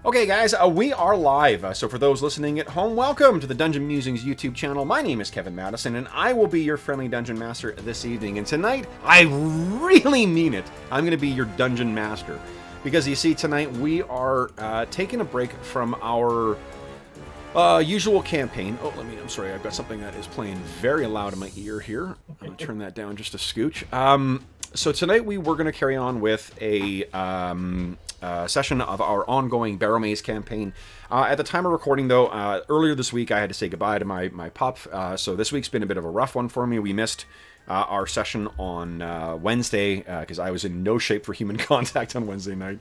Okay, guys, we are live. So for those listening at home, welcome to the Dungeon Musings YouTube channel. My name is Kevin Madison, and I will be your friendly Dungeon Master this evening. And tonight, I really mean it, I'm going to be your Dungeon Master. Because you see, tonight we are taking a break from our usual campaign. Oh, I'm sorry, I've got something that is playing very loud in my ear here. I'm going to turn that down just a scooch. So tonight we're going to carry on with a session of our ongoing Barrow Maze campaign. At the time of recording, though, earlier this week I had to say goodbye to my pup, so this week's been a bit of a rough one for me. We missed our session on Wednesday, because I was in no shape for human contact on Wednesday night.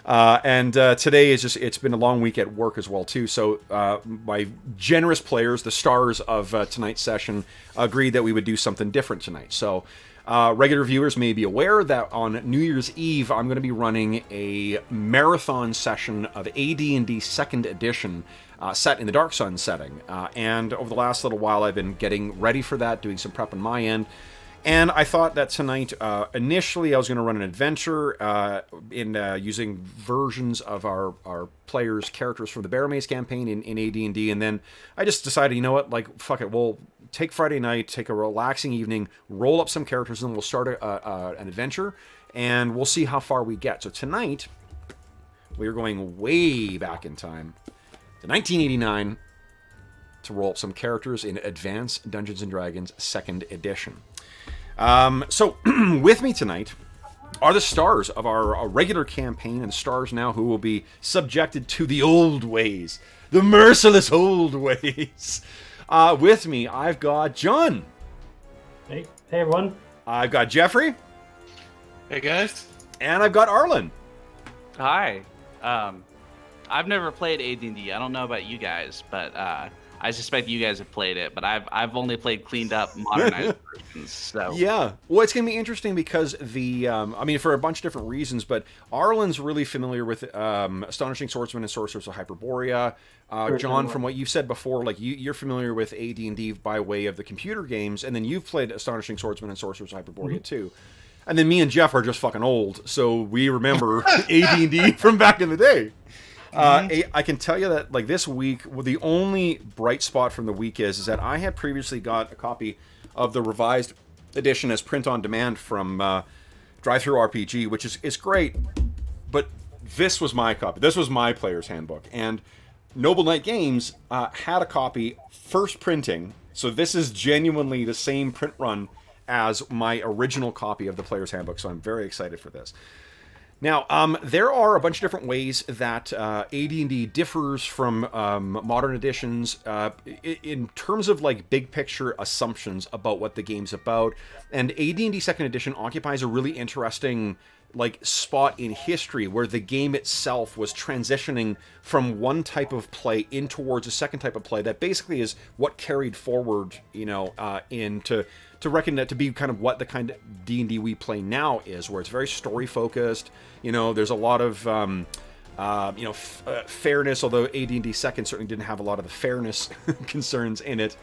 And today is it's been a long week at work as well, too, so my generous players, the stars of tonight's session, agreed that we would do something different tonight. So regular viewers may be aware that on New Year's Eve, I'm going to be running a marathon session of AD&D 2nd Edition, set in the Dark Sun setting. And over the last little while, I've been getting ready for that, doing some prep on my end. And I thought that tonight, initially, I was going to run an adventure in using versions of our players' characters from the Barrow Maze campaign in AD&D, and then I just decided, you know what, like, fuck it, we'll take Friday night, take a relaxing evening, roll up some characters, and we'll start an adventure, and we'll see how far we get. So tonight, we are going way back in time to 1989 to roll up some characters in Advanced Dungeons & Dragons 2nd Edition. So, with me tonight are the stars of our regular campaign, and the stars now who will be subjected to the old ways. The merciless old ways. With me, I've got John. Hey everyone. I've got Jeffrey. Hey guys. And I've got Arlen. Hi. I've never played AD&D. I don't know about you guys, but I suspect you guys have played it, but I've only played cleaned up, modernized versions. So yeah, well, it's gonna be interesting because I mean, for a bunch of different reasons, but Arlen's really familiar with Astonishing Swordsman and Sorcerers of Hyperborea. John, from what you've said before, like you're familiar with AD&D by way of the computer games, and then you've played Astonishing Swordsman and Sorcerers of Hyperborea too. And then me and Jeff are just fucking old, so we remember AD&D from back in the day. I can tell you that, like, this week, the only bright spot from the week is that I had previously got a copy of the revised edition as print on demand from Drive-Thru RPG, which is great, but this was my copy. This was my player's handbook, and Noble Knight Games had a copy first printing, so this is genuinely the same print run as my original copy of the player's handbook, so I'm very excited for this. Now, there are a bunch of different ways that AD&D differs from modern editions in terms of, like, big picture assumptions about what the game's about. And AD&D 2nd Edition occupies a really interesting, like, spot in history where the game itself was transitioning from one type of play in towards a second type of play that basically is what carried forward, you know, to reckon that to be kind of what the kind of D&D we play now is, where it's very story focused. You know, there's a lot of fairness, although AD&D 2nd certainly didn't have a lot of the fairness concerns in it.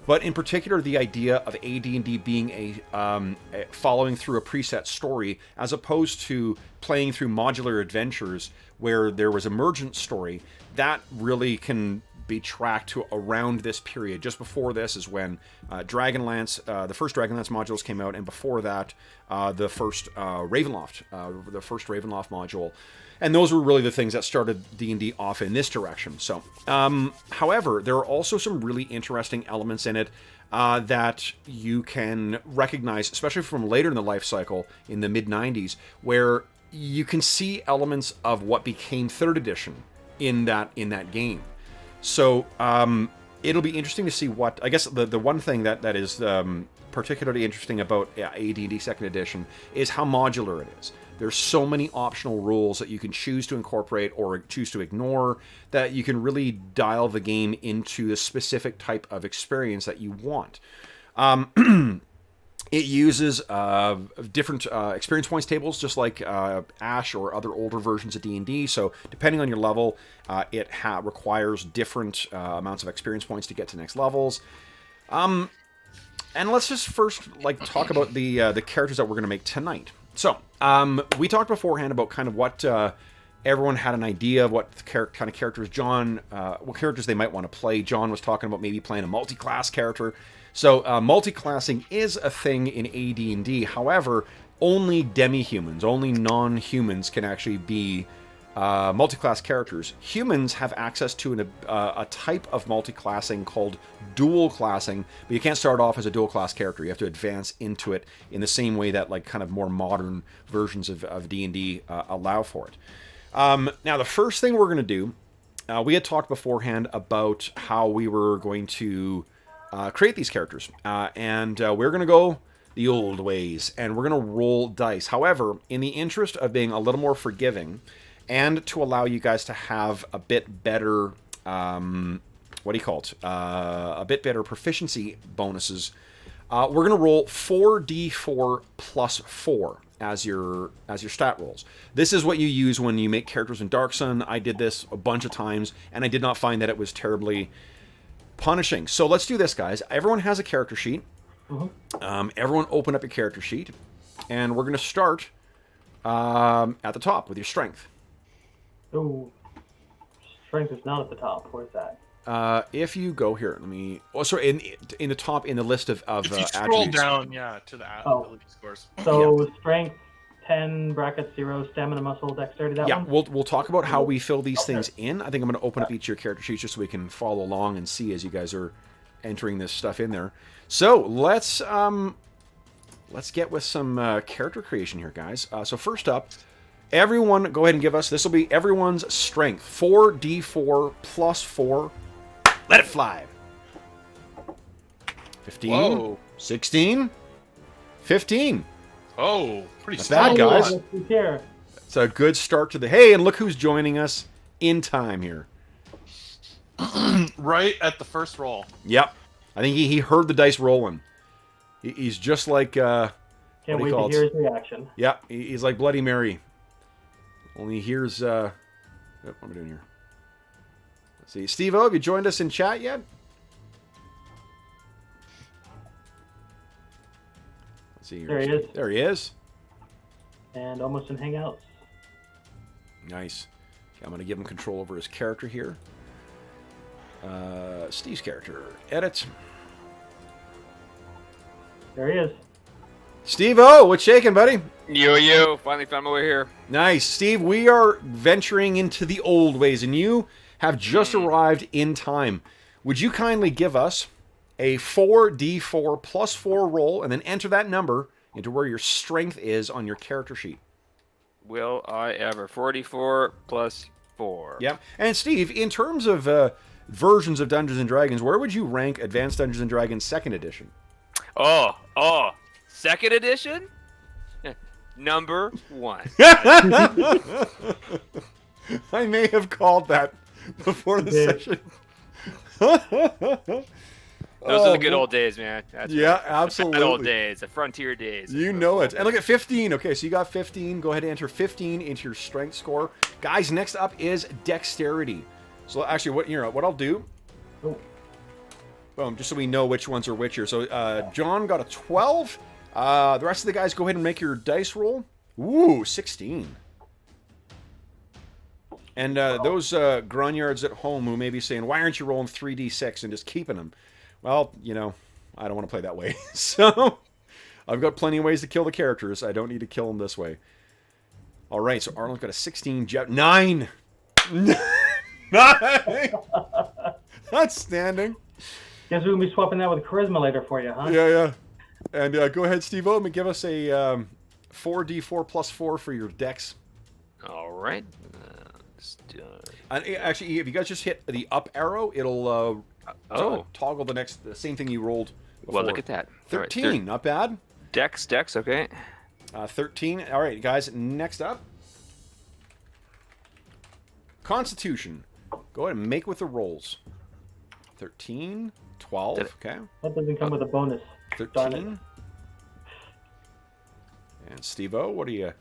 But in particular, the idea of AD&D being a following through a preset story, as opposed to playing through modular adventures where there was emergent story, that really can be tracked to around this period. Just before this is when Dragonlance, the first Dragonlance modules came out, and before that, the first Ravenloft module. And those were really the things that started D&D off in this direction. So, however, there are also some really interesting elements in it that you can recognize, especially from later in the life cycle, in the mid-90s, where you can see elements of what became 3rd edition in that game. So, it'll be interesting to see what... I guess the one thing that is particularly interesting about AD&D 2nd Edition is how modular it is. There's so many optional rules that you can choose to incorporate or choose to ignore that you can really dial the game into the specific type of experience that you want. It uses different experience points tables, just like Ash or other older versions of D&D. So depending on your level, it requires different amounts of experience points to get to next levels. And let's just first talk about the characters that we're going to make tonight. So we talked beforehand about kind of what everyone had an idea of what kind of characters what characters they might want to play. John was talking about maybe playing a multi-class character. So multi-classing is a thing in AD&D. However, only demi-humans, only non-humans can actually be multi-class characters. Humans have access to a type of multi-classing called dual classing, but you can't start off as a dual class character. You have to advance into it in the same way that like kind of more modern versions of D&D allow for it. Now, the first thing we're going to do, we had talked beforehand about how we were going to create these characters, and we're going to go the old ways, and we're going to roll dice. However, in the interest of being a little more forgiving, and to allow you guys to have a bit better, what do you call it? A bit better proficiency bonuses, we're going to roll 4d4 plus 4 as your stat rolls. This is what you use when you make characters in Dark Sun. I did this a bunch of times, and I did not find that it was terribly punishing. So let's do this, guys. Everyone has a character sheet. Everyone open up your character sheet, and we're going to start at the top with your strength. Oh, strength is not at the top. Where's that? If you go here, let me. Oh, sorry, in the top in the list of if you scroll attributes. down, to the ability scores. So strength 10 bracket 0, stamina, muscle, dexterity. That one. We'll talk about how we fill these things in. I think I'm going to open up each of your character sheets just so we can follow along and see as you guys are entering this stuff in there. So let's get with some character creation here, guys. So first up, everyone go ahead and give us. This will be everyone's strength. 4d4 plus 4. Let it fly. 15. Whoa. 16. 15. Oh, pretty Not bad, guys. Here. It's a good start to the... Hey, and look who's joining us in time here. Right at the first roll. Yep. I think he heard the dice rolling. He's just like... Can't wait to hear his reaction. Yep. He's like Bloody Mary. Only here's... what am I doing here? Let's see. Steve-O, have you joined us in chat yet? Let's see here. There he is. There he is. And almost in Hangouts. Nice. Okay, I'm going to give him control over his character here. Steve's character. Edit. There he is. Steve-O, what's shaking, buddy? Yo, finally found my way here. Nice. Steve, we are venturing into the old ways, and you have just arrived in time. Would you kindly give us a 4d4 plus 4 roll, and then enter that number into where your strength is on your character sheet? Will I ever? 44 plus 4. Yep. And Steve, in terms of versions of Dungeons & Dragons, where would you rank Advanced Dungeons & Dragons 2nd Edition? Oh, 2nd edition? Number 1. I may have called that before the session. Those are the good old days, man. That's right. Absolutely. The old days, the frontier days. You know it. And look at 15. Okay, so you got 15. Go ahead and enter 15 into your strength score. Guys, next up is dexterity. So actually, what I'll do... Boom, just so we know which ones are which here. So John got a 12. The rest of the guys, go ahead and make your dice roll. Ooh, 16. And those grognards at home who may be saying, why aren't you rolling 3d6 and just keeping them? Well, I don't want to play that way. So I've got plenty of ways to kill the characters. I don't need to kill them this way. All right, so Arlen's got a 16. 9! 9! Outstanding. Guess we're going to be swapping that with charisma later for you, huh? Yeah. And go ahead, Steve-O, and give us a 4d4 plus 4 for your dex. All right. Actually, if you guys just hit the up arrow, it'll toggle the same thing you rolled before. Well, look at that. 13, right, not bad. Dex, okay. 13. All right, guys, next up. Constitution. Go ahead and make with the rolls. 13, 12, okay. That doesn't come with a bonus. 13. And Steve-O, what are you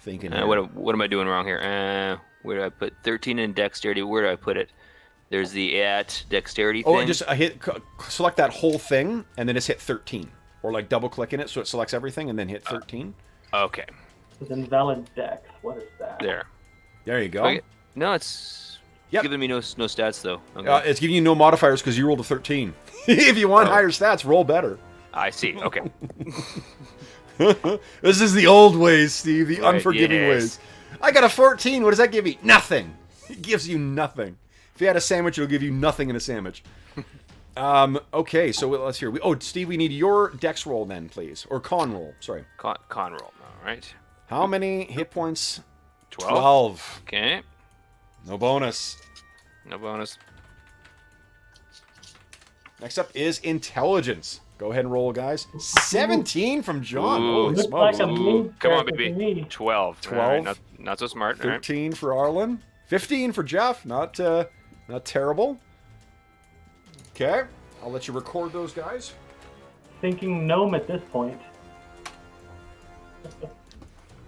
thinking here? What am I doing wrong here? Where do I put 13 in dexterity? Where do I put it? There's the dexterity thing. Oh, just select that whole thing, and then just hit 13. Or like double-click in it so it selects everything, and then hit 13. Okay. It's invalid dex. What is that? There. There you go. Okay. No, it's giving me no stats though. Okay. It's giving you no modifiers because you rolled a 13. If you want higher stats, roll better. I see. Okay. This is the old ways, Steve. The Right, unforgiving yes. ways. I got a 14. What does that give you? Nothing. It gives you nothing. If you had a sandwich, it'll give you nothing in a sandwich. Okay, so let's hear. Steve, we need your dex roll then, please. Or con roll. Sorry. Con roll. All right. How many hit points? 12. Okay. No bonus. No bonus. Next up is intelligence. Go ahead and roll, guys. 17 from John. Ooh. Holy Looks smokes. like a mean Come on, character to baby. me. 12. 12. All right, not so smart. All right. 13 for Arlen. 15 for Jeff. Not terrible. Okay. I'll let you record those guys. Thinking gnome at this point.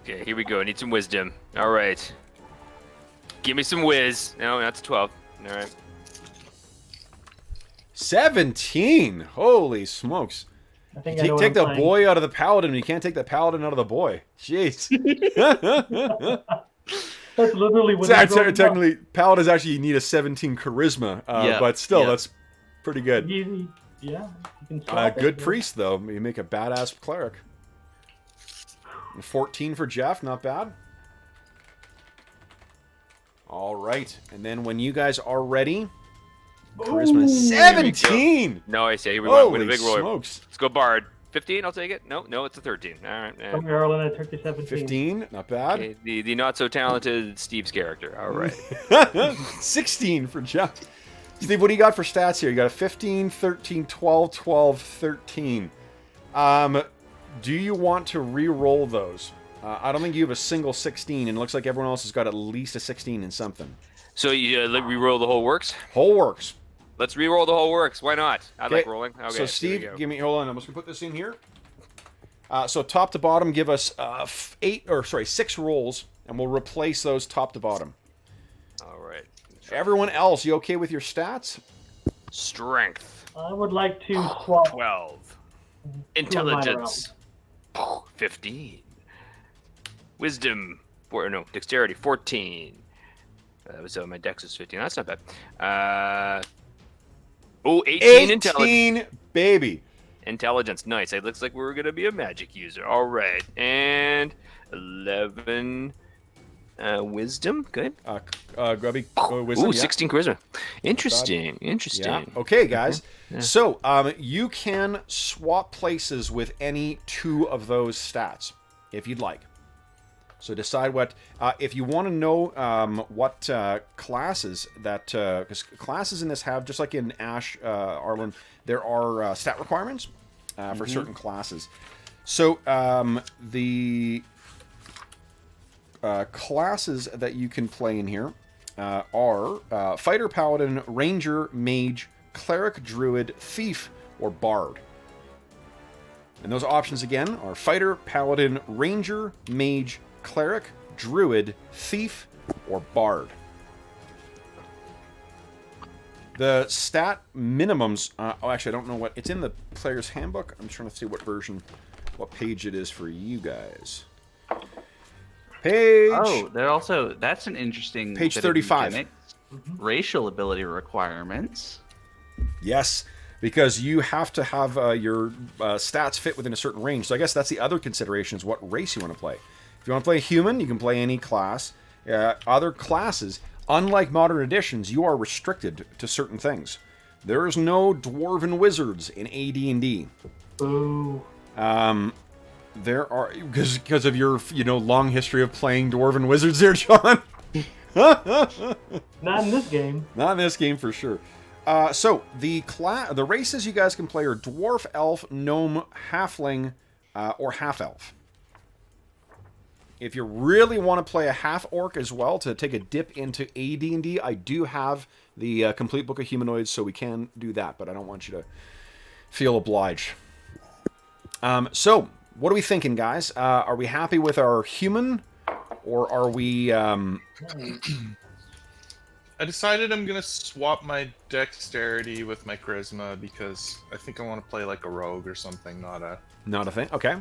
Okay, here we go. I need some wisdom. All right. Give me some whiz. No, that's 12. All right. 17. Holy smokes. I think You I know what take I'm the playing. boy out of the paladin, and you can't take the paladin out of the boy. Jeez. That's literally what Technically, paladins actually need a 17 charisma, but still, that's pretty good. Easy. Yeah. You can swap Good it. priest, though. You make a badass cleric. 14 for Jeff, not bad. All right, and then when you guys are ready, charisma Ooh. 17. No, I say here we go. With a Holy big roll. smokes. Let's go Bard. 15, I'll take it. No, it's a 13. All right. Come here, Arlen. I took your 17. 15, not bad. Okay, the not so talented Steve's character. All right. 16 for Jeff. Steve, what do you got for stats here? You got a 15, 13, 12, 12, 13. Do you want to re-roll those? I don't think you have a single 16, and it looks like everyone else has got at least a 16 in something. So you re-roll the whole works? Whole works. Let's re-roll the whole works. Why not? I like rolling. Okay, so there Steve, we go. give me. Hold on. I'm just gonna put this in here. So top to bottom, give us 6 rolls, and we'll replace those top to bottom. All right. Everyone else, you okay with your stats? Strength. I would like to swap. 12. Intelligence. 15. Wisdom. Dexterity. 14. That was my dex is 15. That's not bad. 18 intelligence. 18, baby. Intelligence. Nice. It looks like we're going to be a magic user. All right. And 11 wisdom. Good. Grubby, wisdom. Ooh, yeah. 16 charisma. Interesting. Yeah. Okay, guys. So you can swap places with any 2 of those stats if you'd like. So decide what, if you want to know what classes that, because classes in this have, just like in Ash, Arlen, there are stat requirements for certain classes. So the classes that you can play in here are Fighter, Paladin, Ranger, Mage, Cleric, Druid, Thief, or Bard. And those options again are Fighter, Paladin, Ranger, Mage, Cleric, Druid, Thief, or Bard. The stat minimums... actually, I don't know what... It's in the player's handbook. I'm trying to see what version, what page it is for you guys. Page... Oh, they're also... That's an interesting... Page bit of 35. eugenics. Racial ability requirements. Yes, because you have to have your stats fit within a certain range. So I guess that's the other consideration, is what race you want to play. If you want to play a human, you can play any class. Other classes, unlike modern editions, you are restricted to certain things. There is no dwarven wizards in AD&D. Boo. There are, because of your long history of playing dwarven wizards there, John. Not in this game. Not in this game for sure. So the races you guys can play are dwarf, elf, gnome, halfling, or half elf. If you really want to play a half-orc as well, to take a dip into AD&D, I do have the complete book of humanoids, so we can do that, but I don't want you to feel obliged. So, what are we thinking, guys? Are we happy with our human, or are we... I decided I'm going to swap my dexterity with my charisma, because I think I want to play like a rogue or something, not a Not a thing? Okay.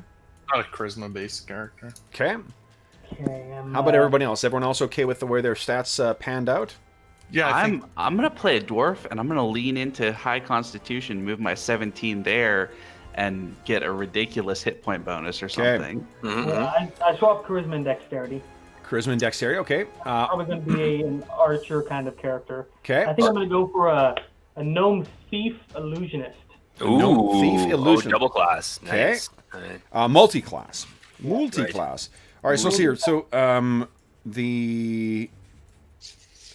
charisma-based character. Okay. Okay. How about everybody else? Everyone else okay with the way their stats panned out? Yeah, I'm gonna play a dwarf, and I'm gonna lean into high constitution, move my 17 there, and get a ridiculous hit point bonus or something. Yeah, I swap charisma and dexterity. Charisma and dexterity, okay. Probably going to be an archer kind of character. Okay. I think I'm going to go for a gnome thief illusionist. Ooh, Gnome thief illusion. double class. Okay. Nice. Multi-class. Multi-class. All right, so let's see here. So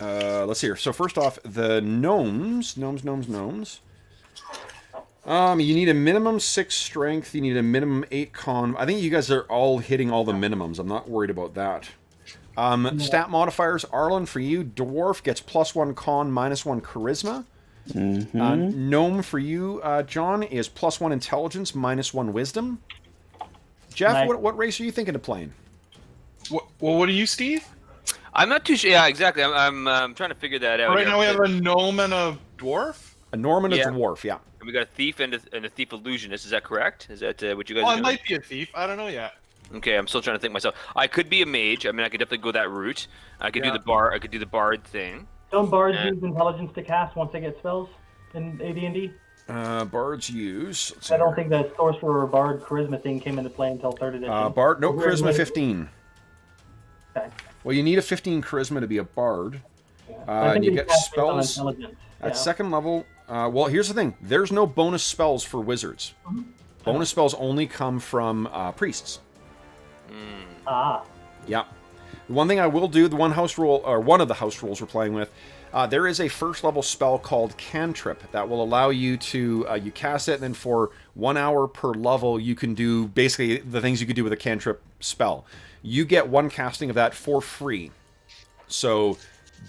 let's see here. So first off, the gnomes. You need a minimum 6 strength. You need a minimum 8 con. I think you guys are all hitting all the minimums. I'm not worried about that. Stat modifiers. Arlen, for you, dwarf gets +1 con, -1 charisma. Gnome for you, John, is +1 intelligence, -1 wisdom. Jeff, Nice. what race are you thinking of playing? what are you, Steve? I'm not too sure. Yeah, exactly. I'm trying to figure that out. Right here. now we have a gnome and a dwarf. A Norman, Yeah. a dwarf, yeah. And we got a thief and a thief illusionist. Is that correct? Is that what you guys? Well, are it doing? might be a thief. I don't know yet. Okay, I'm still trying to think myself. I could be a mage. I mean, I could definitely go that route. I could do Yeah. the bar. I could do the bard thing. Don't bards use intelligence to cast once they get spells in AD&D? Bards use. let's see I don't here. think that sorcerer or bard charisma thing came into play until 3rd edition. Bard, no We're charisma limited- 15. Okay. Well, you need a 15 charisma to be a bard. I And think you they get cast based on spells intelligence. at Yeah. second level. Well, here's the thing. There's no bonus spells for wizards. Bonus spells only come from priests. Ah. Yeah. The one thing I will do, the one house rule, or one of the house rules we're playing with, there is a first level spell called Cantrip that will allow you to, you cast it, and then for 1 hour per level, you can do basically the things you could do with a cantrip spell. You get one casting of that for free. So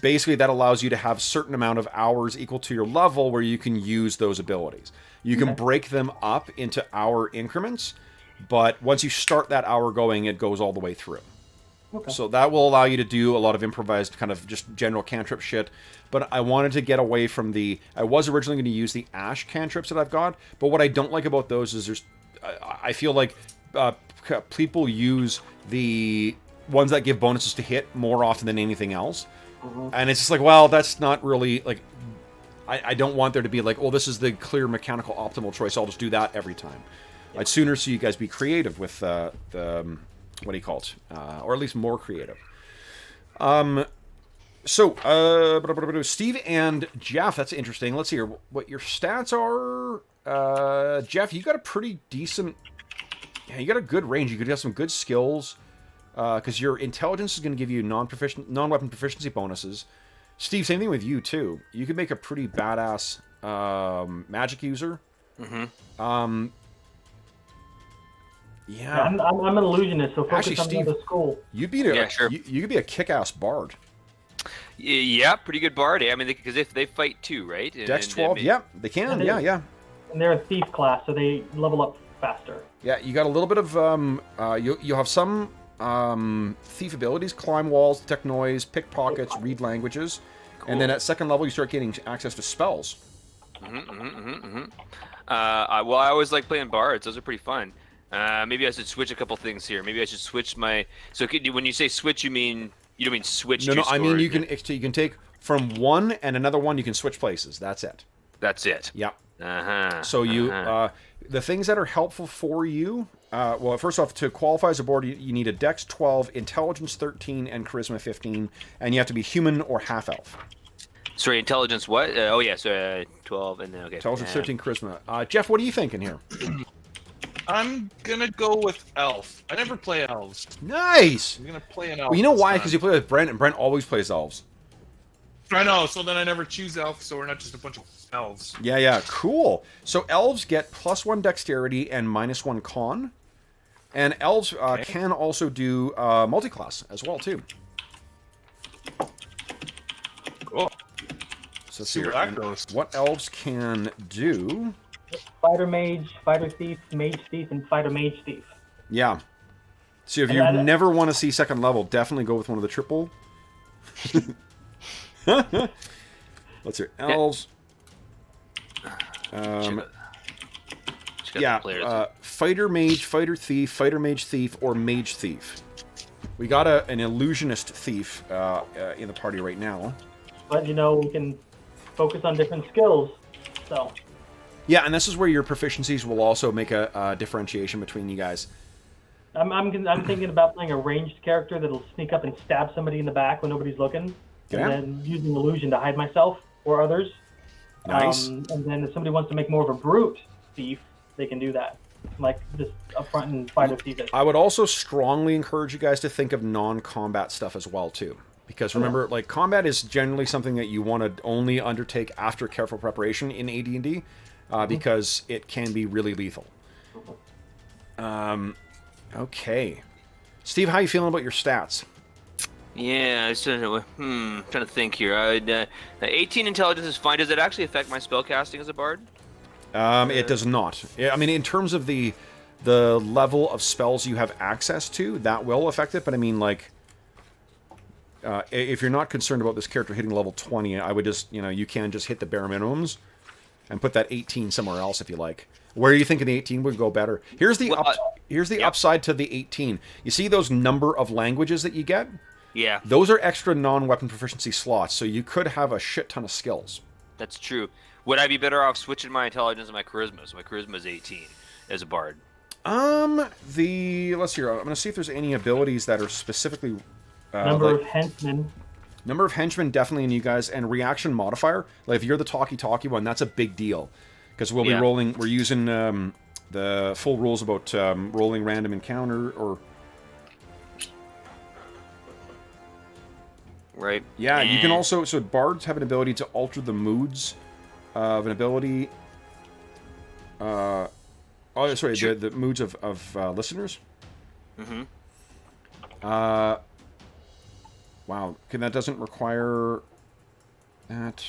basically that allows you to have a certain amount of hours equal to your level where you can use those abilities. You can break them up into hour increments, but once you start that hour going, it goes all the way through. Okay. So that will allow you to do a lot of improvised kind of just general cantrip shit. But I wanted to get away from the... I was originally going to use the Ash cantrips that I've got, but what I don't like about those is there's... I feel like people use the ones that give bonuses to hit more often than anything else. And it's just like, well, that's not really... like. I don't want there to be like, oh, this is the clear mechanical optimal choice. I'll just do that every time. I'd sooner see you guys be creative with the... what do you call it? Or at least more creative. Steve and Jeff, that's interesting. Let's see here what your stats are. Jeff, you got a pretty decent... Yeah, you got a good range. You could have some good skills. Because your intelligence is going to give you non-weapon proficiency bonuses. Steve, same thing with you, too. You could make a pretty badass magic user. Yeah. I'm an illusionist, so focus Actually, on Steve, the school. You'd be a, Yeah, sure. you could be a kick-ass bard. Yeah, pretty good bard. I mean, because they fight too, right? Dex 12, yeah, they can, yeah. And they're a thief class, so they level up faster. Yeah, you got a little bit of, you'll have some thief abilities, climb walls, detect noise, pickpockets, read languages, and then at second level you start getting access to spells. Well, I always like playing bards. Those are pretty fun. Maybe I should switch a couple things here. Maybe I should switch my... So when you say switch, you don't mean switch No, to I mean sword. you can take from one and another one, you can switch places. That's it. That's it. Yeah. So you, the things that are helpful for you, well, first off, to qualify as a bard, you need a Dex 12, Intelligence 13, and Charisma 15, and you have to be human or half-elf. Sorry, intelligence what? Oh, yeah, so 12, and then, okay. Intelligence 13, Charisma. Jeff, what are you thinking here? I'm gonna go with elf. I never play elves. Nice! I'm gonna play an elf. Well, you know this why? time. Because you play with Brent, and Brent always plays elves. I know. So then I never choose elf. So we're not just a bunch of elves. Yeah, cool. So elves get +1 dexterity and -1 con. And elves can also do multi-class as well, too. Cool. So See where that goes. What elves can do... Fighter mage, fighter thief, mage thief, and fighter mage thief. Yeah. So if you never want to see second level, definitely go with one of the triple. Let's hear elves. Fighter mage, fighter thief, fighter mage thief, or mage thief. We got an illusionist thief in the party right now. But we can focus on different skills. So. Yeah, and this is where your proficiencies will also make a differentiation between you guys. I'm thinking about playing a ranged character that'll sneak up and stab somebody in the back when nobody's looking, Yeah. and then using illusion to hide myself or others. Nice. And then if somebody wants to make more of a brute thief, they can do that. Like just up front and fight a thief. I would also strongly encourage you guys to think of non-combat stuff as well too, because remember, like combat is generally something that you want to only undertake after careful preparation in AD&D, because it can be really lethal. Okay, Steve, how you feeling about your stats? Yeah, I said, trying to think here. 18 intelligence is fine. Does it actually affect my spellcasting as a bard? It does not. I mean, in terms of the level of spells you have access to, that will affect it. But I mean, like, if you're not concerned about this character hitting level 20, I would just, you can just hit the bare minimums and put that 18 somewhere else if you like. Where are you thinking the 18 would go better? Here's the upside to the 18. You see those number of languages that you get? Yeah. Those are extra non-weapon proficiency slots, so you could have a shit ton of skills. That's true. Would I be better off switching my intelligence and my charisma? So my charisma is 18 as a bard. Let's see. I'm gonna see if there's any abilities that are specifically Number of henchmen. Number of henchmen definitely in you guys, and reaction modifier. Like if you're the talkie one, that's a big deal because we'll be rolling. We're using the full rules about rolling random encounter or. Right. Yeah, you can also... So bards have an ability to alter the moods of an ability... the moods of listeners. Mm-hmm. Wow. Okay, that doesn't require... that...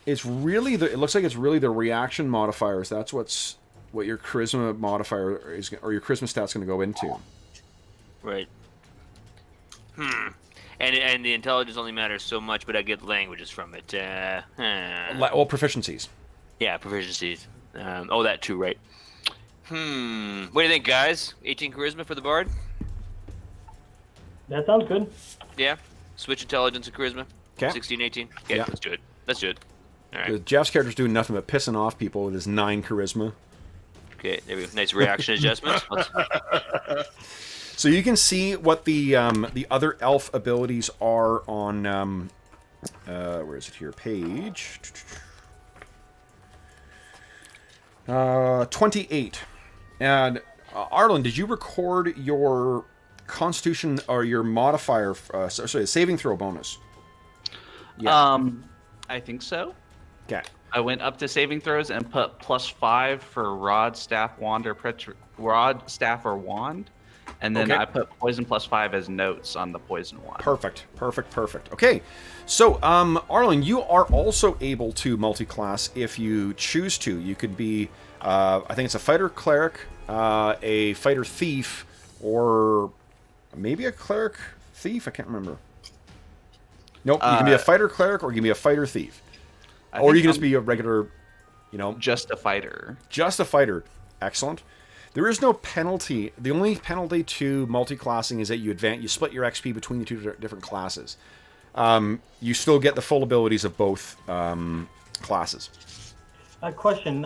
It's really the... It looks like it's really the reaction modifiers. That's what your charisma modifier is... Or your charisma stat's going to go into. Right. And the intelligence only matters so much, but I get languages from it. Well, proficiencies. Yeah, proficiencies. That too, right? What do you think, guys? 18 charisma for the bard? That sounds good. Yeah. Switch intelligence and charisma. Okay. 16, 18. Okay, Yeah. let's do it. Let's do it. All right. Jeff's character's doing nothing but pissing off people with his 9 charisma. Okay, there we go. Nice reaction adjustments. So you can see what the other elf abilities are on where is it here? Page 28. And Arlen, did you record your Constitution or your modifier? Saving throw bonus. Yeah. I think so. Okay. I went up to saving throws and put +5 for rod, staff, wand, or wand. And then I put poison +5 as notes on the poison one. Perfect. Okay, so Arlen, you are also able to multi-class if you choose to. You could be, I think it's a fighter cleric, a fighter thief, or maybe a cleric thief. I can't remember. Nope, you can be a fighter cleric or you can be a fighter thief, or you can just be a regular, just a fighter. Just a fighter. Excellent. There is no penalty. The only penalty to multi-classing is that you split your XP between the two different classes. You still get the full abilities of both classes. A question.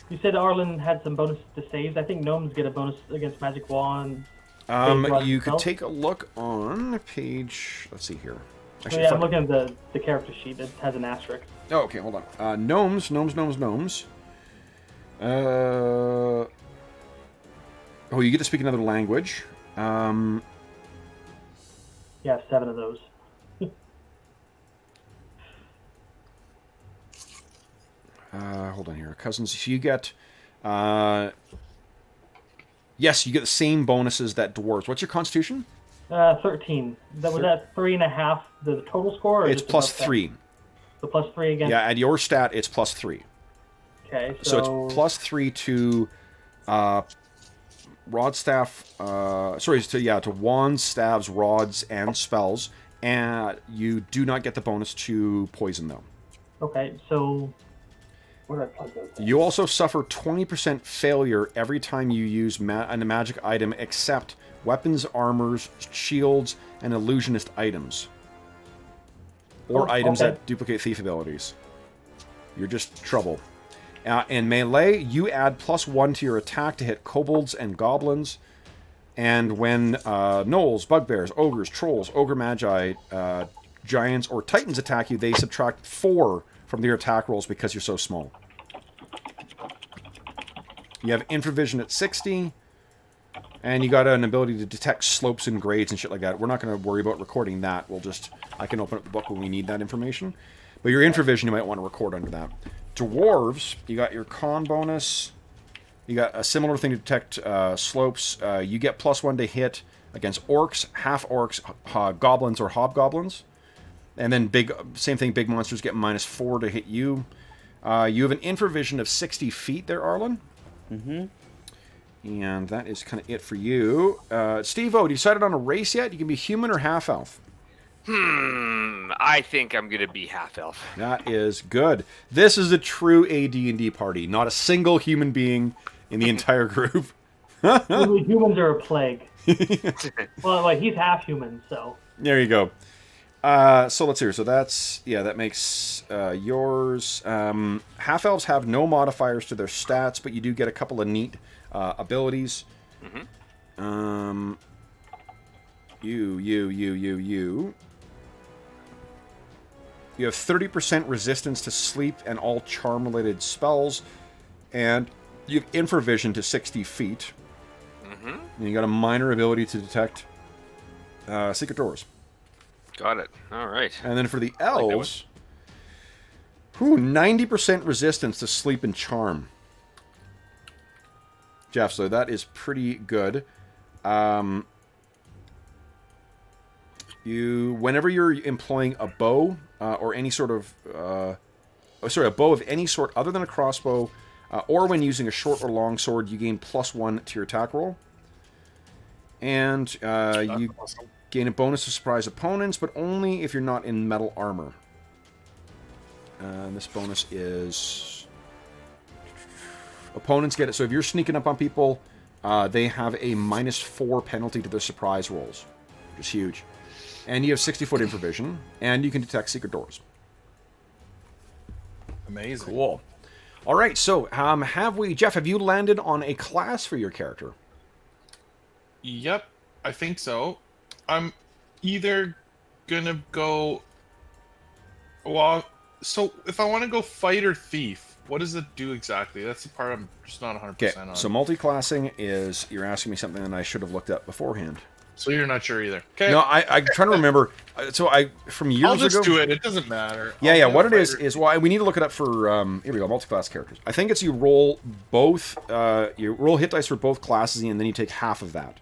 You said Arlen had some bonus to saves. I think gnomes get a bonus against magic wand. You could take a look on page... Let's see here. Actually, I'm looking at the character sheet. It has an asterisk. Oh, okay, hold on. Gnomes. You get to speak another language. Yeah, 7 of those. Hold on here. Cousins, so you get... yes, you get the same bonuses that dwarves. What's your constitution? 13. Was that 3.5 the total score? Or it's +3. So +3 again? Yeah, at your stat, it's +3. Okay, so it's +3 to... rod, staff, to wands, staves, rods, and spells, and you do not get the bonus to poison, though. Okay, so Where did I plug those in? You also suffer 20% failure every time you use a magic item except weapons, armors, shields, and illusionist items. Or items okay. that duplicate thief abilities. You're just trouble. In melee, you add +1 to your attack to hit kobolds and goblins. And when gnolls, bugbears, ogres, trolls, ogre magi, giants, or titans attack you, they subtract 4 from their attack rolls because you're so small. You have infravision at 60. And you got an ability to detect slopes and grades and shit like that. We're not going to worry about recording that. I can open up the book when we need that information. But your infravision, you might want to record under that. Dwarves, you got your con bonus. You got a similar thing to detect slopes. You get +1 to hit against orcs, half-orcs, goblins, or hobgoblins. And then same thing, big monsters get -4 to hit you. You have an infravision of 60 feet there, Arlen. Mm-hmm. And that is kind of it for you. Steve-O, decided on a race yet? You can be human or half-elf. I think I'm going to be half-elf. That is good. This is a true AD&D party. Not a single human being in the entire group. Humans are a plague. Well, like, he's half human, so. There you go. So let's hear. So that makes yours. Half-elves have no modifiers to their stats, but you do get a couple of neat abilities. Mm-hmm. You have 30% resistance to sleep and all charm-related spells, and you have infravision to 60 feet. Mm-hmm. And you got a minor ability to detect secret doors. Got it. All right. And then for the elves, 90% resistance to sleep and charm. Jeff, so that is pretty good. Whenever you're employing a bow or any sort of, a bow of any sort other than a crossbow, or when using a short or long sword, you gain +1 to your attack roll. And you gain a bonus to surprise opponents, but only if you're not in metal armor. And this bonus is... Opponents get it. So if you're sneaking up on people, they have a -4 penalty to their surprise rolls, which is huge. And you have 60-foot infravision, and you can detect secret doors. Amazing. Cool. All right, so Jeff, have you landed on a class for your character? Yep, I think so. I'm either gonna go... Well, so if I want to go fight or thief, what does it do exactly? That's the part I'm just not 100% on. So multi-classing is, you're asking me something that I should have looked up beforehand. So you're not sure either. Okay. No, I'm trying to remember. So from years ago... I'll just do it. It doesn't matter. Yeah. What it is we need to look it up for, here we go, multi-class characters. I think it's you roll both, you roll hit dice for both classes, and then you take half of that.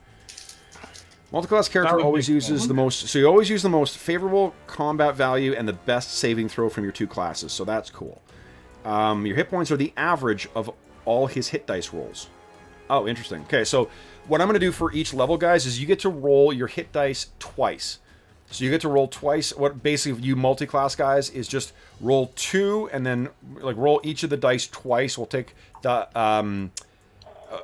Multi-class character always uses the most... So you always use the most favorable combat value and the best saving throw from your two classes, so that's cool. Your hit points are the average of all his hit dice rolls. Oh, interesting. Okay, so what I'm going to do for each level, guys, is you get to roll your hit dice twice. So you get to roll twice. What basically you multi-class guys is just roll 2 and then roll each of the dice twice. We'll take the...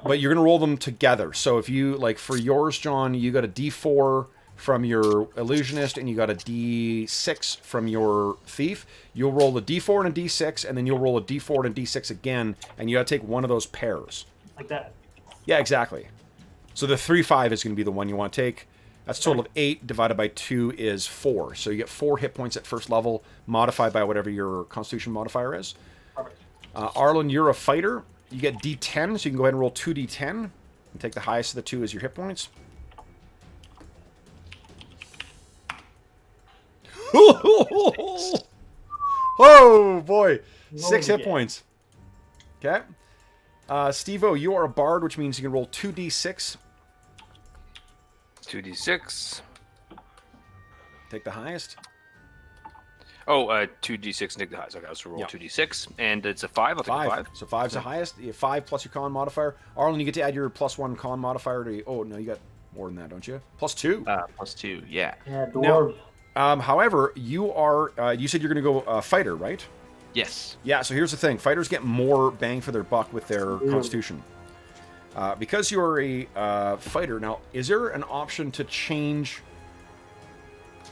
but you're going to roll them together. So if you, for yours, John, you got a D4 from your illusionist and you got a D6 from your thief, you'll roll a D4 and a D6, and then you'll roll a D4 and a D6 again, and you got to take one of those pairs. Like that. Yeah, exactly. So the 3-5 is going to be the one you want to take. That's a total of 8 divided by 2 is 4. So you get 4 hit points at first level, modified by whatever your Constitution modifier is. Arlen, you're a fighter. You get D10, so you can go ahead and roll 2D10 and take the highest of the 2 as your hit points. Oh boy, 6 hit points. Okay. Steve-O, you are a bard, which means you can roll 2d6. 2d6. Take the highest. Oh, 2d6 and take the highest. Okay, so roll 2d6, and it's a 5. I'll take a 5. So 5's the highest. You have 5 plus your con modifier. Arlen, you get to add your +1 con modifier to... Oh, no, you got more than that, don't you? +2. +2, yeah. Yeah, dwarves. However, you are... you said you're going to go fighter, right? Yes. Yeah, so here's the thing. Fighters get more bang for their buck with their constitution. Because you're a fighter, now, is there an option to change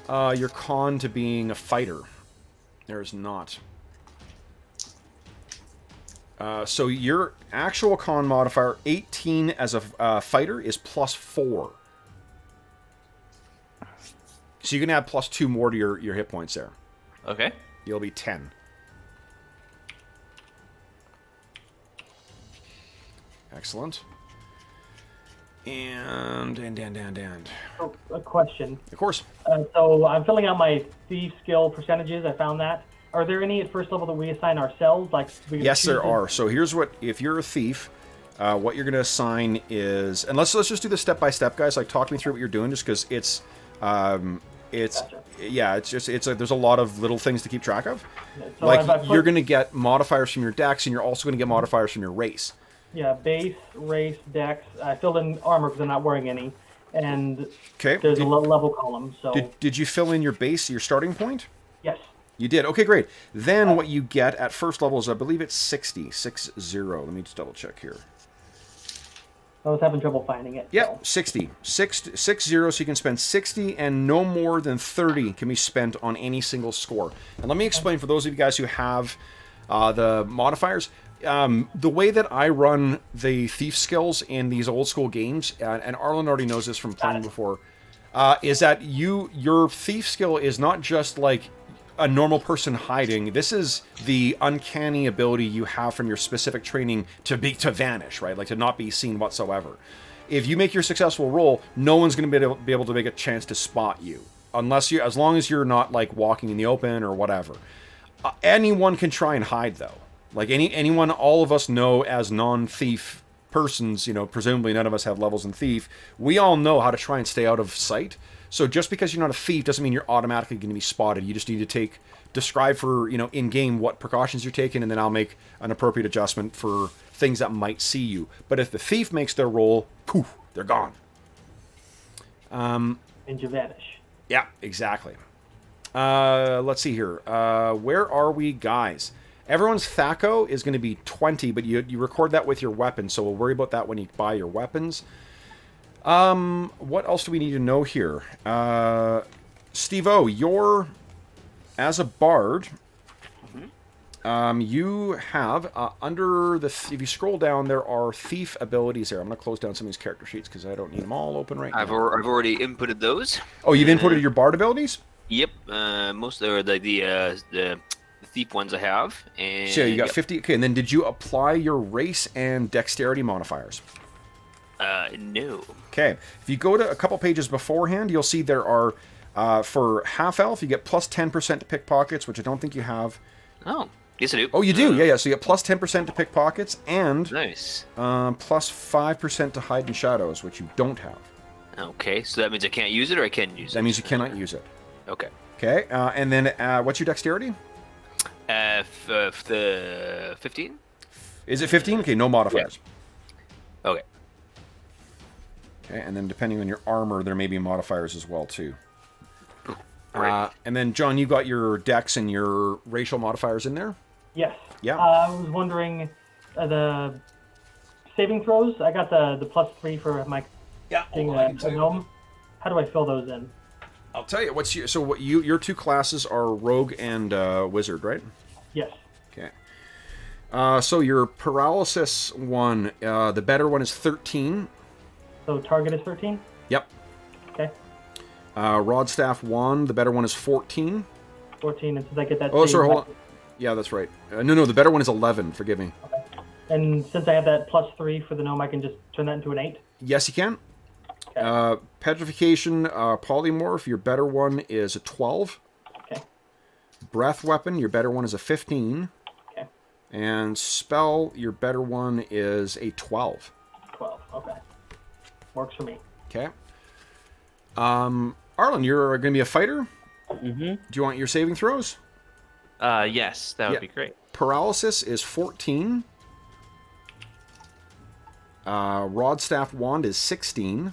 your con to being a fighter? There is not. So your actual con modifier, 18 as a fighter, is +4. So you can add +2 more to your hit points there. Okay. You'll be 10. Excellent. And. Oh, a question. Of course. So I'm filling out my thief skill percentages. I found that. Are there any at first level that we assign ourselves? Like Yes, there are. So here's what, if you're a thief, what you're going to assign is, and let's just do this step by step, guys. Like, talk me through what you're doing, just because it's Gotcha. yeah, there's a lot of little things to keep track of. So Like, you're going to get modifiers from your dex, and you're also going to get modifiers from your race. Yeah, base, race, dex. I filled in armor because I'm not wearing any, and Okay. there's a level column. So Did you fill in your base, your starting point? yes. You did. Okay, great. Then what you get at first level is, I believe it's 60. 60. Let me just double check here. I was having trouble finding it. Yeah, so. 60. 60, so you can spend 60, and no more than 30 can be spent on any single score. And let me explain for those of you guys who have the modifiers. The way that I run the thief skills in these old school games, and Arlen already knows this from playing before, is that your thief skill is not just like a normal person hiding. This is the uncanny ability you have from your specific training to vanish, right? Like to not be seen whatsoever. If you make your successful roll, no one's going to be able to make a chance to spot you, as long as you're not like walking in the open or whatever. Anyone can try and hide though. Like anyone, all of us know as non-thief persons, presumably none of us have levels in thief. We all know how to try and stay out of sight. So just because you're not a thief doesn't mean you're automatically going to be spotted. You just need to describe for, in-game what precautions you're taking, and then I'll make an appropriate adjustment for things that might see you. But if the thief makes their roll, poof, they're gone. And you vanish. Yeah, exactly. Let's see here. Where are we, guys? Everyone's THAC0 is going to be 20, but you record that with your weapon, so we'll worry about that when you buy your weapons. What else do we need to know here? Steve-O, you're, as a bard, you have, under the, if you scroll down, there are thief abilities there. I'm going to close down some of these character sheets because I don't need them all open right now. I've already inputted those. Oh, you've inputted your bard abilities? Yep, most of the thief ones I have. And So you got 50, okay, and then did you apply your race and dexterity modifiers? No. Okay, if you go to a couple pages beforehand, you'll see there are, for half-elf, you get plus 10% to pickpockets, which I don't think you have. Oh, yes I do. Oh, you do? Yeah. So you get plus 10% to pickpockets, and Nice. plus 5% to hide in shadows, which you don't have. Okay, so that means I can't use it, or I can use it? That means you cannot use it. Okay. Okay, and then what's your dexterity? The 15? Is it 15? Okay, no modifiers. Okay. Okay, and then depending on your armor, there may be modifiers as well, too. Right. And then, John, you got your dex and your racial modifiers in there? Yes. Yeah. I was wondering, the saving throws. I got the +3 for my thing, gnome. How do I fill those in? I'll tell you. Your two classes are rogue and wizard, right? Yes. Okay. So your paralysis one, the better one is 13. So target is 13? Yep. Okay. Rod staff 1, the better one is 14. 14, and since I get that... Oh, save, sorry, hold on. Yeah, that's right. No, the better one is 11, forgive me. Okay. And since I have that +3 for the gnome, I can just turn that into an 8? Yes, you can. Okay. Petrification, polymorph, your better one is a 12. Okay. Breath weapon, your better one is a 15. Okay. And spell, your better one is a 12. 12, okay. Works for me. Okay. Arlen, you're going to be a fighter? Mm-hmm. Do you want your saving throws? Yes, that would Yeah. be great. Paralysis is 14. Rod staff wand is 16.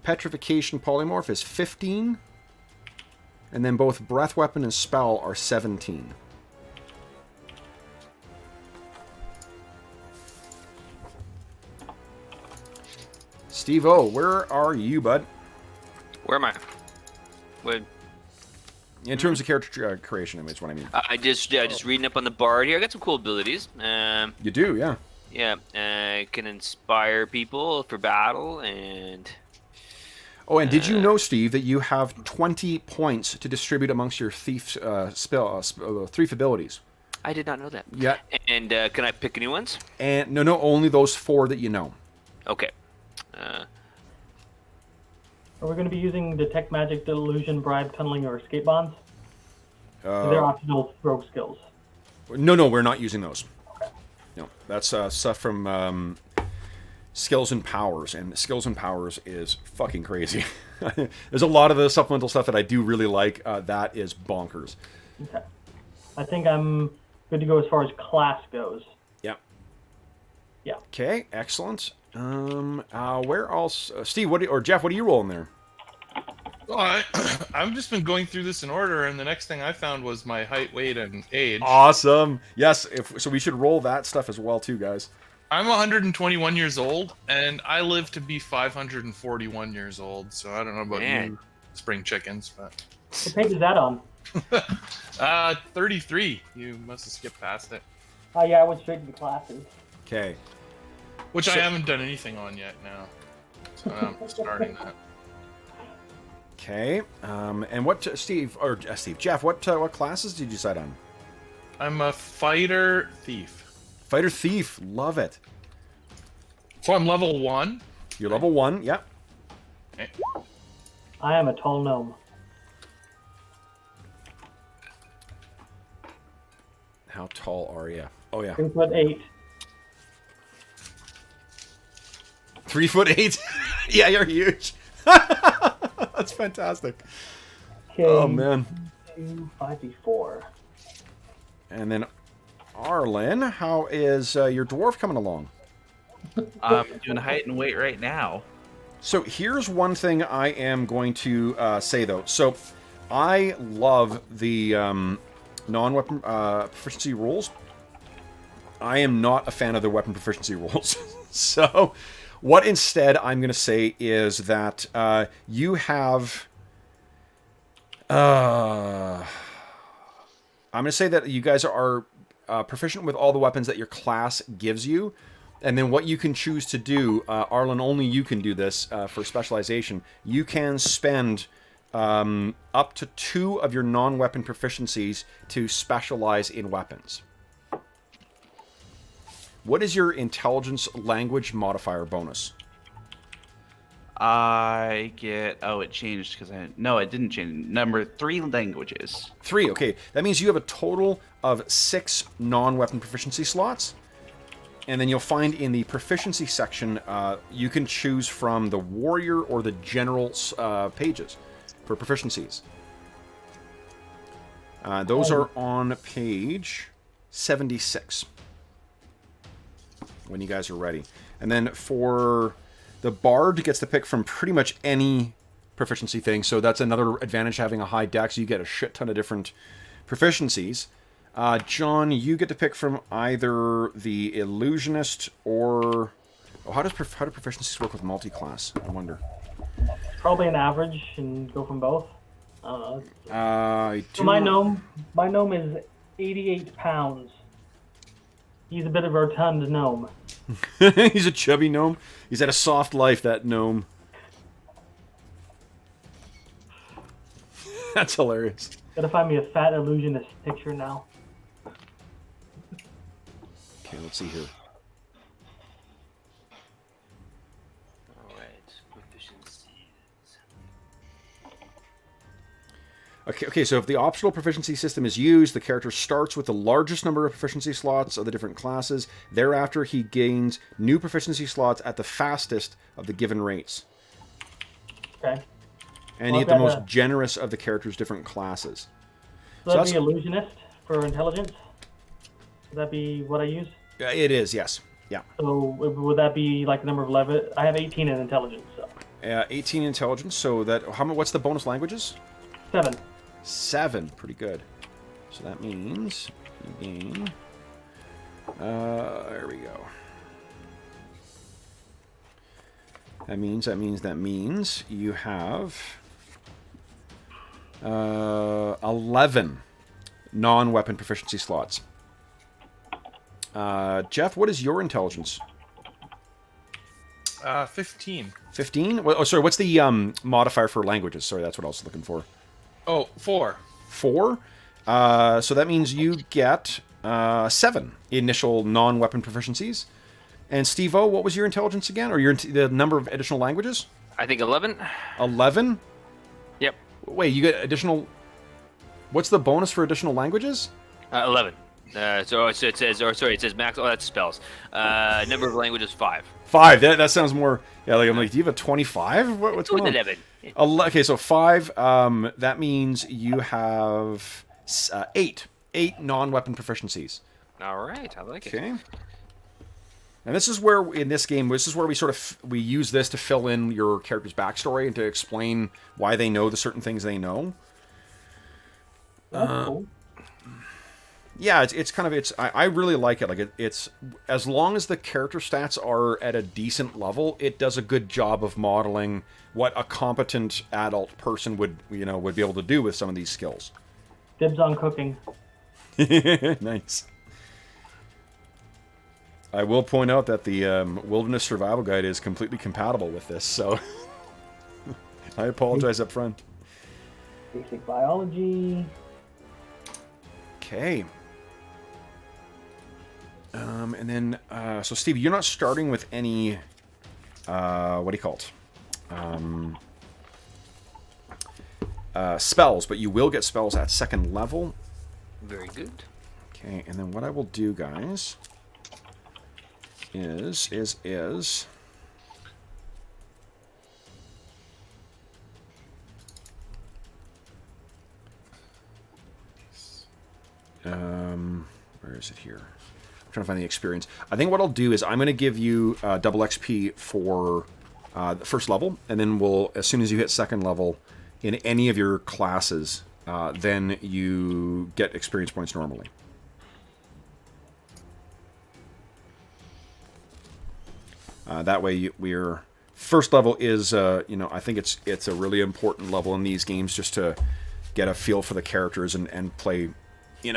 Petrification polymorph is 15. And then both breath weapon and spell are 17. Steve-O, where are you, bud? Where am I? What? In terms of character creation, I mean, that's what I mean. Just reading up on the bard here. I got some cool abilities. You do, yeah. Yeah, can inspire people for battle, and... Oh, and did you know, Steve, that you have 20 points to distribute amongst your thief abilities? I did not know that. Yeah. And can I pick new ones? And no, only those 4 that you know. Okay. Are we going to be using Detect Magic, Delusion, Bribe, Tunneling, or Escape Bonds? They're optional rogue skills. No, we're not using those. Okay. No, that's stuff from Skills and Powers, and Skills and Powers is fucking crazy. There's a lot of the supplemental stuff that I do really like. That is bonkers. Okay. I think I'm good to go as far as class goes. Yeah. Yeah. Okay, excellent. Where else? Steve, or Jeff, what are you rolling there? Well, I've just been going through this in order, and the next thing I found was my height, weight, and age. Awesome. Yes, so we should roll that stuff as well, too, guys. I'm 121 years old, and I live to be 541 years old, so I don't know about you spring chickens, but... What page is that on? 33. You must have skipped past it. Oh, yeah, I went straight to the classes. Okay. Which I haven't done anything on yet now. So I'm starting that. Okay. And what, Jeff, what classes did you decide on? I'm a fighter thief. Fighter thief, love it. So I'm level 1. You're level 1, yep. Okay. I am a tall gnome. How tall are you? Oh, yeah. 3'8". 3'8"? Yeah, you're huge. That's fantastic. Okay. Oh, man. 5d4. And then Arlen, how is your dwarf coming along? I'm doing height and weight right now. So here's one thing I am going to say, though. So I love the non-weapon proficiency rules. I am not a fan of the weapon proficiency rules. So what instead I'm going to say is that you have... I'm going to say that you guys are proficient with all the weapons that your class gives you. And then what you can choose to do, Arlen, only you can do this for specialization. You can spend up to 2 of your non-weapon proficiencies to specialize in weapons. What is your intelligence language modifier bonus? I get... Oh, it changed because I... No, it didn't change. Number 3 languages. 3, okay. That means you have a total of 6 non-weapon proficiency slots. And then you'll find in the proficiency section, you can choose from the warrior or the general pages for proficiencies. Those are on page 76 when you guys are ready. And then for the bard, gets to pick from pretty much any proficiency thing. So that's another advantage having a high dex. You get a shit ton of different proficiencies. John, you get to pick from either the illusionist or... Oh, how do proficiencies work with multi-class? I wonder. Probably an average and go from both. So my gnome is 88 pounds. He's a bit of a rotund gnome. He's a chubby gnome. He's had a soft life, that gnome. That's hilarious. Gotta find me a fat illusionist picture now. Okay, let's see here. Alright, proficiencies. Okay, so if the optional proficiency system is used, the character starts with the largest number of proficiency slots of the different classes. Thereafter, he gains new proficiency slots at the fastest of the given rates. Okay. And you get the most generous of the character's different classes. So that'd be illusionist for intelligence? Would that be what I use? It is, yes. Yeah. So would that be like a number of 11? I have 18 in intelligence. So. 18 intelligence, so that... what's the bonus languages? 7. 7. Pretty good. So that means you gain... there we go. That means you have 11 non-weapon proficiency slots. Jeff, what is your intelligence? 15. 15? Oh, sorry, what's the modifier for languages? Sorry, that's what I was looking for. Oh, 4. 4? So that means you get 7 initial non-weapon proficiencies. And Steve-O, what was your intelligence again? Or the number of additional languages? I think 11. 11? Yep. Wait, you get additional... What's the bonus for additional languages? 11. So it says max. Oh, that's spells. Number of languages 5. 5. That sounds more. Yeah, like I'm like, do you have a 25? What's going on? 11. Okay, so 5. That means you have 8 non-weapon proficiencies. All right, I like it. Okay. And this is where, in this game, we sort of we use this to fill in your character's backstory and to explain why they know the certain things they know. That's cool. Yeah, it's kind of I really like it. Like it's as long as the character stats are at a decent level, it does a good job of modeling what a competent adult person would be able to do with some of these skills. Dibs on cooking. Nice. I will point out that the Wilderness Survival Guide is completely compatible with this, so I apologize up front. Basic biology. Okay. And then, so Steve, you're not starting with any, what do you call it? Spells, but you will get spells at 2nd level. Very good. Okay, and then what I will do, guys, is where is it here? I'm trying to find the experience. I think what I'll do is I'm going to give you double XP for the 1st level, and then as soon as you hit 2nd level in any of your classes, then you get experience points normally. That way, we're 1st level is, I think it's a really important level in these games just to get a feel for the characters and play, get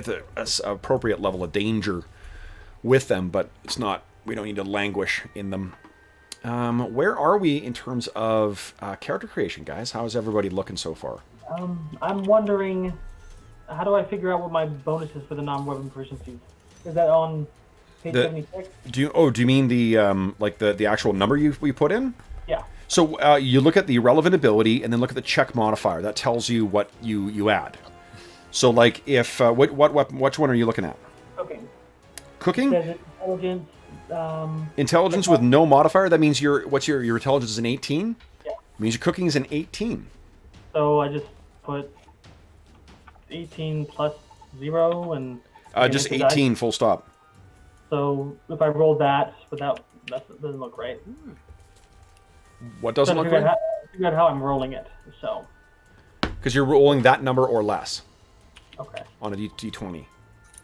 the appropriate level of danger with them. But it's not. We don't need to languish in them. Where are we in terms of character creation, guys? How is everybody looking so far? I'm wondering, how do I figure out what my bonus is for the non-weapon proficiencies? Is that on page 76? Do you mean the the actual number we put in? Yeah. So you look at the relevant ability and then look at the check modifier. That tells you what you add. So like if which one are you looking at? Cooking. It says intelligence. Intelligence with no modifier. That means your intelligence is an 18. Yeah. It means your cooking is an 18. So I just put 18 plus 0 and just 18 full stop. So if I roll that without, that doesn't look right. What doesn't look right? Figure out how I'm rolling it. So. Because you're rolling that number or less. Okay. On a D20.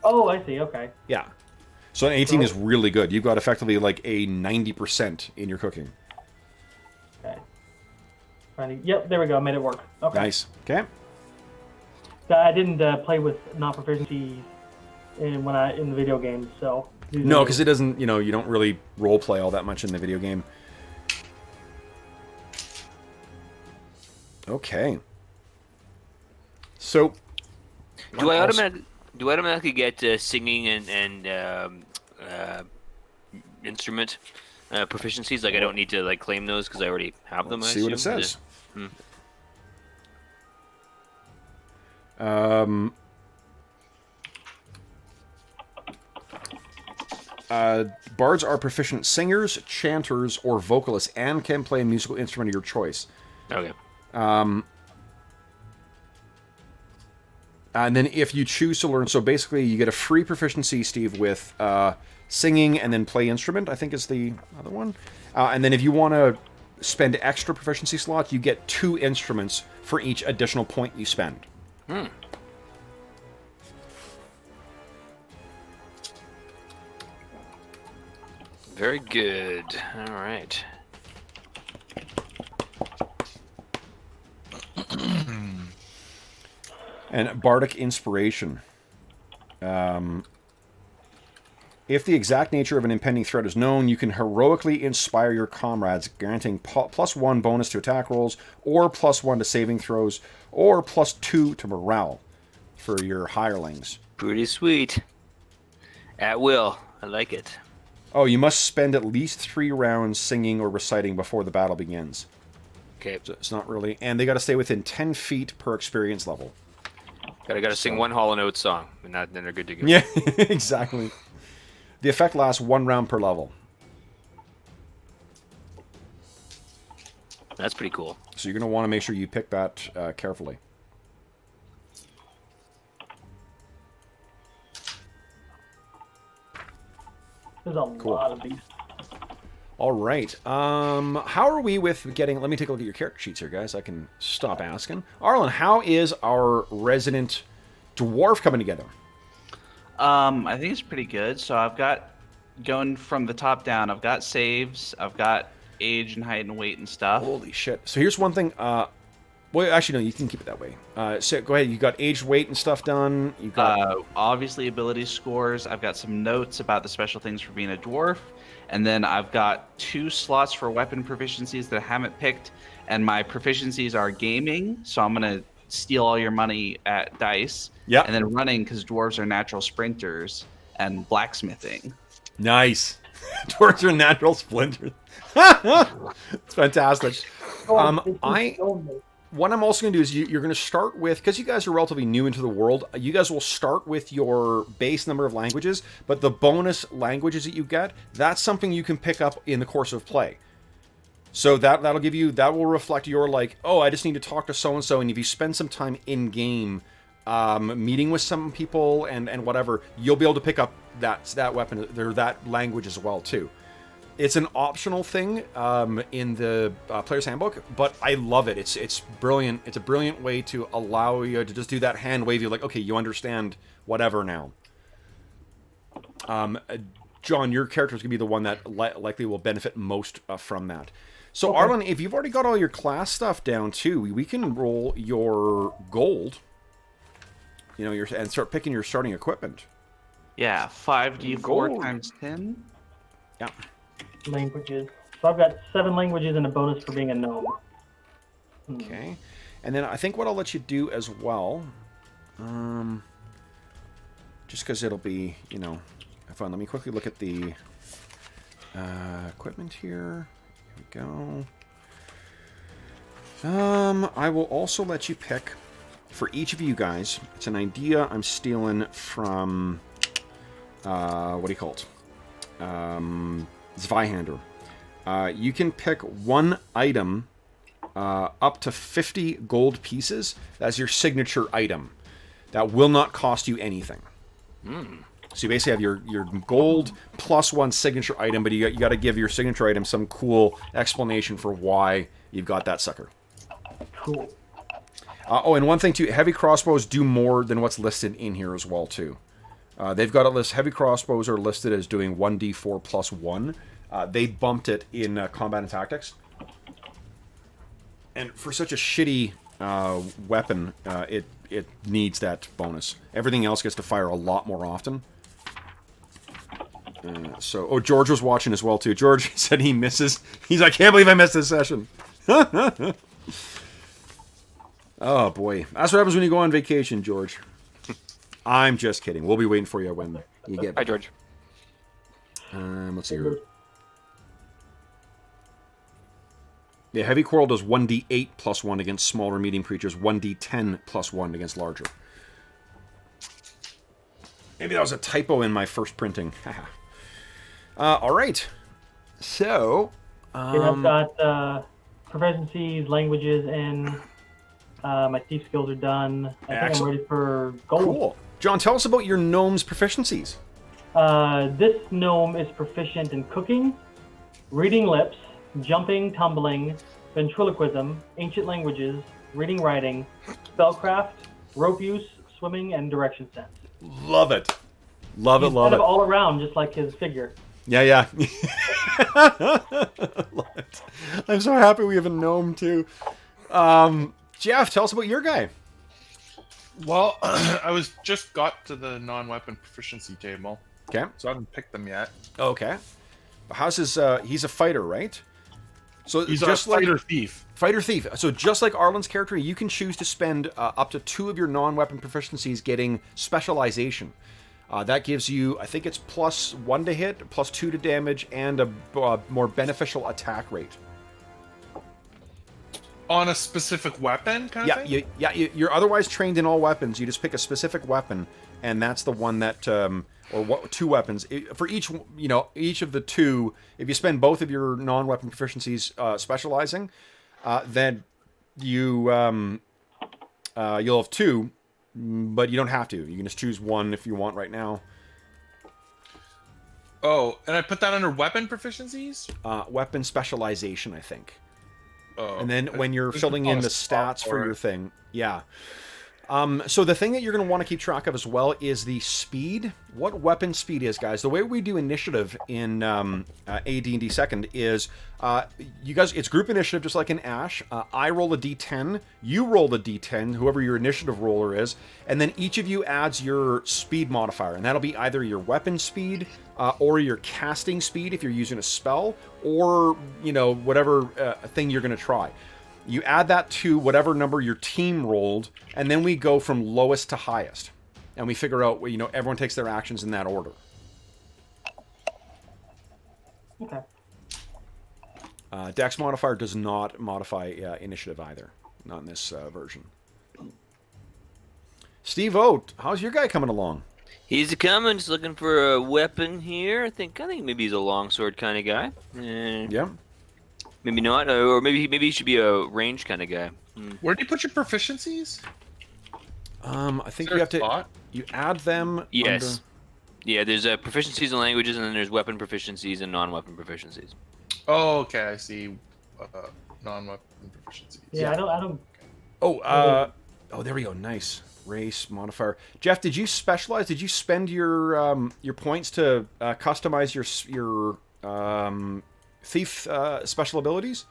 Oh, I see. Okay. Yeah. So an 18 is really good. You've got effectively like a 90% in your cooking. Okay. Yep, there we go. Made it work. Okay. Nice. Okay. I didn't play with non-proficiency in the video game, so. No, because it doesn't. You don't really role play all that much in the video game. Okay. So. Do I automatically get singing and instrument proficiencies? Like I don't need to claim those because I already have them. Let's see what it says. Bards are proficient singers, chanters, or vocalists, and can play a musical instrument of your choice. Okay. And then if you choose to learn, so basically you get a free proficiency, Steve, with singing and then play instrument, I think is the other one. And then if you want to spend extra proficiency slots, you get 2 instruments for each additional point you spend. Very good. All right. And Bardic Inspiration. If the exact nature of an impending threat is known, you can heroically inspire your comrades, granting +1 bonus to attack rolls, or +1 to saving throws, or +2 to morale for your hirelings. Pretty sweet. At will. I like it. Oh, you must spend at least 3 rounds singing or reciting before the battle begins. Okay. So it's not really... And they got to stay within 10 feet per experience level. Gotta sing one Hall & Oates song, and then they're good to go. Yeah, exactly. The effect lasts 1 round per level. That's pretty cool. So you're going to want to make sure you pick that carefully. There's a lot of these. All right. How are we with getting... Let me take a look at your character sheets here, guys. I can stop asking. Arlen, how is our resident dwarf coming together? I think it's pretty good. So I've got, going from the top down, I've got saves, I've got age and height and weight and stuff. Holy shit. So here's one thing. Well, actually, no, you can keep it that way. So go ahead. You got age, weight, and stuff done. You got... Obviously, ability scores. I've got some notes about the special things for being a dwarf. And then I've got 2 slots for weapon proficiencies that I haven't picked. And my proficiencies are gaming, so I'm going to steal all your money at dice. Yeah. And then running, because dwarves are natural sprinters, and blacksmithing. Nice. Dwarves are natural splinters. It's fantastic. What I'm also going to do is you're going to start with, because you guys are relatively new into the world, you guys will start with your base number of languages, but the bonus languages that you get, that's something you can pick up in the course of play. So that'll give you, that will reflect your, like, oh, I just need to talk to so-and-so, and if you spend some time in-game meeting with some people and whatever, you'll be able to pick up that weapon, or that language as well, too. It's an optional thing in the player's handbook, but I love it. It's brilliant. It's a brilliant way to allow you to just do that hand wave. You're like, okay, you understand whatever now. John, your character is going to be the one that likely will benefit most from that. So, okay. Arlen, if you've already got all your class stuff down too, we can roll your gold. You know, and start picking your starting equipment. Yeah, 5d4 times 10. Yeah. Languages. So I've got 7 languages and a bonus for being a gnome. Okay. And then I think what I'll let you do as well, just because it'll be, you know, fun. Let me quickly look at the equipment here. Here we go. I will also let you pick, for each of you guys, it's an idea I'm stealing from, what do you call it? Zweihander. You can pick one item up to 50 gold pieces as your signature item. That will not cost you anything. So you basically have your gold plus 1 signature item, but you got to give your signature item some cool explanation for why you've got that sucker. Cool. Oh, and one thing too, heavy crossbows do more than what's listed in here as well too. They've got a list. Heavy crossbows are listed as doing 1d4 plus 1. They bumped it in combat and tactics. And for such a shitty weapon, it needs that bonus. Everything else gets to fire a lot more often. Oh, George was watching as well too. George said he misses. He's like, I can't believe I missed this session. Oh boy, that's what happens when you go on vacation, George. I'm just kidding. We'll be waiting for you when you get back. Hi, George. Let's see here. Yeah, Heavy Quarrel does 1d8 plus 1 against smaller medium creatures, 1d10 plus 1 against larger. Maybe that was a typo in my first printing. Alright. So... I've got proficiencies, languages, and my thief skills are done. I think I'm ready for gold. Cool. John, tell us about your gnome's proficiencies. This gnome is proficient in cooking, reading lips, jumping, tumbling, ventriloquism, ancient languages, reading, writing, spellcraft, rope use, swimming, and direction sense. Love it. Love it, He's love kind it. of all around, just like his figure. Yeah. Love it. I'm so happy we have a gnome, too. Jeff, tell us about your guy. Well, I just got to the non-weapon proficiency table, Okay. so I haven't picked them yet. Okay. How's his, he's a fighter, right? So He's just a fighter thief. Fighter thief. So just like Arlen's character, you can choose to spend up to 2 of your non-weapon proficiencies getting specialization. That gives you, I think it's +1 to hit, +2 to damage, and a more beneficial attack rate. On a specific weapon, kind of thing? You're otherwise trained in all weapons. You just pick a specific weapon, and that's the one that, or 2 weapons. For each, each of the 2, if you spend both of your non-weapon proficiencies specializing, then you'll have 2, but you don't have to. You can just choose 1 if you want right now. Oh, and I put that under weapon proficiencies? Weapon specialization, I think. Oh, And then when you're filling in the stats for your it. thing, yeah. So the thing that you're going to want to keep track of as well is the speed. What weapon speed is, guys. The way we do initiative in AD&D 2nd is, you guys, it's group initiative just like in Ash. I roll a d10, you roll a d10, whoever your initiative roller is, and then each of you adds your speed modifier, and that'll be either your weapon speed or your casting speed if you're using a spell, or, whatever thing you're going to try. You add that to whatever number your team rolled, and then we go from lowest to highest. And we figure out, everyone takes their actions in that order. Okay. Dex modifier does not modify initiative either. Not in this version. Steve O, how's your guy coming along? He's coming, just looking for a weapon here. I think maybe he's a longsword kind of guy. Yeah. Maybe not, or maybe he should be a range kind of guy. Where do you put your proficiencies? I think Is there you have a spot? You add them. Yes. Yeah, there's proficiencies in languages, and then there's weapon proficiencies and non-weapon proficiencies. Oh, okay, I see. Non-weapon proficiencies. Yeah, I don't. Oh, there we go. Nice. Race modifier. Jeff, did you specialize? Did you spend your points to customize your thief special abilities?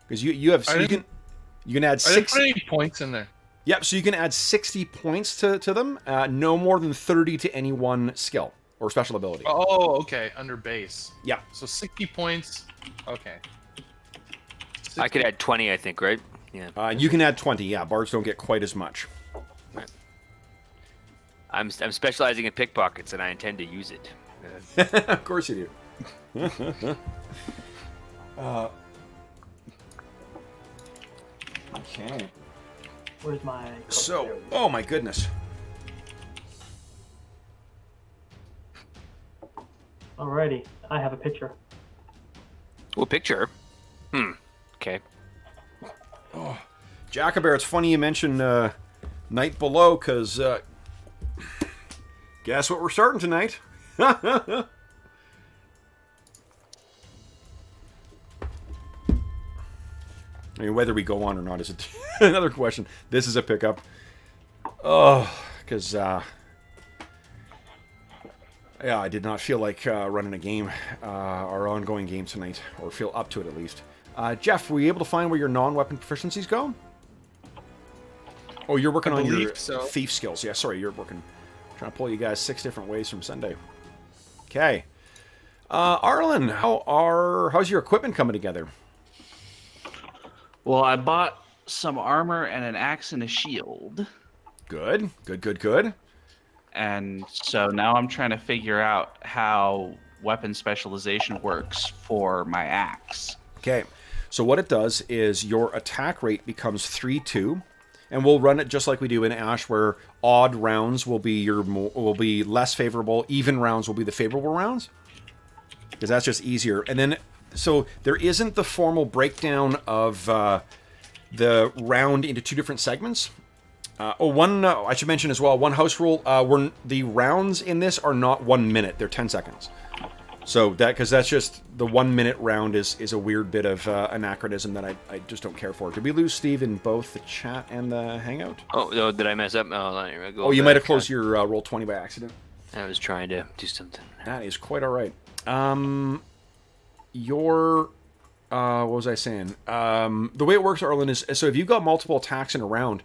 Because you can add 6. I didn't put any points in there. Yep, so you can add 60 points to them, no more than 30 to any one skill or special ability. Oh, okay, under base. Yeah. So 60 points. Okay. 60. I could add 20, I think, right? Yeah. You can add 20. Yeah, bards don't get quite as much. Right. I'm specializing in pickpockets, and I intend to use it. Of course you do. Okay. Where's my? So, oh my goodness. Alrighty, I have a picture. Well, picture. Okay. Oh, Jacobear, it's funny you mentioned Night Below, because guess what we're starting tonight? I mean, whether we go on or not is another question. This is a pickup. Oh, because, yeah, I did not feel like running a game, our ongoing game tonight, or feel up to it at least. Jeff, were you able to find where your non-weapon proficiencies go? Oh, you're working on your thief skills. Yeah, sorry, you're working. Trying to pull you guys 6 different ways from Sunday. Okay. Arlen, how's your equipment coming together? Well, I bought some armor and an axe and a shield. Good, good, good, good. And so now I'm trying to figure out how weapon specialization works for my axe. Okay, so what it does is your attack rate becomes 3-2, and we'll run it just like we do in Ash, where odd rounds will be less favorable, even rounds will be the favorable rounds, because that's just easier. And then, so there isn't the formal breakdown of the round into 2 different segments. I should mention as well, one house rule, the rounds in this are not 1 minute, they're 10 seconds. So because that's just the 1 minute round is a weird bit of anachronism that I just don't care for. Did we lose Steve in both the chat and the hangout? Oh, did I mess up? Oh, you might have closed your roll 20 by accident. I was trying to do something. That is quite all right. What was I saying? The way it works, Arlen, is so if you've got multiple attacks in a round,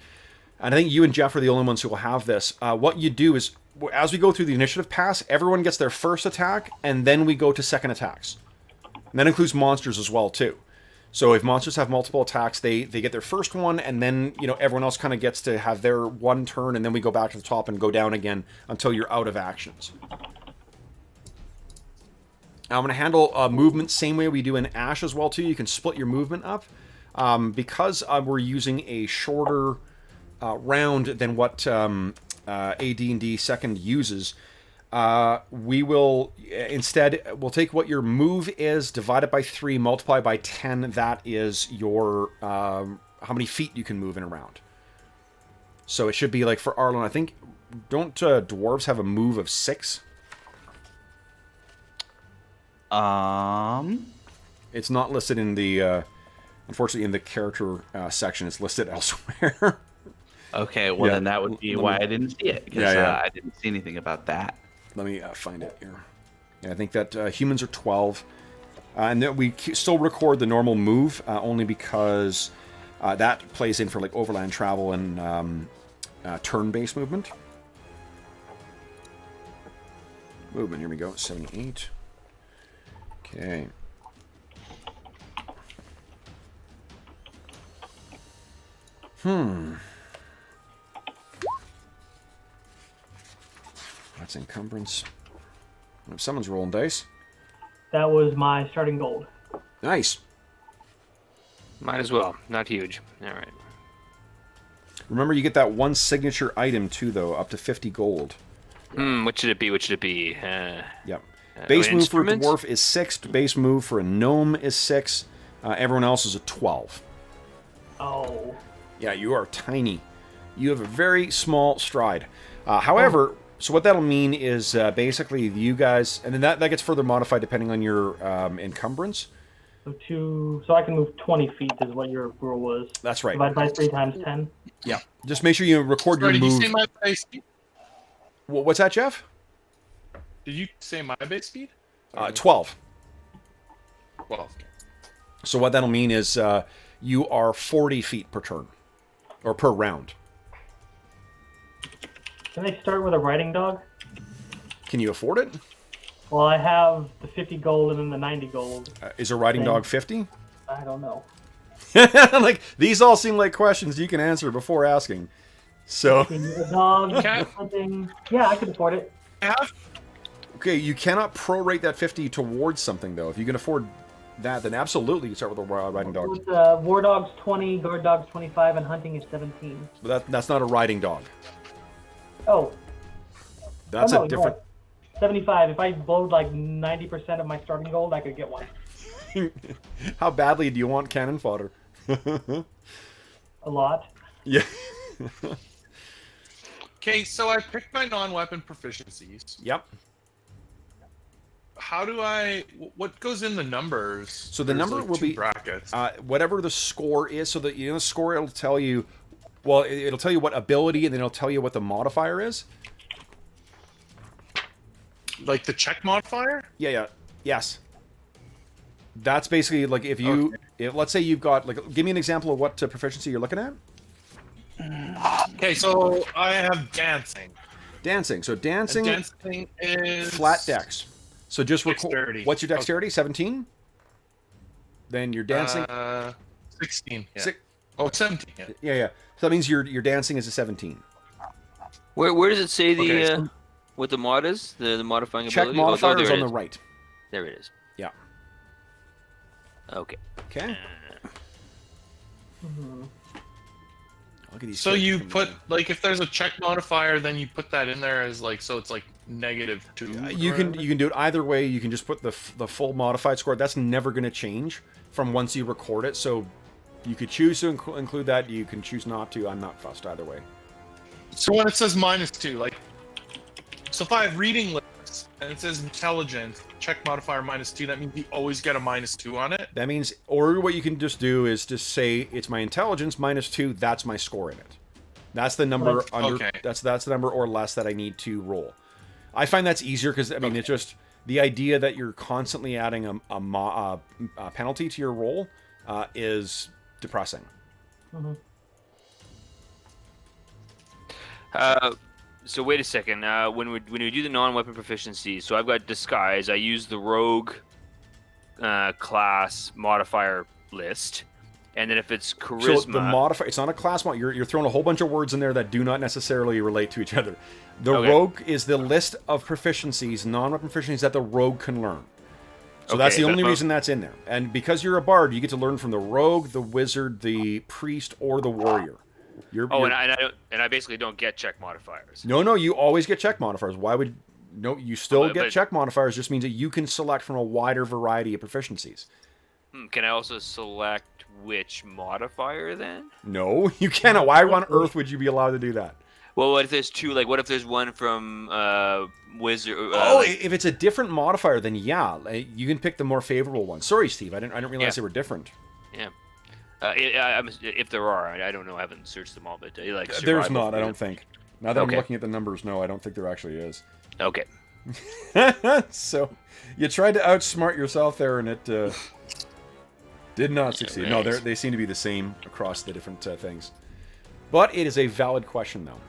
and I think you and Jeff are the only ones who will have this, what you do is, as we go through the initiative pass, everyone gets their first attack, and then we go to second attacks. And that includes monsters as well, too. So if monsters have multiple attacks, they get their first one, and then everyone else kind of gets to have their one turn, and then we go back to the top and go down again until you're out of actions. I'm going to handle movement same way we do in Ash as well, too. You can split your movement up. Because we're using a shorter round than what AD&D second uses, we will instead, we'll take what your move is, divide it by 3, multiply by 10. That is your, how many feet you can move in a round. So it should be like for Arlen, I think, don't dwarves have a move of 6? It's not listed in the, unfortunately, in the character section. It's listed elsewhere. Okay, well then that would be why I didn't see it, because I didn't see anything about that. Let me find it here. Yeah, I think that humans are 12. And that we still record the normal move, only because that plays in for like overland travel and turn-based movement. Movement, here we go, 78. Okay. That's encumbrance. If someone's rolling dice. That was my starting gold. Nice. Might as well. Not huge. All right. Remember, you get that one signature item too, though, up to 50 gold. What should it be? What should it be? Yep. Base move for a dwarf is 6. Base move for a gnome is 6. Everyone else is a 12. Oh. Yeah, you are tiny. You have a very small stride. However, so what that'll mean is basically you guys, and then that gets further modified depending on your encumbrance. So I can move 20 feet is what your rule was. That's right. Divide by 3 times 10. Yeah. Just make sure you record your move. Did you say my base speed? What's that, Jeff? Did you say my base speed? 12. 12. So what that'll mean is you are 40 feet per turn. Or per round. Can they start with a riding dog? Can you afford it? Well, I have the 50 gold and then the 90 gold. Is a riding dog 50? I don't know. Like, these all seem like questions you can answer before asking. So. A dog, something. Yeah, I can afford it. Okay, you cannot prorate that 50 towards something, though. If you can afford that, then absolutely you start with a riding dog. War dog's 20, guard dog's 25, and hunting is 17. But that's not a riding dog. Oh. That's a different... 75. If I blowed like 90% of my starting gold, I could get one. How badly do you want cannon fodder? A lot. Yeah. Okay, so I picked my non-weapon proficiencies. Yep. How do what goes in the numbers? So the number will be brackets. Whatever the score is. So that the score, it'll tell you, well, it'll tell you what ability, and then it'll tell you what the modifier is. Like the check modifier? Yeah. Yes. That's basically like if you, let's say you've got, like, give me an example of what proficiency you're looking at. Okay, so I have dancing. Dancing. So dancing is flat dex. So just dexterity. What's your dexterity? 17? Then your dancing 16. Yeah. 17. Yeah. Yeah. So that means your dancing is a 17. Where does it say the what the mod is? The modifying check ability? Modifier is on the right. There it is. Yeah. Okay. Okay. Look at these. So you put, like, if there's a check modifier, then you put that in there as, like, so it's like -2. You can do it either way. You can just put the full modified score. That's never going to change from once you record it. So you could choose to include that. You can choose not to. I'm not fussed either way. So when it says -2, like, so if I have reading lists and it says intelligence, check modifier -2. That means you always get a -2 on it. That means, or what you can just do is just say it's my intelligence -2. That's my score in it. That's the number under. Okay. That's the number or less that I need to roll. I find that's easier because I mean it's just the idea that you're constantly adding a penalty to your roll is depressing. Mm-hmm. So wait a second. When we do the non-weapon proficiency, so I've got disguise. I use the rogue class modifier list, and then if it's charisma, so the modifier, it's not a class mod. You're throwing a whole bunch of words in there that do not necessarily relate to each other. The rogue is the list of proficiencies, non-weapon proficiencies that the rogue can learn. So that's the only reason that's in there. And because you're a bard, you get to learn from the rogue, the wizard, the priest, or the warrior. And I basically don't get check modifiers. No, you always get check modifiers. Why would... No, you still get check modifiers. Just means that you can select from a wider variety of proficiencies. Can I also select which modifier then? No, you cannot. Why on earth would you be allowed to do that? Well, what if there's two? Like, what if there's one from wizard? If it's a different modifier, then yeah, you can pick the more favorable one. Sorry, Steve, I didn't realize they were different. Yeah. If there are, I don't know. I haven't searched them all, but there's not. I don't think. Now that I'm looking at the numbers, no, I don't think there actually is. Okay. So, you tried to outsmart yourself there, and it did not succeed. No, they seem to be the same across the different things. But it is a valid question, though.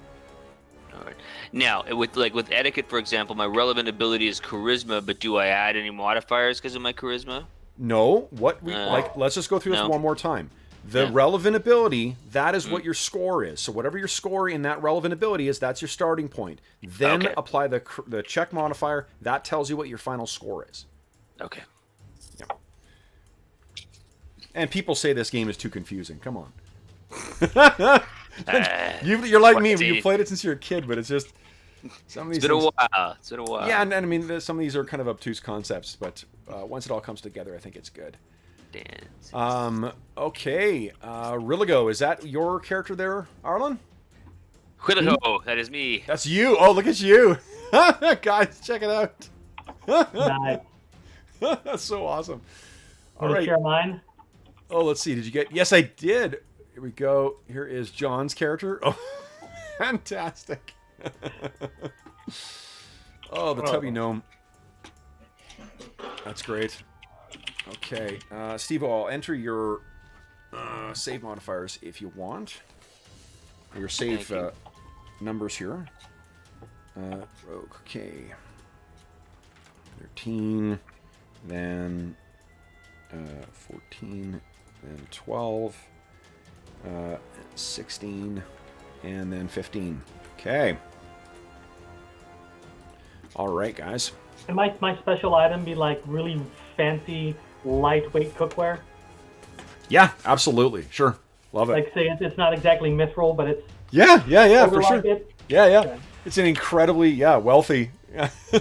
All right. Now, with etiquette, for example, my relevant ability is charisma, but do I add any modifiers because of my charisma? No. Let's just go through this one more time. The relevant ability, that is what your score is. So whatever your score in that relevant ability is, that's your starting point. Then apply the check modifier. That tells you what your final score is. Okay. Yeah. And people say this game is too confusing. Come on. You're like me. You've played it since you're a kid, but it's just some of these. It's been a while. Yeah, and I mean, some of these are kind of obtuse concepts, but once it all comes together, I think it's good. Okay. Riligo, is that your character there, Arlen? Riligo, that is me. That's you. Oh, look at you, guys! Check it out. Nice. That's so awesome. All Want to right. share mine? Oh, let's see. Did you get? Yes, I did. Here we go. Here is John's character. Oh, fantastic. Oh, the tubby gnome. That's great. Okay. Steve, I'll enter your save modifiers if you want. Your save numbers here. Okay. 13, then 14, then 12. 16, and then 15. Okay. All right, guys. Can my special item be like really fancy, lightweight cookware? Yeah, absolutely. Sure. Love it. Like, say it's not exactly mithril, but it's yeah, for sure. it. Yeah. Okay. It's an incredibly wealthy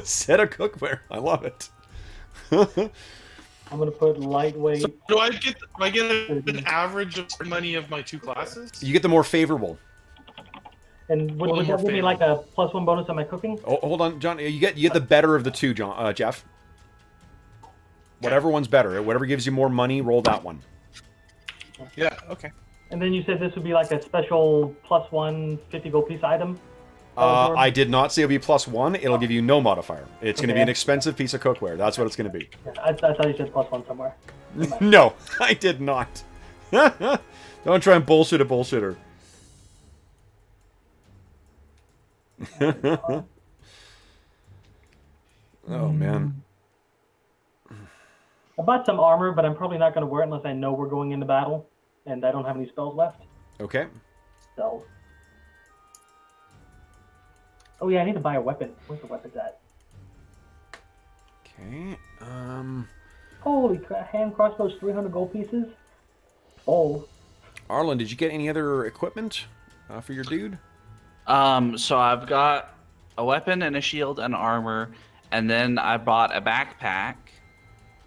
set of cookware. I love it. I'm gonna put lightweight. So do I get an average of money of my two classes? You get the more favorable. And would that give me like a +1 bonus on my cooking? Oh, hold on, John. You get the better of the two, John. Jeff. Whatever one's better. Whatever gives you more money, roll that one. Yeah. Okay. And then you said this would be like a special +1 50 gold piece item. I did not say it'll be +1. It'll give you no modifier. It's going to be an expensive piece of cookware. That's what it's going to be. Yeah, I thought you said +1 somewhere. No, I did not. Don't try and bullshit a bullshitter. Oh, man. I bought some armor, but I'm probably not going to wear it unless I know we're going into battle, and I don't have any spells left. Okay. So. Oh yeah, I need to buy a weapon. Where's the weapons at? Okay. Holy crap! Hand crossbows, 300 gold pieces. Oh. Arlen, did you get any other equipment for your dude? So I've got a weapon and a shield and armor, and then I bought a backpack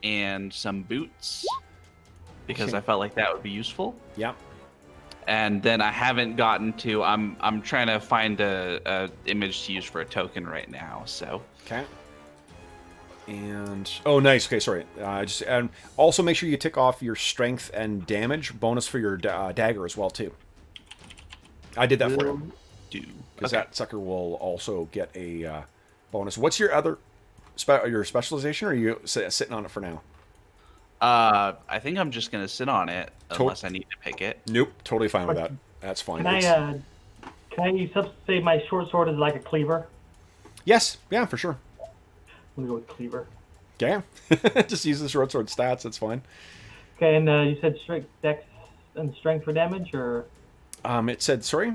and some boots because I felt like that would be useful. Yep. And then I haven't gotten to. I'm trying to find a image to use for a token right now. So. Okay. And oh, nice. Okay, sorry. Just and also make sure you tick off your strength and damage bonus for your dagger as well too. I did that for you. Because that sucker will also get a bonus. What's your other your specialization, or are you sitting on it for now? I think I'm just gonna sit on it unless I need to pick it. Nope, totally fine with that. That's fine. Can I say my short sword is like a cleaver? Yes, yeah, for sure. I'm gonna go with cleaver. Yeah, just use the short sword stats. That's fine. Okay, and you said strength, dex, and strength for damage, or? It said sorry.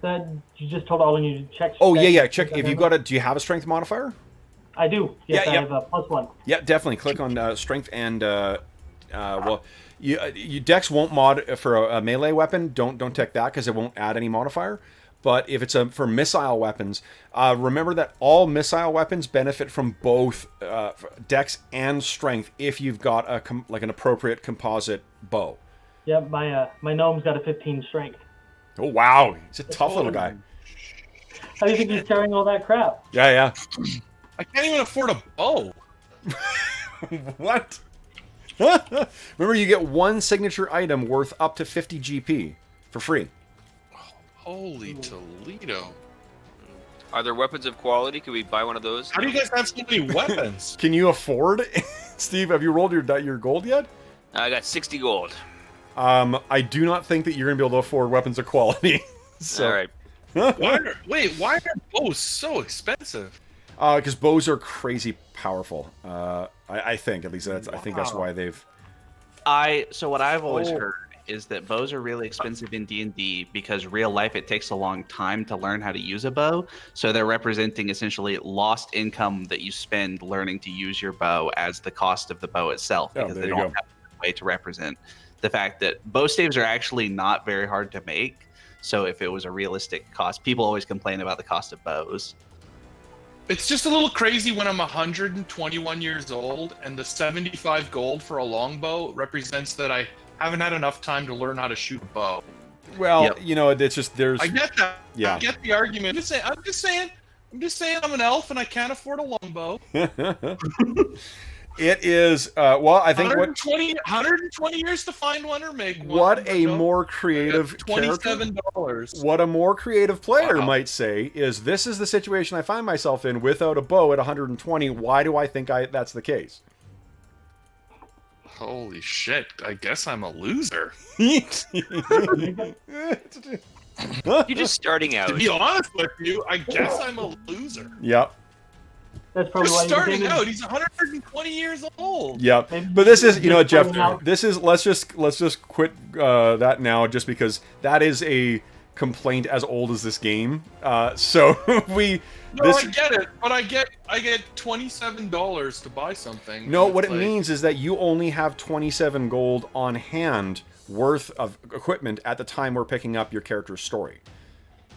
That you just told Arlen you to check. Oh yeah, check if you got a. Do you have a strength modifier? I do. Yes, yeah, I have a +1. Yeah, definitely. Click on strength and well, you dex won't mod for a melee weapon. Don't check that because it won't add any modifier. But if it's for missile weapons, remember that all missile weapons benefit from both dex and strength if you've got like an appropriate composite bow. Yep, my gnome's got a 15 strength. Oh wow, he's a tough little guy. How do you think he's carrying all that crap? Yeah. I can't even afford a bow. What? Remember, you get one signature item worth up to 50 GP for free. Holy Toledo. Are there weapons of quality? Can we buy one of those? How do you guys have so many weapons? Can you afford? Steve, have you rolled your gold yet? I got 60 gold. I do not think that you're going to be able to afford weapons of quality. So. All right. Why are bows so expensive? Because bows are crazy powerful. I think, at least I think that's why they've... So what I've always heard is that bows are really expensive in D&D because real life it takes a long time to learn how to use a bow. So they're representing essentially lost income that you spend learning to use your bow as the cost of the bow itself, because they don't have a way to represent the fact that bow staves are actually not very hard to make. So if it was a realistic cost, people always complain about the cost of bows. It's just a little crazy when I'm 121 years old and the 75 gold for a longbow represents that I haven't had enough time to learn how to shoot a bow. Well, you know, it's just there's... I get that. Yeah. I get the argument. I'm just saying I'm an elf and I can't afford a longbow. It is, well, I think 120 years to find one or make one. What a more creative $27. What a more creative player might say is, this is the situation I find myself in without a bow at 120. Why do I think that's the case? Holy shit, I guess I'm a loser. You're just starting out. To be honest with you, I guess I'm a loser. Yep. That's probably Just starting out. He's 120 years old. Yep. But this is, you know, Jeff. This is let's just quit that now, just because that is a complaint as old as this game. So we. No, I get it, but I get $27 to buy something. No, what it means is that you only have 27 gold on hand worth of equipment at the time we're picking up your character's story.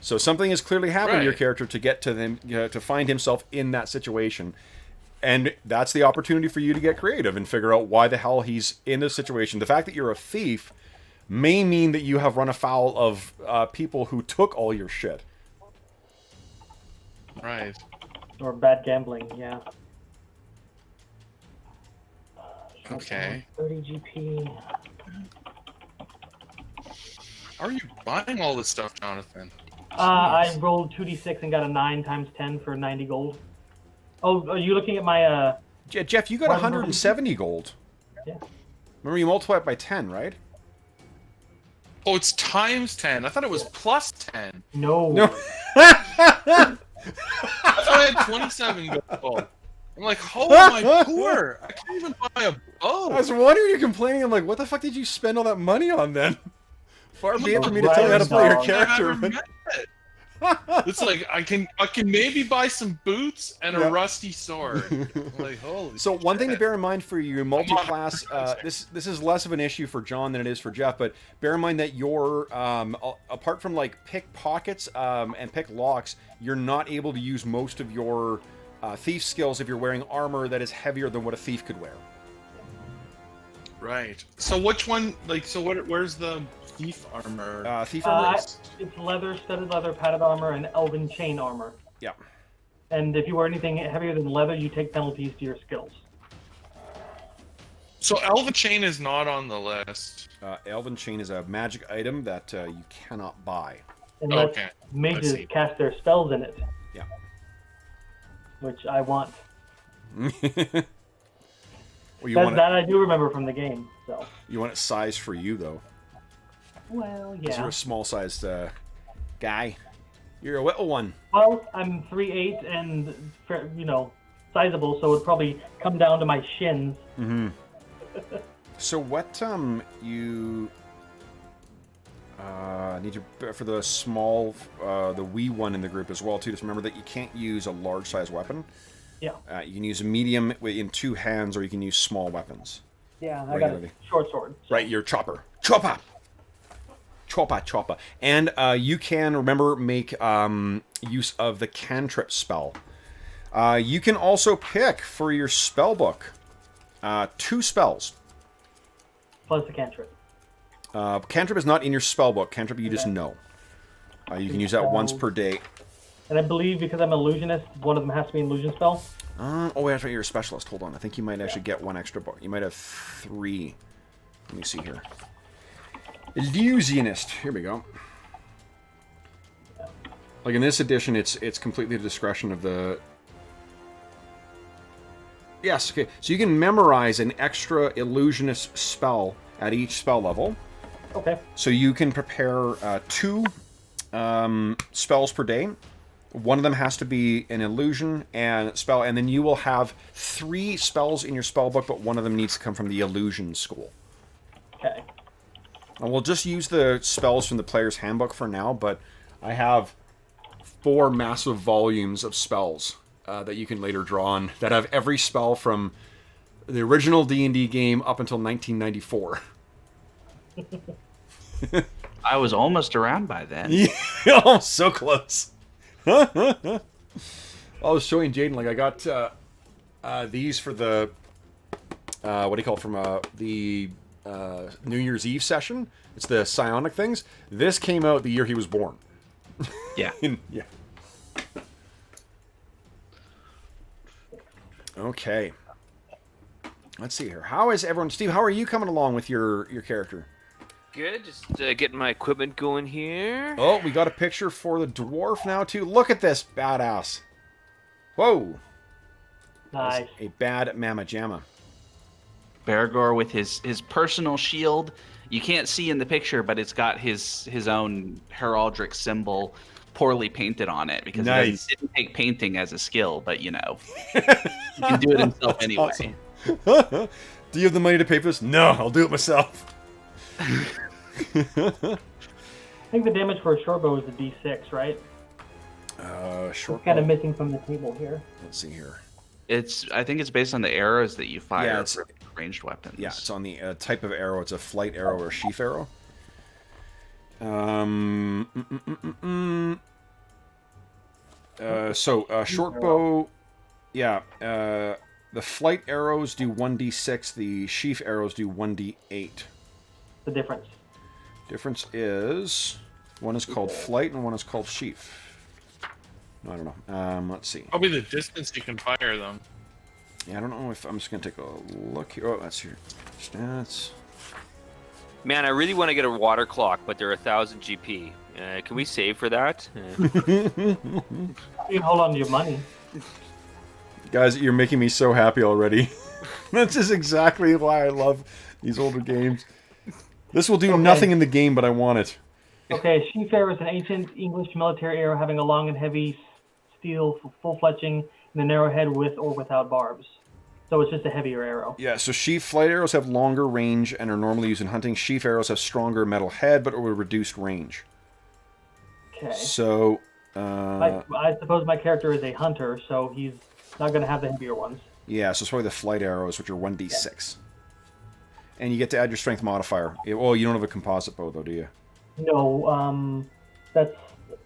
So something has clearly happened to your character to get to them, to find himself in that situation. And that's the opportunity for you to get creative and figure out why the hell he's in this situation. The fact that you're a thief may mean that you have run afoul of people who took all your shit. Right. Or bad gambling, yeah. Okay. 30 GP. How are you buying all this stuff, Jonathan? I rolled 2d6 and got a 9 times 10 for 90 gold. Oh, are you looking at my... Jeff, you got 170 gold. Yeah. Remember, you multiply it by 10, right? Oh, it's times 10. I thought it was plus 10. No. I thought I had 27 gold. I'm like, oh, my poor. I can't even buy a bow. I was wondering, you're complaining. I'm like, what the fuck did you spend all that money on then? Far be it for me to tell you how to play your character. It's like I can maybe buy some boots and a rusty sword. Like, holy so one thing to shit. bear in mind for your multi-class, this is less of an issue for John than it is for Jeff, but bear in mind that your apart from like pick pockets and pick locks, you're not able to use most of your thief skills if you're wearing armor that is heavier than what a thief could wear. Right. So which one? Like, so where's the thief armor? Thief armor. It's leather, studded leather, padded armor, and elven chain armor. Yeah. And if you wear anything heavier than leather, you take penalties to your skills. So Elven Chain is not on the list. Elven Chain is a magic item that you cannot buy. Unless Okay, I mages see. cast their spells in it. Yeah. Which I want. Well, you That, want that I do remember from the game. So. you want it sized for you though. Well, 'Cause yeah. you're a small-sized guy. You're a little one. Well, I'm 3'8" and sizable, so it'd probably come down to my shins. Mm-hmm. So what you need to for the small the wee one in the group as well too. Just remember that you can't use a large size weapon. Yeah. You can use a medium in 2 hands, or you can use small weapons. Yeah, I got a Regularly. short sword. So. Right, your chopper. Chopper! Chopper. And you can, remember, make use of the cantrip spell. You can also pick for your spell book 2 spells. Plus the cantrip. Cantrip is not in your spell book. Cantrip you just know. You can use that once per day. And I believe because I'm an illusionist, one of them has to be an illusion spell. Oh, that's right, you're a specialist. Hold on. I think you might actually get 1 extra book. You might have 3. Let me see here. Illusionist. Here we go. Like in this edition, it's completely the discretion of the... Yes, okay. So you can memorize an extra illusionist spell at each spell level. Okay. So you can prepare 2 spells per day. One of them has to be an illusion and spell, and then you will have 3 spells in your spell book, but one of them needs to come from the illusion school. Okay. And we'll just use the spells from the player's handbook for now, but I have 4 massive volumes of spells that you can later draw on that have every spell from the original D&D game up until 1994. I was almost around by then. Yeah, oh, so close. I was showing Jaden, like, I got these for the, what do you call it, from the New Year's Eve session. It's the psionic things. This came out the year he was born. Yeah. Yeah. Okay. Let's see here. How is everyone? Steve, how are you coming along with your character? Good. Just getting my equipment going here. Oh, we got a picture for the dwarf now, too. Look at this badass. Whoa. Nice. A bad mamma jamma. Bergour with his personal shield. You can't see in the picture, but it's got his own heraldic symbol poorly painted on it because Nice. he didn't take painting as a skill, but he can do it himself anyway. Awesome. Do you have the money to pay for this? No, I'll do it myself. I think the damage for a short bow is a D6, right? Short It's kind of bow. missing from the table here. Let's see here. I think it's based on the arrows that you fire Yeah, it's- for ranged weapons. Yeah, it's on the type of arrow. It's a flight arrow or a sheath arrow. Short bow. Yeah. The flight arrows do 1d6. The sheath arrows do 1d8. The difference. Difference is one is called flight and one is called sheath. No, I don't know. Let's see. Probably the distance you can fire them. Yeah, I don't know if I'm just gonna take a look here. Oh, that's your stats. Man, I really want to get a water clock, but they're 1,000 GP. Can we save for that? You can hold on to your money. Guys, you're making me so happy already. That's just exactly why I love these older games. This will do nothing in the game, but I want it. Okay, sheath arrow is an ancient English military arrow having a long and heavy steel full fletching and an arrowhead with or without barbs. So it's just a heavier arrow. Yeah, so sheath flight arrows have longer range and are normally used in hunting. Sheath arrows have stronger metal head, but with reduced range. Okay. So, I suppose my character is a hunter, so he's not going to have the heavier ones. yeah, so it's probably the flight arrows, which are 1d6. And you get to add your strength modifier. Well, you don't have a composite bow, though, do you? No, that's a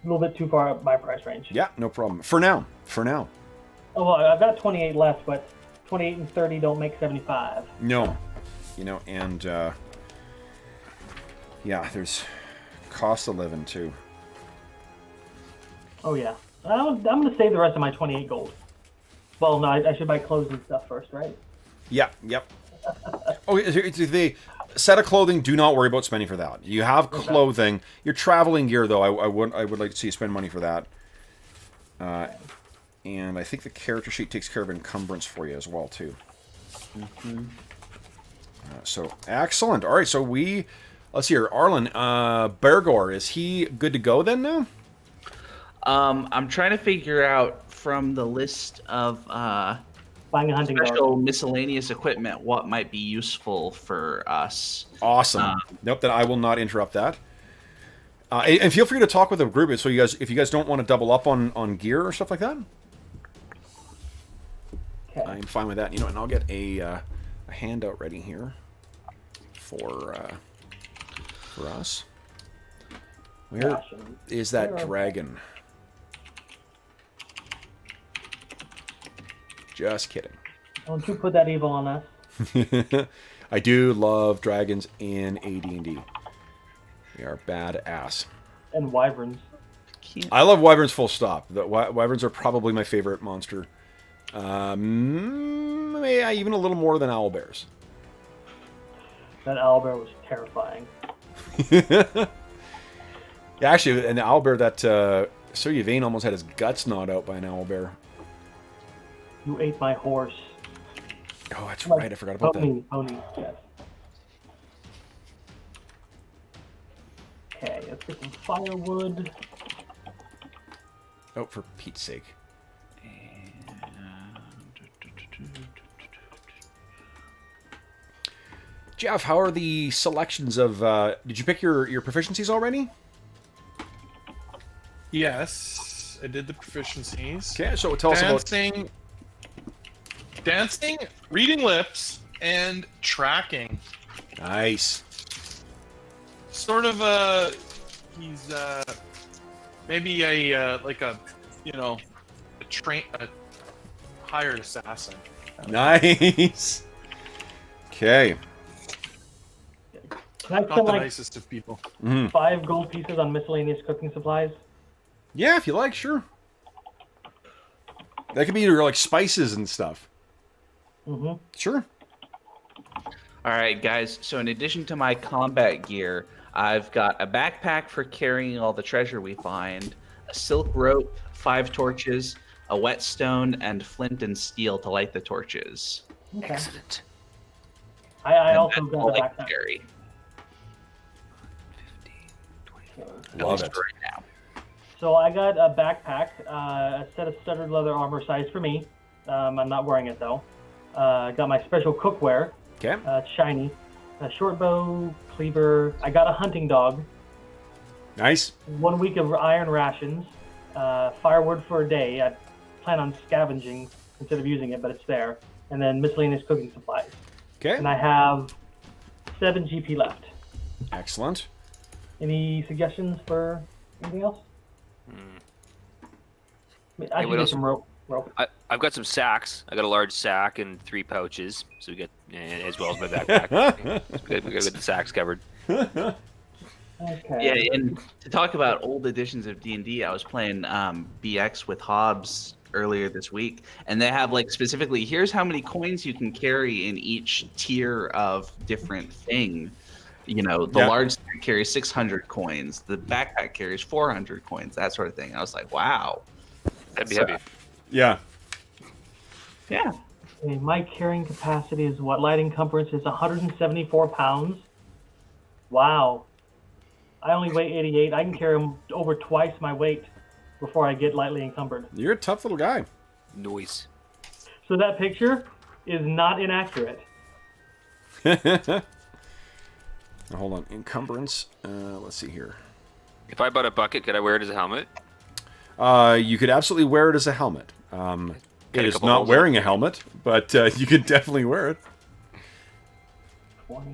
little bit too far up my price range. Yeah, no problem. For now. Oh, well, I've got 28 left, but 28 and 30 don't make 75. No. And, yeah, there's cost of living, too. Oh, yeah. I'm going to save the rest of my 28 gold. Well, no, I should buy clothes and stuff first, right? Yep. Oh, it's the set of clothing. Do not worry about spending for that. You have clothing. Your traveling gear, though, I would like to see you spend money for that. And I think the character sheet takes care of encumbrance for you as well, too. So excellent. All right, so let's see here. Arlen, Bergour, is he good to go then now? I'm trying to figure out from the list of Buying a hunting special dog. miscellaneous equipment what might be useful for us. Awesome. Nope, then I will not interrupt that. And feel free to talk with the group. So if you guys don't want to double up on gear or stuff like that, Okay. I'm fine with that. You know, and I'll get a handout ready here for us. Where Ration. is that Where are- dragon? Just kidding. Don't you put that evil on us. I do love dragons in AD&D. They are badass. And wyverns. I love wyverns full stop. The wyverns are probably my favorite monster. Yeah, even a little more than owlbears. That owlbear was terrifying. Yeah, actually, an owlbear that Sir Yvain almost had his guts gnawed out by an owlbear. You ate my horse. Oh, that's right. I forgot about that. Pony, yes. Okay, let's get some firewood. Oh, for Pete's sake. Jeff, how are the selections of... did you pick your proficiencies already? Yes, I did the proficiencies. Okay, so tell us about... Dancing, reading lips, and tracking. Nice. Sort of he's maybe a hired assassin. Nice. Okay. Can I Not spend the like nicest of people. 5 gold pieces on miscellaneous cooking supplies? Yeah, if you like, sure. That could be your like spices and stuff. Mm-hmm. Sure. All right, guys. So in addition to my combat gear, I've got a backpack for carrying all the treasure we find, a silk rope, 5 torches, a whetstone, and flint and steel to light the torches. Okay. Excellent. I And also that's got all a I can backpack. carry, 20. at Love least it. for right now. So I got a backpack, a set of studded leather armor size for me. I'm not wearing it though. Got my special cookware. Okay. It's shiny. A short bow, cleaver. I got a hunting dog. Nice. 1 week of iron rations. Firewood for a day. I plan on scavenging instead of using it, but it's there. And then miscellaneous cooking supplies. Okay. And I have 7 GP left. Excellent. Any suggestions for anything else? I should what get else? some rope. I've got some sacks. I got a large sack and 3 pouches, so we get as well as my backpack. we got the sacks covered. Okay. Yeah, and to talk about old editions of D&D, I was playing BX with Hobbs earlier this week, and they have like specifically, here's how many coins you can carry in each tier of different thing. You know, the large sack carries 600 coins, the backpack carries 400 coins, that sort of thing. I was like, wow. That'd be heavy. Yeah. Yeah. Okay, my carrying capacity is what? Light encumbrance is 174 pounds. Wow. I only weigh 88. I can carry them over twice my weight before I get lightly encumbered. You're a tough little guy. Noise. So that picture is not inaccurate. Now, hold on. Encumbrance. Let's see here. If I bought a bucket, could I wear it as a helmet? You could absolutely wear it as a helmet. It a is couple not holes wearing a helmet, but you can definitely wear it. 20.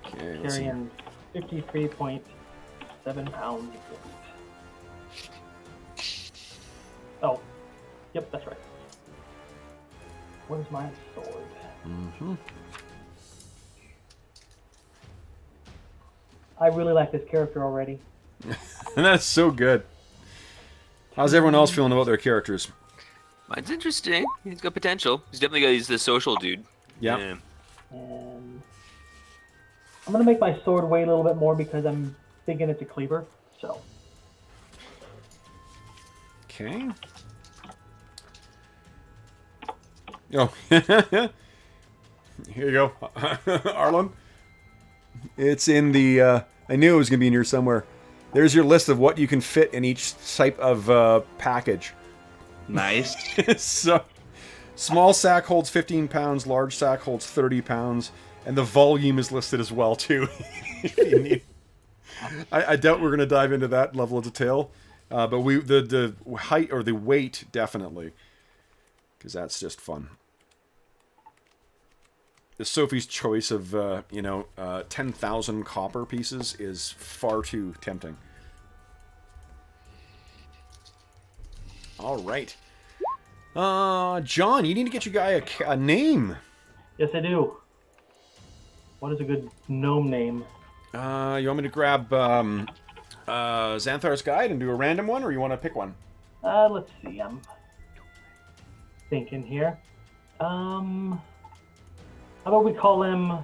Okay, let's see. Carrying 53.7 pounds. Oh, yep, that's right. Where's my sword? Mm-hmm. I really like this character already. And that's so good. How's everyone else feeling about their characters? Mine's interesting. He's got potential. He's the social dude. Yeah. And I'm gonna make my sword weigh a little bit more because I'm thinking it's a cleaver. So. Okay. Oh, here you go, Arlen. It's in the. I knew it was gonna be in here somewhere. There's your list of what you can fit in each type of package. Nice. So, small sack holds 15 pounds, large sack holds 30 pounds, and the volume is listed as well too. If you need. I doubt we're gonna dive into that level of detail, but the height or the weight definitely, because that's just fun. The Sophie's choice of 10,000 copper pieces is far too tempting. All right, John, you need to get your guy a name. Yes, I do. What is a good gnome name? You want me to grab Xanthar's Guide and do a random one, or you want to pick one? Let's see. I'm thinking here. How about we call him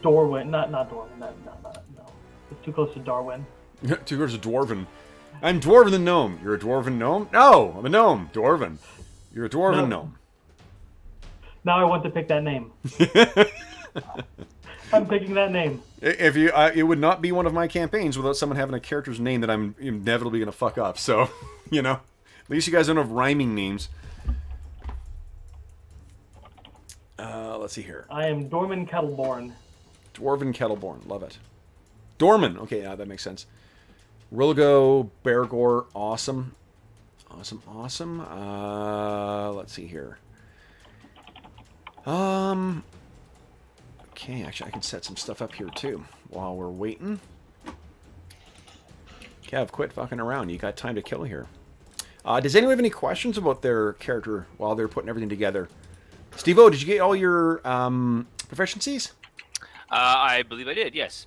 Dorwin? Not Dorwin. No. It's too close to Darwin. Too close to Dwarven. I'm Dwarven the Gnome. You're a Dwarven Gnome? No, I'm a Gnome. Dwarven. You're a Dwarven Gnome. Now I want to pick that name. I'm picking that name. If you, it would not be one of my campaigns without someone having a character's name that I'm inevitably going to fuck up. So, at least you guys don't have rhyming names. Let's see here. I am Dorman Kettleborn. Dwarven Kettleborn. Love it. Dorman. Okay, yeah, that makes sense. Rilgo, Bergour. Awesome. Awesome. Let's see here. Okay, actually, I can set some stuff up here, too, while we're waiting. Kev, quit fucking around. You got time to kill here. Does anyone have any questions about their character while they're putting everything together? Steve-O, did you get all your proficiencies? I believe I did, yes.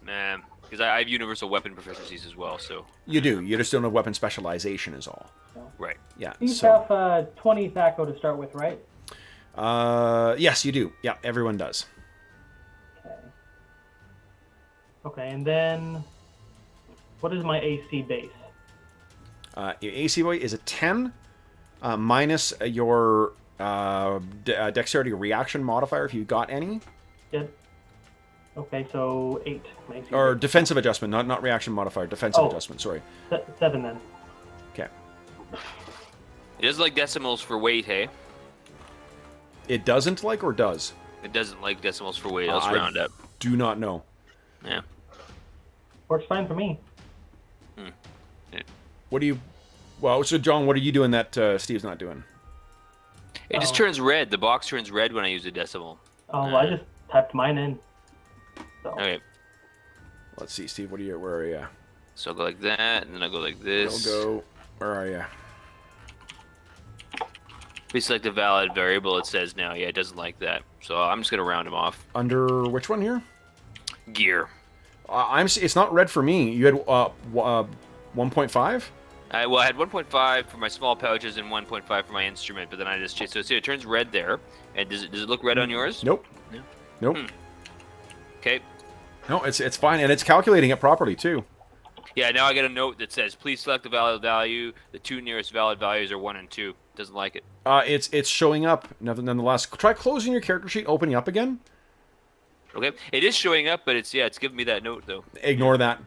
Because I have universal weapon proficiencies as well, so... You do. You just don't have weapon specialization is all. Right. Yeah. You have 20 THAC0 to start with, right? Yes, you do. Yeah, everyone does. Okay, and then... What is my AC base? Your AC boy is a 10, minus your dexterity reaction modifier if you got any. Yep. Okay, so 8. Or defensive adjustment, not reaction modifier, defensive adjustment, sorry. 7 then. Okay. It is like decimals for weight, hey? It doesn't like or does? It doesn't like decimals for weight, let's round up. Do not know. Yeah. Works fine for me. What do you... Well, so John, what are you doing that Steve's not doing? It just turns red. The box turns red when I use a decimal. Oh, well, I just typed mine in. So. Okay. Let's see, Steve, where are you? So I'll go like that, and then I'll go like this. Where are you? If we select a valid variable, it says now, yeah, it doesn't like that. So I'm just going to round them off. Under which one here? Gear. It's not red for me. You had 1.5? I had 1.5 for my small pouches and 1.5 for my instrument, but then I just changed. So see, it turns red there. And does it look red on yours? Nope. No. Nope. Okay. No, it's fine, and it's calculating it properly too. Yeah, now I get a note that says, please select a valid value. The 2 nearest valid values are 1 and 2. Doesn't like it. It's showing up nonetheless. Try closing your character sheet, opening up again. Okay. It is showing up, but it's giving me that note though. Ignore that.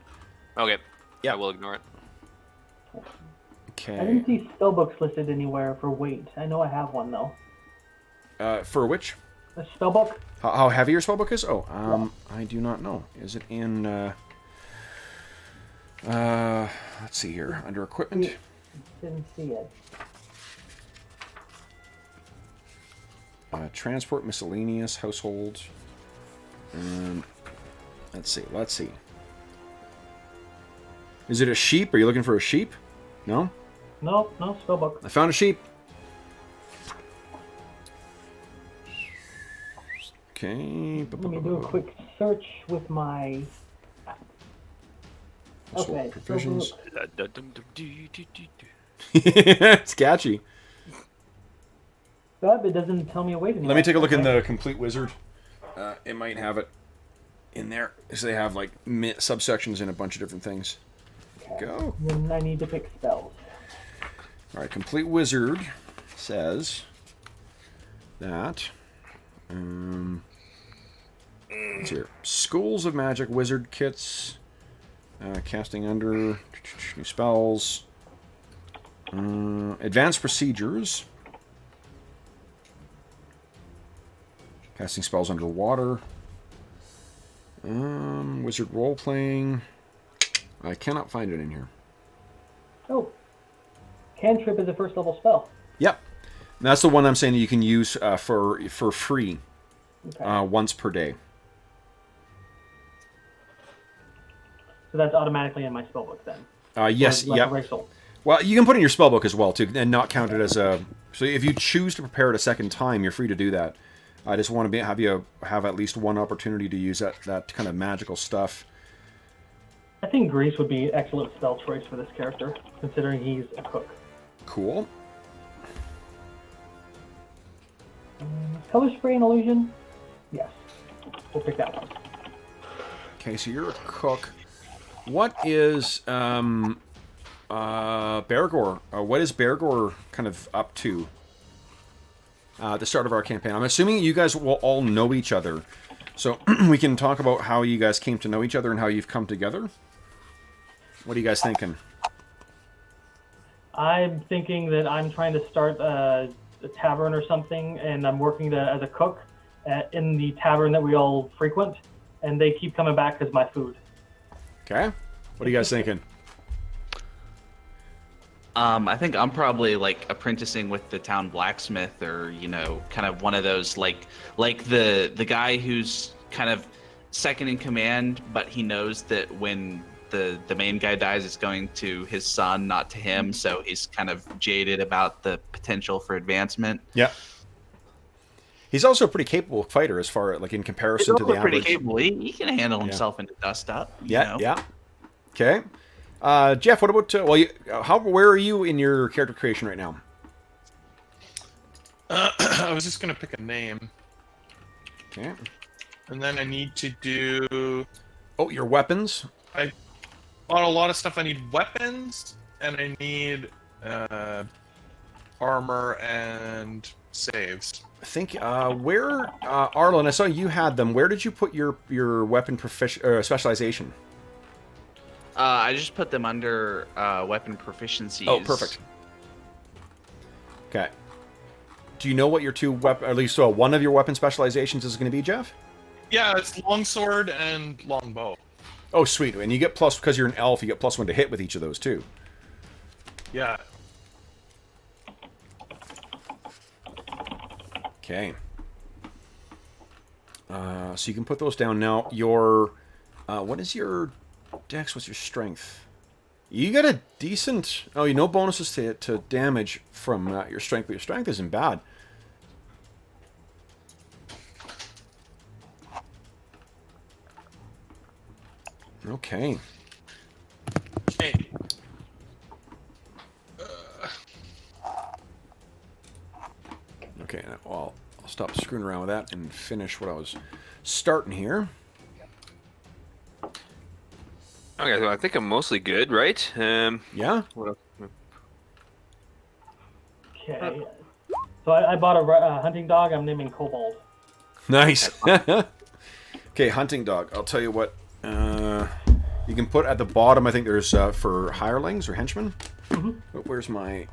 Okay. Yeah. I will ignore it. I didn't see spellbooks listed anywhere for weight. I know I have one though. For which? A spellbook? How heavy your spellbook is? Oh, I do not know. Is it in? Let's see here. Under equipment. Didn't see it. Transport, miscellaneous, household. Let's see. Is it a sheep? Are you looking for a sheep? No? No spellbook. I found a sheep. Okay. Let me do a quick search with my Also Okay, provisions. so It's catchy. but it doesn't tell me a weight anymore. Let me take a look in Okay. the complete wizard. It might have it in there. So they have like subsections in a bunch of different things. Go. Then I need to pick spells. All right, complete wizard says that. Let's see here. Schools of Magic wizard kits. Casting under new spells. Advanced procedures. Casting spells underwater. Wizard role playing. I cannot find it in here. Oh, cantrip is a first level spell. Yep, and that's the one I'm saying that you can use for free Okay. once per day. So that's automatically in my spellbook then. Yes, Like yep. a racial. Well, you can put it in your spellbook as well too, and not count it as a. So if you choose to prepare it a second time, you're free to do that. I just want to have you have at least one opportunity to use that kind of magical stuff. I think Grease would be excellent spell choice for this character, considering he's a cook. Cool. Color spray and illusion? Yes. We'll pick that one. Okay, so you're a cook. What is Bergour? What is Bergour kind of up to at the start of our campaign? I'm assuming you guys will all know each other, so we can talk about how you guys came to know each other and how you've come together. What are you guys thinking? I'm thinking that I'm trying to start a tavern or something, and I'm working as a cook in the tavern that we all frequent, and they keep coming back as my food. Okay. What are you guys thinking? I think I'm probably like apprenticing with the town blacksmith, or kind of one of those like the guy who's kind of second in command, but he knows that when the main guy dies, it's going to his son, not to him. So he's kind of jaded about the potential for advancement. Yeah. He's also a pretty capable fighter, as far like in comparison He's to the also pretty average. capable. He can handle himself into dust up. you know? Yeah. Okay. Jeff, what about where are you in your character creation right now? I was just gonna pick a name, Okay. and then I need to do. Oh, your weapons. On a lot of stuff, I need weapons, and I need armor and saves. I think where Arlen, I saw you had them. Where did you put your weapon specialization? I just put them under weapon proficiencies. Oh, perfect. Okay. Do you know what your two weapon, at least one of your weapon specializations is going to be, Jeff? Yeah, it's longsword and longbow. Oh, sweet. And you get plus, because you're an elf, you get +1 to hit with each of those too. Yeah. Okay. So you can put those down now. Your, what is your dex? What's your strength? You got a decent. Oh, no bonuses to damage from your strength, but your strength isn't bad. Okay. Hey. Okay. Well, I'll stop screwing around with that and finish what I was starting here. Okay, so I think I'm mostly good, right? Yeah. What else? Okay. So I bought a hunting dog. I'm naming Kobold. Nice. Okay, hunting dog. I'll tell you what. You can put at the bottom. I think there's for hirelings or henchmen. Mm-hmm. Oh, where's my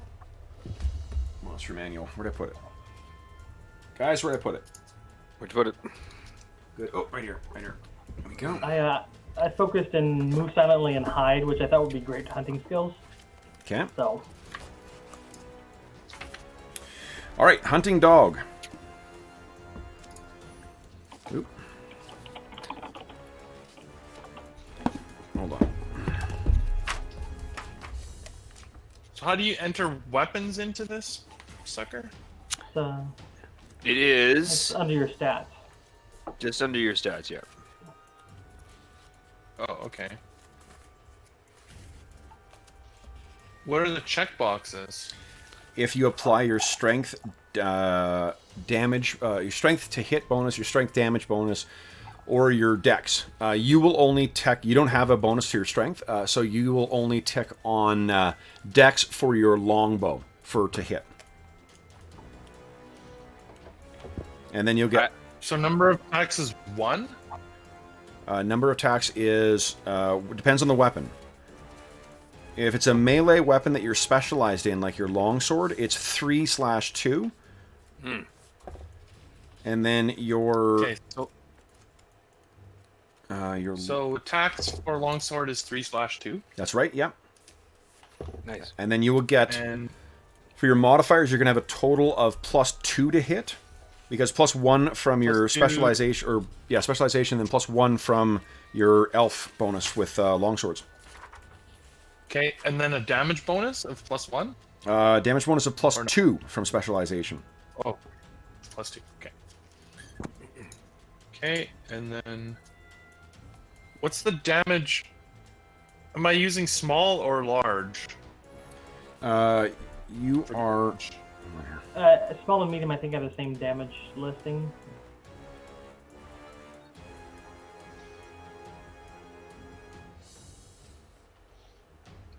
monster manual? Where'd I put it? Guys, where'd I put it? Where'd you put it? Good. Oh, right here. Right here. There we go. I focused in move silently and hide, which I thought would be great hunting skills. Okay. So All right, hunting dog. Oop. Hold on. So how do you enter weapons into this sucker? It it's is under your stats. just under your stats, yeah. Oh, okay. What are the check boxes? If you apply your strength damage, your strength to hit bonus, your strength damage bonus, or your dex, you will only tech. You don't have a bonus to your strength, so you will only tick on dex for your longbow to hit, and then you'll get. So number of attacks is 1. Number of attacks is depends on the weapon. If it's a melee weapon that you're specialized in, like your longsword, it's 3/2. And then your Okay, so attacks for longsword is 3/2. That's right. Yeah. Nice. And then you will get And for your modifiers, you're gonna have a total of +2 to hit, because +1 from your +2. specialization, specialization, then +1 from your elf bonus with longswords. okay, and then a damage bonus of +1. Damage bonus of +2 from specialization. Oh, +2. Okay. Okay, and then what's the damage? Am I using small or large? You are. Small and medium, I think, have the same damage listing.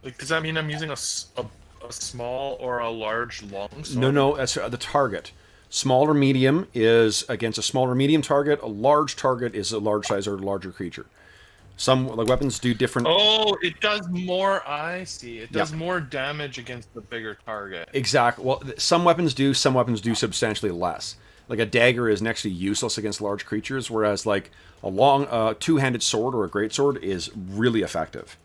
Like, does that mean I'm using a small or a large longsword? No, that's the target. Small or medium is against a small or medium target. A large target is a large size or larger creature. Some like weapons do different. Oh, it does more. I see. It does more damage against the bigger target. Exactly. Well, some weapons do. Some weapons do substantially less. Like a dagger is next to useless against large creatures, whereas like a long two-handed sword or a greatsword is really effective.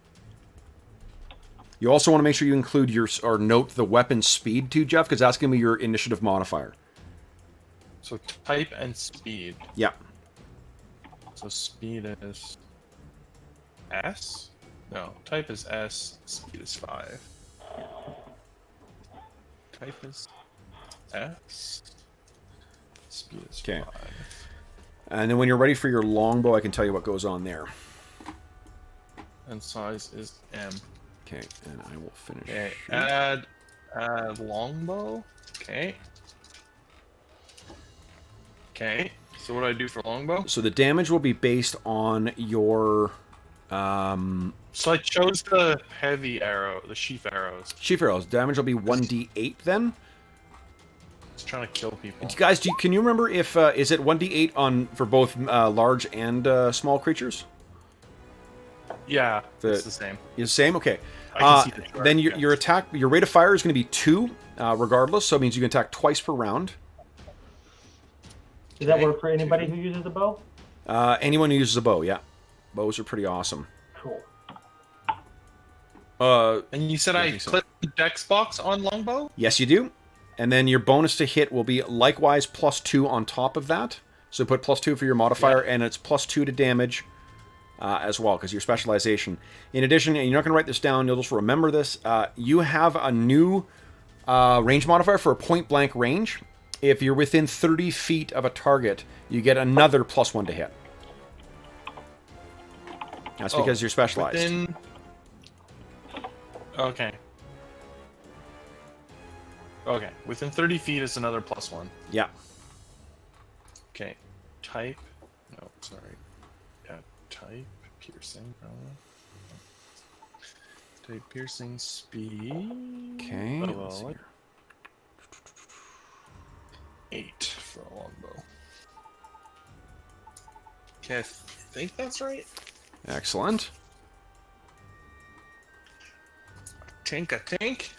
You also want to make sure you include or note the weapon speed too, Jeff, because that's going to be your initiative modifier. So type and speed. Yeah. So speed is S? No, type is S, speed is 5. Type is S, speed is 5. And then when you're ready for your longbow, I can tell you what goes on there. And size is M. Okay, and I will finish. Okay, add longbow. Okay. Okay, so what do I do for longbow? So the damage will be based on your... So I chose the heavy arrow, the sheaf arrows. sheaf arrows. Damage will be 1d8 then. It's trying to kill people. Guys, can you remember if is it 1d8 for both large and small creatures? Yeah, it's the same. It's the same. Okay. I can see the chart, Then yeah. your attack, your rate of fire is going to be 2, regardless. So it means you can attack twice per round. Does that work for anybody who uses a bow? Anyone who uses a bow, yeah. Bows are pretty awesome. Cool. And you said I click the dex box on longbow? Yes, you do. And then your bonus to hit will be likewise +2 on top of that. So put +2 for your modifier, and it's +2 to damage as well, because your specialization. In addition, and you're not going to write this down, you'll just remember this, you have a new range modifier for a point-blank range. If you're within 30 feet of a target, you get another +1 to hit. That's because you're specialized. Okay. Okay. Within 30 feet is another +1. Yeah. Okay. Type. No, sorry. Yeah. Type. Piercing. Type piercing speed. Okay. Let's see here. 8 for a longbow. Okay, I think that's right. Excellent. Tink a tink.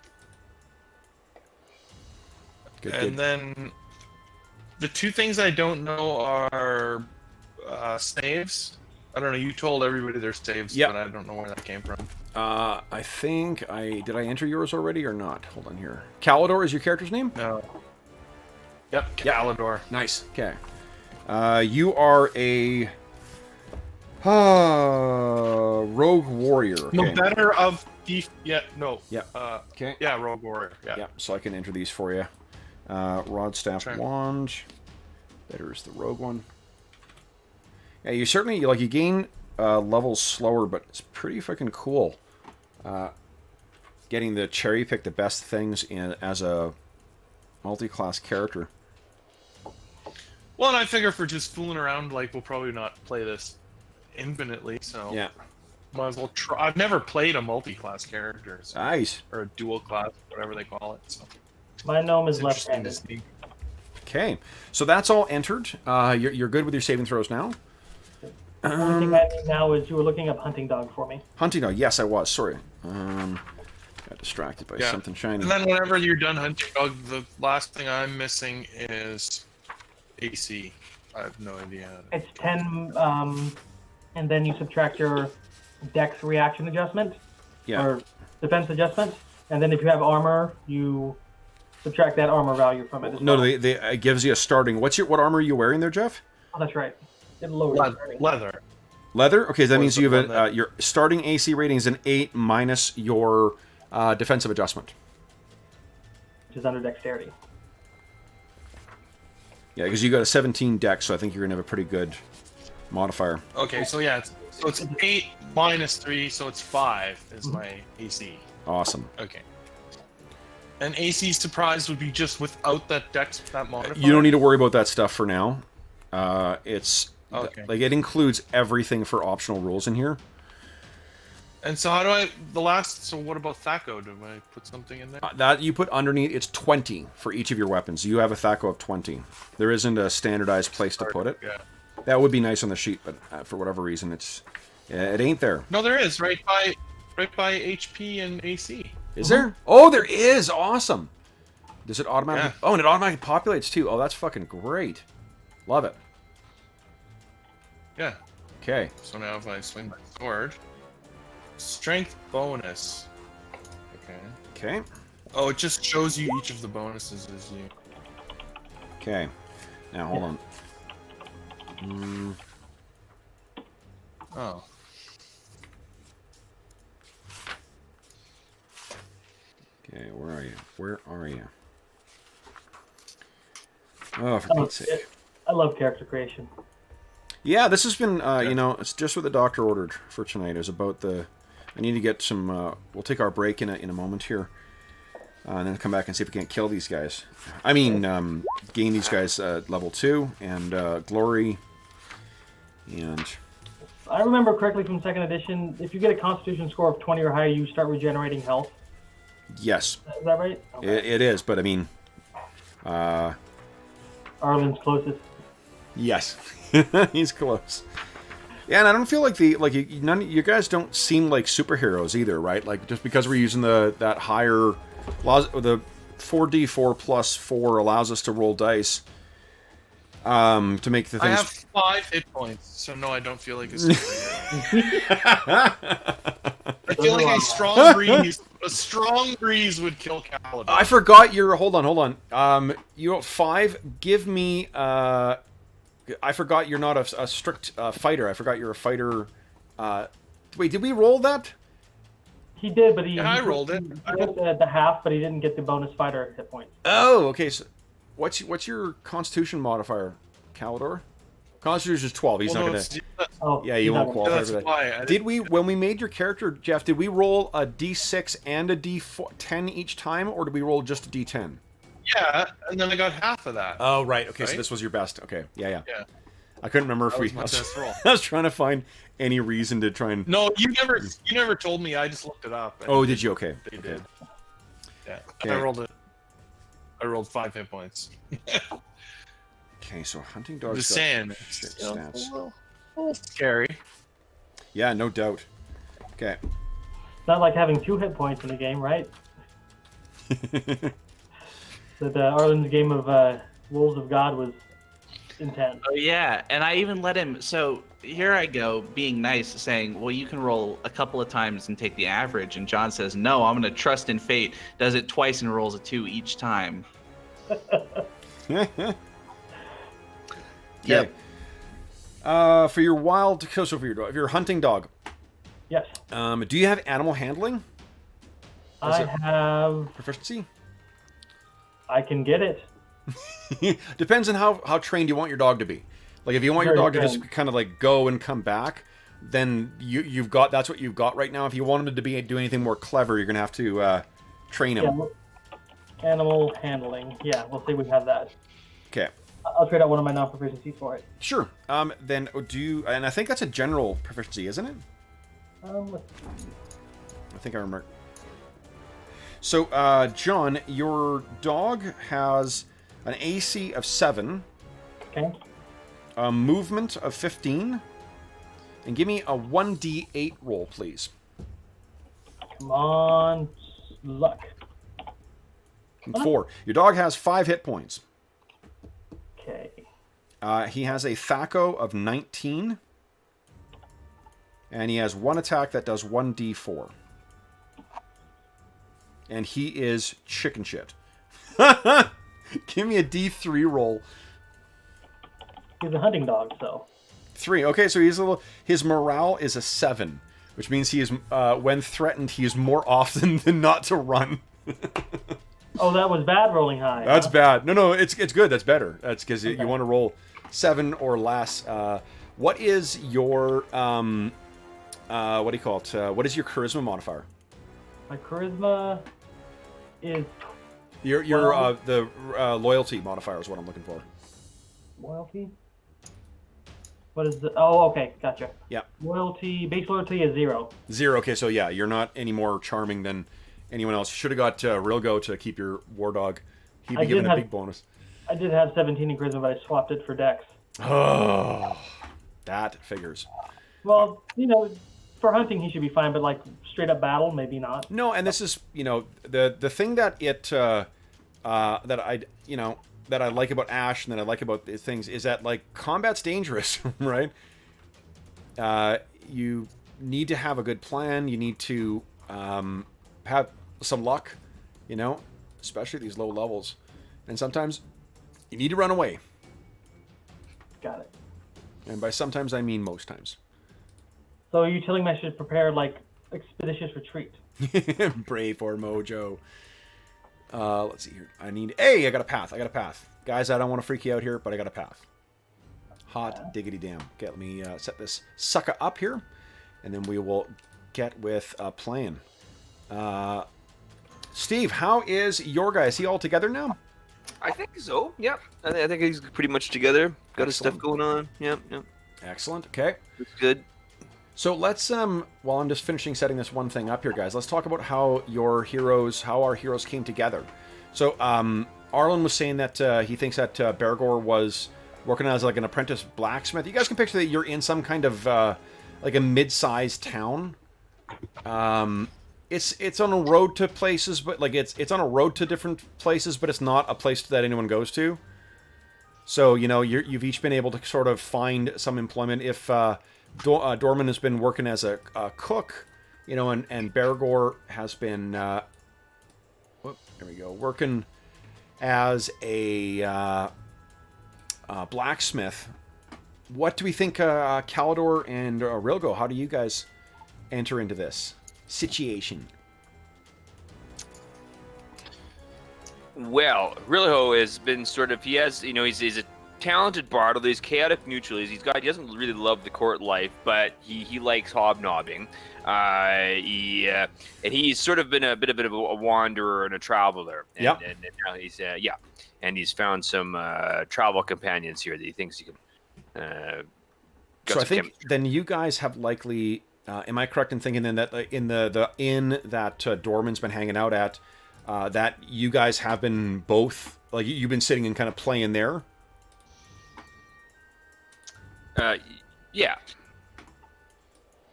Good, And then the two things I don't know are saves. I don't know. You told everybody their saves, Yep. but I don't know where that came from. I think did I enter yours already or not? Hold on here. Calidor is your character's name? No. Yep. Calidor. Nice. Okay. You are a rogue warrior. Okay. No, better of thief. Yeah. No. Yeah. Okay. Yeah, rogue warrior. Yeah. Yeah. So I can enter these for you. Rod, staff, Sure. wand. Better is the rogue one. Yeah, you certainly you gain levels slower, but it's pretty freaking cool. getting to cherry pick the best things as a multi-class character. Well, and I figure if we're just fooling around, like, we'll probably not play this infinitely, so... Yeah. Might as well try. I've never played a multi-class character. So, Nice. or a dual class, whatever they call it. So. My gnome is It's interesting to left-handed. see. Okay, so that's all entered. You're good with your saving throws now? The only thing I need now is you were looking up hunting dog for me. Hunting dog, yes, I was. Sorry. Got distracted by something shiny. And then whenever you're done hunting dog, the last thing I'm missing is AC. I have no idea. It's 10, and then you subtract your dex reaction adjustment, or defense adjustment, and then if you have armor, you subtract that armor value from it as well. No, it gives you a starting. What armor are you wearing there, Jeff? Oh, that's right. It lowers Leather. Leather? Okay, that means you have your starting AC rating is an 8 minus your defensive adjustment. which is under dexterity. Yeah, because you got a 17 dex, so I think you're gonna have a pretty good modifier. Okay, so yeah, it's 8 minus 3, so it's 5 is my AC. Awesome. Okay. And AC surprise would be just without that dex, that modifier? You don't need to worry about that stuff for now. It's okay. like it includes everything for optional rules in here. And so how do I so what about Thaco? Do I put something in there? That you put underneath, it's 20 for each of your weapons. You have a Thaco of 20. There isn't a standardized place to put it. Yeah. That would be nice on the sheet, but for whatever reason, it ain't there. No, there is, right by HP and AC. Is there? Oh, there is! Awesome! Does it automatically... Yeah. Oh, and it automatically populates, too. Oh, that's fucking great. Love it. Yeah. Okay. So now if I swing my sword... Strength bonus. Okay. Okay. Oh, it just shows you each of the bonuses as you... Okay. Now, hold on. Oh. Okay, where are you? Where are you? Oh, for Pete's sake. I love character creation. Yeah, this has been, you know, it's just what the doctor ordered for tonight. It was about the... I need to get some... we'll take our break in a moment here. And then come back and see if we can't kill these guys. I mean, gain these guys level 2 and glory. And... If I remember correctly from 2nd edition, if you get a constitution score of 20 or higher, you start regenerating health. Yes. Is that right? Okay. It is, but I mean... Arlen's closest. Yes. He's close. Yeah, and I don't feel like none of you guys don't seem like superheroes either, right? Like, just because we're using that higher... The 4d4 plus 4 allows us to roll dice to make the things... I have 5 hit points, so no, I don't feel like a superhero. I feel like a strong breeze would kill Caliban. I forgot your... Hold on. You 5, give me... I forgot you're not a strict fighter. I forgot you're a fighter... wait, did we roll that? He did, but I rolled it. He did at the half, but he didn't get the bonus fighter hit points. Oh, okay. So, what's your Constitution modifier, Calidor? Constitution is 12. He's not gonna. Oh, Yeah, you won't qualify for that. Why Did we, when we made your character, Jeff? Did we roll a D6 and a D10 each time, or did we roll just a D10? Yeah, and then I got half of that. Oh, right. Okay, so Right? this was your best. Okay, yeah. Yeah. I couldn't remember if That we. was my best roll. I was trying to find any reason to try and. No, you never told me. I just looked it up. and Oh, did you? Okay. They Okay. did. Yeah. Okay. I rolled 5 hit points. Okay, so hunting dogs. Just got saying. shit It's a stats. little scary. Yeah, no doubt. Okay. It's not like having 2 hit points in the game, right? That Arlen's game of Wolves of God was intense. Oh yeah, and I even let him. So here I go, being nice, saying, "Well, you can roll a couple of times and take the average." And John says, "No, I'm going to trust in fate." Does it twice and rolls a 2 each time. Okay. Yep. For your wild, so for your hunting dog, Yes. do you have animal handling I have... proficiency? I can get it. Depends on how trained you want your dog to be. Like if you want your Very dog to just trained. kind of like go and come back, then you've got that's what you've got right now. If you want him to do anything more clever, you're gonna have to train him. Yeah, animal handling. Yeah, we'll see. We have that. Okay. I'll trade out one of my non-proficiencies for it. Sure. Then and I think that's a general proficiency, isn't it? Let's see. I think I remember. So, John, your dog has an AC of 7, Okay. a movement of 15, and give me a 1d8 roll, please. Come on, luck. 4. Your dog has 5 hit points. Okay. He has a THAC0 of 19, and he has 1 attack that does 1d4. And he is chicken shit. Give me a d3 roll. He's a hunting dog, so. 3. Okay, so his morale is a 7, which means he is when threatened, he is more often than not to run. Oh, that was bad rolling high. That's bad. No, it's good. That's better. That's because you want to roll 7 or less. What is your what do you call it? What is your charisma modifier? My charisma is Your the loyalty modifier is what I'm looking for. loyalty. What is the? Oh, okay, gotcha. Yeah. Loyalty, base loyalty is 0. 0. Okay, so yeah, you're not any more charming than anyone else. You should have got Rilgo to keep your war dog. He'd be given a big bonus. I did have 17 in charisma, but I swapped it for dex. Oh, that figures. Well, for hunting he should be fine, but like straight up battle, maybe not. No, and this is the thing that that I like about Ash and that I like about these things is that like combat's dangerous, right? You need to have a good plan. You need to have some luck, especially at these low levels, and sometimes you need to run away. Got it. And by sometimes I mean most times. So are you telling me I should prepare like expeditious retreat? Pray for Mojo. Let's see here. I got a path. Guys, I don't want to freak you out here, but I got a path. Hot diggity damn. Okay, let me set this sucker up here, and then we will get with playing. Steve, how is your guy? Is he all together now? I think so. Yep. I think he's pretty much together. Got his stuff going on. Yep. Excellent. Okay. It's good. So let's while I'm just finishing setting this one thing up here, guys, let's talk about how our heroes came together. So Arlen was saying that he thinks that Bergour was working as like an apprentice blacksmith. You guys can picture that you're in some kind of like a mid-sized town. It's on a road to places, but like it's on a road to different places, but it's not a place that anyone goes to. So you've each been able to sort of find some employment. If Dorman has been working as a cook, and Bergour has been working as a blacksmith. What do we think, Calidor and Rilgo? How do you guys enter into this situation? Well, Rilho has been sort of, he's a talented bard, although he's chaotic neutrally. He doesn't really love the court life, but he likes hobnobbing. And he's sort of been a bit of a wanderer and a traveler. And, and now he's and he's found some travel companions here that he thinks he can. So I think then you guys have likely. Am I correct in thinking then that in the inn that Dorman's been hanging out at, that you guys have been both like you've been sitting and kind of playing there? Yeah.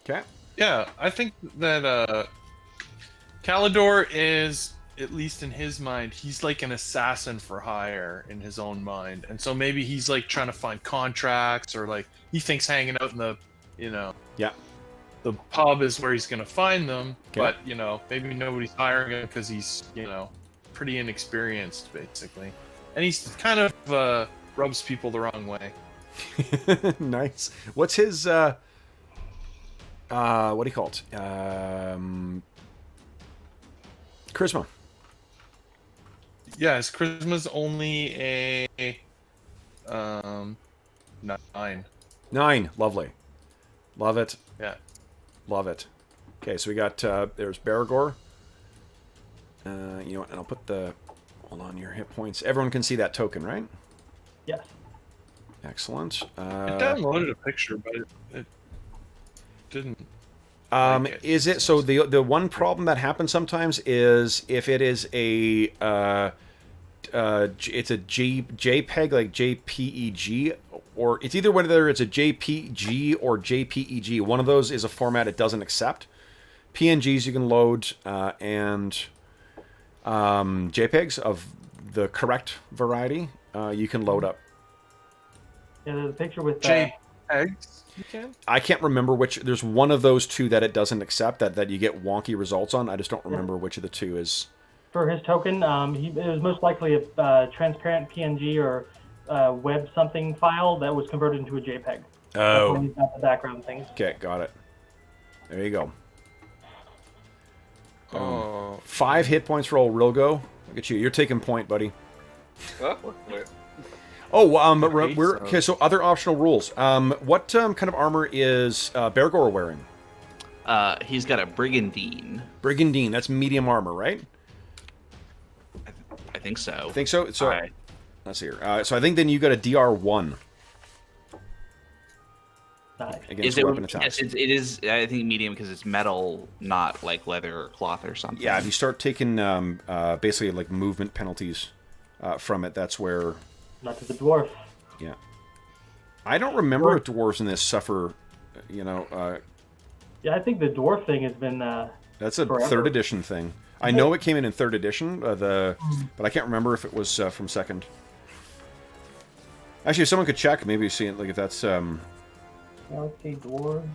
Okay. Yeah, I think that Calidor is, at least in his mind, he's like an assassin for hire in his own mind, and so maybe he's like trying to find contracts, or like he thinks hanging out in the, the pub is where he's gonna find them. Okay. But maybe nobody's hiring him because he's pretty inexperienced, basically, and he's kind of rubs people the wrong way. Nice. What's his what do you call it? Charisma. Yeah, his charisma's only a 9. 9, lovely. Love it. Yeah. Love it. Okay, so we got, there's Bergour. You know what, and I'll put the, hold on, your hit points. Everyone can see that token, right? Yes. Excellent. It downloaded a picture, but it didn't. Is it, so the one problem that happens sometimes is if it is a, it's a JPEG, like JPEG, or it's either whether it's a JPG or JPEG. One of those is a format it doesn't accept. PNGs you can load, and JPEGs of the correct variety you can load up. Yeah, there's a picture with JPEGs. You can. I can't remember which. There's one of those two that it doesn't accept that you get wonky results on. I just don't remember which of the two is. for his token. It was most likely a transparent PNG or web something file that was converted into a JPEG. Oh. That's got the background things. Okay, got it. There you go. Oh. 5 hit points for old Rilgo. Look at you. You're taking point, buddy. Wait. Oh, we're okay. So other optional rules. What kind of armor is Bergour wearing? He's got a Brigandine. Brigandine. That's medium armor, right? I think so. I think so. So Alright. let's see here. So I think then you got a DR1 Nice. against Is weapon it, attacks. yes, it is. I think medium because it's metal, not like leather or cloth or something. Yeah, if you start taking basically like movement penalties from it, that's where. Not to the dwarf. Yeah. I don't remember if dwarves in this suffer. You know. Yeah, I think the dwarf thing has been. That's a forever. 3rd edition thing. I know it came in 3rd edition, but I can't remember if it was from 2nd. Actually, if someone could check, maybe see it, like if that's. Yeah, let's see, dwarves.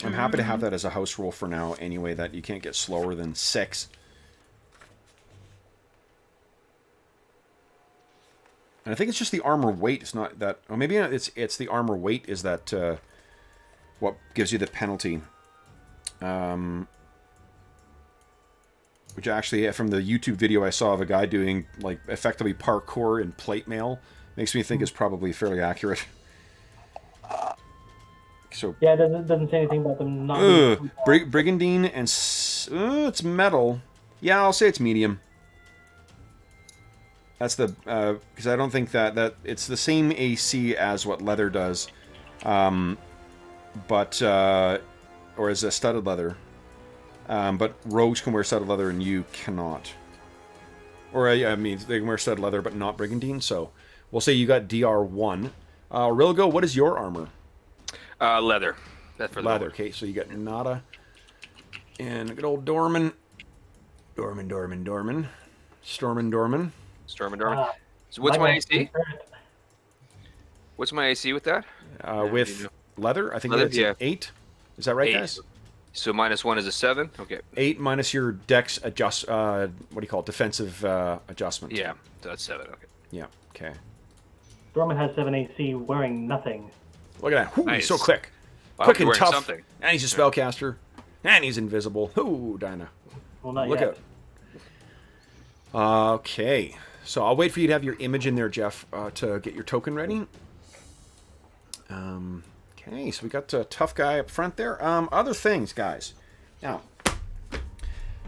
I'm happy to have that as a house rule for now. Anyway, that you can't get slower than 6. And I think it's just the armor weight. It's not that. Oh, maybe it's the armor weight is that what gives you the penalty. Which actually, from the YouTube video I saw of a guy doing like effectively parkour in plate mail, makes me think is probably fairly accurate. So Yeah, it doesn't say anything about them not. Brigandine and it's metal. Yeah, I'll say it's medium. That's the because I don't think that it's the same AC as what leather does, but or as a studded leather. But rogues can wear studded leather and you cannot. Or I mean, they can wear studded leather but not Brigandine. So we'll say you got DR1. Rilgo, what is your armor? Leather. That's for the Leather. Okay, so you got Nada and a good old Dorman. Dorman. Storm and Dorman. Storm and Dorman. So what's my AC? What's my AC with that? With leather, I think Leather, that's yeah. 8. Is that right, 8. guys? So -1 is a 7. Okay. 8 minus your dex adjust. What do you call it? Defensive adjustment. Yeah. So that's 7. Okay. Yeah. Okay. Dorman has 7 AC wearing nothing. Look at that. Ooh, he's so Nice. quick. Wow, Quick you're and wearing tough. something. And he's a spellcaster. And he's invisible. Ooh, Dinah. Well, not Look yet. out. Okay. So I'll wait for you to have your image in there, Jeff, to get your token ready. Okay, so we got a tough guy up front there. Other things, guys. Now,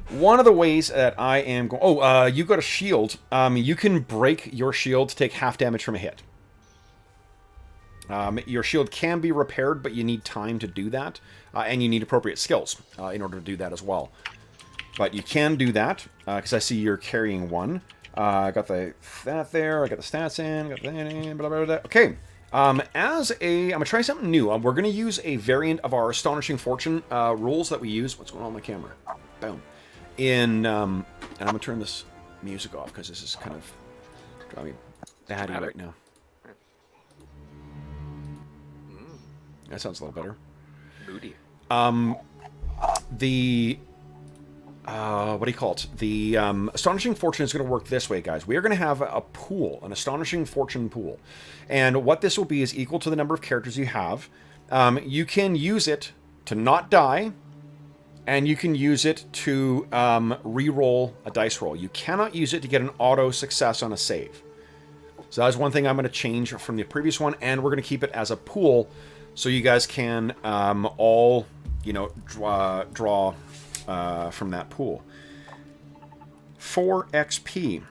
one of the ways that I am going... Oh, you got a shield. You can break your shield to take half damage from a hit. Your shield can be repaired, but you need time to do that. And you need appropriate skills in order to do that as well. But you can do that, because I see you're carrying 1. I got that there, I got the stats in, got that in, blah, blah, blah. Okay. I'm going to try something new. We're going to use a variant of our Astonishing Fortune rules that we use. What's going on with my camera? Boom. And I'm going to turn this music off because this is kind of driving me batty right now. That sounds a little better. Moody. What do you call it? The Astonishing Fortune is going to work this way, guys. We are going to have a pool, an Astonishing Fortune pool. And what this will be is equal to the number of characters you have. You can use it to not die, and you can use it to re-roll a dice roll. You cannot use it to get an auto success on a save. So that's one thing I'm going to change from the previous one, and we're going to keep it as a pool, so you guys can all, draw from that pool. For XP,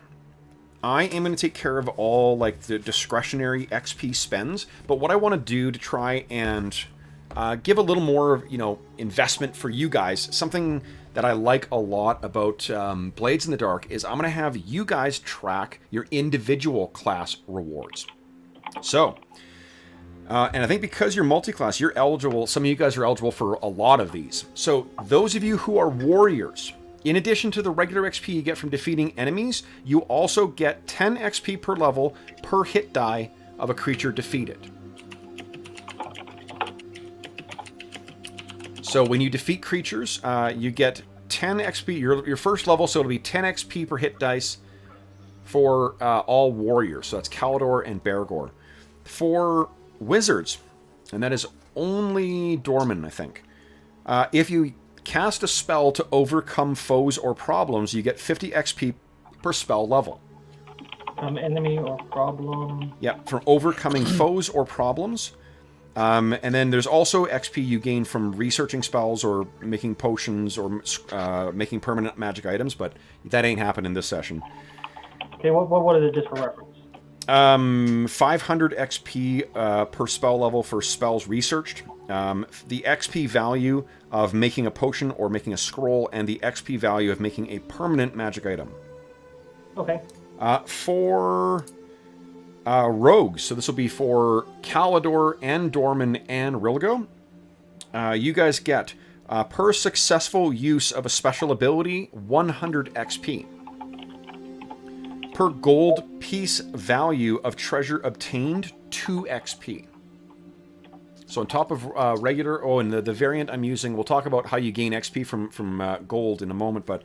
I am going to take care of all like the discretionary XP spends, but what I want to do to try and give a little more, investment for you guys, something that I like a lot about Blades in the Dark is I'm going to have you guys track your individual class rewards. So, and I think because you're multi-class, you're eligible, some of you guys are eligible for a lot of these. So those of you who are warriors, in addition to the regular XP you get from defeating enemies, you also get 10 XP per level per hit die of a creature defeated. So when you defeat creatures, you get 10 XP, your first level, so it'll be 10 XP per hit dice for all warriors. So that's Calidor and Bergour. For wizards, and that is only Dorman, I think. If you cast a spell to overcome foes or problems, you get 50 XP per spell level. Enemy or problem. Yep, from overcoming foes or problems. And then there's also XP you gain from researching spells or making potions or making permanent magic items, but that ain't happening this session. Okay, what is it just for reference? 500 XP per spell level for spells researched. The XP value of making a potion or making a scroll, and the XP value of making a permanent magic item. Okay. For rogues, so this will be for Calidor and Dorman and Rilgo. You guys get, per successful use of a special ability, 100 XP. Per gold piece value of treasure obtained, 2 XP. So on top of regular, and the variant I'm using, we'll talk about how you gain XP from gold in a moment, but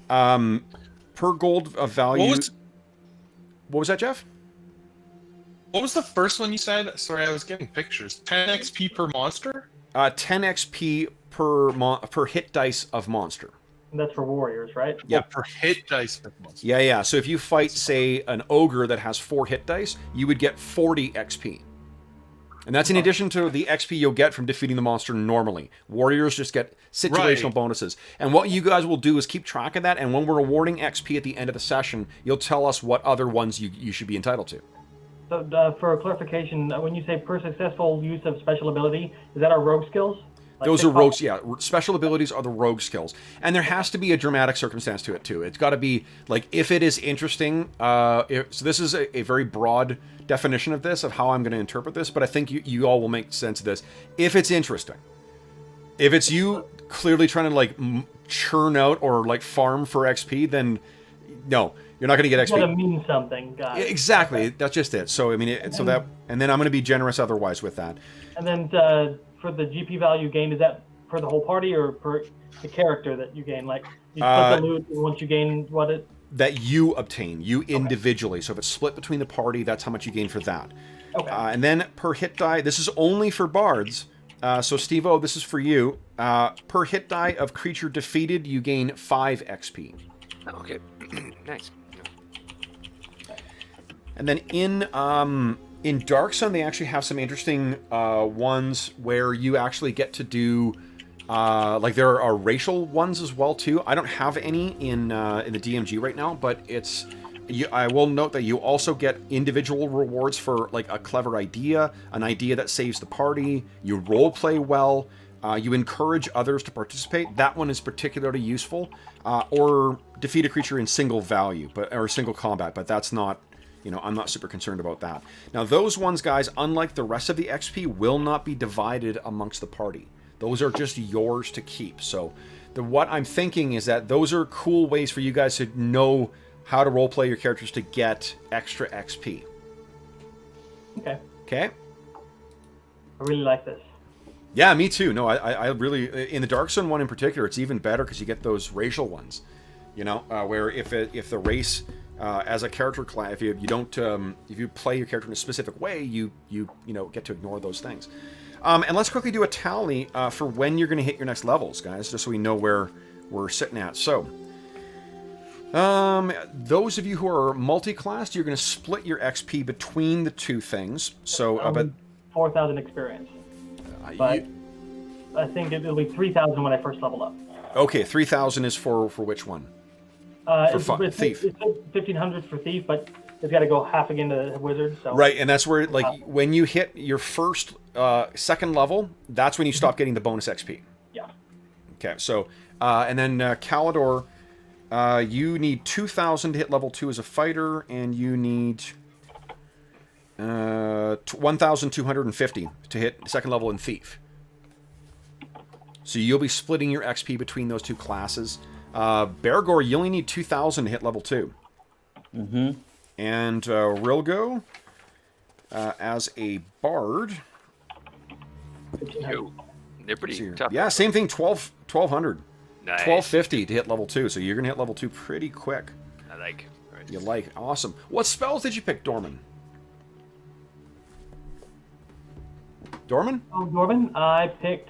per gold of value... What was that, Jeff? What was the first one you said? Sorry, I was getting pictures. 10 XP per monster? 10 XP per hit dice of monster. And that's for warriors, right? Yeah, per hit dice per monster. Yeah. So if you fight, say, an ogre that has 4 hit dice, you would get 40 XP. And that's in addition to the XP you'll get from defeating the monster normally. Warriors just get situational bonuses. And what you guys will do is keep track of that, and when we're awarding XP at the end of the session, you'll tell us what other ones you should be entitled to. So for clarification, when you say per successful use of special ability, is that our rogue skills? Like those are rogues, yeah. Special abilities are the rogue skills. And there has to be a dramatic circumstance to it, too. It's got to be, like, if it is interesting, so this is a very broad definition of this, of how I'm going to interpret this, but I think you all will make sense of this. If it's interesting. If it's you clearly trying to, like, churn out or, like, farm for XP, then no, you're not going to get XP. It's got to mean something, guys. Exactly, okay. That's just it. So, I mean, and then I'm going to be generous otherwise with that. And then for the GP value gained, is that per the whole party or per the character that you gain? Like, you split the loot once you gain what it... That you obtain, you individually. Okay. So if it's split between the party, that's how much you gain for that. Okay. And then per hit die, this is only for bards. So Steve-O, this is for you. Per hit die of creature defeated, you gain 5 XP. Oh, okay. Nice. And then in Dark Sun, they actually have some interesting ones where you actually get to do, like there are racial ones as well too. I don't have any in the DMG right now, but I will note that you also get individual rewards for like a clever idea, an idea that saves the party. You role play well. You encourage others to participate. That one is particularly useful. Or defeat a creature in single value, or single combat, but that's not. I'm not super concerned about that. Now, those ones, guys, unlike the rest of the XP, will not be divided amongst the party. Those are just yours to keep. So, what I'm thinking is that those are cool ways for you guys to know how to roleplay your characters to get extra XP. Okay. Okay? I really like this. Yeah, me too. No, I really... In the Dark Sun one in particular, it's even better because you get those racial ones. Where if the race... as a character class, if you play your character in a specific way, you get to ignore those things. And let's quickly do a tally for when you're going to hit your next levels, guys, just so we know where we're sitting at. So, those of you who are multi-classed, you're going to split your XP between the two things. So, but 4,000 experience. But I think it'll be 3,000 when I first level up. okay, 3,000 is for which one? It's Thief. It's 1,500 for Thief, but it's got to go half again to Wizard. So. Right, and that's where, like, when you hit your first, second level, that's when you stop getting the bonus XP. Yeah. Okay, so, and then Calidor, you need 2,000 to hit level 2 as a fighter, and you need 1,250 to hit second level in Thief. So you'll be splitting your XP between those two classes. Bergour, you only need 2,000 to hit level 2. Mm-hmm. And Rilgo, as a bard... Yo, they're pretty tough. Yeah, same thing, 1,200. Nice. 1,250 to hit level 2, so you're going to hit level 2 pretty quick. I like. Right. You like. Awesome. What spells did you pick, Dorman? Dorman? Oh, Dorman, I picked...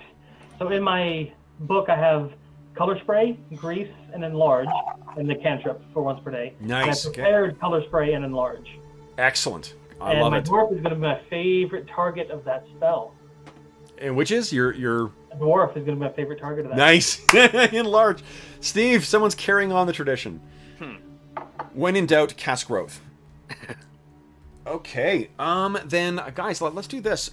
So in my book, I have Color Spray, Grease, and Enlarge, and the cantrip for once per day. Nice. And I prepared Color Spray and Enlarge. Excellent. I love my it. dwarf is going to be my favorite target of that spell. And which is your... A dwarf is going to be my favorite target of that. Nice. Enlarge. Steve, someone's carrying on the tradition. When in doubt, cast growth. Okay. Then, guys, let's do this.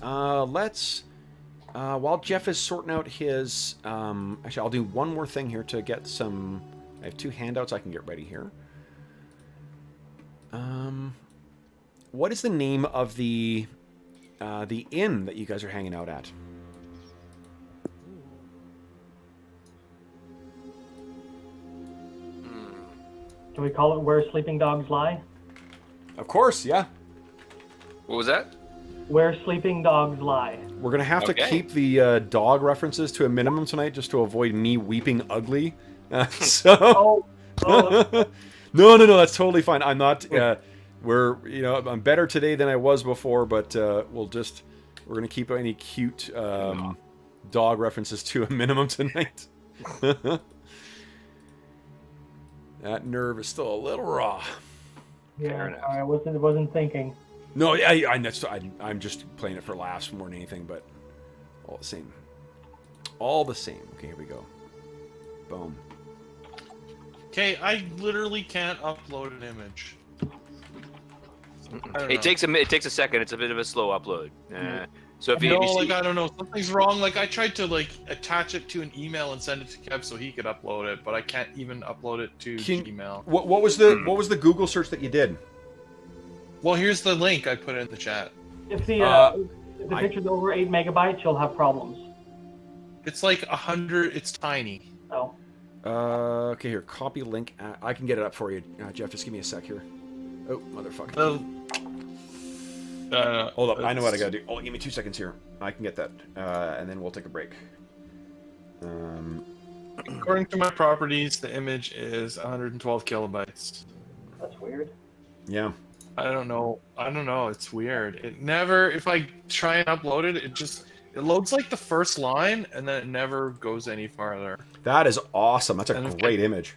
While Jeff is sorting out his... actually, I'll do one more thing here to get some... I have 2 handouts I can get ready here. What is the name of the inn that you guys are hanging out at? Can we call it Where Sleeping Dogs Lie? Of course, yeah. What was that? Where Sleeping Dogs Lie. We're going to have to keep the dog references to a minimum tonight just to avoid me weeping ugly. So... No, that's totally fine. I'm not... I'm better today than I was before, but we're going to keep any cute dog references to a minimum tonight. That nerve is still a little raw. Yeah, I wasn't thinking. No, I'm just playing it for laughs more than anything, but all the same. All the same. Okay, here we go. Boom. Okay, I literally can't upload an image. It takes a second. It's a bit of a slow upload. So if you see... I don't know, something's wrong. Like I tried to attach it to an email and send it to Kev so he could upload it, but I can't even upload it to Gmail. What was the Google search that you did? Well, here's the link I put in the chat. If the picture's over 8 megabytes, you'll have problems. It's like 100. It's tiny. Oh. Okay, here. Copy link. I can get it up for you, Jeff. Just give me a sec here. Oh, motherfucker. Hold up. I know what I gotta do. Oh, give me 2 seconds here. I can get that, and then we'll take a break. According to my properties, the image is 112 kilobytes. That's weird. Yeah. I don't know. It's weird. It never. If I try and upload it, it loads like the first line, and then it never goes any farther. That is awesome. That's a great image.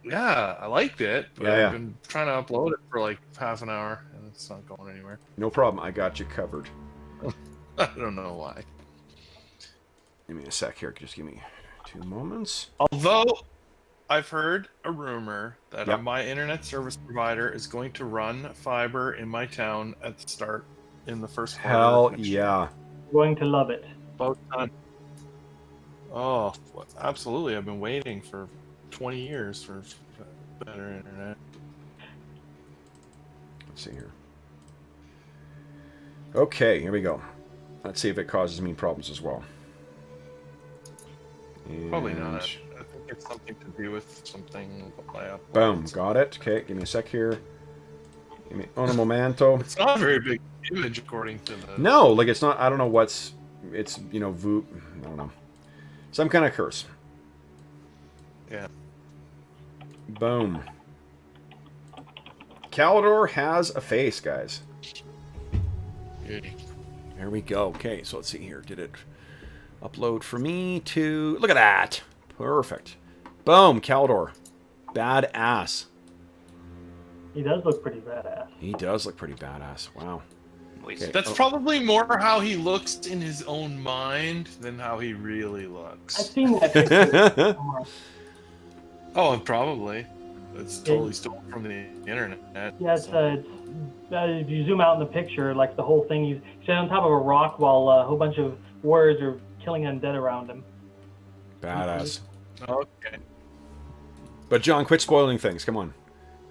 Yeah, I liked it, but Yeah. I've been trying to upload it for like half an hour, and it's not going anywhere. No problem. I got you covered. I don't know why. Give me a sec here. Just give me 2 moments. Although, I've heard a rumor that Yep. my internet service provider is going to run fiber in my town at the start in the first quarter. Hell of next year. yeah. Going to love it. About time. Oh, absolutely. I've been waiting for 20 years for better internet. Let's see here. Okay, here we go. Let's see if it causes me problems as well. Probably And- not. I think it's something to do with something I uploaded. Boom, got it. Okay, give me a sec here. Give me un momento. It's not a very big image according to the... No, like it's not. I don't know what's. It's I don't know. Some kind of curse. Yeah. Boom. Calidor has a face, guys. Beauty. There we go. Okay, so let's see here. Did it upload for me to... Look at that. Perfect. Boom, Caldor. Badass. He does look pretty badass. He does look pretty badass. Wow. Okay. That's probably more how he looks in his own mind than how he really looks. I've seen that picture somewhere. Oh, probably. It's totally stolen from the internet. Yeah, if you zoom out in the picture, like the whole thing, he's sitting on top of a rock while a whole bunch of warriors are killing undead around him. Badass. Okay. But John, quit spoiling things. Come on.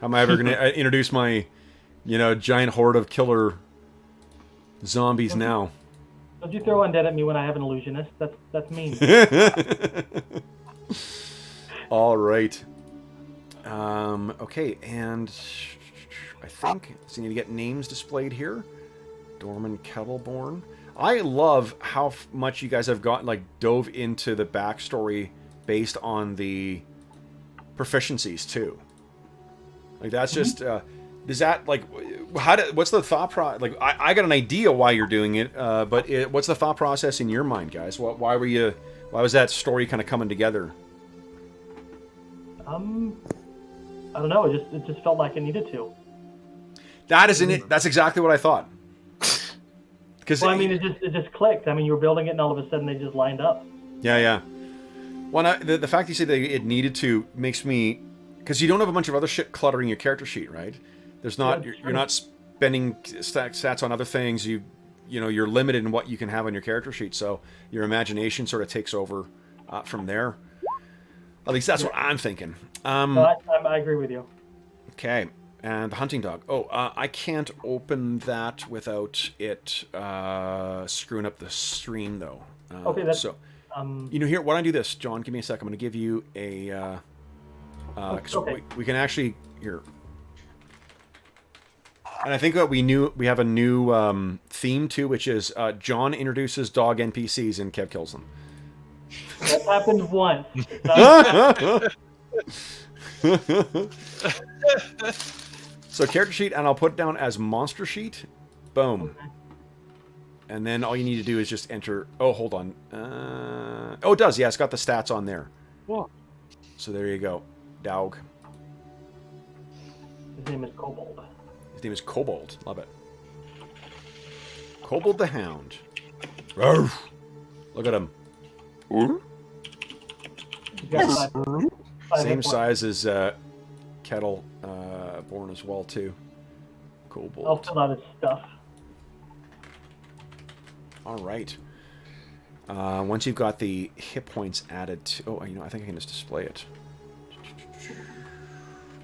How am I ever going to introduce my, giant horde of killer zombies now? Don't you throw undead at me when I have an illusionist? That's mean. All right. Okay, and I think so you need to get names displayed here. Dorman Kettleborn. I love how much you guys have dove into the backstory based on the proficiencies too. Like that's just is that like what's the thought process? Like I got an idea why you're doing it, but what's the thought process in your mind, guys? Why was that story kind of coming together? I don't know. It just felt like it needed to. That's exactly what I thought. Because I mean, it just clicked. I mean, you were building it, and all of a sudden they just lined up. Yeah. Well, the fact you said that it needed to makes me, because you don't have a bunch of other shit cluttering your character sheet, right? There's not you're not spending stats on other things. You're limited in what you can have on your character sheet, so your imagination sort of takes over from there. At least that's what I'm thinking. I agree with you. Okay, and the hunting dog. Oh, I can't open that without it screwing up the stream, though. Okay, that's... So, here, why don't I do this, John? Give me a sec. I'm going to give you a... okay. we can actually... Here. And I think that we have a new theme, too, which is John introduces dog NPCs and Kev kills them. That happened once. So character sheet, and I'll put it down as monster sheet. Boom. Okay. And then all you need to do is just enter... Oh, hold on. Oh, it does. Yeah, it's got the stats on there. Cool. So there you go. Dog. His name is Kobold. His name is Kobold. Love it. Kobold the Hound. Arrgh. Look at him. He's got five Same hit points. size as Kettle born as well, too. Kobold. I'll fill out his stuff. All right. Once you've got the hit points added to... Oh, I think I can just display it.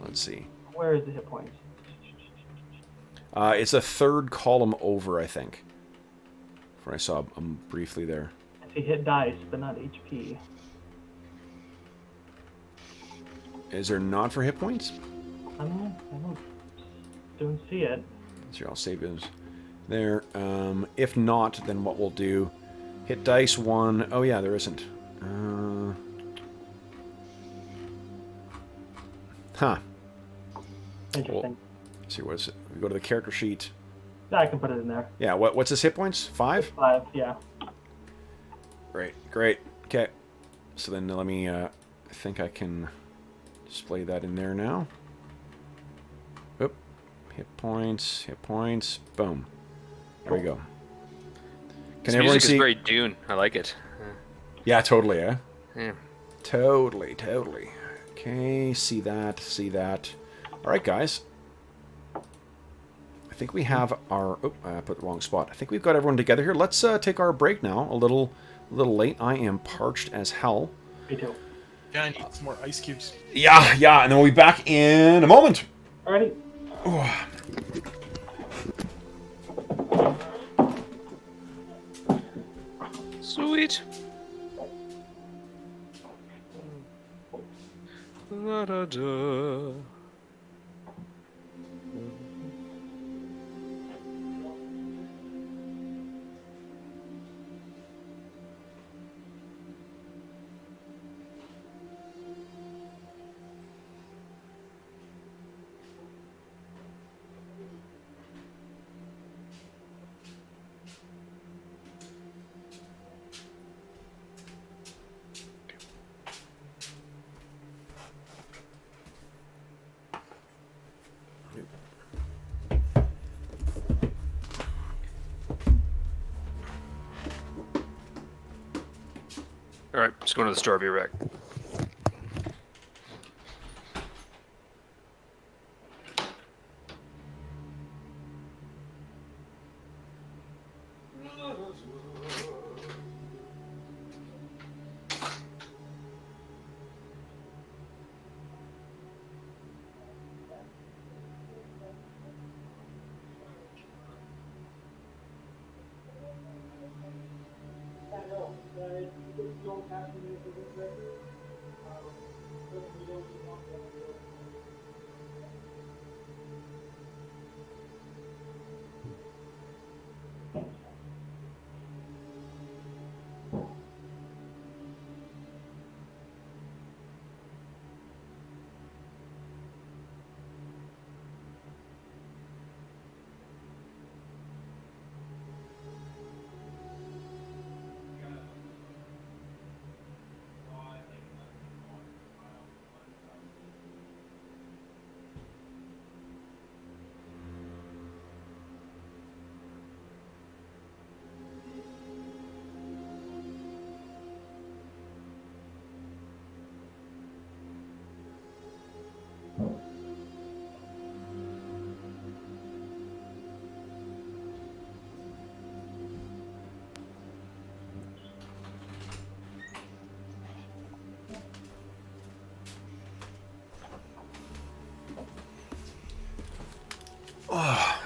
Let's see. Where is the hit points? It's a third column over, I think. Where I saw briefly there. I see hit dice, but not HP. Is there not for hit points? I don't see it. So I'll save it there. If not, then what we'll do... Hit dice 1. Oh, yeah, there isn't. Huh. Interesting. Well, let's see, what is it? We go to the character sheet. I can put it in there. Yeah, what's his hit points? 5? 5, yeah. Great. Okay. So then let me, I think I can display that in there now. Oop. Hit points. Boom. There we go. Can This everyone music see? is very Dune. I like it. Yeah, totally, eh? Yeah. Totally. Okay, see that. All right, guys. I think we have our... Oh, I put the wrong spot. I think we've got everyone together here. Let's take our break now. A little late. I am parched as hell. Me too. Yeah, I need some more ice cubes. Yeah, and then we'll be back in a moment. Alrighty. Sweet. La da da. All right, just going to the store. Be right back.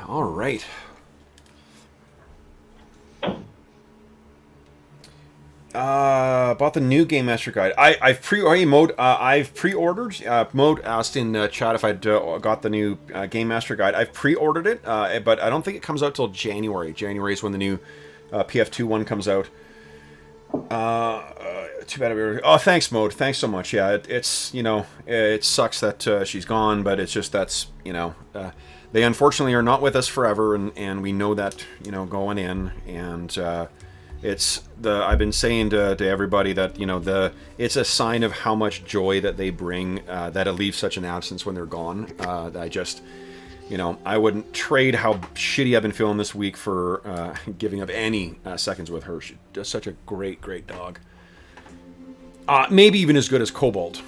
All right. Bought the new Game Master Guide. I've pre-ordered. Mode asked in chat if I'd got the new Game Master Guide. I've pre-ordered it, but I don't think it comes out till January. January is when the new PF2 one comes out. Too bad. Oh, thanks, Mode. Thanks so much. Yeah, it's it sucks that she's gone, but it's just they unfortunately are not with us forever, and we know that going in, and I've been saying to everybody that it's a sign of how much joy that they bring that it leaves such an absence when they're gone. I just I wouldn't trade how shitty I've been feeling this week for giving up any seconds with her. She's just such a great dog. Maybe even as good as Cobalt.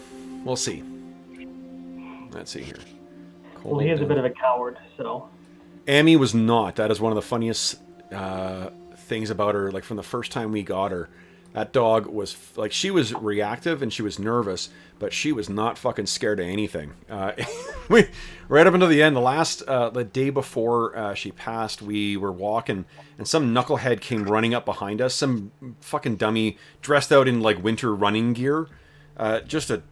We'll see. Let's see here. Well, he is a bit of a coward, so. Amy was not. That is one of the funniest things about her. Like, from the first time we got her, that dog was like, she was reactive and she was nervous, but she was not fucking scared of anything. Right up until the end, the day before she passed, we were walking and some knucklehead came running up behind us. Some fucking dummy dressed out in like winter running gear. Just a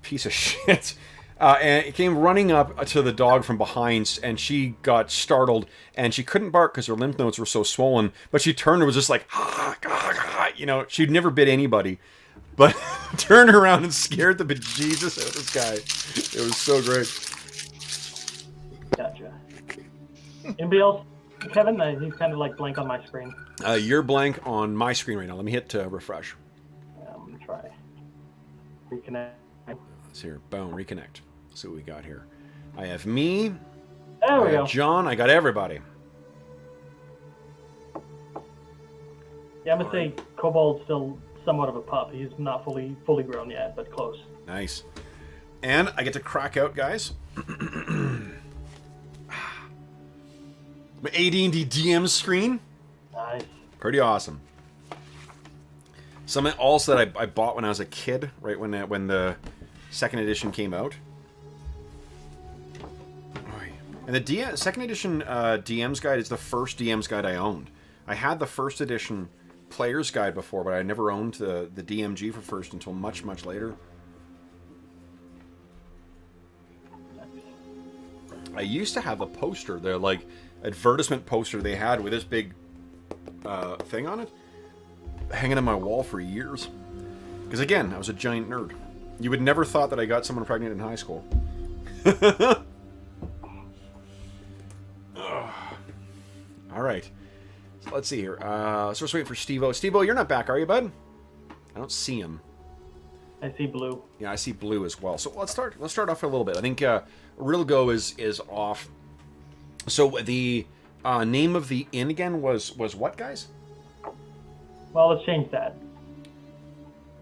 piece of shit. And it came running up to the dog from behind, and she got startled, and she couldn't bark because her lymph nodes were so swollen, but she turned and was just like, she'd never bit anybody, but turned around and scared the bejesus out of this guy. It was so great. Gotcha. Anybody else? Kevin? He's kind of like blank on my screen. You're blank on my screen right now. Let me hit refresh. Yeah, I'm going to try. Reconnect. Let's hear. Boom, reconnect. See what we got here. I have me. There we go. John, I got everybody. Yeah, I'm going to say Cobalt's still somewhat of a pup. He's not fully grown yet, but close. Nice. And I get to crack out, guys. My AD&D DM screen. Nice. Pretty awesome. Something also that I bought when I was a kid, right when the second edition came out. And the second edition DM's Guide is the first DM's Guide I owned. I had the first edition Player's Guide before, but I never owned the DMG for first until much later. I used to have a poster, the like advertisement poster they had with this big thing on it, hanging on my wall for years. Because again, I was a giant nerd. You would never thought that I got someone pregnant in high school. All right. So let's see here. So we're just waiting for Steve-O. Steve-O, you're not back, are you, bud? I don't see him. I see blue. Yeah, I see blue as well. So let's start off a little bit. I think Real Go is off. So the name of the inn again was what, guys? Well, let's change that.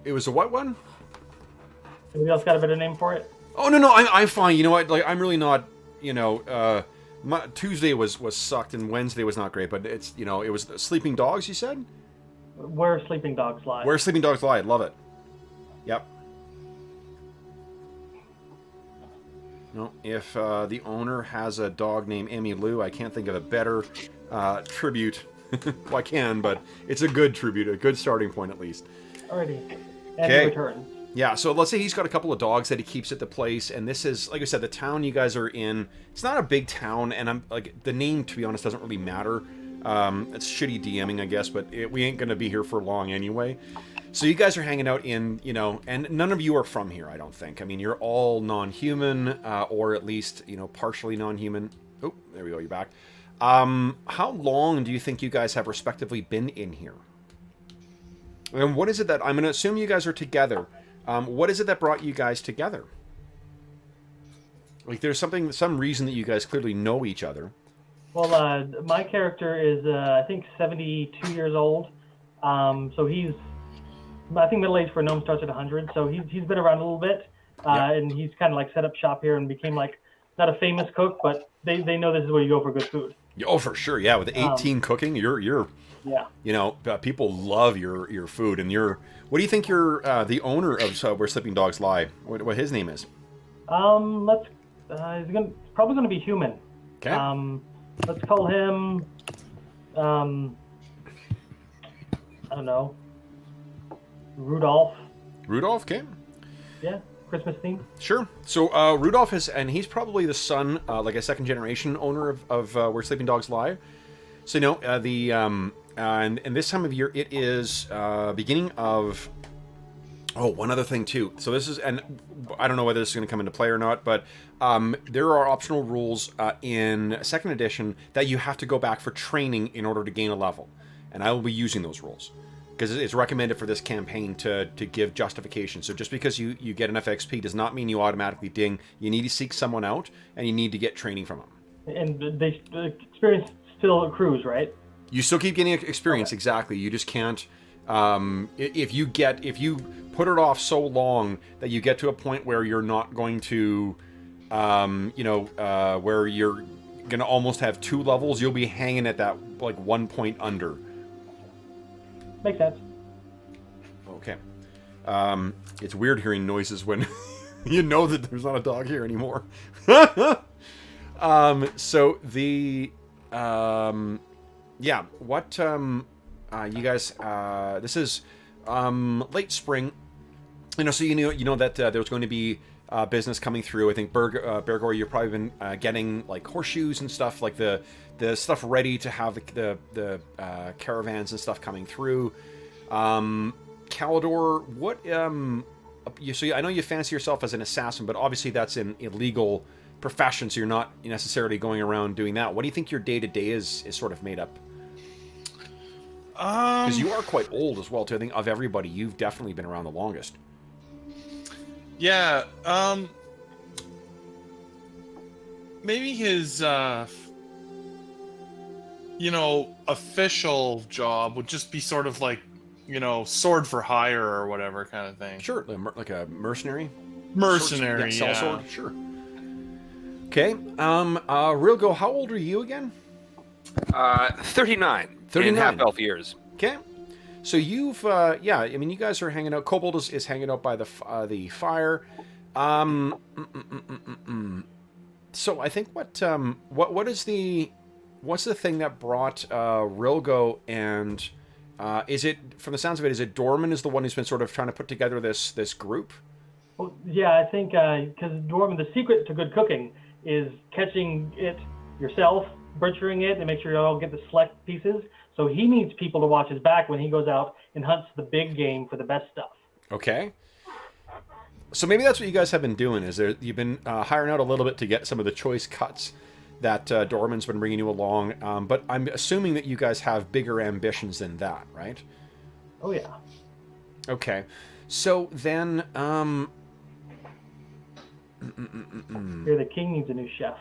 It was a what one? Anybody else got a better name for it? Oh no, I'm fine. You know what? Like I'm really not. You know, Tuesday was sucked and Wednesday was not great. But it's it was Sleeping Dogs. You said. Where Sleeping Dogs Lie. Where Sleeping Dogs Lie. Love it. Yep. No, if the owner has a dog named Emmy Lou, I can't think of a better tribute. Well, I can, but it's a good tribute, a good starting point at least. Alrighty. And he returns. Yeah, so let's say he's got a couple of dogs that he keeps at the place, and this is, like I said, the town you guys are in. It's not a big town, and I'm like the name, to be honest, doesn't really matter. It's shitty DMing, I guess, but we ain't gonna be here for long anyway. So you guys are hanging out in, and none of you are from here, I don't think. I mean, you're all non-human, or at least, partially non-human. Oh, there we go, you're back. How long do you think you guys have respectively been in here? And what is it that, I'm going to assume you guys are together. What is it that brought you guys together? Like, there's some reason that you guys clearly know each other. Well, my character is, I think, 72 years old. So he's, I think middle age for a gnome starts at 100. So he's been around a little bit. And he's kind of like set up shop here and became like, not a famous cook, but they know this is where you go for good food. Oh, for sure. Yeah, with 18 cooking, you're yeah. People love your food, and what do you think you're the owner of Where Sleeping Dogs Lie? What his name is? He's probably gonna be human. Okay. Let's call him. I don't know. Rudolph. Rudolph, okay. Yeah. Christmas theme. Sure. So Rudolph he's probably the son, like a second generation owner of Where Sleeping Dogs Lie. So and this time of year it is beginning of. Oh, one other thing too. So this is, and I don't know whether this is going to come into play or not, but there are optional rules in second edition that you have to go back for training in order to gain a level, and I will be using those rules. Because it's recommended for this campaign to give justification. So just because you get enough XP does not mean you automatically ding. You need to seek someone out, and you need to get training from them. And the experience still accrues, right? You still keep getting experience, okay. Exactly. You just can't... if you put it off so long that you get to a point where you're not going to... where you're going to almost have 2 levels, you'll be hanging at that, like, 1 point under. Makes sense. Okay. It's weird hearing noises when you know that there's not a dog here anymore. So the what you guys this is late spring. So you know that there's going to be business coming through. I think Bergour, you've probably been getting like horseshoes and stuff, like the stuff ready to have the caravans and stuff coming through. Calidor, what I know you fancy yourself as an assassin, but obviously that's an illegal profession, so you're not necessarily going around doing that. What do you think your day-to-day is sort of made up? Because you are quite old as well too. I think of everybody, you've definitely been around the longest. Yeah, maybe his official job would just be sort of like, sword for hire or whatever kind of thing. Sure, like a mercenary? Mercenary, yeah. Sword? Sure. Okay, Rilgo, how old are you again? 39. 39. In half-elf years. Okay. So you've, you guys are hanging out. Kobold is hanging out by the fire. So I think what's the thing that brought Rilgo and is it, from the sounds of it, is it Dorman is the one who's been sort of trying to put together this group? Well, yeah, I think because Dorman, the secret to good cooking is catching it yourself, butchering it, and make sure you all get the select pieces. So he needs people to watch his back when he goes out and hunts the big game for the best stuff. Okay. So maybe that's what you guys have been doing, you've been hiring out a little bit to get some of the choice cuts that Dorman's been bringing you along. But I'm assuming that you guys have bigger ambitions than that, right? Oh, yeah. Okay. So then... Here, the king needs a new chef.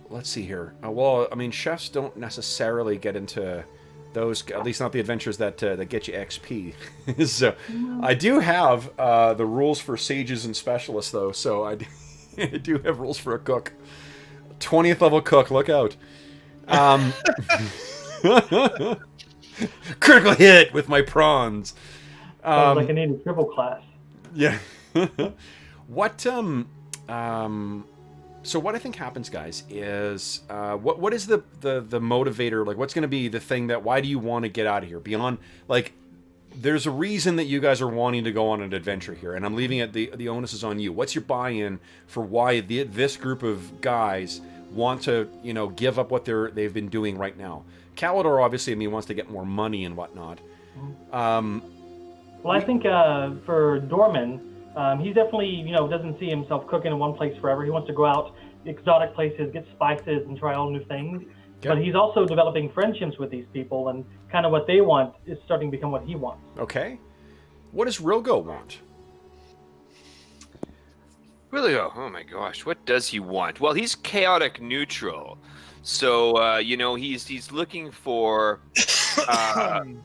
Let's see here. Well, I mean, chefs don't necessarily get into those, at least not the adventures that get you XP. So I do have the rules for sages and specialists, though. So I do have rules for a cook. 20th level cook, look out. Critical hit with my prawns. Sounds like I need a triple class. Yeah. What so what I think happens, guys, is what is the motivator? Like, what's going to be the thing that, why do you want to get out of here? Beyond, like, there's a reason that you guys are wanting to go on an adventure here, and I'm leaving it, the onus is on you. What's your buy-in for why this group of guys want to, you know, give up what they've been doing right now? Calidor, obviously, I mean, wants to get more money and whatnot. Well, I think for Dorman, he definitely, you know, doesn't see himself cooking in one place forever. He wants to go out, exotic places, get spices, and try all new things. Okay. But he's also developing friendships with these people, and kind of what they want is starting to become what he wants. Okay. What does Rilgo want? Rilgo, oh my gosh, what does he want? Well, he's chaotic neutral. So, you know, he's looking for... I'm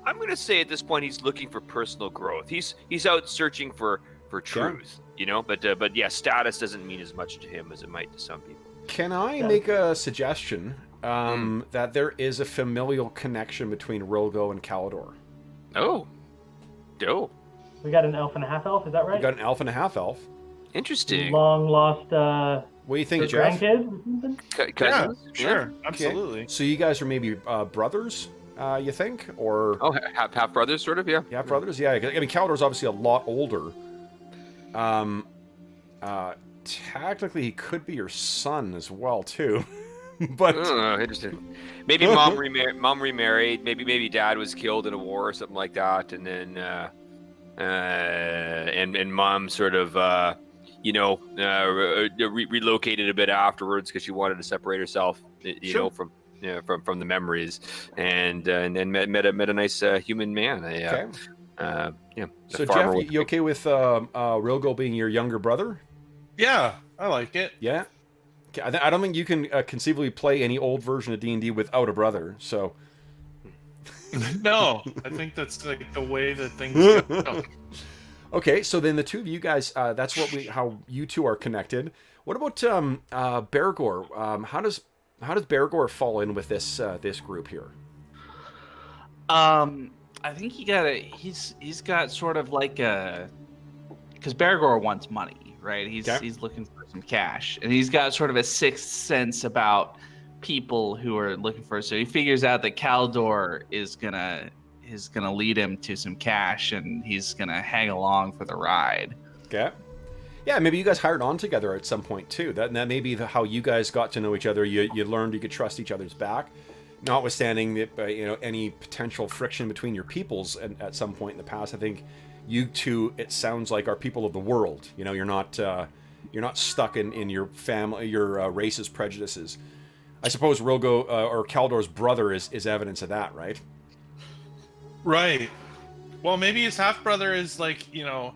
going to say at this point he's looking for personal growth. He's out searching for truth, you know? But yeah, status doesn't mean as much to him as it might to some people. Can I make a suggestion that there is a familial connection between Rilgo and Calidor? Oh. Dope. We got an elf and a half elf, is that right? We got an elf and a half elf. Interesting. Long lost what do you think, Jeff? Grandkids? Yeah, sure, absolutely. Okay. So you guys are maybe brothers, you think, or half brothers, sort of, yeah. Half brothers, yeah. I mean, Calidor's obviously a lot older. Technically, he could be your son as well, too. But interesting. Maybe mom remarried. Maybe dad was killed in a war or something like that, and then and mom sort of relocated a bit afterwards because she wanted to separate herself, you know, from the memories, and met a nice human man. So Jeff, you okay with Rilgo being your younger brother? Yeah, I like it. Yeah. I don't think you can conceivably play any old version of D&D without a brother. So. No, I think that's like the way that things go. Okay, so then the two of you guys, that's how you two are connected. What about Bergour? How does Bergour fall in with this group here? I think he's got sort of like because Bergour wants money, right? He's looking for some cash, and he's got sort of a sixth sense about people who are looking for. So he figures out that Calidor is gonna lead him to some cash, and he's gonna hang along for the ride. Okay. Yeah, maybe you guys hired on together at some point too. That may be how you guys got to know each other. You learned you could trust each other's back, notwithstanding the, any potential friction between your peoples at some point in the past. I think you two, it sounds like, are people of the world. You know, you're not stuck in your family, your race's prejudices. I suppose Rilgo or Calidor's brother is evidence of that, right? Right. Well, maybe his half-brother is like, you know,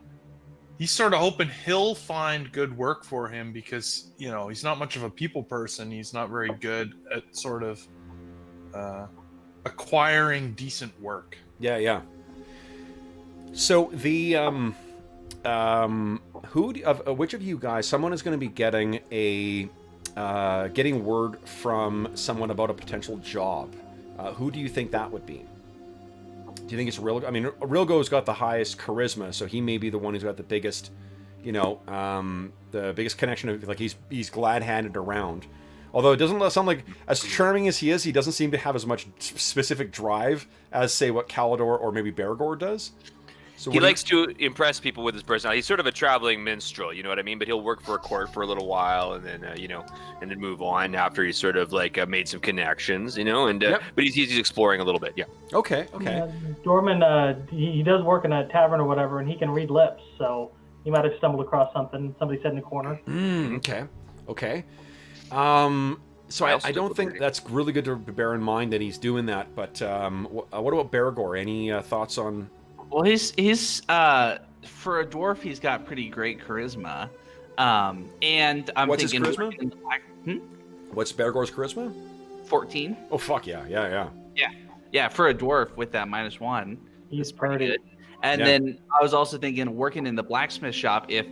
he's sort of hoping he'll find good work for him because, you know, he's not much of a people person. He's not very good at sort of acquiring decent work. Yeah. So the which of you guys, someone is going to be getting getting word from someone about a potential job. Who do you think that would be? Do you think it's Rilgo? I mean, Rilgo's got the highest charisma, so he may be the one who's got the biggest, the biggest connection of, like, he's glad-handed around. Although it doesn't sound like, as charming as he is, he doesn't seem to have as much specific drive as, say, what Calidor or maybe Bergour does. So he likes to impress people with his personality. He's sort of a traveling minstrel, you know what I mean? But he'll work for a court for a little while, and then and then move on after he's sort of like made some connections, and yep. But he's exploring a little bit, yeah. Okay. Dorman, he does work in a tavern or whatever, and he can read lips, so he might have stumbled across something somebody said in the corner. Okay. So I don't think that's really good to bear in mind that he's doing that. But what about Bergour? Any thoughts on? Well, he's for a dwarf, he's got pretty great charisma. And I'm What's thinking his charisma? What's Bergour's charisma? 14. Oh fuck yeah. Yeah. Yeah, for a dwarf with that -1, He's it's pretty pretty. good. And Yeah. then I was also thinking, working in the blacksmith shop, if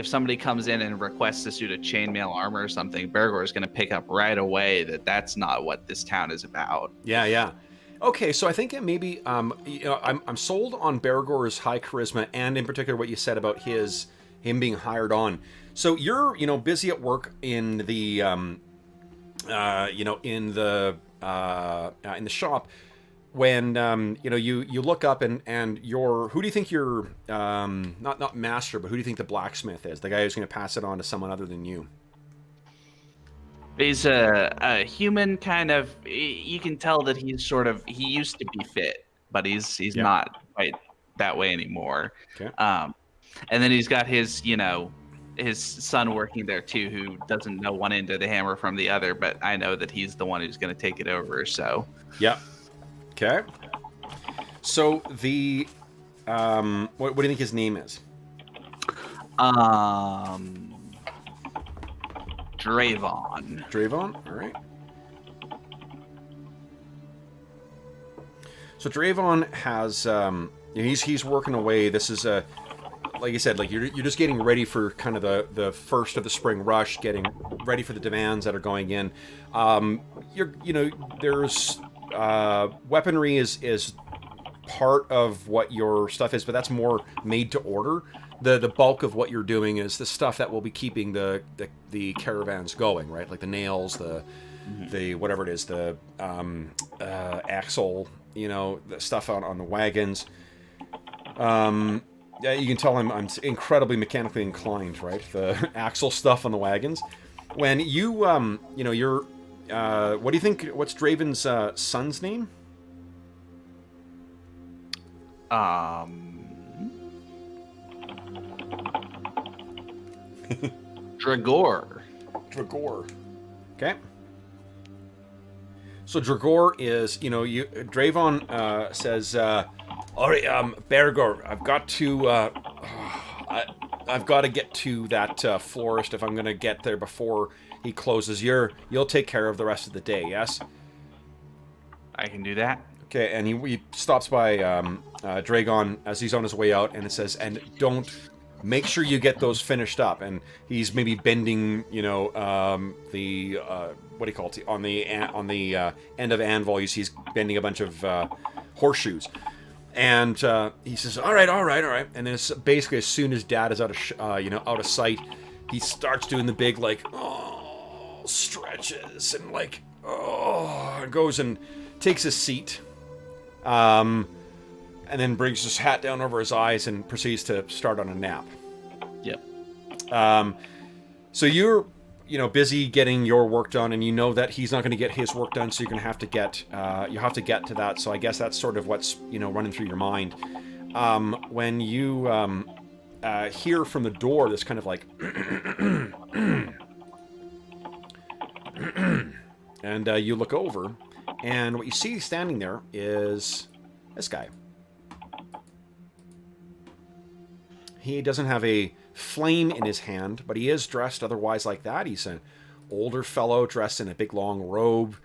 somebody comes in and requests a suit of chainmail armor or something, Bergour is going to pick up right away that that's not what this town is about. Yeah, yeah. Okay, so I think it maybe I'm sold on Bergour's high charisma, and in particular what you said about him being hired on. So you're busy at work in the in the shop when you look up and your who do you think your not master, but who do you think the blacksmith is? The guy who's going to pass it on to someone other than you. He's a human kind of. You can tell that he used to be fit, but he's not quite that way anymore. Okay. And then he's got his son working there too, who doesn't know one end of the hammer from the other, but I know that he's the one who's going to take it over. So. Yeah. Okay. So the what do you think his name is? Dravon. Dravon? All right. So Dravon has he's working away. This is like you said, like you're just getting ready for kind of the first of the spring rush, getting ready for the demands that are going in. There's weaponry is part of what your stuff is, but that's more made to order. The bulk of what you're doing is the stuff that will be keeping the caravans going, right? Like the nails, the whatever it is, the axle, the stuff on the wagons. Yeah, you can tell I'm incredibly mechanically inclined, right? The axle stuff on the wagons. When you're what do you think? What's Draven's son's name? Bergour. Bergour. Okay. So Bergour is, Dravon says, all right, Bergour, I've got to get to that florist if I'm going to get there before he closes. You'll take care of the rest of the day, yes? I can do that. Okay, and he stops by Dragon as he's on his way out, and it says, and don't make sure you get those finished up. And he's maybe bending, the what do you call it? On the end of anvil, you see he's bending a bunch of horseshoes. And he says, all right. And then it's basically as soon as Dad is out of sight, he starts doing the big stretches and goes and takes his seat. And then brings his hat down over his eyes and proceeds to start on a nap. Yep. So you're, busy getting your work done, and you know that he's not going to get his work done, so you're going to have to get, to that. So I guess that's sort of what's, running through your mind. When you hear from the door, this kind of like, and you look over, and what you see standing there is this guy. He doesn't have a flame in his hand, but he is dressed otherwise like that. He's an older fellow dressed in a big long robe.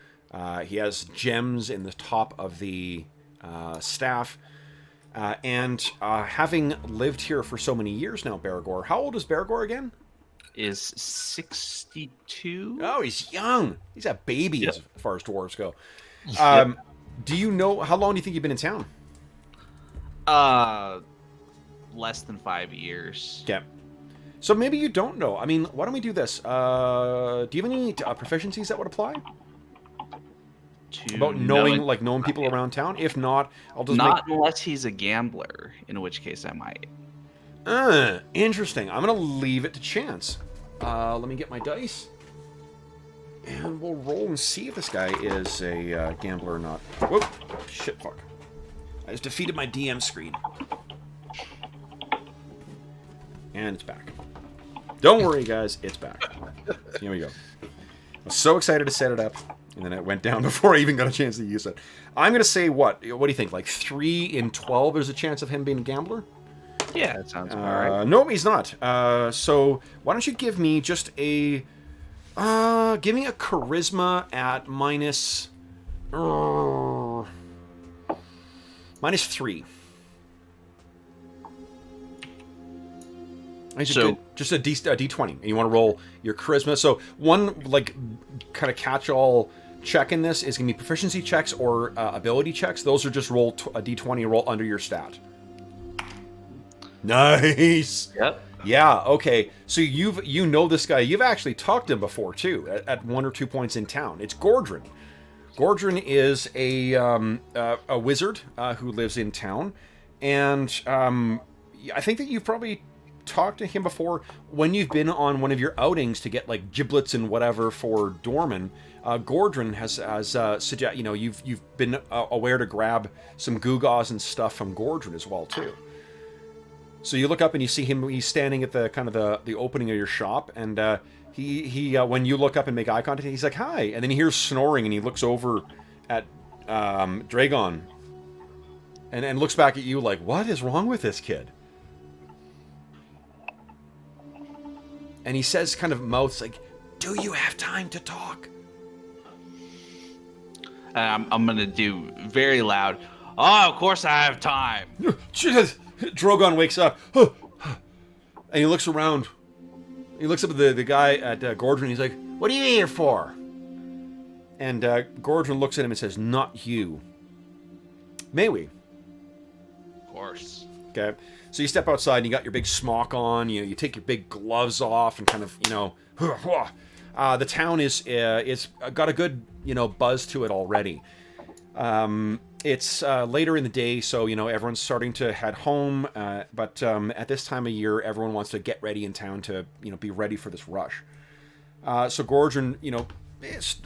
He has gems in the top of the staff. And having lived here for so many years now, Bergour. How old is Bergour again? Is 62. Oh, he's young. He's a baby. Yep. As far as dwarves go. Yep. Do you know, how long do you think you've been in town? Less than 5 years. Yeah. So maybe you don't know. I mean, why don't we do this? Do you have any proficiencies that would apply? About knowing people around town? If not, I'll just unless he's a gambler, in which case I might. Interesting. I'm going to leave it to chance. Let me get my dice. And we'll roll and see if this guy is a gambler or not. Whoa. Shit, fuck. I just defeated my DM screen. And it's back. Don't worry, guys. It's back. Here we go. I was so excited to set it up, and then it went down before I even got a chance to use it. I'm going to say what? What do you think? Like 3 in 12 there's a chance of him being a gambler? Yeah, that sounds about right. No, he's not. So why don't you give me just a... give me a charisma at minus... -3. So just a D20, and you want to roll your charisma. So one like kind of catch-all check in this is gonna be proficiency checks or ability checks. Those are just roll a D20, roll under your stat. Nice. Yep. Yeah. Okay. So you know this guy. You've actually talked to him before too, at 1 or 2 points in town. It's Gordrin. Gordrin is a wizard who lives in town, and I think that you've probably talked to him before when you've been on one of your outings to get like giblets and whatever for Dorman. Gordrin has suggest, you know, you've been aware to grab some gewgaws and stuff from Gordrin as well too. So you look up and you see him. He's standing at the kind of the opening of your shop, and he when you look up and make eye contact, he's like, "Hi," and then he hears snoring, and he looks over at Dragon, and looks back at you like, "What is wrong with this kid?" And he says, kind of mouths like, "Do you have time to talk?" I'm gonna do very loud. Oh, of course I have time. Drogon wakes up, and he looks around. He looks up at the guy at Gordrin. He's like, "What are you here for?" And Gordrin looks at him and says, "Not you. May we?" Of course. Okay. So you step outside and you got your big smock on. You take your big gloves off and kind of, you know, the town is got a good, you know, buzz to it already. It's later in the day, so, you know, everyone's starting to head home. But at this time of year, everyone wants to get ready in town to, you know, be ready for this rush. So Gordrin, you know,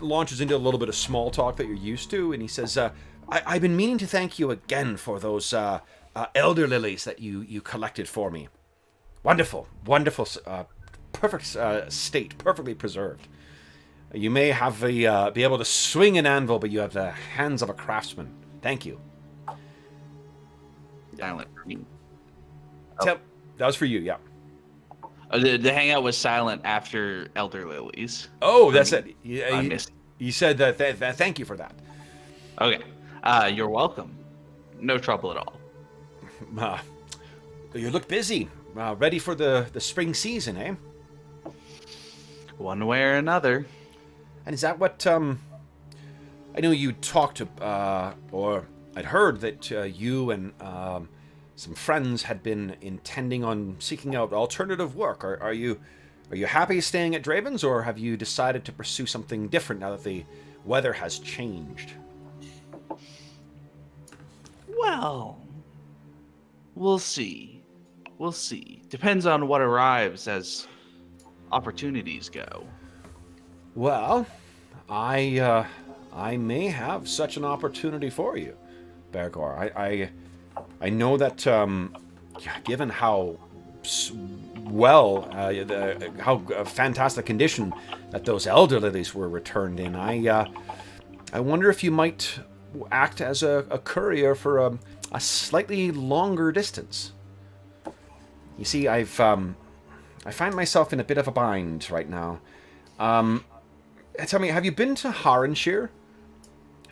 launches into a little bit of small talk that you're used to, and he says, I've been meaning to thank you again for those elder lilies that you collected for me. Wonderful, wonderful, perfect state, perfectly preserved. You may have be able to swing an anvil, but you have the hands of a craftsman. Thank you. Silent for me. That was for you, yeah. The hangout was silent after Elder Lilies. Oh, that's it. I missed. He said that. Thank you for that. Okay. You're welcome. No trouble at all. You look busy. Ready for the spring season, eh? One way or another. And is that what, I know you talked to, or I'd heard that you and some friends had been intending on seeking out alternative work. Are you happy staying at Draven's, or have you decided to pursue something different now that the weather has changed? Well, we'll see. We'll see. Depends on what arrives as opportunities go. Well, I may have such an opportunity for you, Bergour. I know that given how how fantastic condition that those elder lilies were returned in, I wonder if you might act as a courier for a slightly longer distance. You see, I find myself in a bit of a bind right now. Tell me, have you been to Harenshire?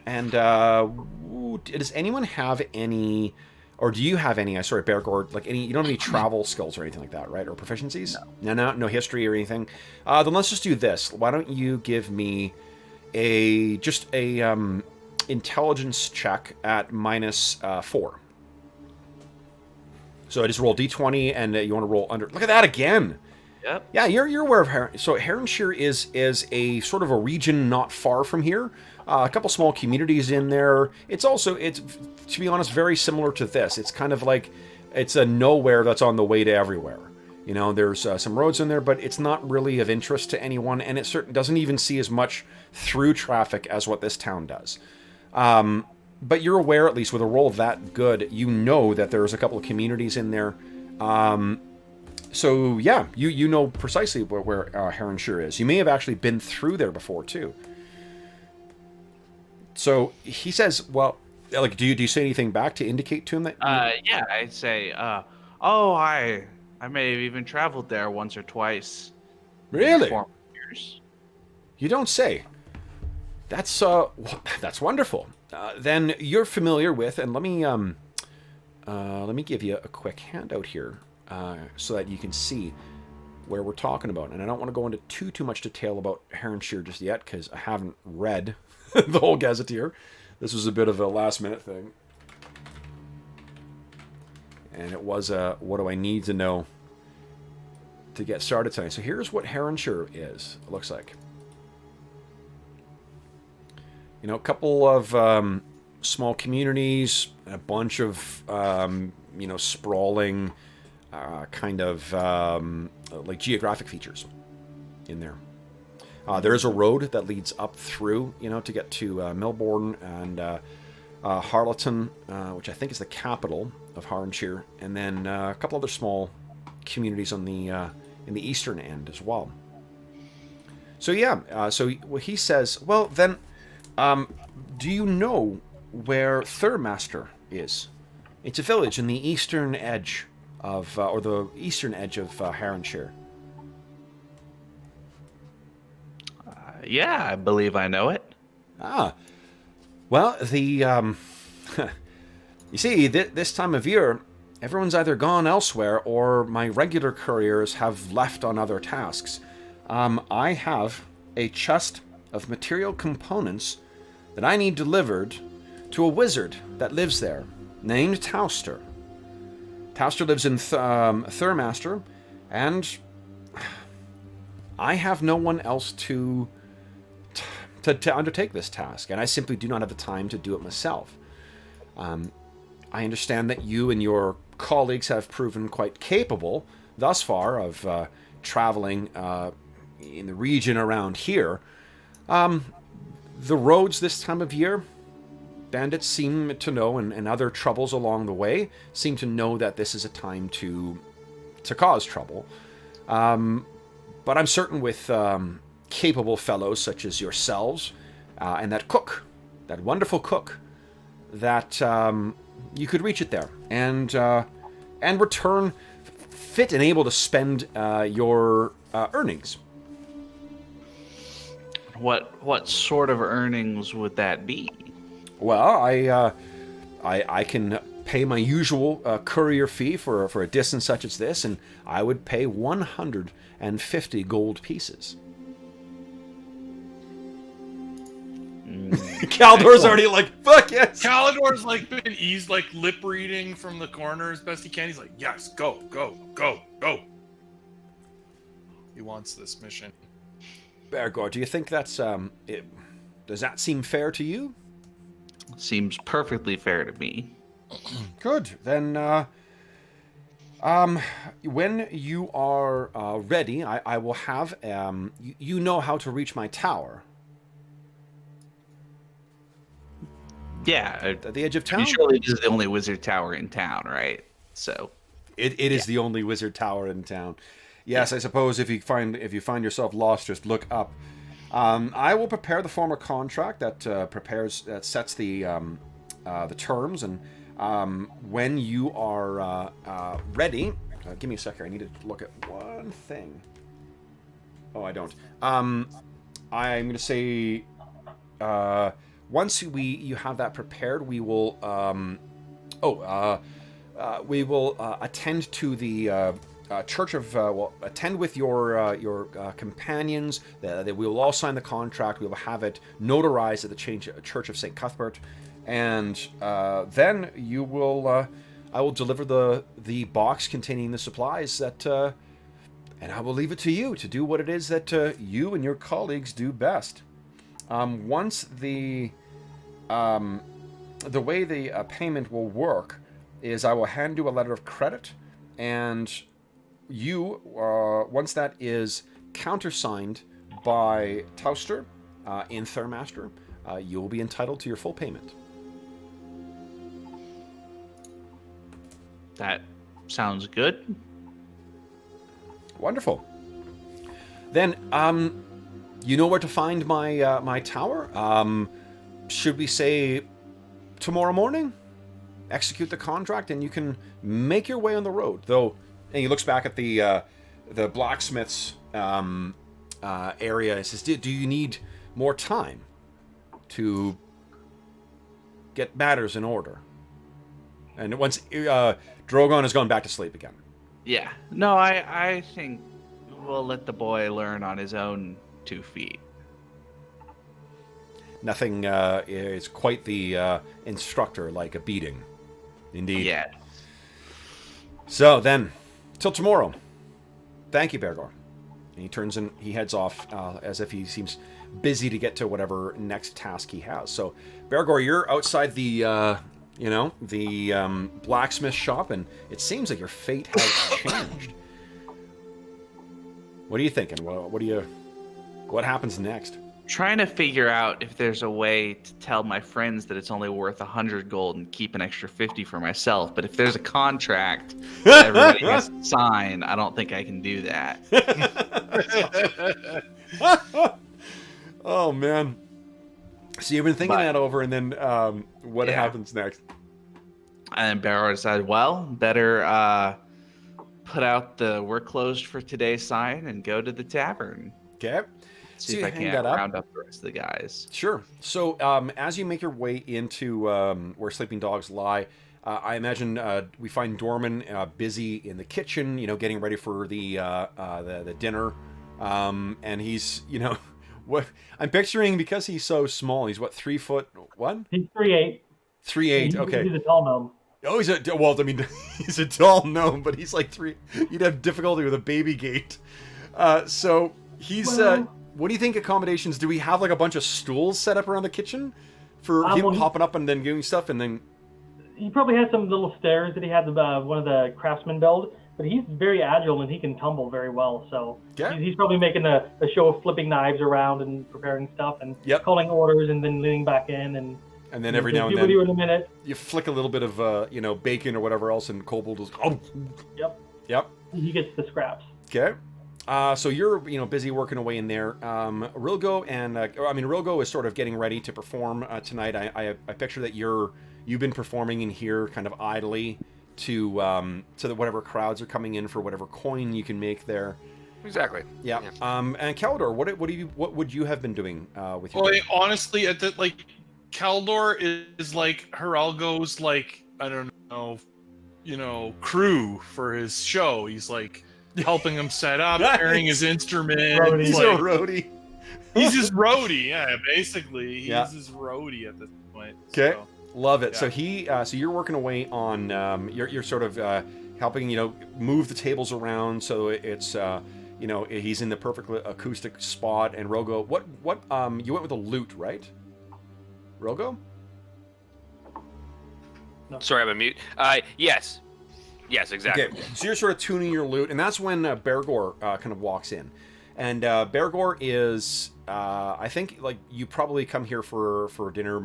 And does anyone have any, or do you have any? Sorry, Bergour, like any? You don't have any travel skills or anything like that, right? Or proficiencies? No history or anything. Then let's just do this. Why don't you give me a intelligence check at -4. So I just roll d20, and you want to roll under. Look at that again. Yep. Yeah, you're aware of Heron. So Harenshire is a sort of a region not far from here. A couple small communities in there. It's to be honest, very similar to this. It's kind of like it's a nowhere that's on the way to everywhere. You know, there's some roads in there, but it's not really of interest to anyone, and it doesn't even see as much through traffic as what this town does. But you're aware, at least with a roll that good, you know that there's a couple of communities in there. So yeah, you know precisely where Harenshire is. You may have actually been through there before too. So he says, well, like, do you say anything back to indicate to him that? Yeah, I'd say, I may have even traveled there once or twice. Really? In former years. You don't say. That's wonderful. Then you're familiar with, and let me let me give you a quick handout here so that you can see where we're talking about. And I don't want to go into too much detail about Heronshire just yet because I haven't read the whole Gazetteer. This was a bit of a last-minute thing. And it was what do I need to know to get started tonight. So here's what Heronshire is, it looks like. You know, a couple of small communities, a bunch of, you know, sprawling kind of like geographic features in there. There is a road that leads up through, you know, to get to Milbourne and Harleton, which I think is the capital of Heronshire, and then a couple other small communities on the in the eastern end as well. So yeah, so he says, well then, do you know where Thurmaster is? It's a village in the eastern edge of, or the eastern edge of Heronshire. Yeah, I believe I know it. Ah, well, the you see, this time of year, everyone's either gone elsewhere or my regular couriers have left on other tasks. I have a chest of material components that I need delivered to a wizard that lives there, named Tauster. Tauster lives in Thurmaster, and I have no one else to undertake this task, and I simply do not have the time to do it myself. I understand that you and your colleagues have proven quite capable thus far of traveling in the region around here. The roads this time of year, bandits seem to know, and other troubles along the way, seem to know that this is a time to cause trouble. But I'm certain with capable fellows such as yourselves and that cook, that wonderful cook, that you could reach it there and return fit and able to spend your earnings. What sort of earnings would that be? Well, I can pay my usual courier fee for a distance such as this, and I would pay 150 gold pieces. Caldor's already like, fuck yes! Calidor's like been like lip reading from the corner as best he can. He's like, yes, go, go, go, go. He wants this mission. Bergour, do you think that's does that seem fair to you? Seems perfectly fair to me. Good. Then when you are ready, I will have you know how to reach my tower. Yeah, At the edge of town? surely this is the only wizard tower in town, right? So It is the only wizard tower in town. Yes, I suppose if you find yourself lost, just look up. I will prepare the former contract that sets the terms, and when you are ready, give me a second. I need to look at one thing. Oh, I don't. I'm going to say once you have that prepared, we will attend to the Church of attend with your companions. That we will all sign the contract. We will have it notarized at the Church of St. Cuthbert, and then you will. I will deliver the box containing the supplies that, and I will leave it to you to do what it is that you and your colleagues do best. Once the way the payment will work is I will hand you a letter of credit, and you, once that is countersigned by Tauster in Thurmaster, you will be entitled to your full payment. that sounds good. Wonderful. Then, you know where to find my my tower? Should we say tomorrow morning? Execute the contract, and you can make your way on the road. Though, and he looks back at the blacksmith's area and says, "Do you need more time to get matters in order?" And once Drogon has gone back to sleep again. Yeah. No, I think we'll let the boy learn on his own 2 feet. Nothing is quite the instructor like a beating. Indeed. Yeah. So then, till tomorrow. Thank you, Bergour. And he turns and he heads off as if he seems busy to get to whatever next task he has. So, Bergour, you're outside the blacksmith shop, and it seems like your fate has changed. What are you thinking? What happens next? Trying to figure out if there's a way to tell my friends that it's only worth 100 gold and keep an extra 50 for myself. But if there's a contract that everybody has to sign, I don't think I can do that. Oh, man. So you've been thinking that over, and then what happens next? And Bergour decided, well, better put out the "we're closed for today" sign and go to the tavern. Okay. See So if you I hang can that up. round up the rest of the guys. Sure. So as you make your way into where sleeping dogs lie, I imagine we find Dorman busy in the kitchen, getting ready for the dinner, and he's, what I'm picturing, because he's so small. He's what, 3 foot what? He's 3'8". 3'8". Okay. He's a tall gnome. Oh, he's he's a tall gnome, but he's like 3. You'd have difficulty with a baby gate. So he's. Well, what do you think accommodations? Do we have like a bunch of stools set up around the kitchen for him hopping up and then doing stuff, and then? He probably has some little stairs that he had one of the craftsmen build, but he's very agile and he can tumble very well. So he's probably making a show of flipping knives around and preparing stuff and calling orders and then leaning back in and then every now and then with you in a minute. You flick a little bit of bacon or whatever else, and Kobold is Yep. He gets the scraps. Okay. So you're busy working away in there. Rilgo is sort of getting ready to perform tonight. I picture that you've been performing in here kind of idly to whatever crowds are coming in for whatever coin you can make there. Exactly. Yeah. And Caldor, what would you have been doing with your? Well, honestly, Caldor is like Hiralgo's, like, I don't know, crew for his show. He's like helping him set up, carrying his instrument. He's a roadie. He's his roadie, yeah, basically. He's his roadie at this point. Okay. So. Love it. Yeah. So you're working away on you're sort of helping move the tables around so it's he's in the perfect acoustic spot. And Rogo, what you went with a lute, right? Rogo? No. Sorry, I'm on mute. Yes, exactly. Okay, so you're sort of tuning your lute, and that's when Bergour kind of walks in. And Bergour is, I think, like, you probably come here for dinner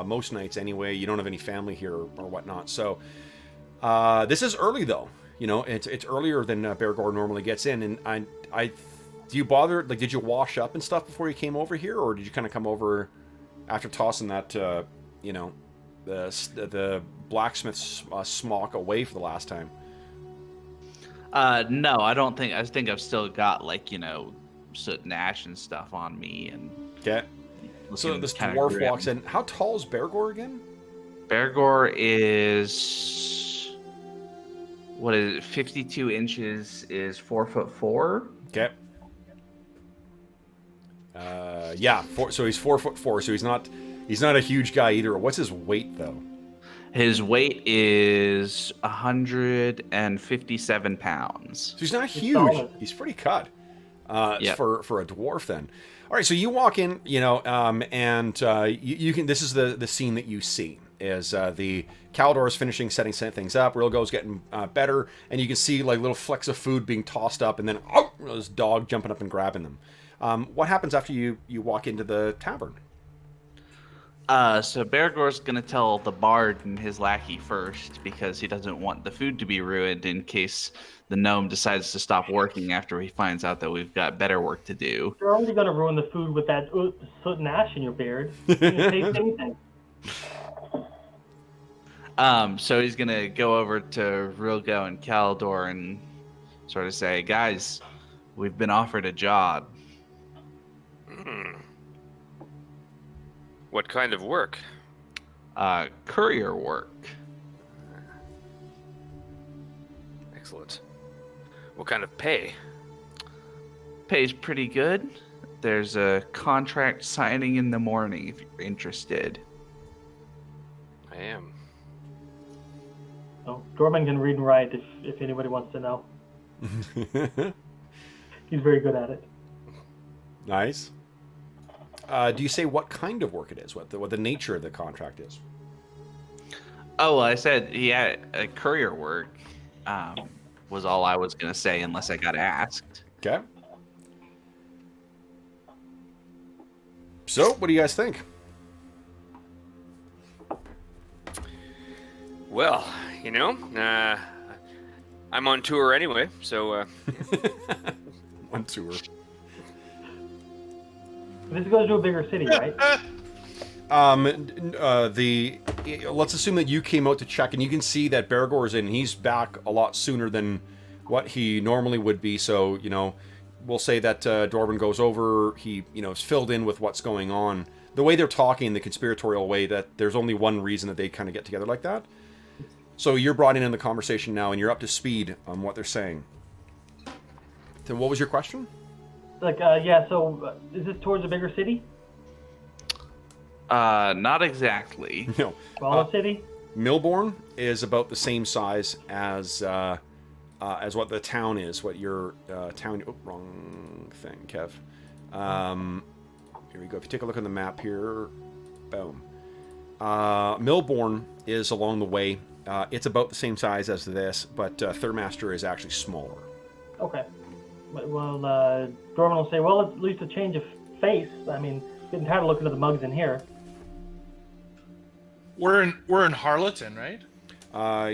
most nights anyway. You don't have any family here or whatnot. So this is early, though. It's earlier than Bergour normally gets in. And do you bother, like, did you wash up and stuff before you came over here? Or did you kind of come over after tossing that, the blacksmith's smock away for the last time? No, I don't think. I think I've still got, like, soot and ash and stuff on me. And okay. So this dwarf walks in. How tall is Bergour again? Bergour is, what is it? 52 inches is 4'4". Okay. So he's 4'4". So he's not a huge guy either. What's his weight though? His weight is 157 pounds. So he's not huge. He's pretty cut. Yep. For a dwarf then. All right, so you walk in, and you can. This is the scene that you see is the Caldor is finishing setting things up. Rilgo's getting better, and you can see like little flecks of food being tossed up, and then this dog jumping up and grabbing them. What happens after you walk into the tavern? So Bergour's gonna tell the bard and his lackey first because he doesn't want the food to be ruined in case the gnome decides to stop working after he finds out that we've got better work to do. You're already gonna ruin the food with that soot and ash in your beard. You can't taste anything. So he's gonna go over to Rilgo and Caldor and sort of say, "Guys, we've been offered a job." What kind of work? Courier work. Excellent. What kind of pay? Pays pretty good. There's a contract signing in the morning if you're interested. I am. Oh, Dorman can read and write if anybody wants to know. He's very good at it. Nice. Do you say what kind of work it is? What the nature of the contract is? Oh, well, I said courier work was all I was going to say unless I got asked. Okay. So, what do you guys think? Well, I'm on tour anyway, so... One tour. This goes to a bigger city, right? Let's assume that you came out to check, and you can see that Bergour is in. He's back a lot sooner than what he normally would be. So, we'll say that Dorban goes over. He, is filled in with what's going on. The way they're talking, the conspiratorial way, that there's only one reason that they kind of get together like that. So you're brought in the conversation now, and you're up to speed on what they're saying. So what was your question? So is this towards a bigger city? Not exactly. No. Smaller city? Milbourne is about the same size as what the town is. What your town? Oh, wrong thing, Kev. Here we go. If you take a look on the map here, boom. Milbourne is along the way. It's about the same size as this, but Thurmaster is actually smaller. Okay. Well, Dorman will say, well, at least a change of face. I mean, getting tired of looking at the mugs in here. We're in Harleton, right?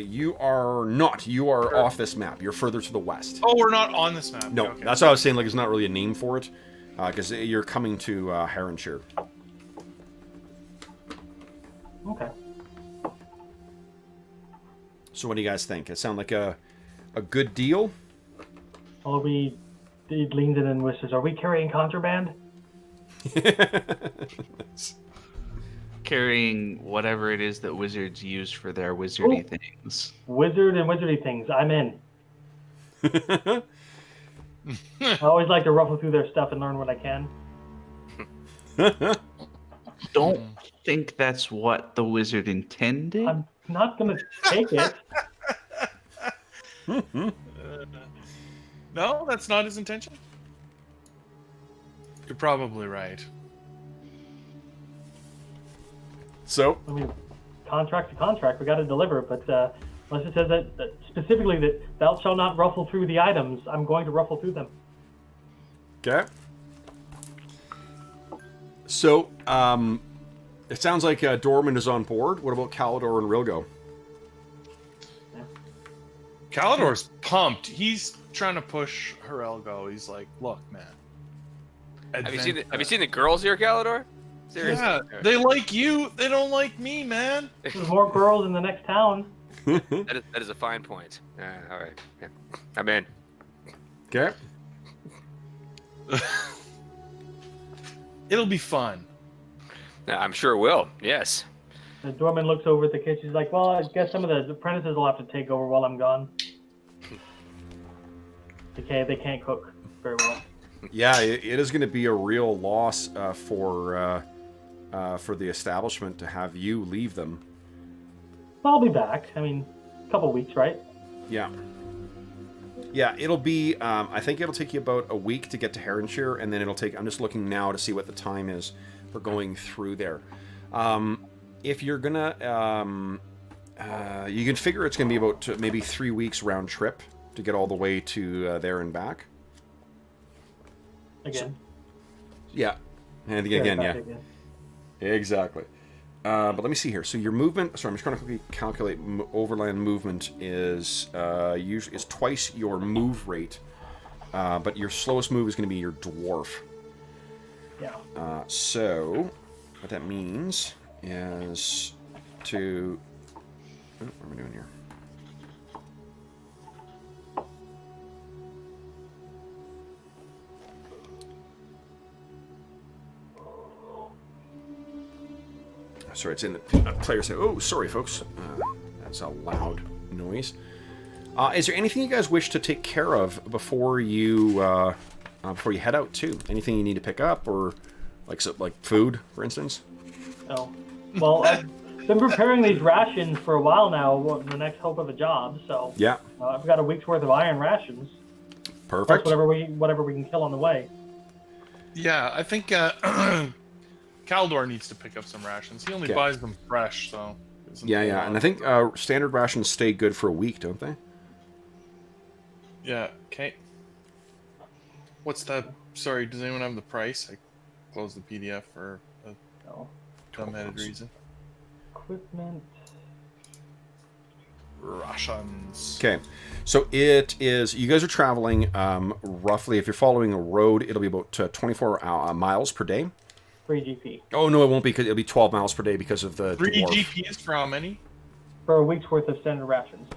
You are not. You are off this map. You're further to the west. Oh, we're not on this map. No, Okay. that's what I was saying. Like, it's not really a name for it, because you're coming to Heronshire. Okay. So, what do you guys think? It sound like a good deal? Well, he leans in and whispers, are we carrying contraband? Carrying whatever it is that wizards use for their wizardy things. Wizard and wizardy things. I'm in. I always like to ruffle through their stuff and learn what I can. Don't think that's what the wizard intended. I'm not going to take it. No, that's not his intention. You're probably right. So, I mean, contract to contract, we got to deliver. But unless it says that specifically that thou shalt not ruffle through the items, I'm going to ruffle through them. okay. So, it sounds like Dorman is on board. What about Calidor and Rilgo? Calidor's pumped. He's trying to push Herelgo. He's like, look, man. Have you seen the girls here, Calidor? Seriously? Yeah, they like you. They don't like me, man. There's more girls in the next town. That is a fine point. All right. Yeah. I'm in. Okay. It'll be fun. I'm sure it will. Yes. The doorman looks over at the kitchen. He's like, well, I guess some of the apprentices will have to take over while I'm gone. Okay, they can't cook very well. Yeah, it is going to be a real loss for the establishment to have you leave them. I'll be back. I mean, a couple weeks, right? Yeah. Yeah, it'll be, I think it'll take you about a week to get to Heronshire, and then it'll take, I'm just looking now to see what the time is for going through there. If you're gonna, you can figure it's gonna be about maybe 3 weeks round trip to get all the way to there and back. Again. Yeah. And again, yeah. Again. Exactly. But let me see here. So your movement, sorry, I'm just trying to quickly calculate overland movement is usually is twice your move rate. But your slowest move is going to be your dwarf. Yeah. So what that means is to... Oh, what am I doing here? Sorry, it's in the player say, oh, sorry, folks. That's a loud noise. Is there anything you guys wish to take care of before you head out too? Anything you need to pick up, or like food, for instance? No. Well, I've been preparing these rations for a while now, in the next hope of a job. So Yeah. I've got a week's worth of iron rations. Perfect. Plus whatever we can kill on the way. Yeah, I think Caldor needs to pick up some rations. He only buys them fresh, so. Yeah, and I think standard rations stay good for a week, don't they? Yeah. Okay. What's that? Sorry, does anyone have the price? I closed the PDF for a dumb-headed reason. Equipment. Rations. Okay, so it is. You guys are traveling roughly. If you're following a road, it'll be about 24 miles per day. 3 GP. Oh no, it won't be, because it'll be 12 miles per day because of the 3 dwarf. GP is for how many? For a week's worth of standard rations.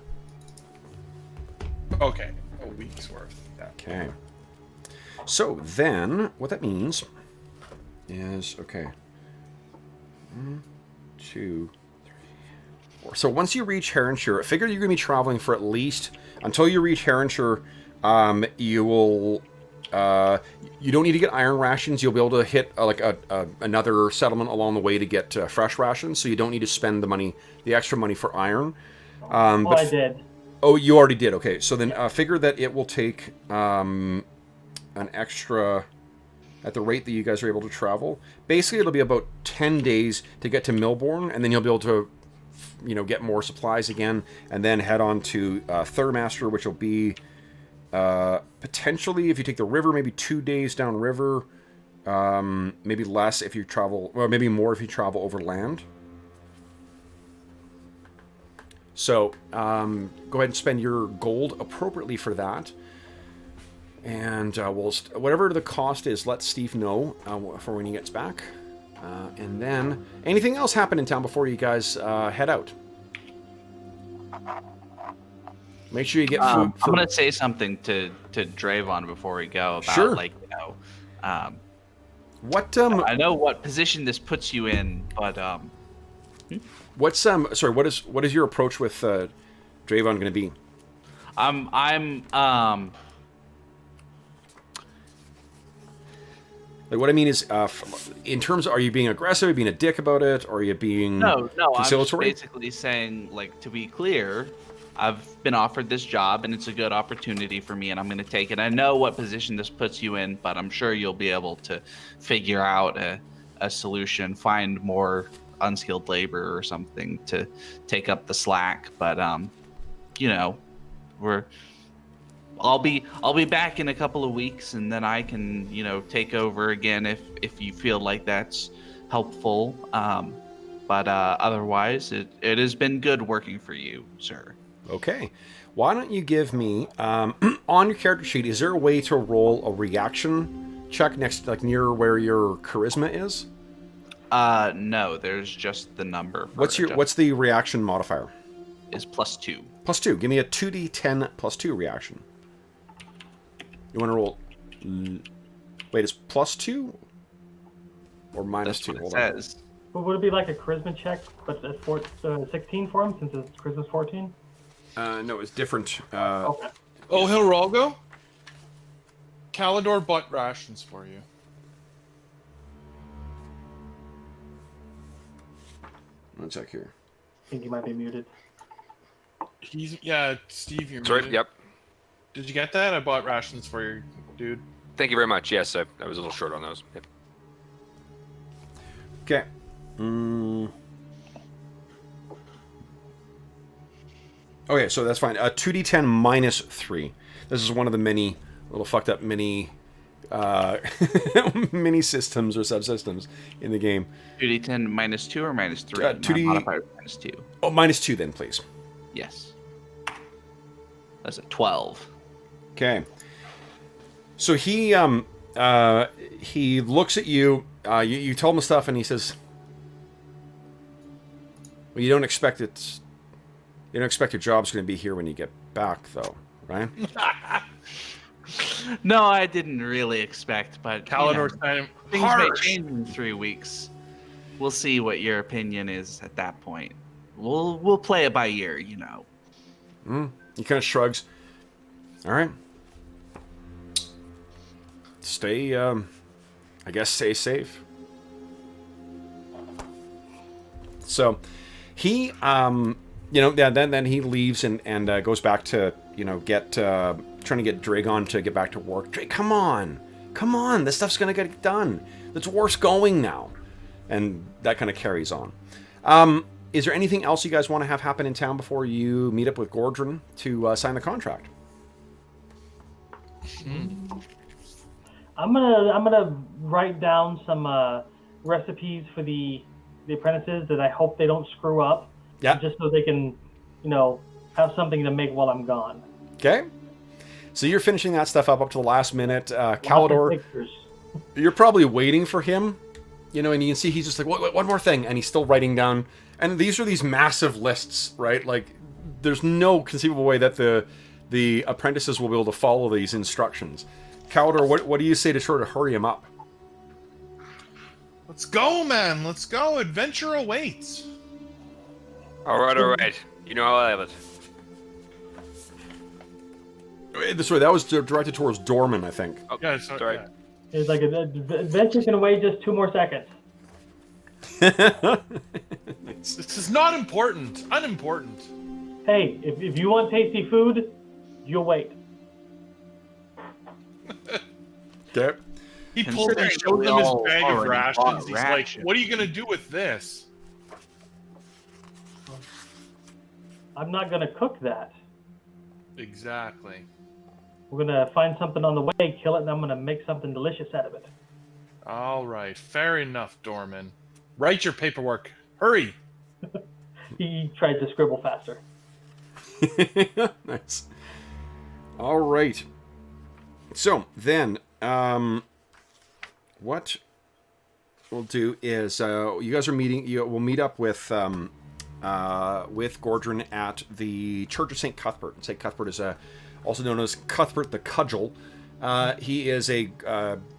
Okay, a week's worth. Yeah. Okay. So then, what that means is, okay, 1, 2, 3, 4. So once you reach Heronshire, figure you're going to be traveling for at least, until you reach Heronshire, you will, you don't need to get iron rations. You'll be able to hit another settlement along the way to get fresh rations, so you don't need to spend the extra money for iron. But I did. Oh, you already did. Okay, so then figure that it will take an extra, at the rate that you guys are able to travel. Basically, it'll be about 10 days to get to Milbourne, and then you'll be able to, get more supplies again, and then head on to Thurmaster, which will be potentially, if you take the river, maybe 2 days downriver, maybe less if you travel, or maybe more if you travel over land. So, go ahead and spend your gold appropriately for that. And whatever the cost is, let Steve know for when he gets back. And then, anything else happen in town before you guys head out? Make sure you get food. I'm going to say something to Drayvon before we go about, Sure. what, I know what position this puts you in, but, sorry, what is your approach with Drayvon going to be? Like, what I mean is, in terms of, are you being aggressive, are you being a dick about it, or are you being conciliatory? I'm just basically saying, to be clear, I've been offered this job, and it's a good opportunity for me, and I'm going to take it. I know what position this puts you in, but I'm sure you'll be able to figure out a solution, find more unskilled labor or something to take up the slack. But, I'll be back in a couple of weeks, and then I can, take over again if you feel like that's helpful. But otherwise, it has been good working for you, sir. Okay. Why don't you give me, on your character sheet, is there a way to roll a reaction check near where your charisma is? No, there's just the number. What's the reaction modifier? Is +2. +2. Give me a 2d10 +2 reaction. You want to roll... Wait, it's +2? Or -2? That's what it says. But would it be like a charisma check, but at 16 for him, since it's charisma's 14? No, it's different. Okay. Oh, Hilrogo? Calidor bought rations for you. One sec here. I think he might be muted. Steve, you're Sorry, muted. yep. Did you get that? I bought rations for you, dude. Thank you very much. Yes, I was a little short on those. Yep. Okay. Okay, so that's fine. 2d10 -3. This is one of the many little fucked up mini mini systems or subsystems in the game. 2d10 -2 or -3? 2d... Modifier -2. Oh, -2 then, please. Yes. That's a 12. Okay. So he looks at you. You tell him the stuff, and he says, "Well, you don't expect your job's going to be here when you get back, though, right?" No, I didn't really expect, but Calidor's time. things may change in 3 weeks. We'll see what your opinion is at that point. We'll play it by ear, Yeah, He kind of shrugs. All right. Stay, I guess stay safe. So he, then he leaves and goes back to, trying to get Dragon to get back to work. Drake, come on. This stuff's going to get done. The dwarf's going now. And that kind of carries on. Is there anything else you guys want to have happen in town before you meet up with Gordron to sign the contract? I'm gonna write down some recipes for the apprentices that I hope they don't screw up. Yeah. Just so they can, have something to make while I'm gone. Okay. So you're finishing that stuff up to the last minute. Calidor, you're probably waiting for him, and you can see he's just like, one more thing, and he's still writing down. And these are these massive lists, right? Like, there's no conceivable way that the apprentices will be able to follow these instructions. Calidor, what do you say to sort of hurry him up? Let's go, man. Let's go. Adventure awaits. All right. You know how I have it. Sorry, that was directed towards Dorman, I think. Oh, Yeah, sorry. Yeah. It's like adventure can wait just 2 more seconds. This is not important. Unimportant. Hey, if you want tasty food, you'll wait. Okay. He pulled and showed them his bag of rations. He's like, what are you going to do with this? I'm not going to cook that. Exactly. We're going to find something on the way, kill it, and I'm going to make something delicious out of it. All right. Fair enough, Dorman. Write your paperwork. Hurry. He tried to scribble faster. Nice. All right. So then, what we'll do is you guys are meeting. We'll meet up with Gordron at the Church of St. Cuthbert. St. Cuthbert is also known as Cuthbert the Cudgel. He is a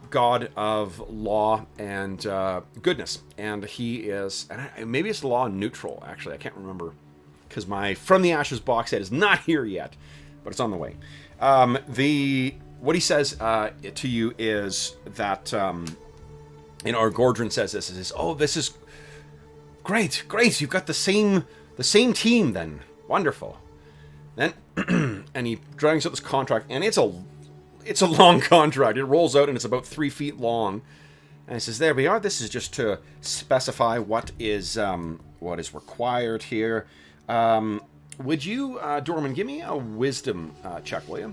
god of law and goodness, and he is, and maybe it's law neutral. Actually, I can't remember because my From the Ashes box set is not here yet, but it's on the way. What he says to you is that, Gordron says this is great, you've got the same team then, wonderful. Then, and he drags up this contract, and it's a long contract. It rolls out, and it's about 3 feet long, and he says, there we are, this is just to specify what is required here. Would you, Dorman, give me a wisdom check, will you?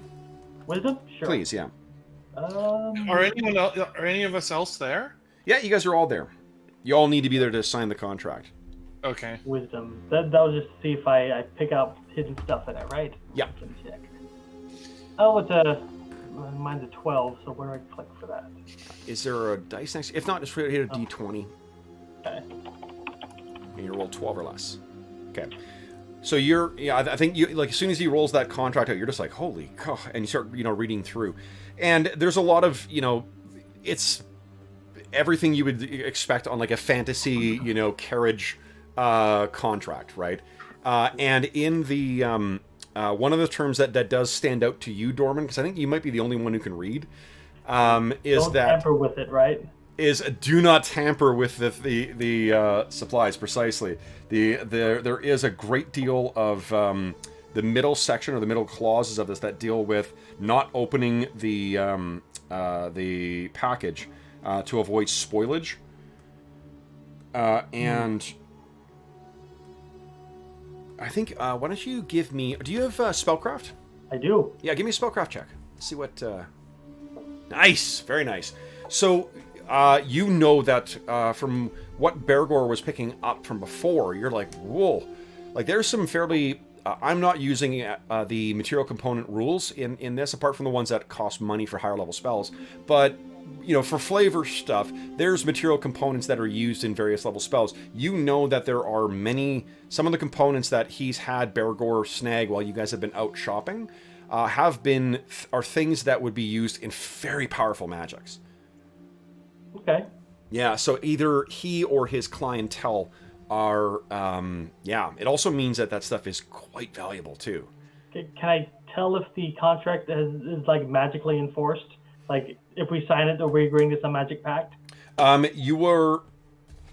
Wisdom? Sure. Please, yeah. Are any of us else there? Yeah, you guys are all there. You all need to be there to sign the contract. Okay. Wisdom. That'll just see if I pick out hidden stuff in it, right? Yeah. I can check. Oh, mine's a 12, so where do I click for that? Is there a dice next? If not, just hit a d20. Okay. And you roll 12 or less. Okay. So I think you, like, as soon as he rolls that contract out, you're just like, holy cow, and you start, reading through. And there's a lot of, it's everything you would expect on like a fantasy, carriage contract, right? And in the one of the terms that does stand out to you, Dorman, because I think you might be the only one who can read, is Don't that tamper with it, right? Is do not tamper with the supplies. Precisely, there is a great deal of the middle section or the middle clauses of this that deal with not opening the package to avoid spoilage, and I think why don't you give me? Do you have spellcraft? I do. Yeah, give me a spellcraft check. Let's see what. Nice, very nice. So. You know that from what Bergour was picking up from before, you're like, whoa. Like, there's some fairly... I'm not using the material component rules in this, apart from the ones that cost money for higher level spells. But, for flavor stuff, there's material components that are used in various level spells. You know that there are some of the components that he's had Bergour snag while you guys have been out shopping, are things that would be used in very powerful magics. Okay. Yeah, so either he or his clientele are, it also means that stuff is quite valuable, too. Can I tell if the contract is like magically enforced? Like if we sign it, are we agreeing to some magic pact? You were.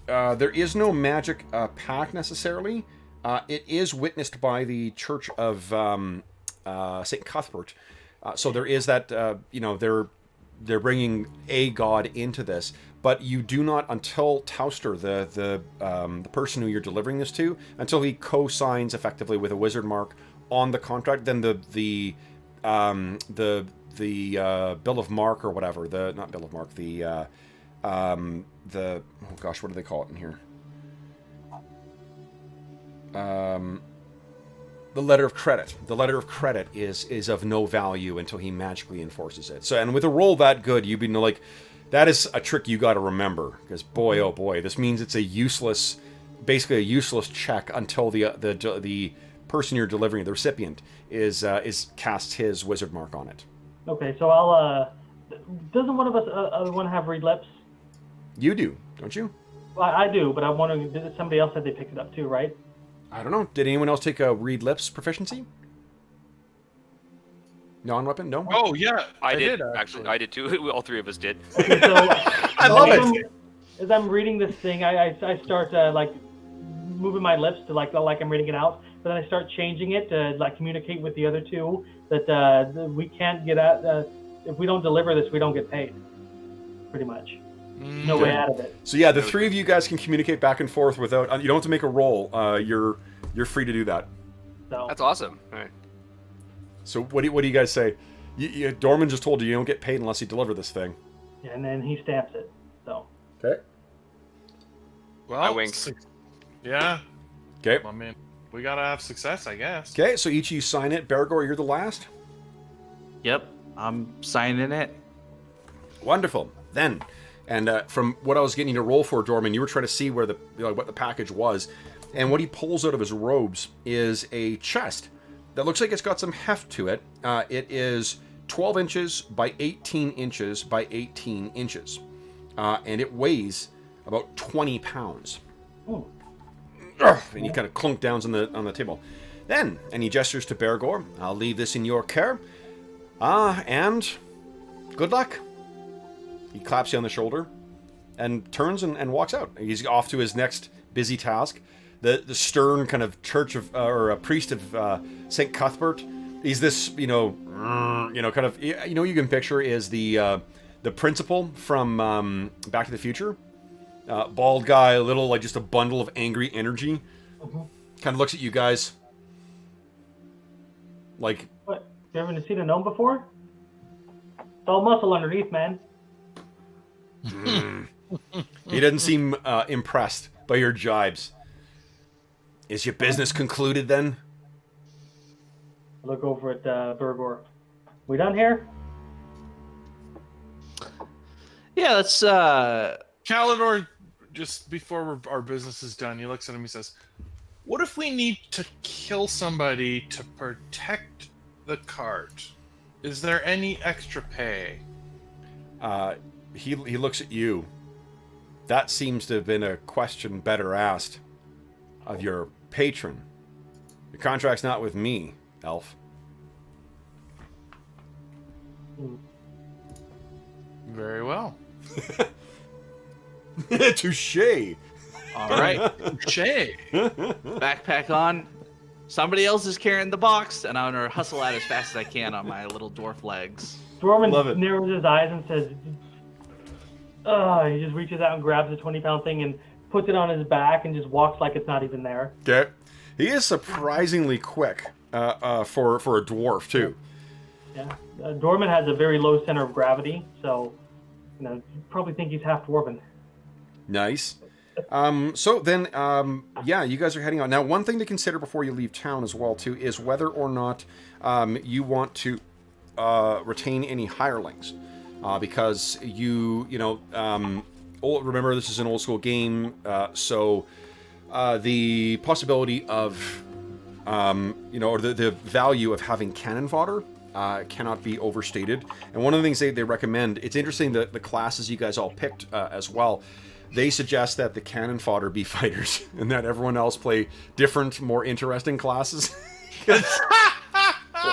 There is no magic pact necessarily. It is witnessed by the Church of Saint Cuthbert. So there is that. They're bringing a god into this, but you do not until Tauster, the person who you're delivering this to, until he co-signs effectively with a wizard mark on the contract. Then the bill of mark or whatever, the not bill of mark, the oh gosh, what do they call it in here? The letter of credit. The letter of credit is of no value until he magically enforces it. So, and with a roll that good, you'd be like, that is a trick you got to remember, because boy, oh boy, this means it's basically a useless check until the person you're delivering, the recipient, is casts his wizard mark on it. Okay, so I'll. Doesn't one of us other one have read lips? You do, don't you? Well, I do, but I'm wondering, somebody else said they picked it up too, right? I don't know. Did anyone else take a read lips proficiency? Non-weapon? No? Oh, yeah. I did actually. I did too. All three of us did. Okay, so I love it. As I'm reading this thing, I start like moving my lips to like I'm reading it out, but then I start changing it to like communicate with the other two that we can't get at. If we don't deliver this, we don't get paid. Pretty much. No way out of it. So yeah, the three of you guys can communicate back and forth without. You don't have to make a roll. You're free to do that. So. That's awesome. All right. So what do you guys say? Dorman just told you don't get paid unless you deliver this thing. Yeah, and then he stamps it. So. Okay. Well, I wink. Yeah. Okay. I mean, we gotta have success, I guess. Okay, so each of you sign it. Bergour, you're the last. Yep, I'm signing it. Wonderful. Then, and from what I was getting you to roll for, Dorman, you were trying to see where what the package was, and what he pulls out of his robes is a chest that looks like it's got some heft to it. It is 12 inches by 18 inches by 18 inches, and it weighs about 20 pounds. Ooh. And he kind of clunk down on the table. Then, and he gestures to Bergour, I'll leave this in your care. And good luck. He claps you on the shoulder and turns and walks out. He's off to his next busy task. The stern kind of church of, or a priest of St. Cuthbert. He's this, kind of, you can picture is the principal from Back to the Future. Bald guy, a little like just a bundle of angry energy. Mm-hmm. Kind of looks at you guys like. What? You ever seen a gnome before? It's all muscle underneath, man. He doesn't seem impressed by your jibes. Is your business concluded then? I look over at Bergour. We done here? Yeah, let's. Calidor, just before our business is done, he looks at him. He says, "What if we need to kill somebody to protect the cart? Is there any extra pay?" He looks at you. That seems to have been a question better asked of your patron. The contract's not with me, elf. Very well. Touche. All right, Shay. backpack on. Somebody else is carrying the box, and I'm gonna hustle out as fast as I can on my little dwarf legs. Dorman Love it. narrows his eyes and says, he just reaches out and grabs the 20-pound thing and puts it on his back and just walks like it's not even there. Okay. He is surprisingly quick for a dwarf, too. Yeah. Dorman has a very low center of gravity, so you probably think he's half dwarven. Nice. So then, you guys are heading on. Now, one thing to consider before you leave town as well, too, is whether or not you want to retain any hirelings. Because remember, this is an old school game, so the possibility of, or the value of having cannon fodder cannot be overstated. And one of the things they recommend, it's interesting that the classes you guys all picked as well, they suggest that the cannon fodder be fighters and that everyone else play different, more interesting classes.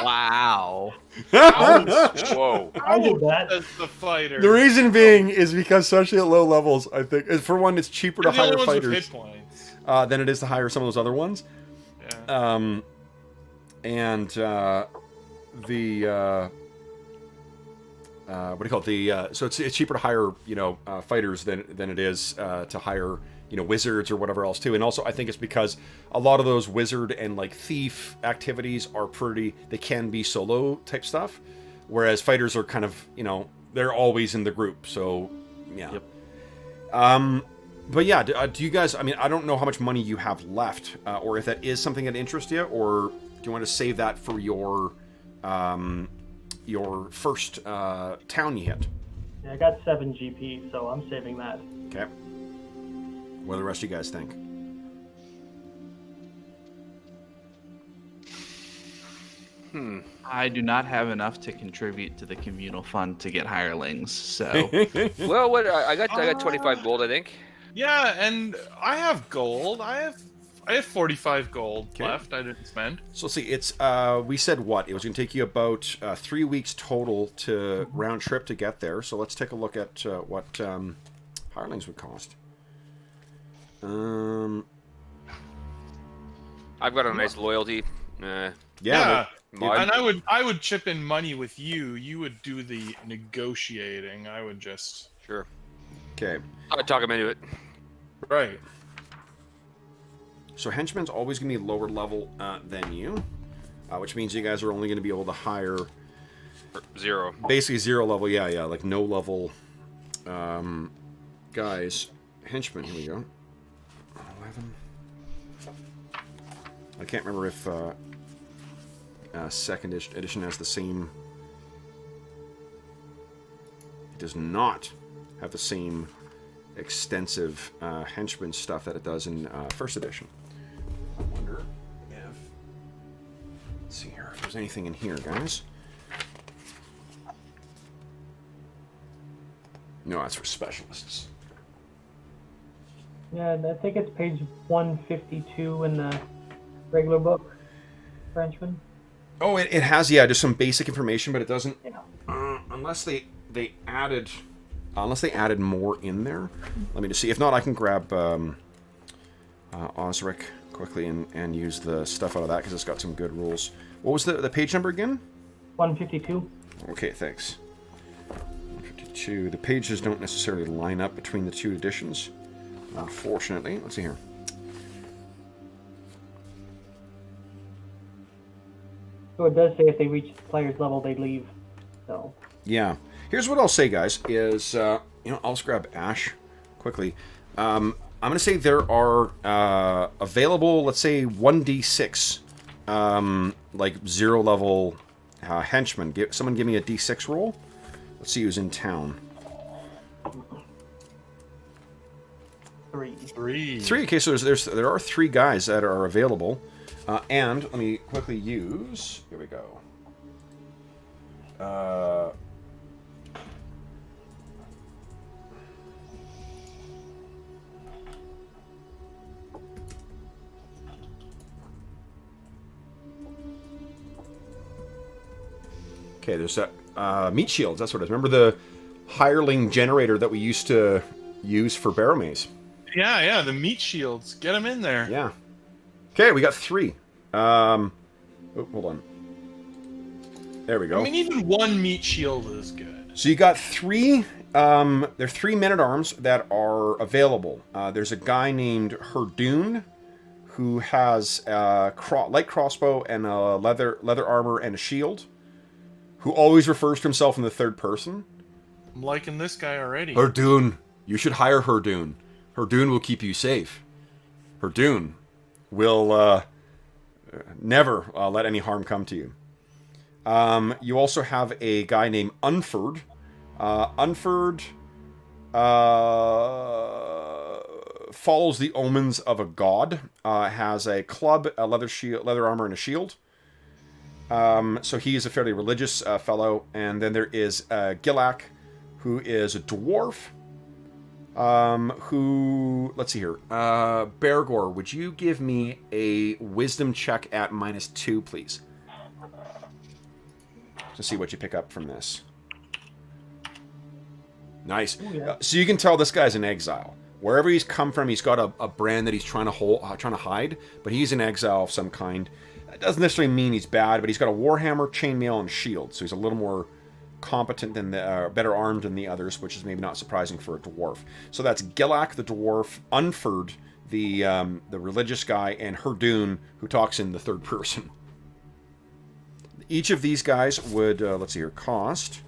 Wow. Whoa. I did that. As the fighter. The reason being is because, especially at low levels, I think, for one, it's cheaper to They're the hire only ones with fighters hit points. than it is to hire some of those other ones. Yeah. What do you call it? So it's cheaper to hire fighters than it is to hire wizards or whatever else too. And also I think it's because a lot of those wizard and like thief activities are they can be solo type stuff, whereas fighters are kind of they're always in the group. So yeah. Yep. But yeah, do you guys? I mean, I don't know how much money you have left, or if that is something that interests you, or do you want to save that for your first town you hit? Yeah, I got 7 GP, so I'm saving that. Okay. What do the rest of you guys think? I do not have enough to contribute to the communal fund to get hirelings, so Well, what I got 25 gold, I think. Yeah, and I have gold. I have 45 gold Okay. left. I didn't spend. So let's see. It's we said what it was going to take you about 3 weeks total to round trip to get there. So let's take a look at what hirelings would cost. I've got a nice loyalty. Yeah. Mod. And I would chip in money with you. You would do the negotiating. I would just Sure. Okay. I'll talk him into it. right. So henchman's always going to be lower level than you, which means you guys are only going to be able to hire 0. basically 0 level. Yeah, like no level guys. Henchman. Here we go. 11. I can't remember if second edition has the same. It does not have the same extensive henchman stuff that it does in first edition. I wonder if... Let's see here. If there's anything in here, guys. No, that's for specialists. Yeah, I think it's page 152 in the regular book, Frenchman. Oh, it has, yeah, just some basic information, but it doesn't... Yeah. Unless they added... Unless they added more in there. Let me just see. If not, I can grab Osric quickly and use the stuff out of that, because it's got some good rules. What was the page number again? 152. Okay, thanks. 152. The pages don't necessarily line up between the two editions, unfortunately. Let's see here. So it does say if they reach the player's level, they leave. So. Yeah. Here's what I'll say, guys, is, I'll just grab Ash quickly. I'm going to say there are available, let's say, 1d6, like 0 level henchmen. Someone give me a d6 roll. Let's see who's in town. 3. 3. Okay, so there are 3 guys that are available. And let me quickly use... Here we go. Okay, there's that meat shields. That's what it is. Remember the hireling generator that we used to use for Barrow Maze? Yeah, the meat shields. Get them in there. Yeah. Okay, we got 3. Oh, hold on. There we go. I mean, even 1 meat shield is good. So you got 3. There are 3 men-at-arms that are available. There's a guy named Herdoon who has a light crossbow and a leather armor and a shield, who always refers to himself in the third person. I'm liking this guy already. Herdoon. You should hire Herdoon. Herdoon will keep you safe. Herdoon will never let any harm come to you. You also have a guy named Unford. Unford follows the omens of a god. Has a club, a leather armor, and a shield. So he is a fairly religious fellow. And then there is Gilak, who is a dwarf. Let's see here. Bergour, would you give me a wisdom check at -2, please? to see what you pick up from this. Nice. Ooh, yeah. So you can tell this guy's in exile. Wherever he's come from, he's got a brand that he's trying to hide, but he's in exile of some kind. That doesn't necessarily mean he's bad, but he's got a warhammer, chainmail, and shield, so he's a little more competent than better armed than the others, which is maybe not surprising for a dwarf. So that's Gilak the dwarf, Unford the religious guy, and Herdun, who talks in the third person. Each of these guys would let's see here, cost.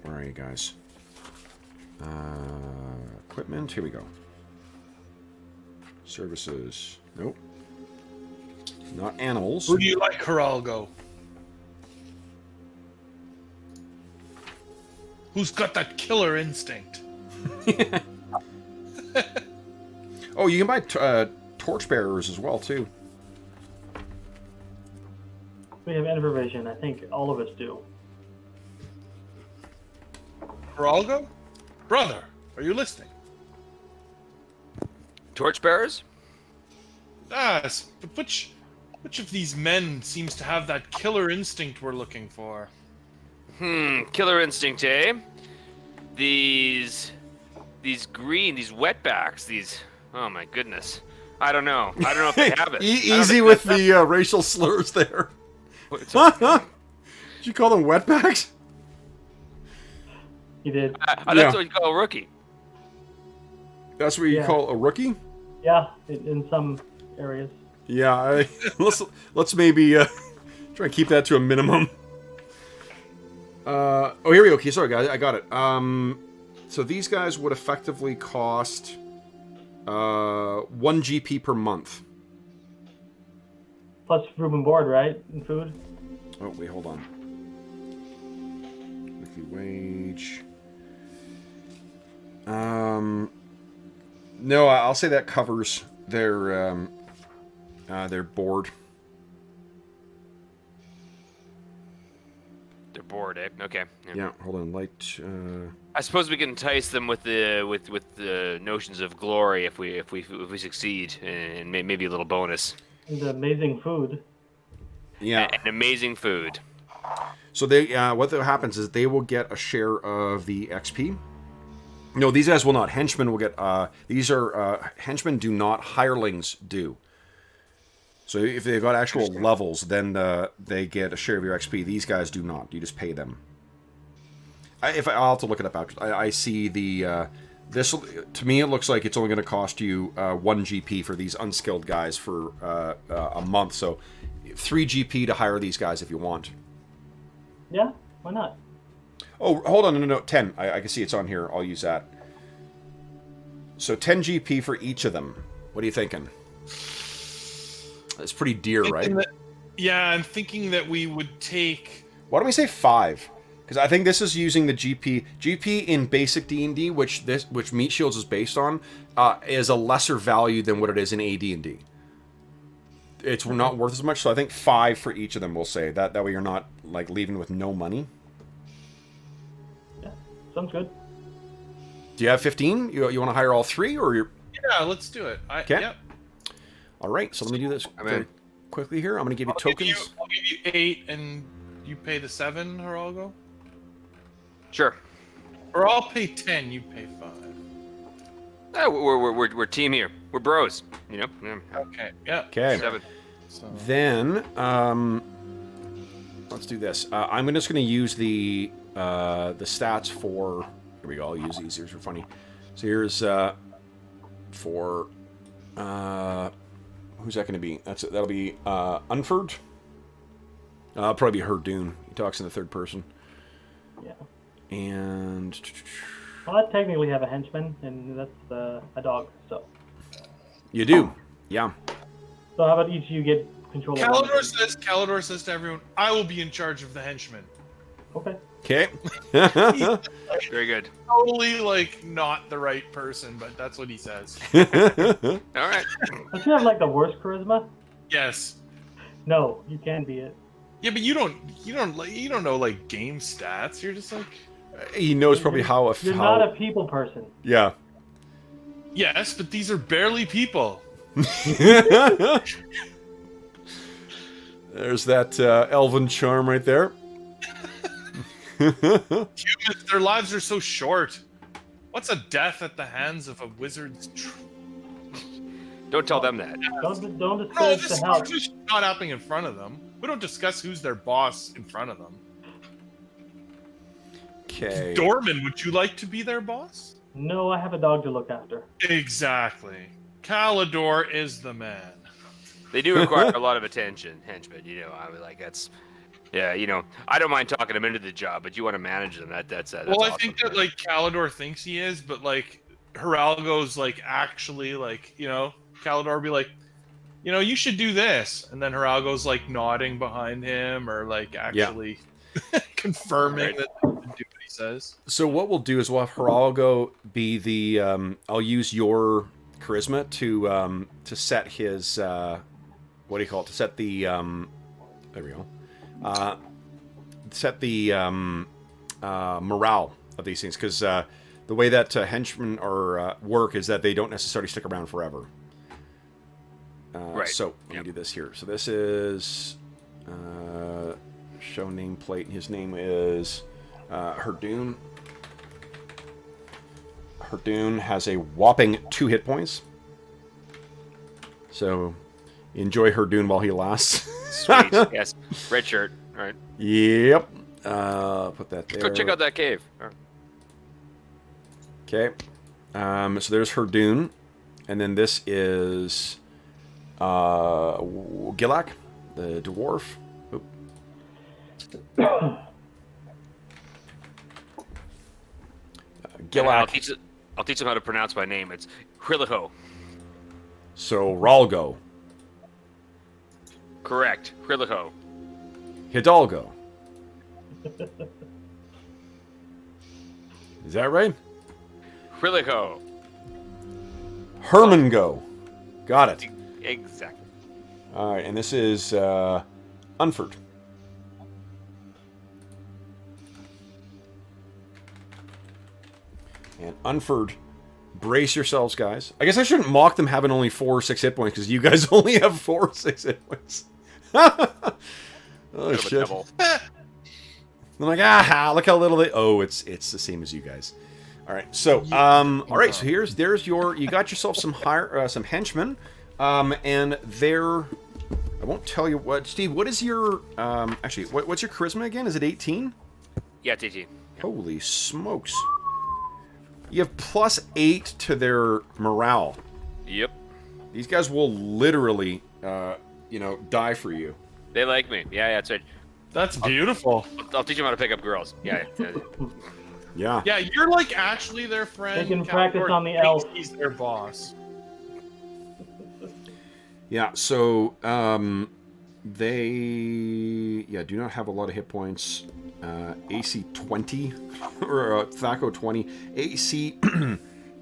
Where are you guys? Equipment. Here we go. Services. Nope. Not animals. Who do you like, Geralgo? Who's got that killer instinct? Oh, you can buy torchbearers as well too. We have Envervision. I think all of us do. Geralgo? Brother, are you listening? Torchbearers? Yes, but which of these men seems to have that killer instinct we're looking for? Killer instinct, eh? These wetbacks, these... Oh my goodness. I don't know. I don't know if they have it. Easy with the racial slurs there. Did you call them wetbacks? You did. That's what you call a rookie. That's what you call a rookie? Yeah, in some areas. Yeah, let's maybe try and keep that to a minimum. Oh, here we go. Okay, sorry guys, I got it. So these guys would effectively cost 1 GP per month. Plus room and board, right? And food. Oh wait, hold on. Weekly wage. No, I'll say that covers their board. They're bored, eh? Okay. Yeah, hold on. Light. I suppose we can entice them with the notions of glory if we succeed, and maybe a little bonus. And amazing food. Yeah. And amazing food. So they, what happens is they will get a share of the XP. No, these guys will not. Henchmen will get. These are henchmen do not. Hirelings do. So if they've got actual levels, then they get a share of your XP. These guys do not. You just pay them. I'll have to look it up after. I see the. This to me it looks like it's only going to cost you 1 GP for these unskilled guys for a month. So 3 GP to hire these guys if you want. Yeah, why not? Oh, hold on, no, 10. I can see it's on here. I'll use that. So 10 GP for each of them. What are you thinking? That's pretty dear, right? Yeah, I'm thinking that we would take... Why don't we say 5? Because I think this is using the GP. GP in basic D&D, which Meat Shields is based on, is a lesser value than what it is in AD&D. It's not worth as much, so I think 5 for each of them, we'll say. That way you're not like leaving with no money. Yeah, sounds good. Do you have 15? You want to hire all 3, or you're... Yeah, let's do it. Okay. Yep. All right, so let me do this very quickly here. I'm going to give you tokens. I'll give you 8, and you pay the 7, Geralgo? Sure. Or I'll pay 10, you pay 5. We're team here. We're bros, you know. Yeah. Okay. Yeah. Okay. 7. So. Then, let's do this. I'm just going to use the stats for... Here we go. I'll use these. Here's for funny. So here's for... who's that going to be? That'll be Unford. Probably be Herdun. He talks in the third person. Yeah. And... Well, I technically have a henchman, and that's a dog, so... You do. Yeah. So how about each of you get control of Calidor says to everyone, I will be in charge of the henchmen. Okay. Okay. Very good. Totally, like, not the right person, but that's what he says. All right. Don't you have, like, the worst charisma? Yes. No, you can be it. Yeah, but you don't know, like, game stats. You're just like... He knows probably how... You're not a people person. Yeah. Yes, but these are barely people. There's that elven charm right there. Humans, their lives are so short. What's a death at the hands of a wizard's? Don't tell them that. Don't No, discourage this the help. is not happening in front of them. We don't discuss who's their boss in front of them. Okay. Dorman, would you like to be their boss? No, I have a dog to look after. Exactly. Calidor is the man. They do require a lot of attention, henchmen. You know, I mean, like that's, yeah. You know, I don't mind talking them into the job, but you want to manage them. That's Well, I awesome, think that man. like Calidor thinks he is, but like Heralgo's like actually like Calidor will be like, you should do this, and then Heralgo's like nodding behind him or like actually confirming that they can do what he says. So what we'll do is we'll have Geralgo be the. I'll use your charisma to set his. What do you call it? To set the. There we go. Set the morale of these things, because the way that henchmen work is that they don't necessarily stick around forever. Right. So let me do this here. So this is show nameplate. His name is Herdun. Herdun has a whopping 2 hit points. So enjoy Herdun while he lasts. Sweet. Yes. Red shirt. All right. Yep. Put that there. Go check out that cave. All right. Okay. So there's Herdun. And then this is Gilak, the dwarf. Oop. Gilak. I'll teach them how to pronounce my name. It's Hrilliho. So Ralgo. Correct. Hrilliho. Hidalgo. Is that right? Hrilliho. Hermango. Got it. Exactly. All right, and this is Unford. And Unford, brace yourselves, guys. I guess I shouldn't mock them having only 4 or 6 hit points, because you guys only have 4 or 6 hit points. Oh, shit. I'm like, look how little they... Oh, it's the same as you guys. All right, so, all right, so there's your... You got yourself some some henchmen, and they're... I won't tell you what... Steve, what is your... actually, what's your charisma again? Is it 18? Yeah, it's 18. Holy smokes. You have +8 to their morale. Yep. These guys will literally, die for you. They like me. Yeah, that's right. That's beautiful. I'll teach them how to pick up girls. Yeah. Yeah. Yeah, you're like actually their friend. They can Calidor practice on the thinks elf. He's their boss. Yeah, so, they, do not have a lot of hit points. AC 20, or Thaco 20. AC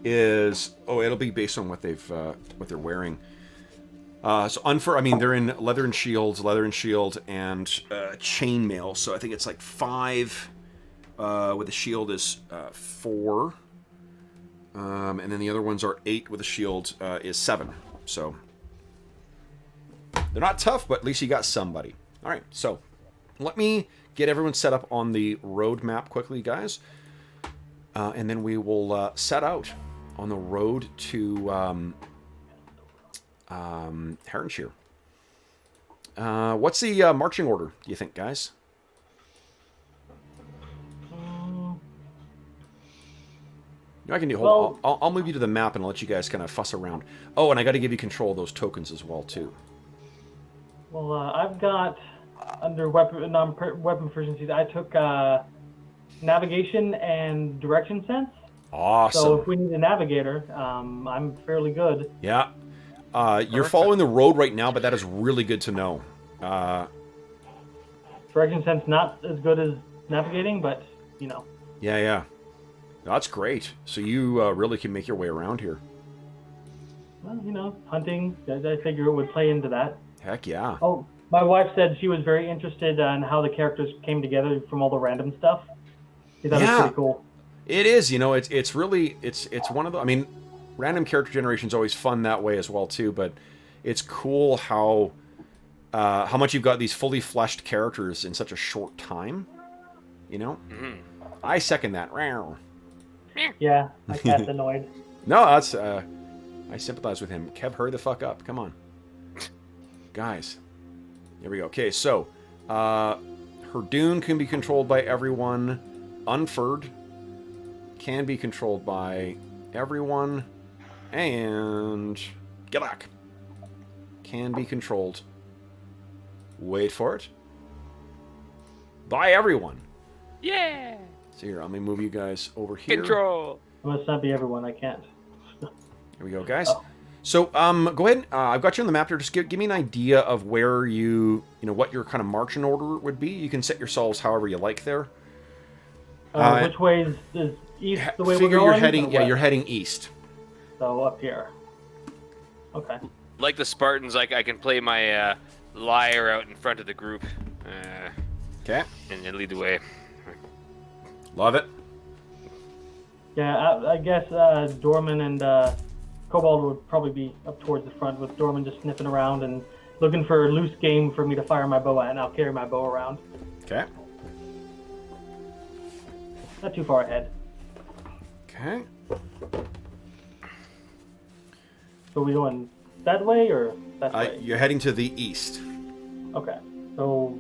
is, it'll be based on what they're wearing. So Unfur, I mean, they're in leather and shield, and chainmail. So I think it's like 5. With the shield is 4. And then the other ones are 8 with the shield is 7. So they're not tough, but at least you got somebody. All right, so let me get everyone set up on the road map quickly, guys. And then we will set out on the road to Heronshire. What's the marching order, do you think, guys? You know, I can do. Hold on. I'll move you to the map and I'll let you guys kind of fuss around. Oh, and I got to give you control of those tokens as well, too. Well, I've got under weapon proficiencies. I took navigation and direction sense. Awesome. So if we need a navigator, I'm fairly good. Yeah. You're following the road right now, but that is really good to know. Direction sense not as good as navigating, but Yeah. That's great. So you really can make your way around here. Well, hunting. I figure it would play into that. Heck yeah. Oh, my wife said she was very interested in how the characters came together from all the random stuff. She thought it was pretty cool. It is. It's really it's one of the. I mean, random character generation is always fun that way as well too. But it's cool how much you've got these fully fleshed characters in such a short time. You know, I second that. Yeah, my cat's annoyed. No, that's I sympathize with him. Kev, hurry the fuck up. Come on, guys. Here we go. Okay, so Herdune can be controlled by everyone. Unfurred can be controlled by everyone, and Gilak can be controlled. Wait for it. By everyone. Yeah. So here, let me move you guys over here. Control. It must not be everyone. I can't. Here we go, guys. So, go ahead. I've got you on the map here. Just give me an idea of where what your kind of marching order would be. You can set yourselves however you like there. Which way is east the way figure we're going? you're heading. Yeah, west? you're heading east. So up here. Okay. Like the Spartans, like I can play my lyre out in front of the group. Okay. And lead the way. Love it. Yeah, I guess Dorman and Cobalt would probably be up towards the front, with Dorman just sniffing around and looking for loose game for me to fire my bow at, and I'll carry my bow around. Okay. Not too far ahead. Okay. So we going that way or that way? You're heading to the east. Okay. So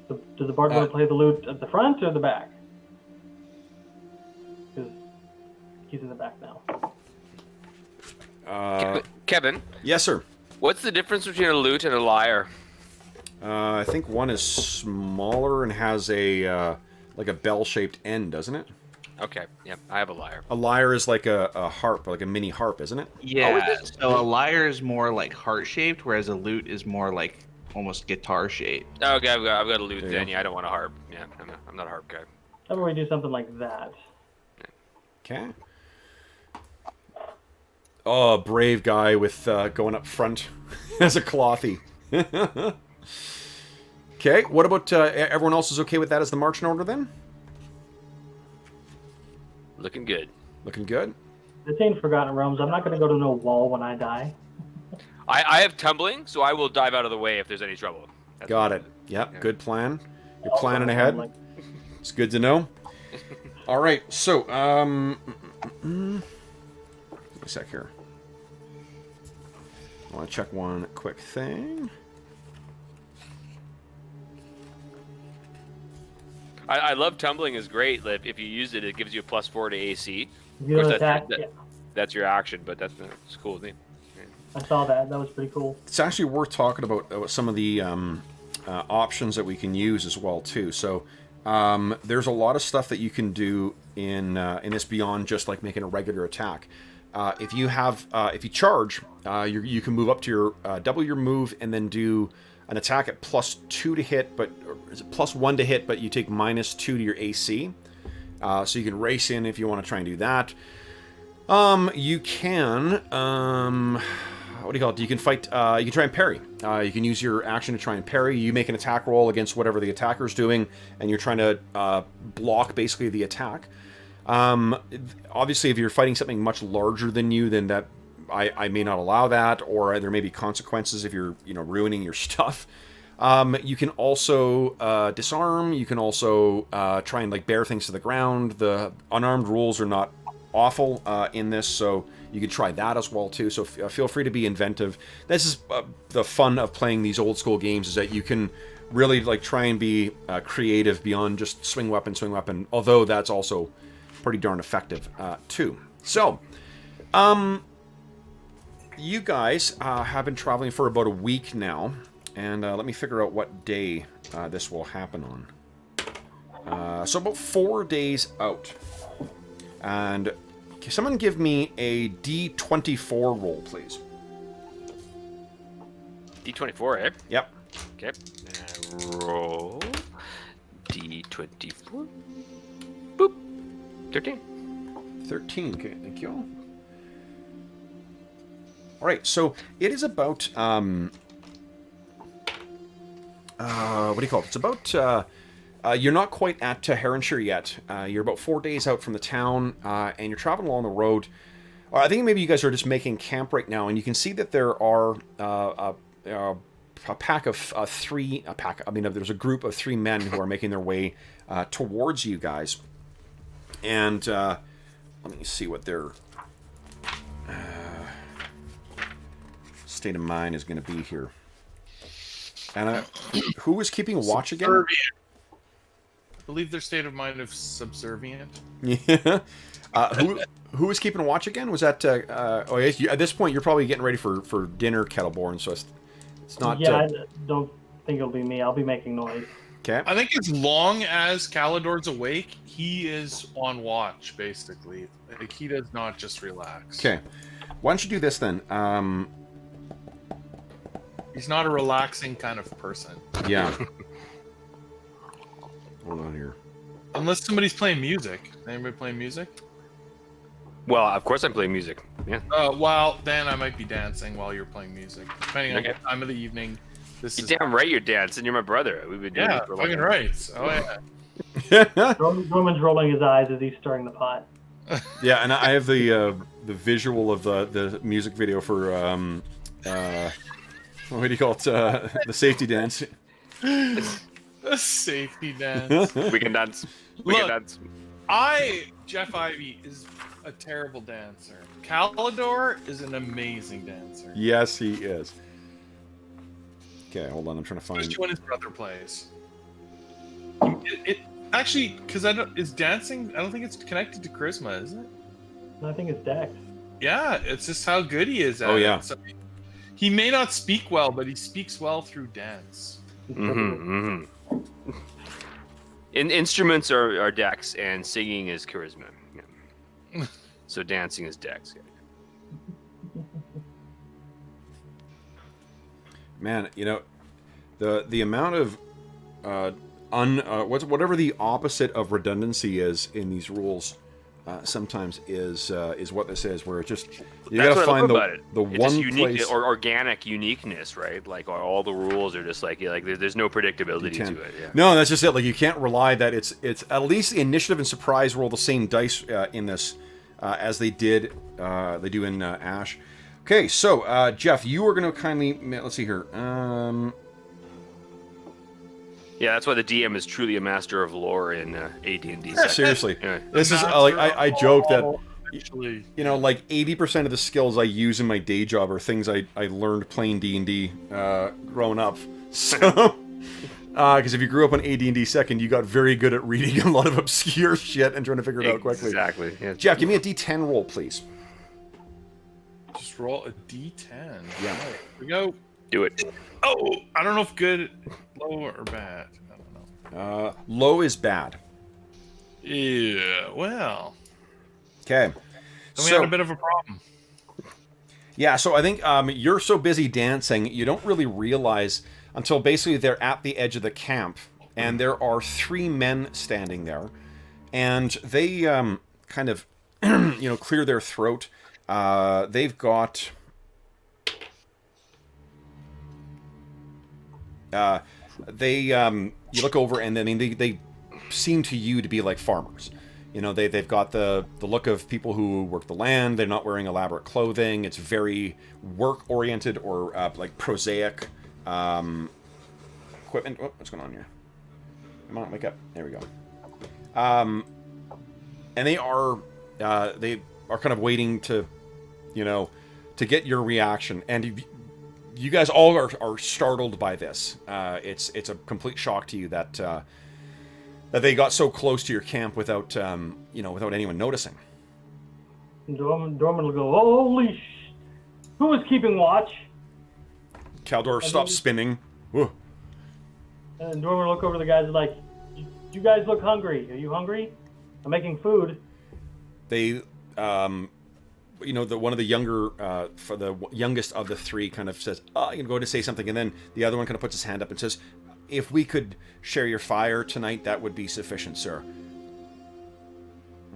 does the bard want to play the lute at the front or the back? Because he's in the back now. Kevin. Yes, sir. What's the difference between a lute and a lyre? I think one is smaller and has a like a bell-shaped end, doesn't it? Okay, yeah, I have a lyre. A lyre is like a harp, like a mini harp, isn't it? Yeah. So a lyre is more like heart-shaped, whereas a lute is more like almost guitar-shaped. Okay, I've got a lute There you then. go. Yeah, I don't want a harp. Yeah, I'm not a harp guy. How about we do something like that? Okay. Oh, brave guy with going up front as a clothy. Okay, what about everyone else is okay with that as the marching order then? Looking good. Looking good. This ain't Forgotten Realms. I'm not going to go to no wall when I die. I have tumbling, so I will dive out of the way if there's any trouble. That's Got what it. Yep, Yeah. good plan. You're planning ahead. It's good to know. All right, so give me a sec here. I want to check one quick thing. I love tumbling is great. Like, if you use it, it gives you a +4 to AC. If you Of course, attack, that's your action, but that's cool. Isn't it? I saw that. That was pretty cool. It's actually worth talking about some of the options that we can use as well too. So there's a lot of stuff that you can do in this beyond just like making a regular attack. If you charge, you can move up to your double your move and then do an attack at +2 to hit, or is it +1 to hit, but you take -2 to your AC. So you can race in if you want to try and do that. You can, what do you call it? You can fight, you can try and parry. You can use your action to try and parry. You make an attack roll against whatever the attacker's doing, and you're trying to block basically the attack. Obviously, if you're fighting something much larger than you, then that I may not allow that, or there may be consequences if you're ruining your stuff. You can also disarm. You can also try and like bear things to the ground. The unarmed rules are not awful in this, so you can try that as well too. So feel free to be inventive. This is the fun of playing these old school games, is that you can really like try and be creative beyond just swing weapon. Although that's also pretty darn effective too. So, you guys have been traveling for about a week now, and let me figure out what day this will happen on. So about 4 days out. And can someone give me a D24 roll, please? D24, eh? Yep. Okay. Roll D24. Boop. 13. 13. Okay, thank you. All right, so it is about what do you call it? It's about You're not quite at Heronshire yet. You're about 4 days out from the town, and you're traveling along the road. I think maybe you guys are just making camp right now, and you can see that there are a pack of three. There's a group of 3 men who are making their way towards you guys. And let me see what their state of mind is going to be here. And who is keeping watch again? Subservient. I believe their state of mind is subservient. Yeah. Who was keeping watch again? Was that? At this point, you're probably getting ready for dinner, Kettleborn. So it's not. Yeah, I don't think it'll be me. I'll be making noise. Okay. I think as long as Calidor's awake, he is on watch, basically. Like, he does not just relax. Okay. Why don't you do this then? He's not a relaxing kind of person. Yeah. Hold on here. Unless somebody's playing music. Anybody playing music? Well, of course I'm playing music. Yeah. Well, then I might be dancing while you're playing music. Depending on the time of the evening. You're damn right you're dancing. You're my brother. We've been doing Yeah, it for a long fucking time. right. Oh, yeah. Roman's rolling his eyes as he's stirring the pot. Yeah, and I have the visual of the music video for what do you call it? The safety dance. A safety dance. We can dance. Look, Jeff Ivy, is a terrible dancer. Calidor is an amazing dancer. Yes, he is. Okay, hold on. I'm trying to find. Especially when his brother plays. It actually, because is dancing. I don't think it's connected to charisma, is it? I think it's Dex. Yeah, it's just how good he is at Oh, it. yeah. So he may not speak well, but he speaks well through dance. Instruments are dex, and singing is charisma. Yeah. So dancing is dex. Man, the amount of whatever the opposite of redundancy is in these rules, sometimes is what this is. Where it just you That's gotta what I find love about it. the It's one just unique, place or organic uniqueness, right? Like all the rules are just like there's no predictability to it. Yeah. No, that's just it. Like you can't rely that it's at least the initiative and surprise roll the same dice in this as they do in Ash. Okay, so Jeff, you are going to kindly let's see here. Yeah, that's why the DM is truly a master of lore in AD&D. Seriously, Yeah. this is like I joke that Actually, like 80% of the skills I use in my day job are things I learned playing D&D growing up. So, because if you grew up on AD&D second, you got very good at reading a lot of obscure shit and trying to figure it out quickly. Exactly. Yeah. Jeff, give me a D10 roll, please. just roll a d10. Yeah. Right, here we go. Do it. Oh, I don't know if good, low, or bad. I don't know. Low is bad. Yeah, well. Okay. Then we had a bit of a problem. Yeah, so I think you're so busy dancing, you don't really realize until basically they're at the edge of the camp, and there are 3 men standing there, and they kind of, clear their throat. They've got... you look over, and I mean, they seem to you to be like farmers. They've got the look of people who work the land. They're not wearing elaborate clothing. It's very work-oriented or like prosaic equipment. Oh, what's going on here? Come on, wake up. There we go. And they are kind of waiting to get your reaction. And you guys all are startled by this. It's a complete shock to you that they got so close to your camp without anyone noticing. Dorman will go, holy who is keeping watch? Caldor stops spinning. Whoa. And Dorman will look over the guys and like, you guys look hungry. Are you hungry? I'm making food. They, one of the younger, for the youngest of the 3 kind of says, go to say something. And then the other one kind of puts his hand up and says, if we could share your fire tonight, that would be sufficient, sir.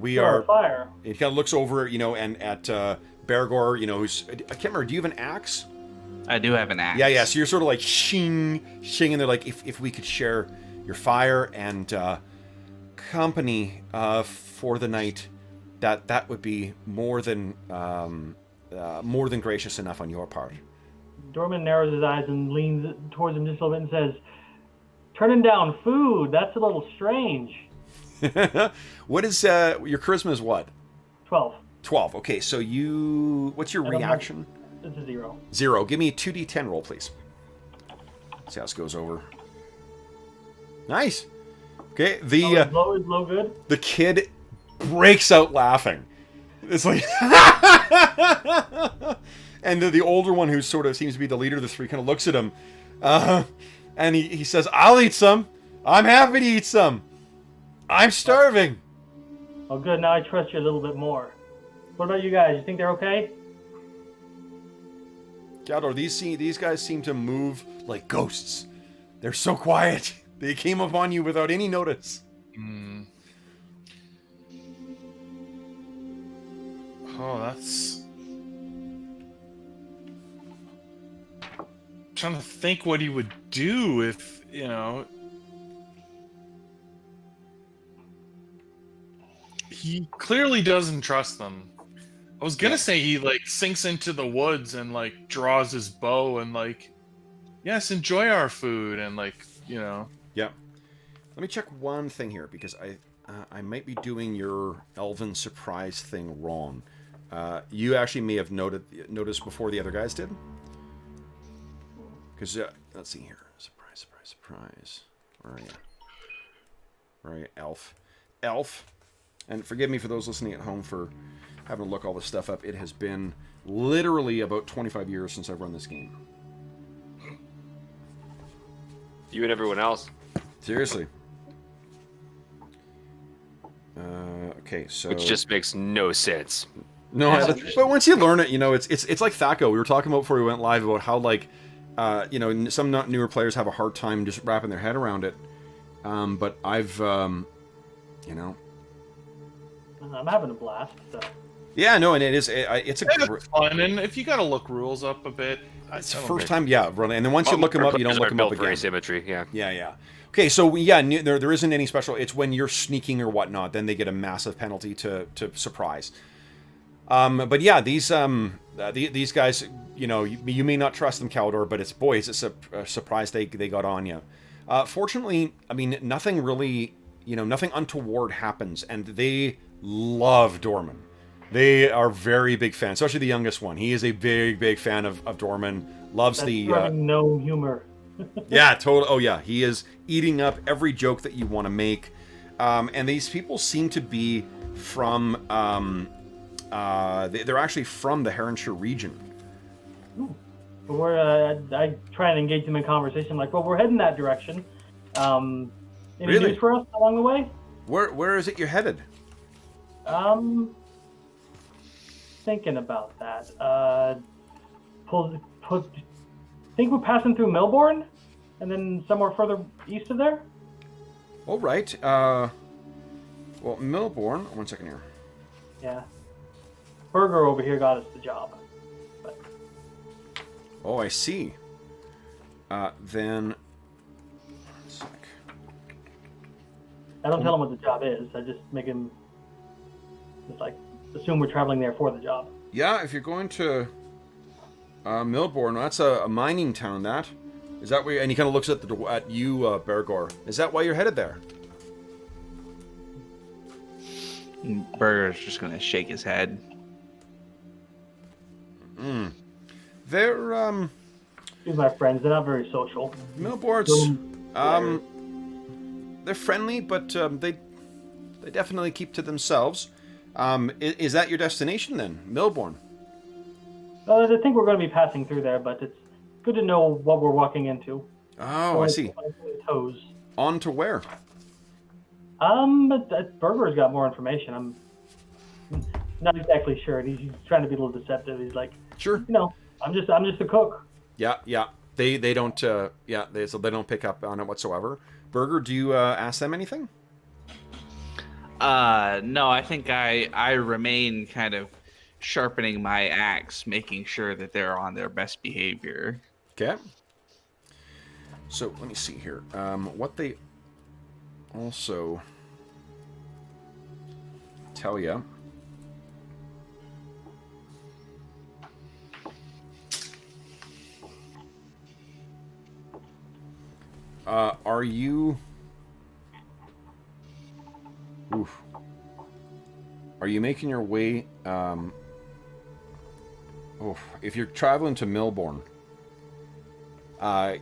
We are fire. He kind of looks over, and at Bergour, who's I can't remember. Do you have an axe? I do have an axe. Yeah. So you're sort of like shing, and they're like, if we could share your fire and company for the night, that would be more than gracious enough on your part. Dorman narrows his eyes and leans towards him just a little bit and says, "Turning down food, that's a little strange." What is your charisma is what? 12. 12. Okay, so what's your reaction? It's a 0. 0. Give me a 2d10 roll, please. See how this goes over. Nice. Okay, low good. The kid breaks out laughing. It's like, and the older one, who sort of seems to be the leader of the three, kind of looks at him, and he says, "I'll eat some. I'm happy to eat some. I'm starving." Oh, good. Now I trust you a little bit more. What about you guys? You think they're okay? Galdor, these guys seem to move like ghosts. They're so quiet. They came upon you without any notice. Mm. Oh, that's... I'm trying to think what he would do if, you know... He clearly doesn't trust them. I was gonna say he, like, sinks into the woods and, like, draws his bow and, like, yes, enjoy our food and, like, you know... Yeah. Let me check one thing here, because I might be doing your elven surprise thing wrong. You actually may have noticed before the other guys did. Because, let's see here. Surprise. Where are you? Where are you? Elf. And forgive me for those listening at home for having to look all this stuff up. It has been literally about 25 years since I've run this game. You and everyone else. Seriously. Okay, so... Which just makes no sense. No, but once you learn it, you know, it's like Thaco. We were talking about before we went live about how, like, you know, some newer players have a hard time just wrapping their head around it. But I've, you know... I'm having a blast, so... Yeah, no, and it's fun, and if you gotta look rules up a bit... It's the first time, yeah, really. And then once you look them up, you don't look them up again. For asymmetry, yeah. Yeah. Okay, so yeah, there isn't any special. It's when you're sneaking or whatnot, then they get a massive penalty to surprise. But yeah, these guys, you know, you may not trust them, Caldor, but it's a surprise they got on you. Fortunately, I mean, nothing really, you know, nothing untoward happens, and they love Dorman. They are very big fans, especially the youngest one. He is a big fan of Dorman. Loves That's no humor. Yeah, totally. Oh yeah, he is eating up every joke that you want to make. And these people seem to be from, they're actually from the Heronshire region. Ooh. But I try and engage them in conversation, like, well, we're heading that direction. Any news for us along the way? Where is it you're headed? Thinking about that. Think we're passing through Melbourne, and then somewhere further east of there. All right. Well, Melbourne. 1 second here. Yeah. Bergour over here got us the job. But... Oh, I see. Then. 1 sec. I don't tell him what the job is. I just make him just like assume we're traveling there for the job. Yeah, if you're going to Melbourne, that's a mining town. That is that where? And he kind of looks at you, Bergour. Is that why you're headed there? Bergour's just gonna shake his head. They're These are my friends. They're not very social. Melbourne's they're friendly, but they definitely keep to themselves. Is that your destination then, Melbourne? I think we're going to be passing through there, but it's good to know what we're walking into. Oh, I see. Toes. On to where? But Berger's got more information. I'm not exactly sure. He's trying to be a little deceptive. He's like, sure. You know, I'm just a cook. Yeah. They don't they don't pick up on it whatsoever. Bergour, do you ask them anything? No, I think I remain kind of sharpening my axe, making sure that they're on their best behavior. Okay. So let me see here. What they also tell you. Are you... Oof. Are you making your way... if you're traveling to Milbourne,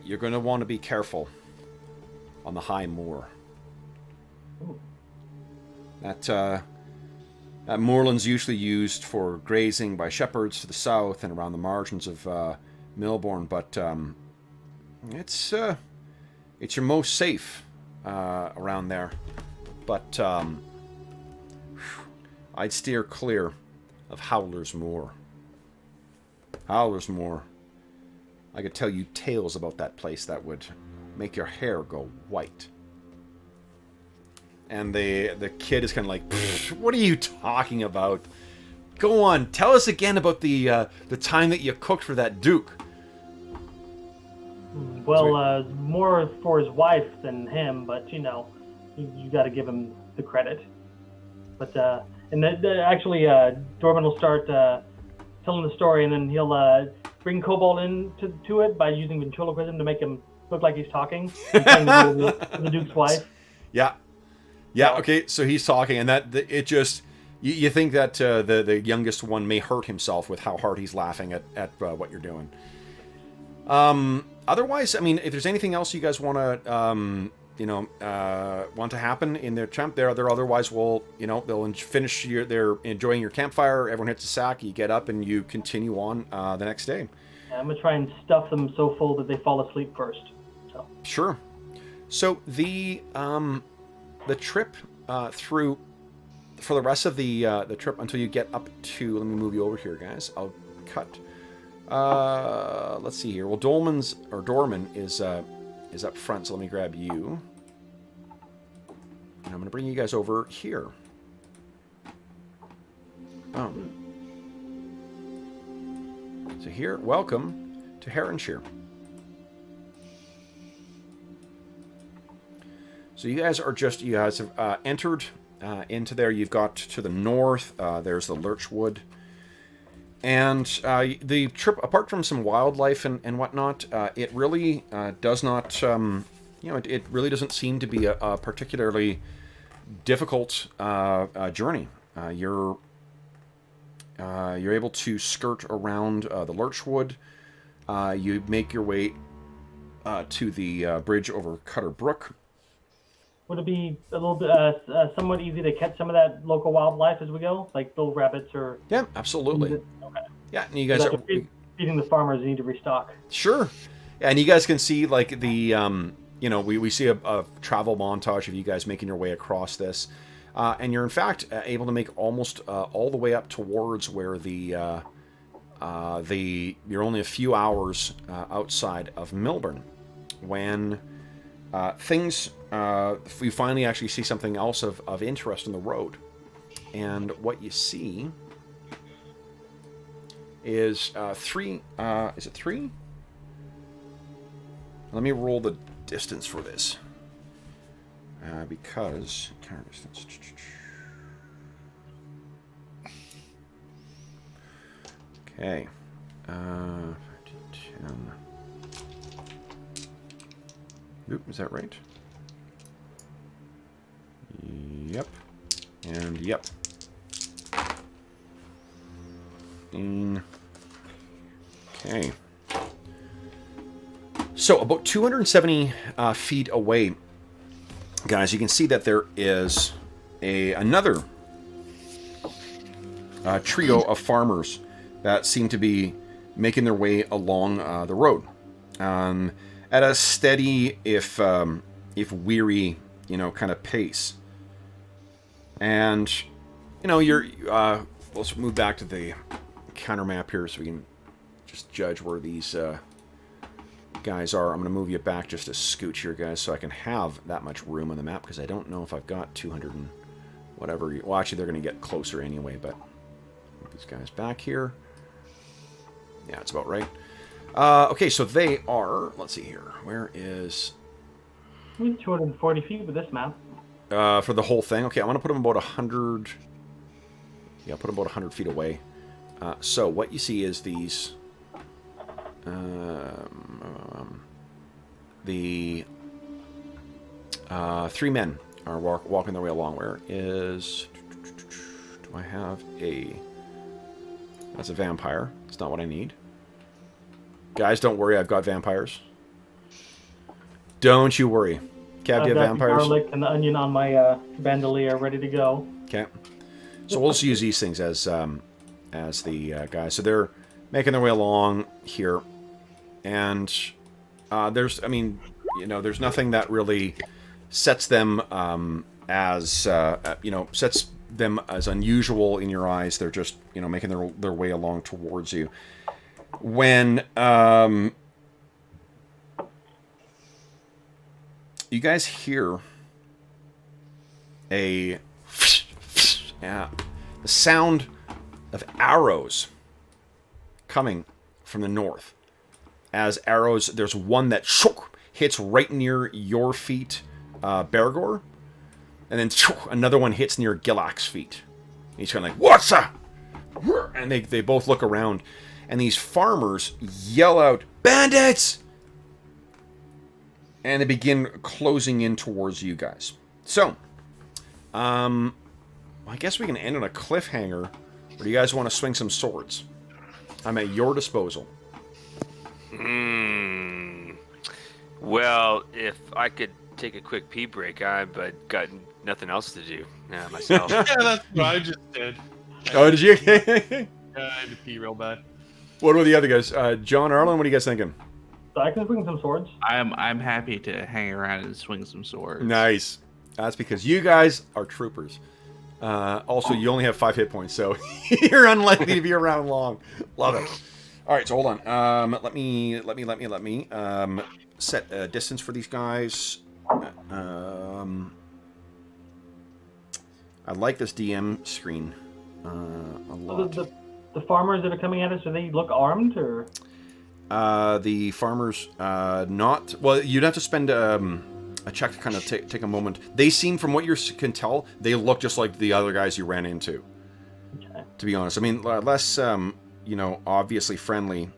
you're going to want to be careful on the high moor. That moorland's usually used for grazing by shepherds to the south and around the margins of Milbourne, but it's your most safe around there. But I'd steer clear of Howler's Moor. Howler's Moor. I could tell you tales about that place that would make your hair go white. And the kid is kind of like, what are you talking about? Go on, tell us again about the time that you cooked for that Duke. Well, more for his wife than him, but you know, you got to give him the credit. But and then actually, Dorman will start telling the story, and then he'll bring Cobalt into it by using ventriloquism to make him look like he's talking, and playing the Duke's wife. Yeah. Yeah, okay, so he's talking, and it just... You think that the youngest one may hurt himself with how hard he's laughing at what you're doing. Otherwise, I mean, if there's anything else you guys want to, want to happen in their camp, they're otherwise will, they'll finish they're enjoying your campfire, everyone hits a sack, you get up, and you continue on the next day. Yeah, I'm going to try and stuff them so full that they fall asleep first. So. Sure. So the trip through... For the rest of the trip until you get up to... Let me move you over here, guys. I'll cut. Let's see here. Well, Dorman is up front, so let me grab you. And I'm going to bring you guys over here. Boom. So here, welcome to Heronshire. So you guys have entered... into there, you've got to the north, there's the Lurchwood. And the trip, apart from some wildlife and whatnot, it really does not, it really doesn't seem to be a particularly difficult journey. You're able to skirt around the Lurchwood. You make your way to the bridge over Cutter Brook. Would it be a little bit somewhat easy to catch some of that local wildlife as we go, like little rabbits or? Yeah, absolutely. Okay. Yeah, and you guys are feeding the farmers. You need to restock. Sure. Yeah, and you guys can see like the we see a travel montage of you guys making your way across this, and you're in fact able to make almost all the way up towards where you're only a few hours outside of Milbourne when you finally actually see something else of interest in the road. And what you see is three... is it three? Let me roll the distance for this. Because... Current distance... Okay. 10... Oop, is that right? Yep. And yep. Okay. So about 270 feet away, guys, you can see that there is another trio of farmers that seem to be making their way along the road. At a steady, if weary, kind of pace. And, let's move back to the counter map here so we can just judge where these guys are. I'm going to move you back just a scooch here, guys, so I can have that much room on the map, because I don't know if I've got 200 and whatever. Well, actually, they're going to get closer anyway, but move these guys back here. Yeah, that's about right. Okay, so they are... Let's see here. Where is... We have 240 feet with this map. For the whole thing. Okay, I'm gonna put him about 100. Yeah, put him about 100 feet away. So what you see is these. The 3 men are walking their way along. Where is? Do I have a? That's a vampire. It's not what I need. Guys, don't worry. I've got vampires. Don't you worry. Cav, do you have vampires? Garlic and the onion on my bandolier ready to go. Okay. So we'll just use these things as the guys. So they're making their way along here, and there's, I mean, you know, there's nothing that really sets them as you know, sets them as unusual in your eyes. They're just, you know, making their way along towards you. When you guys hear the sound of arrows coming from the north. As arrows, there's one that hits right near your feet, Bergour, and then another one hits near Gilak's feet. He's kind of like, "What's up?" And they both look around, and these farmers yell out, "Bandits!" And they begin closing in towards you guys. So, I guess we can end on a cliffhanger. Or do you guys want to swing some swords? I'm at your disposal. Well, if I could take a quick pee break, I've got nothing else to do myself. Yeah, that's what I just did. Oh, did you? Yeah, I had to pee real bad. What about the other guys? John, Arlen, what are you guys thinking? So I can swing some swords. I'm happy to hang around and swing some swords. Nice. That's because you guys are troopers. Also, you only have 5 hit points, so you're unlikely to be around long. Love it. All right, so hold on. Let me set a distance for these guys. I like this DM screen a lot. The farmers that are coming at us, do they look armed or? The farmers, not well. You'd have to spend a check to kind of take a moment. They seem, from what you can tell, they look just like the other guys you ran into. Okay. To be honest, I mean, less, you know, obviously friendly.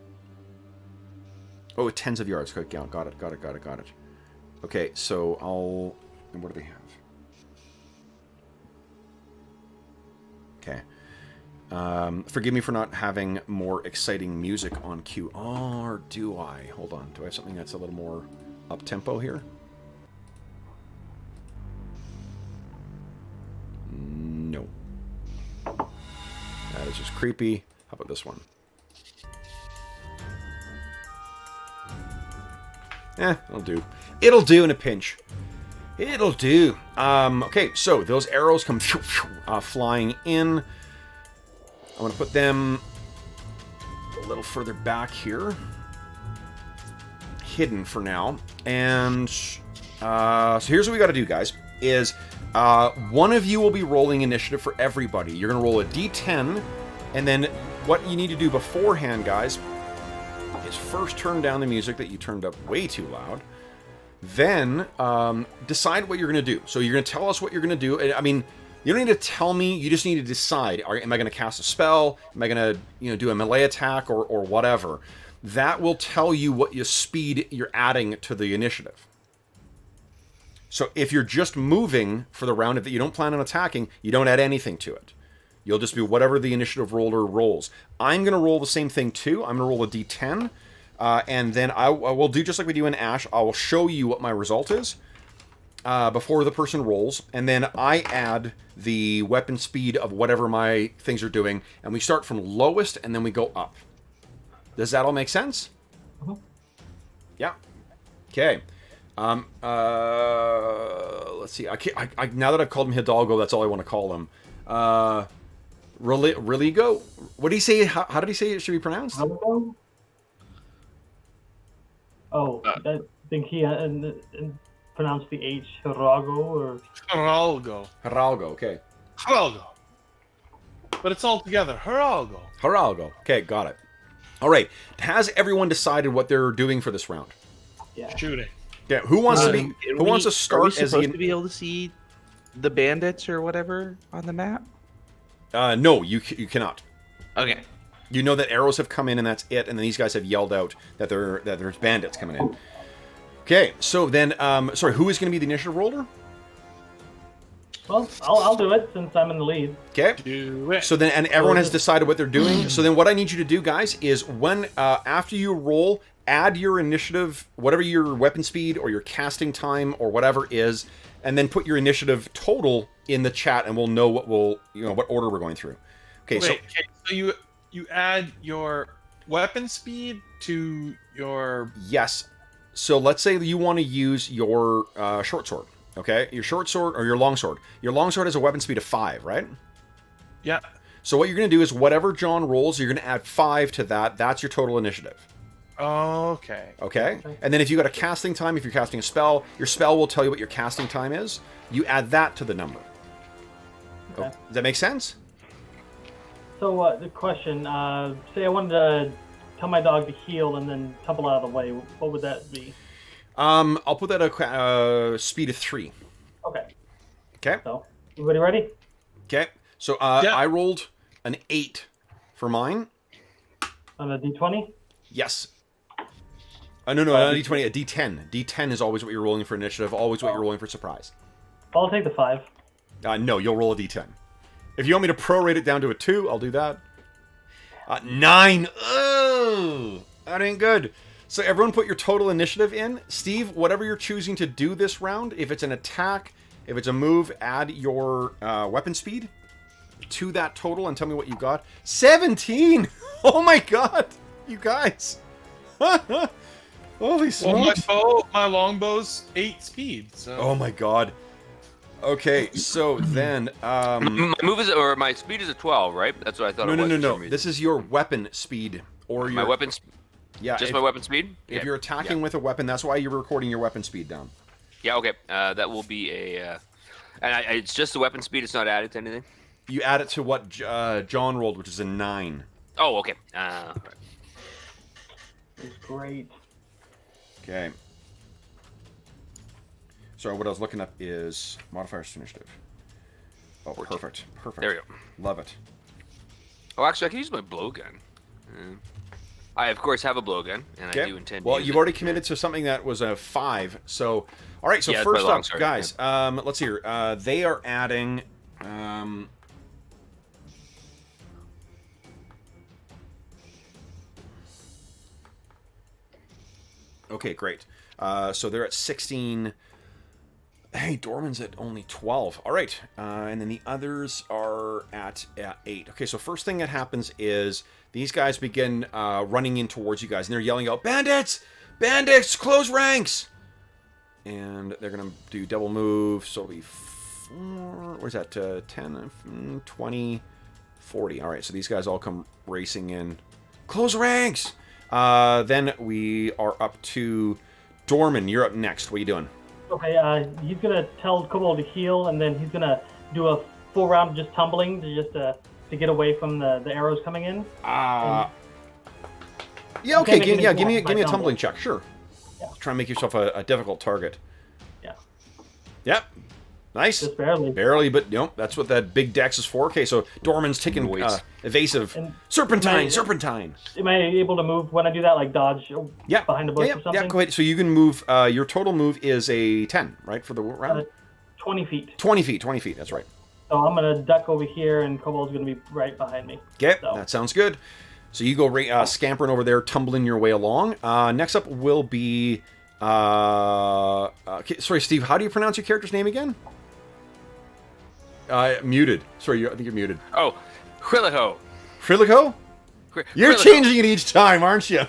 Oh, tens of yards. Got it. Okay, so I'll. And what do they have? Okay. Forgive me for not having more exciting music on cue. Or do I? Hold on. Do I have something that's a little more up-tempo here? No. That is just creepy. How about this one? It'll do. It'll do in a pinch. It'll do. Okay, so those arrows come flying in. I'm going to put them a little further back here. Hidden for now. And so here's what we got to do, guys. Is one of you will be rolling initiative for everybody. You're going to roll a d10. And then what you need to do beforehand, guys, is first turn down the music that you turned up way too loud. Then decide what you're going to do. So you're going to tell us what you're going to do. I mean, you don't need to tell me. You just need to decide. Am I going to cast a spell? Am I going to, do a melee attack or whatever? That will tell you what speed you're adding to the initiative. So if you're just moving for the round, if you don't plan on attacking, you don't add anything to it. You'll just be whatever the initiative roller rolls. I'm going to roll the same thing too. I'm going to roll a d10. And then I will do just like we do in Ash. I will show you what my result is before the person rolls. And then I add the weapon speed of whatever my things are doing. And we start from lowest and then we go up. Does that all make sense? Uh-huh. Yeah. Okay. Let's see. I now that I've called him Hidalgo, that's all I want to call him. Religo? What did he say? How did he say it should be pronounced? Hidalgo? Oh, I think he pronounced the H Hidalgo or Hidalgo. Hidalgo, okay. Hidalgo. But it's all together. Hidalgo. Hidalgo. Okay, got it. All right. Has everyone decided what they're doing for this round? Yeah. Shooting. Yeah. Who wants to be? Who wants to Are we start as supposed the? to be able to see the bandits or whatever on the map? No, you cannot. Okay. You know that arrows have come in and that's it, and then these guys have yelled out that there's bandits coming in. Okay, so then, sorry, who is going to be the initiative roller? Well, I'll do it since I'm in the lead. Okay. Do it. So then, and everyone has decided what they're doing. So then what I need you to do, guys, is when, after you roll, add your initiative, whatever your weapon speed or your casting time or whatever is, and then put your initiative total in the chat, and we'll know what what order we're going through. Okay, Wait, so you add your weapon speed to your... Yes. So let's say that you want to use your short sword. Okay, your short sword or your long sword. Your long sword has a weapon speed of 5, right? Yeah. So what you're going to do is whatever John rolls, you're going to add 5 to that. That's your total initiative. Okay. Okay? And then if you got a casting time, if you're casting a spell, your spell will tell you what your casting time is. You add that to the number. Okay. Does that make sense? So the question, say I wanted to tell my dog to heal and then tumble out of the way, what would that be? I'll put that at speed of 3. Okay. Okay? So, everybody ready? Okay. So Yeah. I rolled an 8 for mine. On a d20? Yes. No, not a D20, a D10. D10 is always what you're rolling for initiative, always what you're rolling for surprise. I'll take the 5. No, you'll roll a D10. If you want me to prorate it down to a 2, I'll do that. 9. Oh, that ain't good. So everyone put your total initiative in. Steve, whatever you're choosing to do this round, if it's an attack, if it's a move, add your weapon speed to that total and tell me what you got. 17! Oh my god! You guys! Holy smokes! Well, my longbow's 8 speed, so... Oh my god. Okay, so then... My move is, or my speed is a 12, right? That's what I thought it was. No. This is your weapon speed. Or your... My weapon... Yeah, just my weapon speed? If you're attacking with a weapon, that's why you're recording your weapon speed down. Yeah, okay. That will be a... and it's just the weapon speed, it's not added to anything? You add it to what John rolled, which is a 9. Oh, okay. Right. It's great. Okay. So what I was looking up is modifiers to initiative. Oh, 14. perfect. There we go. Love it. Oh, actually, I can use my blowgun. I, of course, have a blowgun, and I do intend to Well, use you've it. already committed to something that was a 5. So, all right. So Yeah, it's first my up, longsword, guys, let's see here. They are adding. Okay, great. So they're at 16. Hey, Dorman's at only 12. All right. And then the others are at 8. Okay, so first thing that happens is these guys begin running in towards you guys, and they're yelling out, "Bandits! Bandits! Close ranks!" And they're going to do double move, so it'll be 4... Where's that? 10, 20, 40. All right, so these guys all come racing in. Close ranks! Then we are up to Dorman. You're up next. What are you doing? Okay, he's gonna tell Kobold to heal, and then he's gonna do a full round of just tumbling to get away from the arrows coming in. Yeah, okay. Give me a tumbling check. Sure. Yeah. Try and make yourself a difficult target. Yeah. Yep. Nice. Just barely. Barely, but that's what that big dex is for. Okay, so Dorman's taking evasive. And Serpentine. Am I able to move when I do that, like dodge behind a bush or something? Yeah, go ahead. So you can move, your total move is a 10, right, for the round? 20 feet. 20 feet, that's right. So I'm going to duck over here, and Kobold's going to be right behind me. Okay, So. that sounds good. So you go scampering over there, tumbling your way along. Next up will be... sorry, Steve, how do you pronounce your character's name again? Muted. Sorry, I think you're muted. Oh, Hriliho. Frilico? You're changing it each time, aren't you?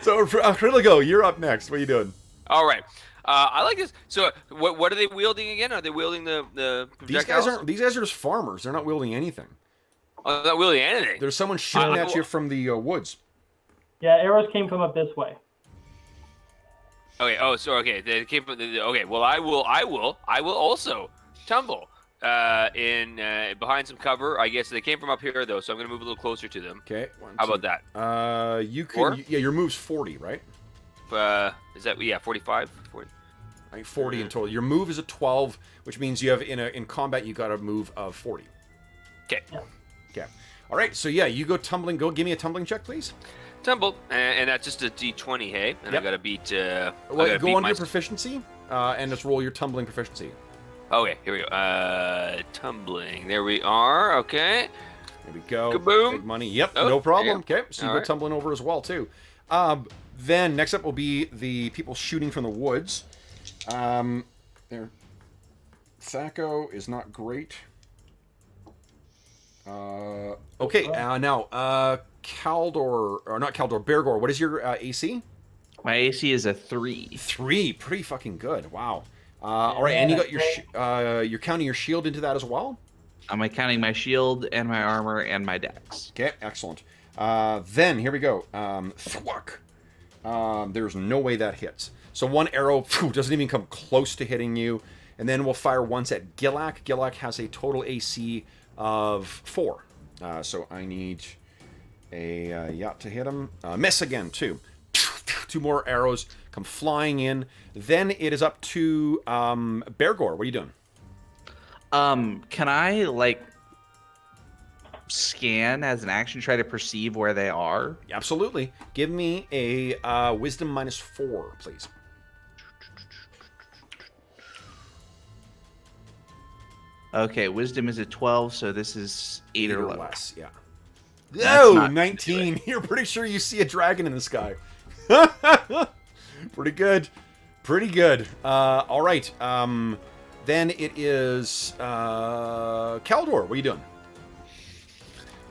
So, Frilico, you're up next. What are you doing? All right. I like this. So, what are they wielding again? Are they wielding the projectiles? These guys are just farmers. They're not wielding anything. Oh, they're not wielding anything. There's someone shooting at you from the woods. Yeah, arrows came from up this way. Okay. Oh, so okay. They came from okay. Well, I will also tumble in behind some cover. I guess they came from up here though, so I'm gonna move a little closer to them. Okay. How about that? You could. Yeah, your move's 40, right? Is that 45? 40. I mean, 40 in total. Your move is a 12, which means you have in combat you got a move of 40. Okay. Okay. All right. So yeah, you go tumbling. Go give me a tumbling check, please. Tumble, and that's just a D20, hey? And I Yep. gotta beat. Well, go under your proficiency, and just roll your tumbling proficiency. Okay, here we go. Tumbling. There we are. Okay. There we go. Kaboom. Big money. Yep. Oh, No problem. yeah. Okay. So you All go right. tumbling over as well too. Then next up will be the people shooting from the woods. There. Thaco is not great. Okay. Now, Kaldor, or not Kaldor, Bergour. What is your AC? My AC is a 3. 3. Pretty fucking good. Wow. All right, and you got your you're counting your shield into that as well. I'm counting my shield and my armor and my dex. Okay, excellent. Then here we go. Thwack. There's no way that hits. So one arrow doesn't even come close to hitting you. And then we'll fire once at Gilak. Gilak has a total AC of 4. So I need a yacht to hit him. Miss again, 2. 2 more arrows come flying in. Then it is up to Bergour. What are you doing? Can I, scan as an action, try to perceive where they are? Absolutely. Give me a wisdom -4, please. Okay, wisdom is a 12, so this is 8 or less. Yeah. That's Oh, not 19. You're pretty sure you see a dragon in the sky. Pretty good. Pretty good. All right. Then it is Kaldor. What are you doing?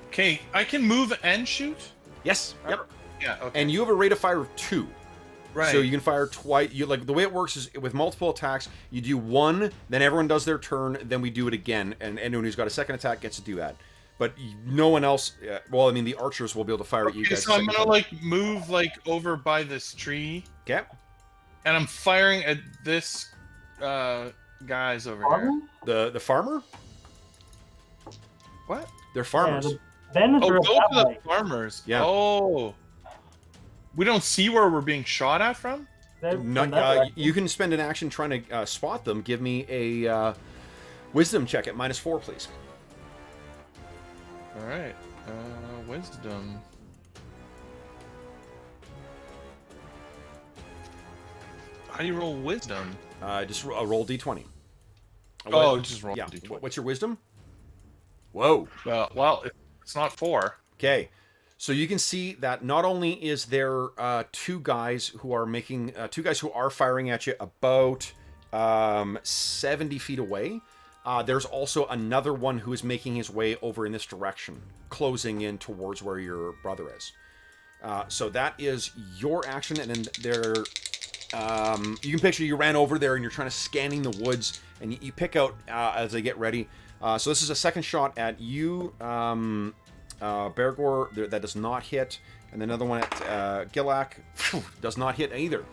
Okay, I can move and shoot? Yes. Yep. Yeah, okay. And you have a rate of fire of 2. Right. So you can fire twice. You the way it works is with multiple attacks. You do one, then everyone does their turn, then we do it again, and anyone who's got a second attack gets to do that. But no one else. Well, I mean, the archers will be able to fire at you guys. So I'm gonna move over by this tree. Okay. And I'm firing at this guys over here. The farmer. What? They're farmers. Yeah, the Bens Oh, are those are the that way. farmers. Yeah. Oh. We don't see where we're being shot at from? They're No, from that direction. you can spend an action trying to spot them. Give me a wisdom check at -4, please. All right. Wisdom. How do you roll wisdom? Just roll D20. Oh, just roll yeah. D20. What's your wisdom? Whoa. Well, it's not 4. Okay. So you can see that not only is there 2 guys who are making 2 guys who are firing at you about 70 feet away. There's also another one who is making his way over in this direction, closing in towards where your brother is. So that is your action, and then there, you can picture you ran over there and you're trying to scanning the woods, and you pick out as they get ready. So this is a second shot at you, Bergour, that does not hit, and another one at Gilak, does not hit either.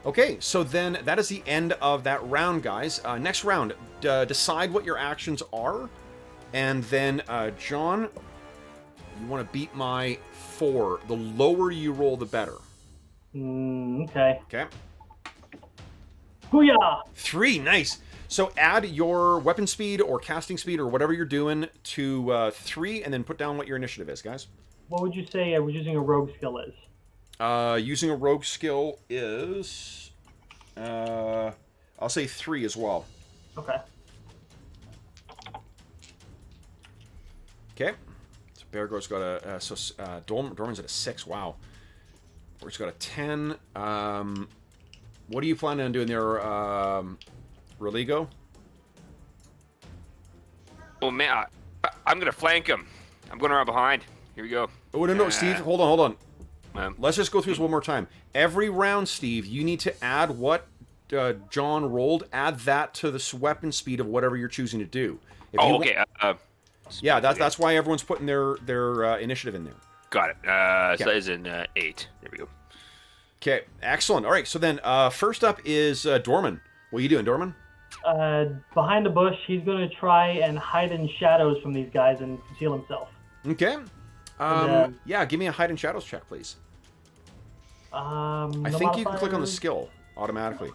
Okay, so then that is the end of that round, guys. Next round, decide what your actions are, and then John, you want to beat my 4. The lower you roll, the better. Okay. Okay. Hoo-yah! 3, nice. So add your weapon speed or casting speed or whatever you're doing to 3, and then put down what your initiative is, guys. What would you say using a rogue skill is? Using a rogue skill is, I'll say 3 as well. Okay. Okay. So Bergour's got a, Dorman's at a 6, wow. He's got a 10. What are you planning on doing there, Religo? Oh man, I'm gonna flank him. I'm going around behind. Here we go. Oh, no, Steve, hold on. Um, Let's just go through this one more time. Every round, Steve, you need to add what John rolled. Add that to the weapon speed of whatever you're choosing to do. If you okay. Yeah, that's why everyone's putting their initiative in there. Got it. So that is in 8. There we go. Okay, excellent. All right, so then first up is Dorman. What are you doing, Dorman? Behind the bush, he's going to try and hide in shadows from these guys and conceal himself. Okay. Yeah, give me a hide in shadows check, please. I think you can click on the skill automatically.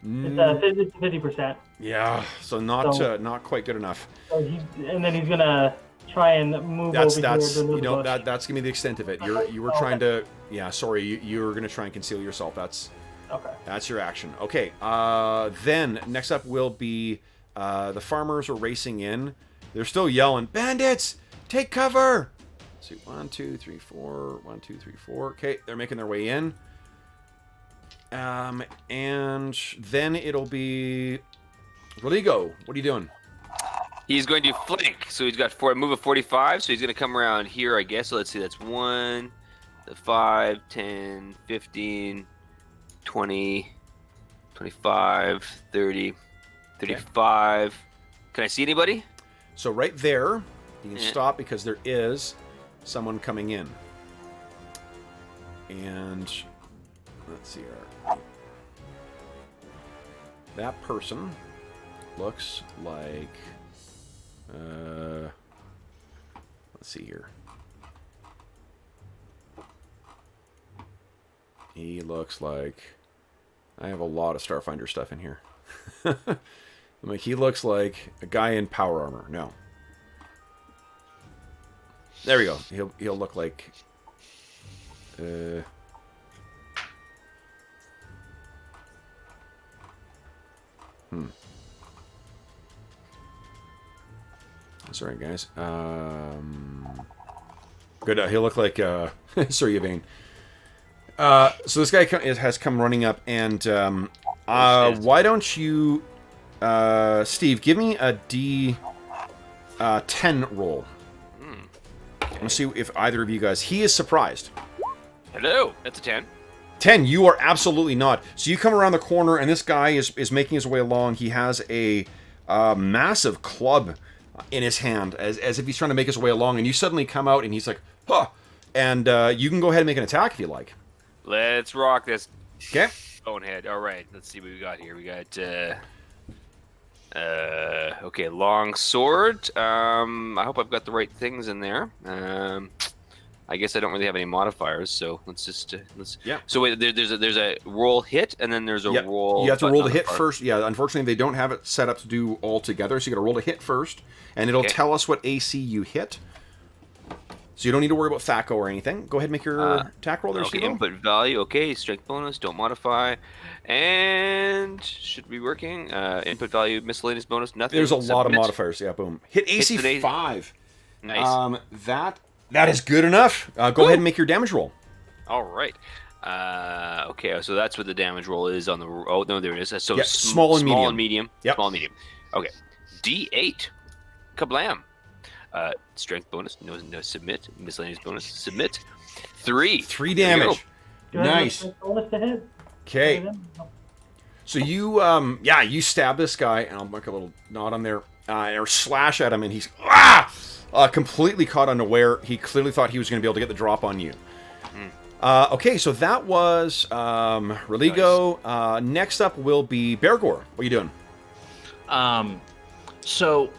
It's 50%. Yeah, so not quite good enough. So and then he's gonna try and move That's over here to you know bush. that's gonna be the extent of it. You were trying to you were gonna try and conceal yourself. Okay. That's your action. Okay. Then next up will be the farmers are racing in. They're still yelling, "Bandits, take cover!" Let's see, 1, 2, 3, 4. 1, 2, 3, 4. Okay, they're making their way in. And then it'll be Rodrigo. What are you doing? He's going to flank, so he's got move of 45, so he's going to come around here, I guess. So let's see, that's 1, 5, 10, 15, 20, 25, 30, 35. Okay. Can I see anybody? So right there, you can stop because there is someone coming in. And let's see here. That person looks like... let's see here. He looks like... I have a lot of Starfinder stuff in here. Like, he looks like a guy in power armor. No. There we go. He'll look like... Sorry, guys. Good. He'll look like Sir Yvain. So this guy has come running up, and why don't you, Steve, give me a D10 roll. Let's see if either of you guys. He is surprised. Hello. That's a 10. 10. You are absolutely not. So you come around the corner, and this guy is making his way along. He has a massive club in his hand, as if he's trying to make his way along, and you suddenly come out, and he's like, huh! And you can go ahead and make an attack if you like. Let's rock this. Okay. Bonehead. All right. Let's see what we got here. We got okay, long sword. I hope I've got the right things in there. I guess I don't really have any modifiers, so let's just Yeah. So wait, there's a roll hit, and then there's a roll. You have to roll to hit first. Yeah, unfortunately, they don't have it set up to do all together, so you got to roll to hit first, and it'll tell us what AC you hit. So you don't need to worry about THAC0 or anything. Go ahead and make your attack roll there, Okay, Steve. input value. Okay, strength bonus. Don't modify. And should be working. Input value, miscellaneous bonus. Nothing. There's a lot of Submit. modifiers. Yeah, boom. Hit AC Hits 5. Nice. That is good enough. Go ahead and make your damage roll. All right. Okay, so that's what the damage roll is on the. Oh no, there it is. So Yeah, small and medium. medium. Yep. Small and medium. Okay. D8. Kablam. Strength bonus. No submit. Miscellaneous bonus. Submit. 3. 3 There you damage. Do I have a Nice. strength bonus to hit? Okay. So you, you stab this guy, and I'll make a little nod on there, or slash at him, and he's completely caught unaware. He clearly thought he was going to be able to get the drop on you. Okay, so that was Religo. Nice. Next up will be Bergour. What are you doing? So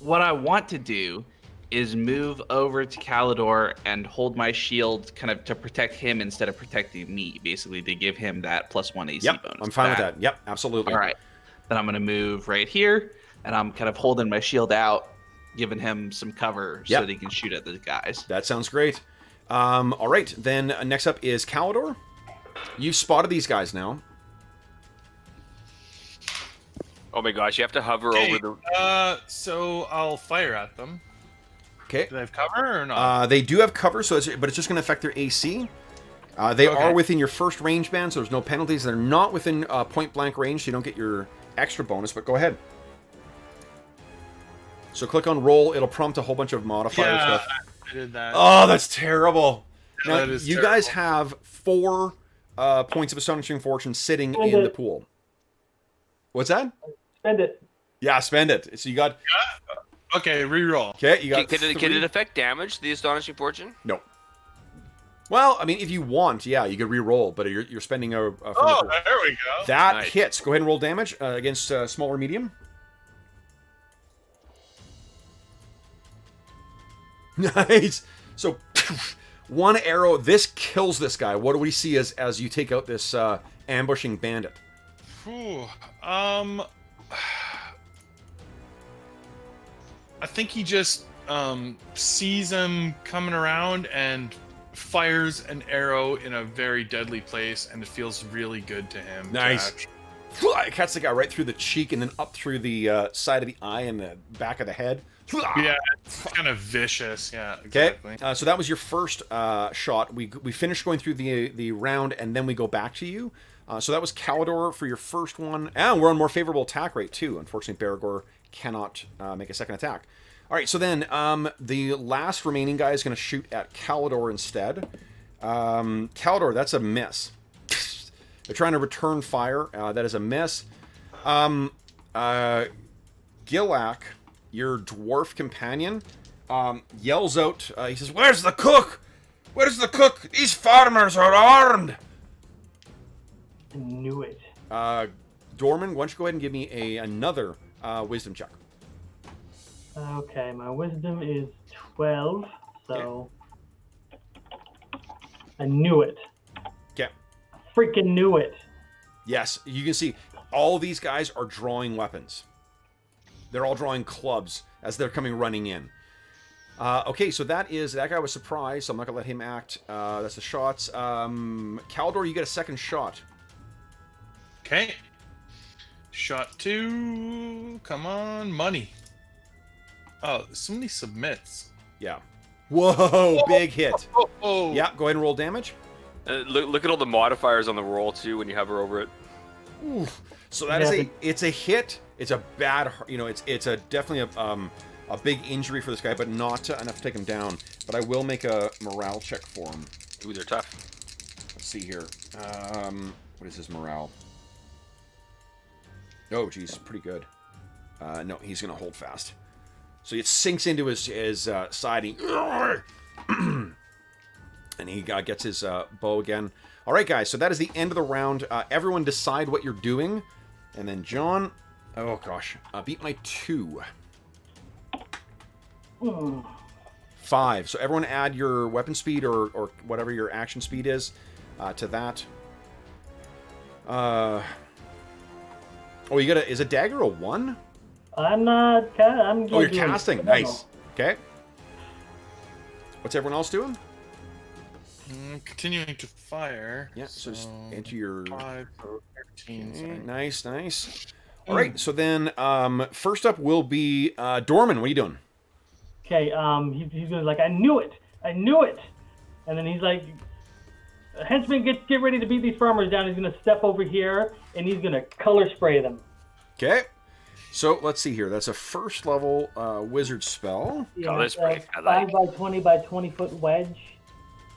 what I want to do is move over to Calidor and hold my shield kind of to protect him instead of protecting me, basically to give him that +1 AC bonus. I'm fine with that. Yep, absolutely. All right. Then I'm going to move right here, and I'm kind of holding my shield out, giving him some cover so that he can shoot at the guys. That sounds great. All right, then next up is Calidor. You've spotted these guys now. Oh my gosh, you have to hover over the. So I'll fire at them. Okay. Do they have cover or not? They do have cover, but it's just going to affect their AC. They are within your first range band, so there's no penalties. They're not within point-blank range, so you don't get your extra bonus, but go ahead. So click on roll. It'll prompt a whole bunch of modifier stuff. I did that. Oh, that's terrible. Yeah, Now, that is you terrible. guys have 4 points of Astonishing Fortune sitting in the pool. What's that? Spend it. Yeah, spend it. So you got... Okay, reroll. Okay, you got Can it affect damage, the Astonishing Fortune? No. Well, I mean, if you want, yeah, you could re-roll, but you're spending a... Oh, there we go. That Nice. hits. Go ahead and roll damage against small or medium. Nice. So, one arrow. This kills this guy. What do we see as you take out this ambushing bandit? Whew. I think he just sees him coming around and fires an arrow in a very deadly place, and it feels really good to him. Nice. It cuts the guy right through the cheek and then up through the side of the eye and the back of the head. Yeah, it's kind of vicious. Yeah, Okay, exactly. so that was your first shot. We finished going through the round, and then we go back to you. So that was Calidor for your first one. And we're on more favorable attack rate, too. Unfortunately, Bergour cannot make a second attack. All right, so then the last remaining guy is going to shoot at Calidor instead. Calidor, that's a miss. They're trying to return fire. That is a miss. Gilak, your dwarf companion, yells out. He says, "Where's the cook? Where's the cook? These farmers are armed." I knew it. Dorman, why don't you go ahead and give me another wisdom check. Okay, my wisdom is 12, so I knew it. Okay. Freaking knew it. Yes, you can see all these guys are drawing weapons. They're all drawing clubs as they're coming running in. Okay, so that guy was surprised, so I'm not going to let him act. That's the shots. Calidor, you get a second shot. Okay. Shot 2. Come on, money. Oh, so many submits. Yeah. Whoa, big hit. Oh. Yeah, go ahead and roll damage. Look at all the modifiers on the roll too when you hover over it. Oof. So that is it's a hit. It's a bad, it's a definitely a big injury for this guy, but not enough to take him down. But I will make a morale check for him. Ooh, they're tough. Let's see here. What is his morale? Oh, geez, pretty good. No, he's gonna hold fast. So it sinks into his side, and he gets his bow again. All right, guys, so that is the end of the round. Everyone decide what you're doing. And then John, oh gosh, beat my 2. 5. So everyone add your weapon speed or whatever your action speed is to that. Oh, you got is a dagger a 1? I'm not. I'm. Oh, you're casting. Nice. Okay. What's everyone else doing? Continuing to fire. Yeah, so just enter your 5, 13. Okay, nice. All right, so then first up will be Dorman. What are you doing? Okay. He's gonna like. I knew it. And then he's like, henchman, get ready to beat these farmers down. He's gonna step over here and he's gonna color spray them. Okay. So let's see here. That's a first level wizard spell. Color spray. I 5 like. by 20 by 20 foot wedge.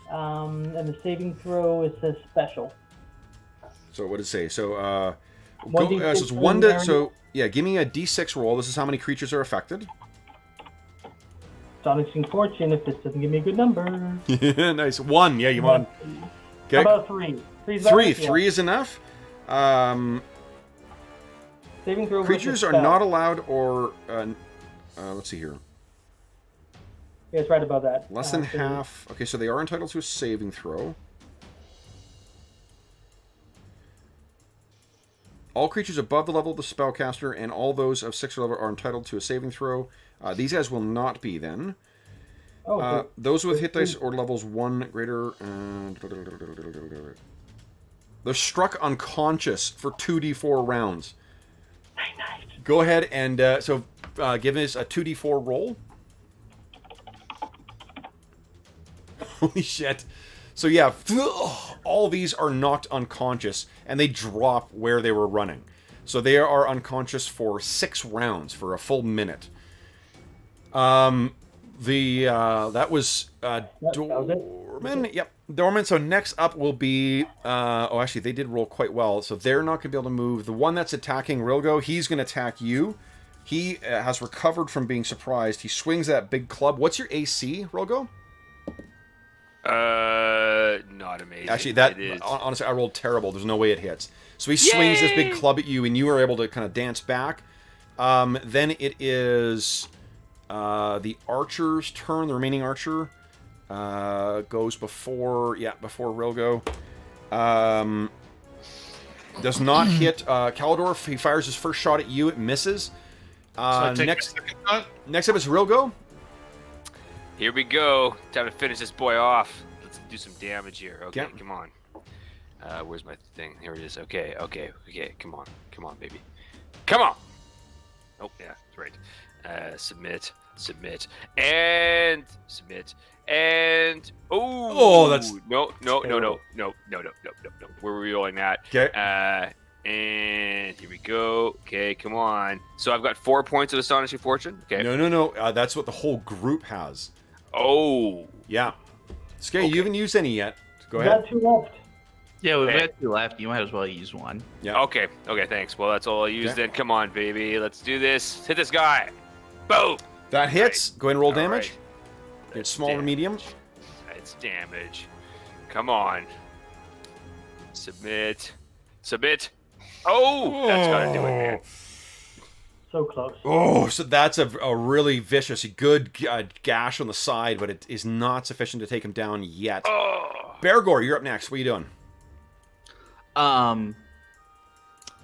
And the saving throw is says special. So what does it say? So so 1d6 it's 1 to preliminary. so yeah. Give me a d6 roll. This is how many creatures are affected. Astonishing fortune if this doesn't give me a good number. Nice 1. Yeah, you won. How Okay. about 3? 3. Yeah. 3 is enough. Saving throw. Creatures are not allowed or let's see here. Yeah, it's right above that. Less than half. Okay, so they are entitled to a saving throw. All creatures above the level of the spellcaster and all those of 6 or level are entitled to a saving throw. These guys will not be then. Oh, Those with hit dice or levels 1 greater. They're struck unconscious for 2d4 rounds. nice. Go ahead and give us a 2d4 roll. Holy shit. So yeah, all these are knocked unconscious, and they drop where they were running. So they are unconscious for 6 rounds, for a full minute. That was Dorman. Yep, Dorman. So next up will be... oh, actually, they did roll quite well, so they're not going to be able to move. The one that's attacking Rilgo, he's going to attack you. He has recovered from being surprised. He swings that big club. What's your AC, Rilgo? Not amazing. Actually, that It is. honestly, I rolled terrible. There's no way it hits. So he swings this big club at you, and you are able to kind of dance back. Then it is the archer's turn. The remaining archer goes before Rilgo. Does not hit. Calidor, he fires his first shot at you. It misses. I take Next, my second shot? next up is Rilgo. Here we go. Time to finish this boy off. Let's do some damage here. Okay, Yeah. come on. Where's my thing? Here it is. Okay. Come on, baby. Come on. Oh yeah, that's right. Submit, and submit, and Oh, that's no. terrible. We're re-rolling that. Okay. And here we go. Okay, come on. So I've got 4 points of astonishing fortune. Okay. No. That's what the whole group has. Oh. Yeah. Scary, you haven't used any yet. Go We ahead. got 2 left. Yeah, we've Okay. got 2 left. You might as well use one. Yeah. Okay, thanks. Well, that's all I'll use Okay. then. Come on, baby. Let's do this. Hit this guy. Boom. That hits. Go ahead and roll All damage. right. It's small or medium. It's damage. Come on. Submit. Oh, that's gotta do it, man. So close. Oh, so that's a really vicious, good gash on the side, but it is not sufficient to take him down yet. Oh. Bergour, you're up next. What are you doing? Um,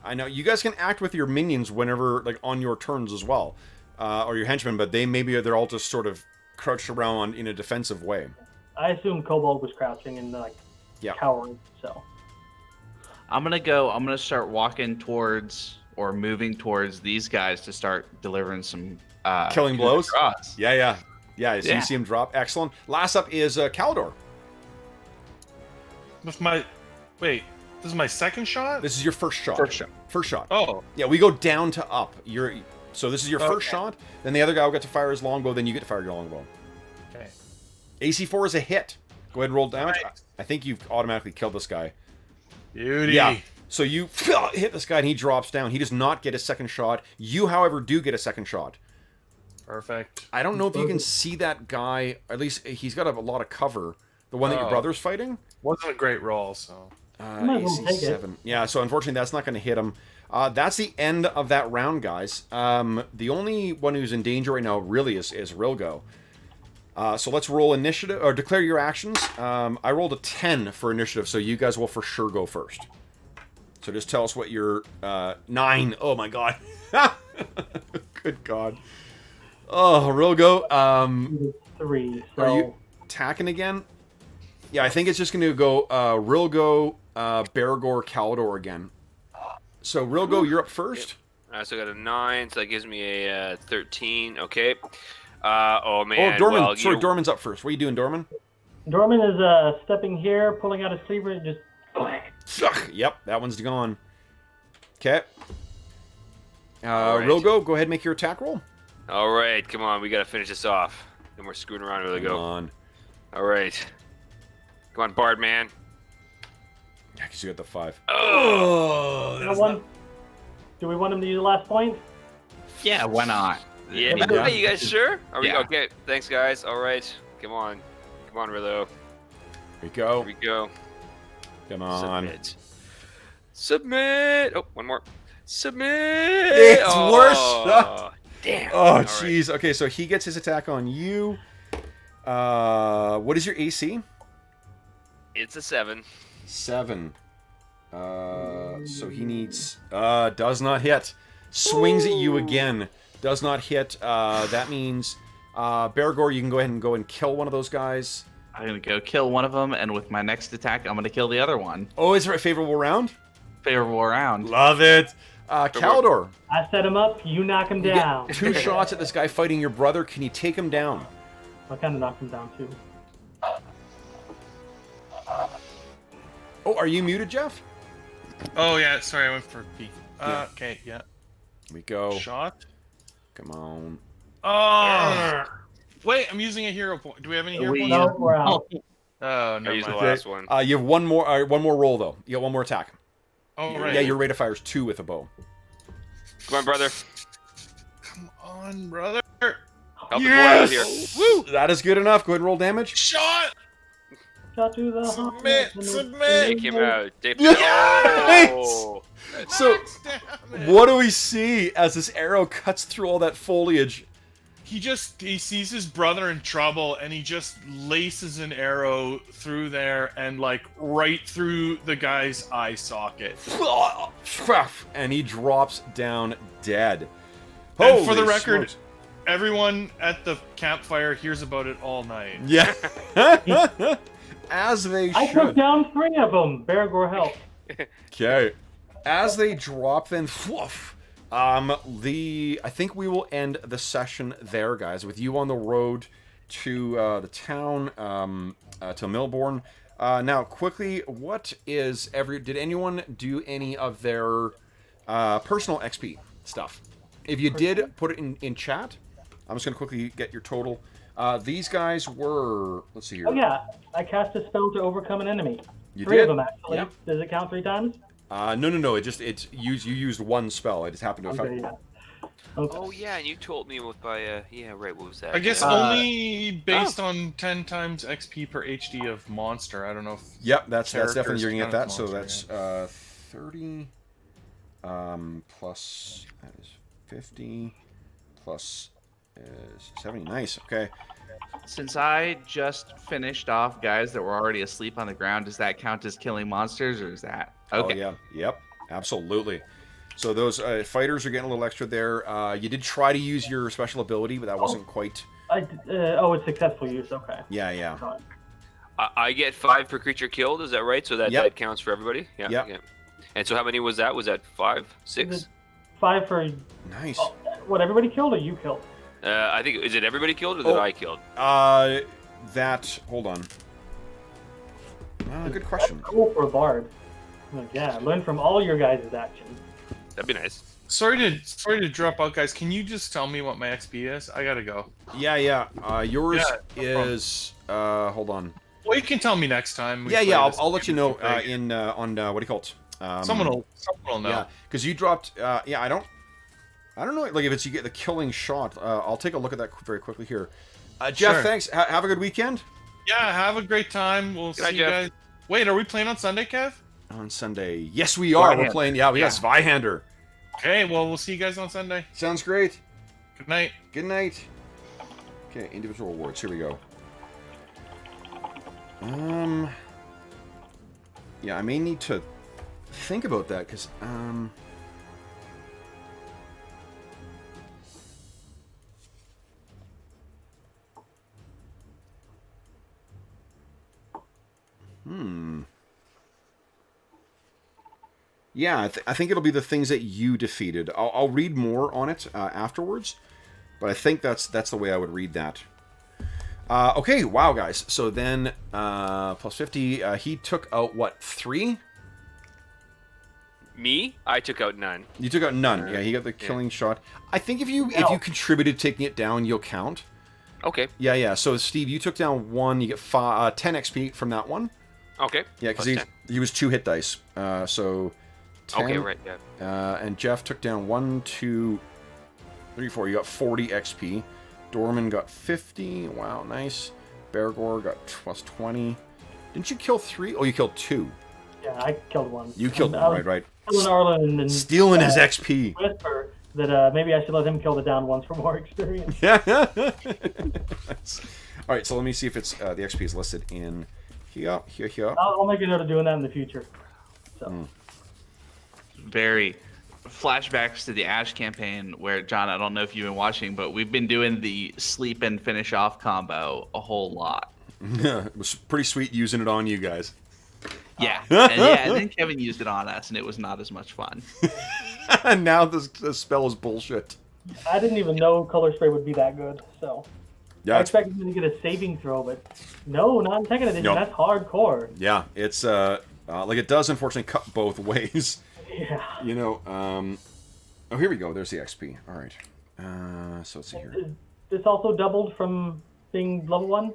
I know you guys can act with your minions whenever, like, on your turns as well, or your henchmen, but they're all just sort of crouched around in a defensive way. I assume Kobold was crouching and like Yeah. cowering. So I'm gonna start walking towards or moving towards these guys to start delivering some Killing blows? draws. Yeah. So you Yeah. see him drop. Excellent. Last up is Calidor. With my... Wait, this is my second shot? This is your first shot. First shot. Oh, Yeah, we go down to up. So this is your first Okay. shot. Then the other guy will get to fire his longbow. Then you get to fire your longbow. okay. AC4 is a hit. Go ahead and roll damage. Nice. I think you've automatically killed this guy. Beauty. Yeah. So you hit this guy and he drops down. He does not get a second shot. You, however, do get a second shot. Perfect. I don't know if you can see that guy. At least he's got a lot of cover. The one that your Oh. brother's fighting. Wasn't a great roll, so... Might as well take it. AC7. Yeah, so unfortunately that's not going to hit him. That's the end of that round, guys. The only one who's in danger right now really is Rilgo. So let's roll initiative, or declare your actions. I rolled a 10 for initiative, so you guys will for sure go first. So just tell us what your 9. Oh my god. Good god. Oh, Rilgo. 3. So Are you attacking again? Yeah, I think it's just going to go Rilgo, Bergour, Calidor again. So Rilgo, you're up first. I still got a 9, so that gives me a 13. Okay. Oh man. Oh, Dorman. Well, Sorry, Dorman's up first. What are you doing, Dorman? Dorman is stepping here, pulling out his cleaver, and just Yep, that one's gone. Okay. Alright. Rilgo, go ahead and make your attack roll. All right, come on. We gotta finish this off. Then we're screwing around. Really Come go. on. All right. Come on, Bard man. Yeah, because you got the 5. Oh. you know, one. Do we want him to use the last point? Yeah, why not? Yeah. Yeah. You guys sure? Are we Yeah. okay? Thanks, guys. All right. Come on, Rillo. Here we go. Here we go. Come on. Submit. Oh, one more. Submit. It's worse. Damn. Oh, All right. jeez. Okay, so he gets his attack on you. What is your AC? It's a 7. 7. So he needs... does not hit. Swings at you again. Does not hit. That means... Bergour, you can go ahead and kill one of those guys. I'm gonna go kill one of them, and with my next attack, I'm gonna kill the other one. Oh, is there a favorable round? Favorable round. Love it. Calidor, I set him up, you knock him you down. get 2 shots at this guy fighting your brother. Can you take him down? I kind of knocked him down too. Oh, are you muted, Jeff? Oh, yeah, sorry, I went for P. Yeah. Okay, yeah. Here we go. Shot. Come on. Oh! Wait, I'm using a hero point. Do we have any hero We- points? No, we're out. Oh, I no. used the mind. last one. You have one more roll, though. You got one more attack. Oh, right. Yeah, your rate of fire is 2 with a bow. Come on, brother. Come on, brother. Help the boy out here. Woo! That is good enough. Go ahead and roll damage. Shot! Shot to the Submit, heart. submit. Take him out. Take Yes! Oh! So, Max damage. what do we see as this arrow cuts through all that foliage? he sees his brother in trouble, and he just laces an arrow through there and like right through the guy's eye socket. And he drops down dead. And for the Holy record, smokes. everyone at the campfire hears about it all night. Yeah. As they I should. took down 3 of them. Bergour helped. Okay. As they drop, then woof. I think we will end the session there, guys, with you on the road to the town, to Milbourne. Now, quickly, did anyone do any of their personal XP stuff? If you did, put it in chat. I'm just going to quickly get your total. These guys were, let's see here. Oh yeah, I cast a spell to overcome an enemy. You 3 did? of them actually. Yep. Does it count 3 times? No. You used one spell. It just happened to affect. Okay, yeah. Okay. Oh yeah, and you told me with my yeah, right. What was that? I guess only based on 10 times XP per HD of monster. I don't know if... Yep, that's definitely, characters you're gonna get count that. as So monster, that's 30 plus, that is 50 plus is 70. Nice. Okay. Since I just finished off guys that were already asleep on the ground, does that count as killing monsters, or is that okay? Oh yeah. Yep. Absolutely. So those fighters are getting a little extra there. You did try to use your special ability, but that wasn't quite. It's successful use. Okay. Yeah. Fine. I get 5 per creature killed. Is that right? So that, Yep. that counts for everybody. Yeah. Yep. Yeah. And so how many was that? Was that 5, 6? 5 for Nice. what? Everybody killed or you killed? I think is it everybody killed or that I killed? Hold on. Good question. Cool for a bard. Like, yeah, learn from all your guys' actions. That'd be nice. Sorry to drop out, guys. Can you just tell me what my XP is? I gotta go. Yeah. Yours Yeah, is. Hold on. Well, you can tell me next time. we Yeah. play this I'll let you know game. on what do you call it? Someone will know. Yeah, because you dropped. I don't know. Like if it's you get the killing shot. I'll take a look at that very quickly here. Jeff, Sure. thanks. Have a good weekend. Yeah, have a great time. We'll Good night, see you Jeff. guys. Wait, are we playing on Sunday, Kev? On Sunday, yes, we are. We're playing. Yeah, we got Zweihander. Okay, well, we'll see you guys on Sunday. Sounds great. Good night. Good night. Okay, individual awards. Here we go. Yeah, I may need to think about that because Yeah, I think it'll be the things that you defeated. I'll read more on it afterwards, but I think that's the way I would read that. Okay, wow, guys. So then, plus 50, he took out, what, 3? Me? I took out none. You took out none. Yeah, he got the killing shot. I think if you contributed taking it down, you'll count. Okay. Yeah. So, Steve, you took down 1. You get 10 XP from that one. Okay. Yeah, because he was 2 hit dice. So, 10. Okay, right, yeah. And Jeff took down 1, 2, 3, 4. You got 40 XP. Dorman got 50. Wow, nice. Bergour got plus 20. Didn't you kill 3? Oh, you killed 2. Yeah, I killed 1. You killed 1, right. Killing Arlen and stealing his XP. Whisper that maybe I should let him kill the down ones for more experience. Yeah. All right, so let me see if it's the XP is listed in here. I'll make a note of doing that in the future. So. Very flashbacks to the Ash campaign where, John, I don't know if you've been watching, but we've been doing the sleep and finish off combo a whole lot. It was pretty sweet using it on you guys. Yeah. And then Kevin used it on us, and it was not as much fun. And now the spell is bullshit. I didn't even know color spray would be that good, so. Yeah, I expected him to get a saving throw, but no, not in second edition. Nope. That's hardcore. Yeah, it's like it does unfortunately cut both ways. Yeah. You know, oh, here we go. There's the XP. All right. So let's see here. Is this also doubled from being level 1?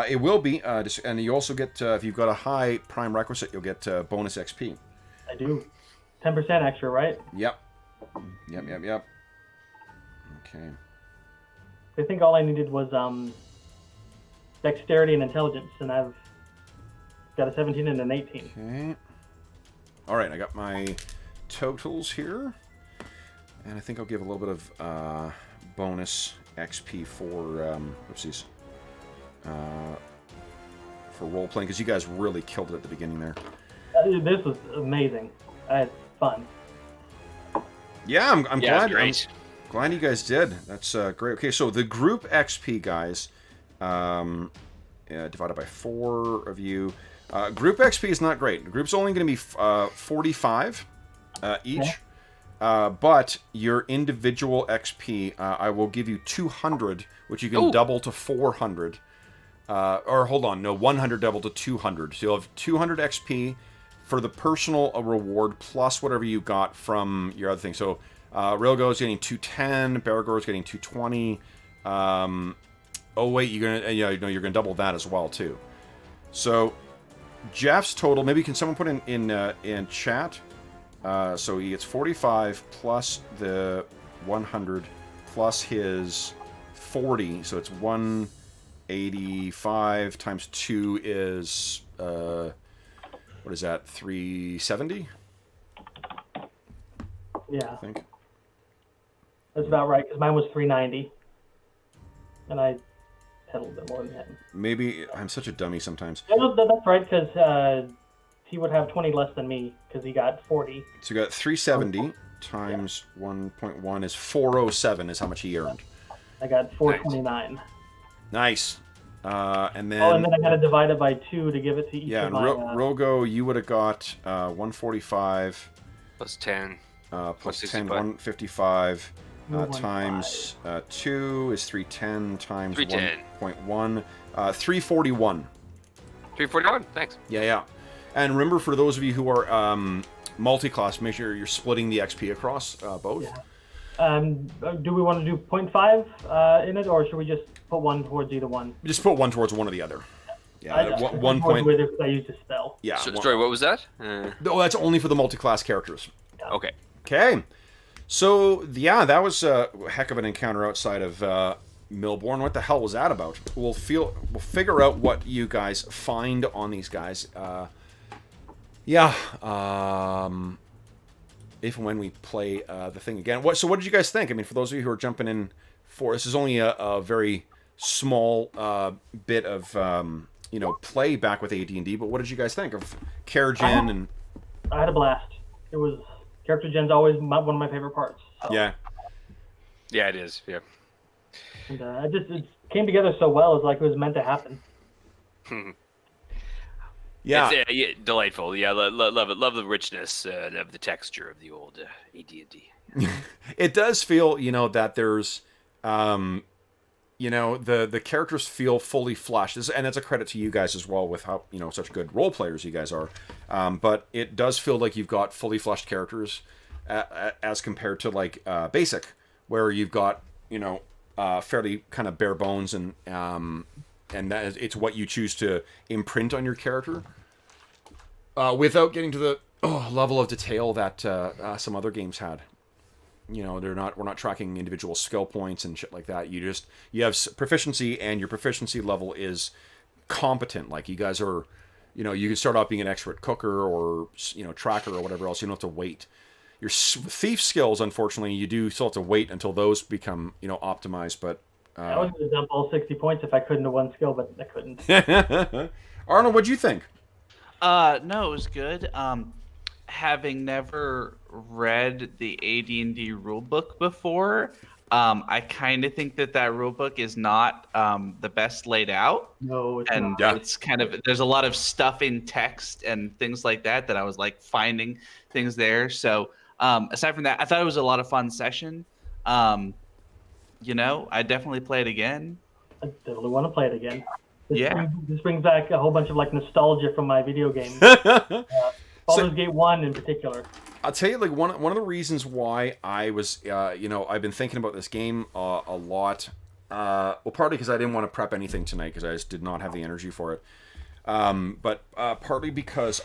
It will be, and you also get if you've got a high prime requisite, you'll get bonus XP. I do. 10% extra, right? Yep. Okay. I think all I needed was dexterity and intelligence, and I've got a 17 and an 18. Okay. All right, I got my totals here, and I think I'll give a little bit of bonus XP for oopsies, for role playing, because you guys really killed it at the beginning there. This was amazing. I had fun. Yeah, I'm glad. Great. I'm glad you guys did. That's great. Okay, so the group XP, guys, divided by 4 of you. Group XP is not great. The group's only going to be 45 each. Okay. But your individual XP, I will give you 200, which you can double to 400. Or hold on, no, 100 double to 200. So you'll have 200 XP for the personal reward plus whatever you got from your other thing. So Rilgo's getting 210, Bergour's getting 220. Oh wait, you're gonna double that as well too. So Jeff's total, maybe can someone put in chat? So he gets 45 plus the 100 plus his 40, so it's 185 times 2 is what is that? 370? Yeah, I think. that's about right, because mine was 390. And I had a little bit more than him. Maybe I'm such a dummy sometimes. Yeah, that's right, because he would have 20 less than me, because he got 40. So you got 370 times 1.1 is 407 is how much he earned. I got 429. Nice. And then... Oh, and then I got to divide it by 2 to give it to each yeah, of and my... Rogo, you would have got 145... Plus 10. Plus 10, 155 115. times 2 is 310 times 310. 1.1. 341. 341. Thanks. Yeah. And remember, for those of you who are multi-class, make sure you're splitting the XP across both. Yeah. Do we want to do 0.5 in it, or should we just put one towards either one? Just put one towards one or the other. Yeah, one point. I used a spell. Yeah. Sorry, what was that? No, that's only for the multi-class characters. Okay. Okay. So, yeah, that was a heck of an encounter outside of Milborn. What the hell was that about? We'll figure out what you guys find on these guys. If and when we play the thing again. So what did you guys think? I mean, for those of you who are jumping in for... This is only a very small bit of, play back with AD&D, but what did you guys think of Care Gen? And I had a blast. It was... Character Gen's always one of my favorite parts. So. Yeah. Yeah, it is. Yeah. And it came together so well. It's like it was meant to happen. Yeah. It's delightful. Yeah, love it. Love the richness of the texture of the old AD&D. It does feel, that there's, the characters feel fully fleshed, and that's a credit to you guys as well with how, such good role players you guys are. But it does feel like you've got fully fleshed characters as compared to like basic, where you've got, fairly kind of bare bones and that it's what you choose to imprint on your character, without getting to the level of detail that some other games had. We're not tracking individual skill points and shit like that. You have proficiency, and your proficiency level is competent. Like, you guys are, you can start off being an expert cooker or tracker or whatever else. You don't have to wait. Your thief skills, unfortunately, you do still have to wait until those become optimized. But I was going to dump all 60 points if I couldn't have one skill, but I couldn't. Arnold, what'd you think? No, it was good. Having never read the AD&D rulebook before, I kind of think that rulebook is not the best laid out. No, it's and not. It's kind of, there's a lot of stuff in text and things like that I was like finding things there. So aside from that, I thought it was a lot of fun session. I definitely play it again. I definitely want to play it again. Yeah. This brings back a whole bunch of like nostalgia from my video games. Baldur's Gate 1 in particular. I'll tell you, like, one of the reasons why I was, I've been thinking about this game a lot. Partly because I didn't want to prep anything tonight because I just did not have the energy for it. But partly because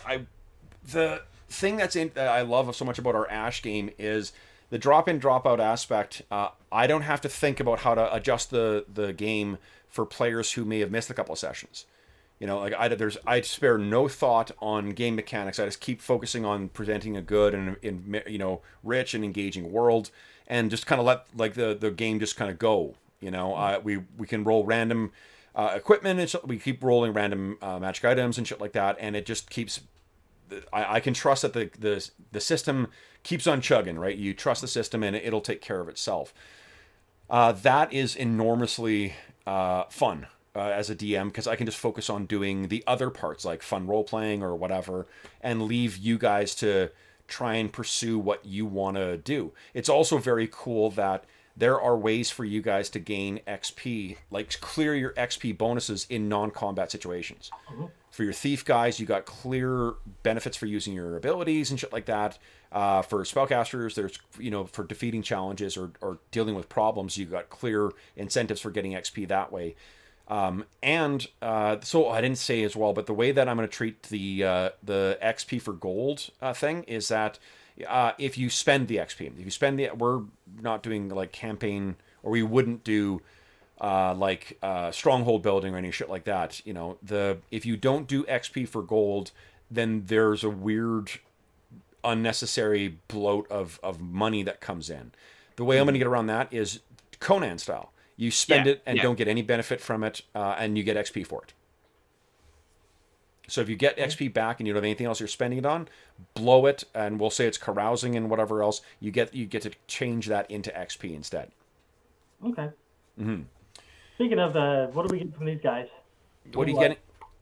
the thing that I love so much about our Ash game is the drop-in, drop-out aspect. I don't have to think about how to adjust the game for players who may have missed a couple of sessions. I spare no thought on game mechanics. I just keep focusing on presenting a good and rich and engaging world, and just kind of let like the game just kind of go. You know, we can roll random equipment and we keep rolling random magic items and shit like that, and it just keeps. I can trust that the system keeps on chugging, right? You trust the system and it'll take care of itself. That is enormously fun as a DM, because I can just focus on doing the other parts like fun role playing or whatever, and leave you guys to try and pursue what you want to do. It's also very cool that there are ways for you guys to gain XP, like clear your XP bonuses in non-combat situations. Mm-hmm. For your thief guys, you got clear benefits for using your abilities and shit like that. For spellcasters, there's, you know, for defeating challenges or dealing with problems, you got clear incentives for getting XP that way. So I didn't say as well, but the way that I'm going to treat the XP for gold thing is that if you spend the XP, we're not doing like campaign, or we wouldn't do stronghold building or any shit like that. You know, if you don't do XP for gold, then there's a weird unnecessary bloat of money that comes in. The way I'm going to get around that is Conan style. You spend it and don't get any benefit from it, and you get XP for it. So if you get XP back and you don't have anything else you're spending it on, blow it, and we'll say it's carousing and whatever else. You get to change that into XP instead. Okay. Mm-hmm. Speaking of, what do we get from these guys? What are you getting?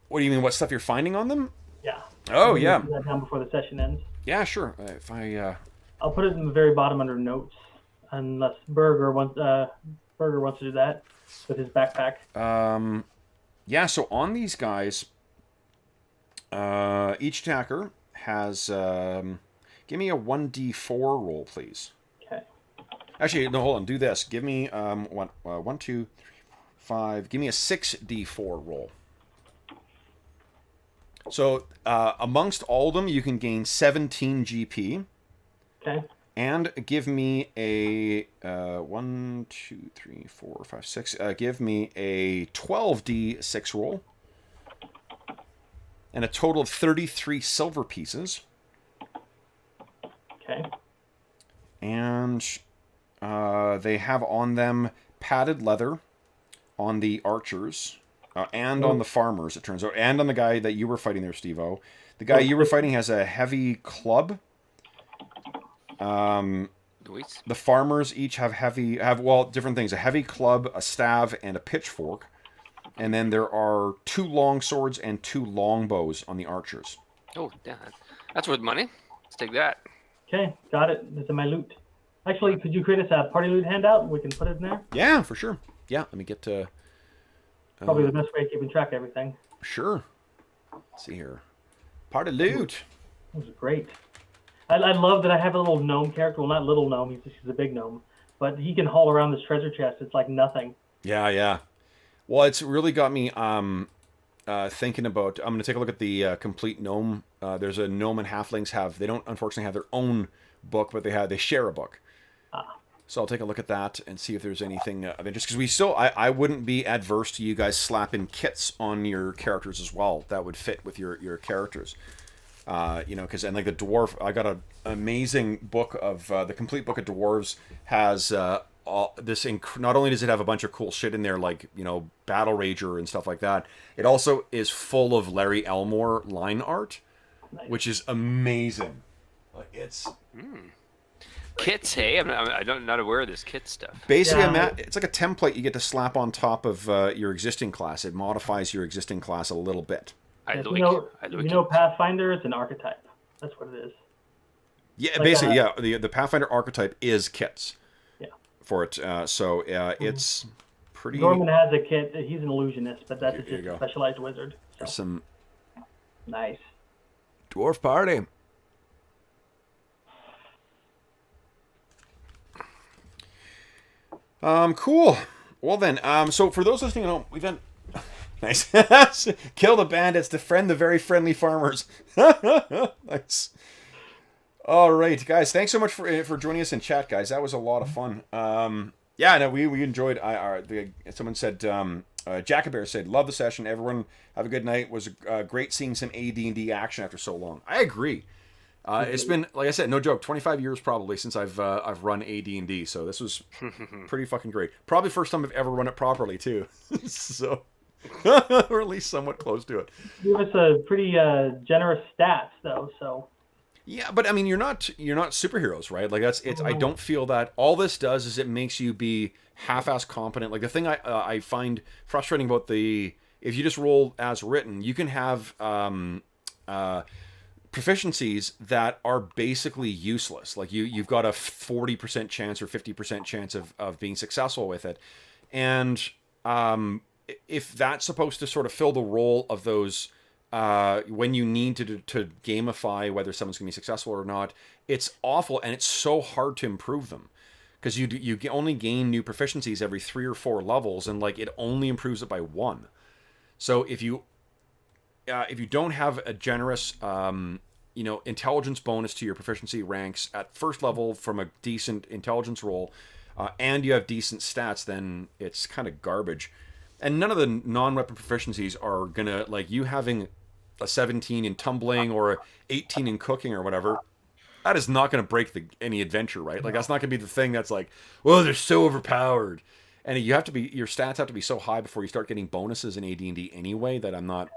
What do you mean? What stuff you're finding on them? Yeah. Oh, yeah. Do that down before the session ends. Yeah, sure. I'll put it in the very bottom under notes, unless Bergour wants to do that with his backpack. Yeah. So on these guys, each attacker has. Give me a 1d4 roll, please. Okay. Actually, no. Hold on. Do this. Give me 1, 2, 3, 5. Give me a 6d4 roll. So amongst all of them, you can gain 17 GP. Okay. And give me a 1, 2, 3, 4, 5, 6. Give me a 12d6 roll. And a total of 33 silver pieces. Okay. And they have on them padded leather on the archers and on the farmers, it turns out. And on the guy that you were fighting there, Steve-O. The guy you were fighting has a heavy club. The farmers each have different things. A heavy club, a staff, and a pitchfork. And then there are 2 long swords and 2 long bows on the archers. Oh, damn. That's worth money. Let's take that. Okay, got it. It's in my loot. Actually, could you create us a party loot handout? We can put it in there. Yeah, for sure. Yeah, let me get to... Probably the best way of keeping track of everything. Sure. Let's see here. Party loot. This is great. I love that I have a little gnome character. Well, not little gnome. He's a big gnome. But he can haul around this treasure chest. It's like nothing. Yeah. Well, it's really got me thinking about... I'm going to take a look at the complete gnome. There's a gnome and halflings they don't unfortunately have their own book, but they share a book. So I'll take a look at that and see if there's anything of interest. Because I wouldn't be adverse to you guys slapping kits on your characters as well. That would fit with your characters. Because like the dwarf, I got an amazing book of the complete book of dwarves has this. Not only does it have a bunch of cool shit in there, like Battle Rager and stuff like that, it also is full of Larry Elmore line art, which is amazing. Like it's. Kits, hey? I'm not aware of this kit stuff. Basically, it's like a template you get to slap on top of your existing class. It modifies your existing class a little bit. Pathfinder is an archetype. That's what it is. Yeah, like basically, the Pathfinder archetype is kits. Yeah. For it, it's pretty... Norman has a kit. He's an illusionist, but that's just a specialized wizard. So. There's some... Nice. Dwarf party. Cool. Well then, so for those listening at home, we've done... Nice. Kill the bandits, defriend the very friendly farmers. Nice. All right, guys. Thanks so much for joining us in chat, guys. That was a lot of fun. We enjoyed. Someone said, Jackabear said, love the session. Everyone have a good night. Was great seeing some AD&D action after so long. I agree. It's been, like I said, no joke, 25 years probably since I've run AD&D, so this was pretty fucking great. Probably first time I've ever run it properly too, so or at least somewhat close to it. Give us a pretty generous stats though, so. Yeah, but I mean, you're not superheroes, right? Like I don't feel that all this does is it makes you be half-ass competent. Like the thing I find frustrating about if you just roll as written, you can have proficiencies that are basically useless. Like you've got a 40% chance or 50% chance of being successful with it, and if that's supposed to sort of fill the role of those. When you need to gamify whether someone's going to be successful or not, it's awful, and it's so hard to improve them because you only gain new proficiencies every 3 or 4 levels, and like it only improves it by 1. So if you don't have a generous intelligence bonus to your proficiency ranks at first level from a decent intelligence roll, and you have decent stats, then it's kind of garbage. And none of the non-weapon proficiencies are gonna, like, you having a 17 in tumbling or a 18 in cooking or whatever, that is not going to break any adventure, right? Like, that's not going to be the thing that's like, well, they're so overpowered. And your stats have to be so high before you start getting bonuses in AD&D anyway that I'm not,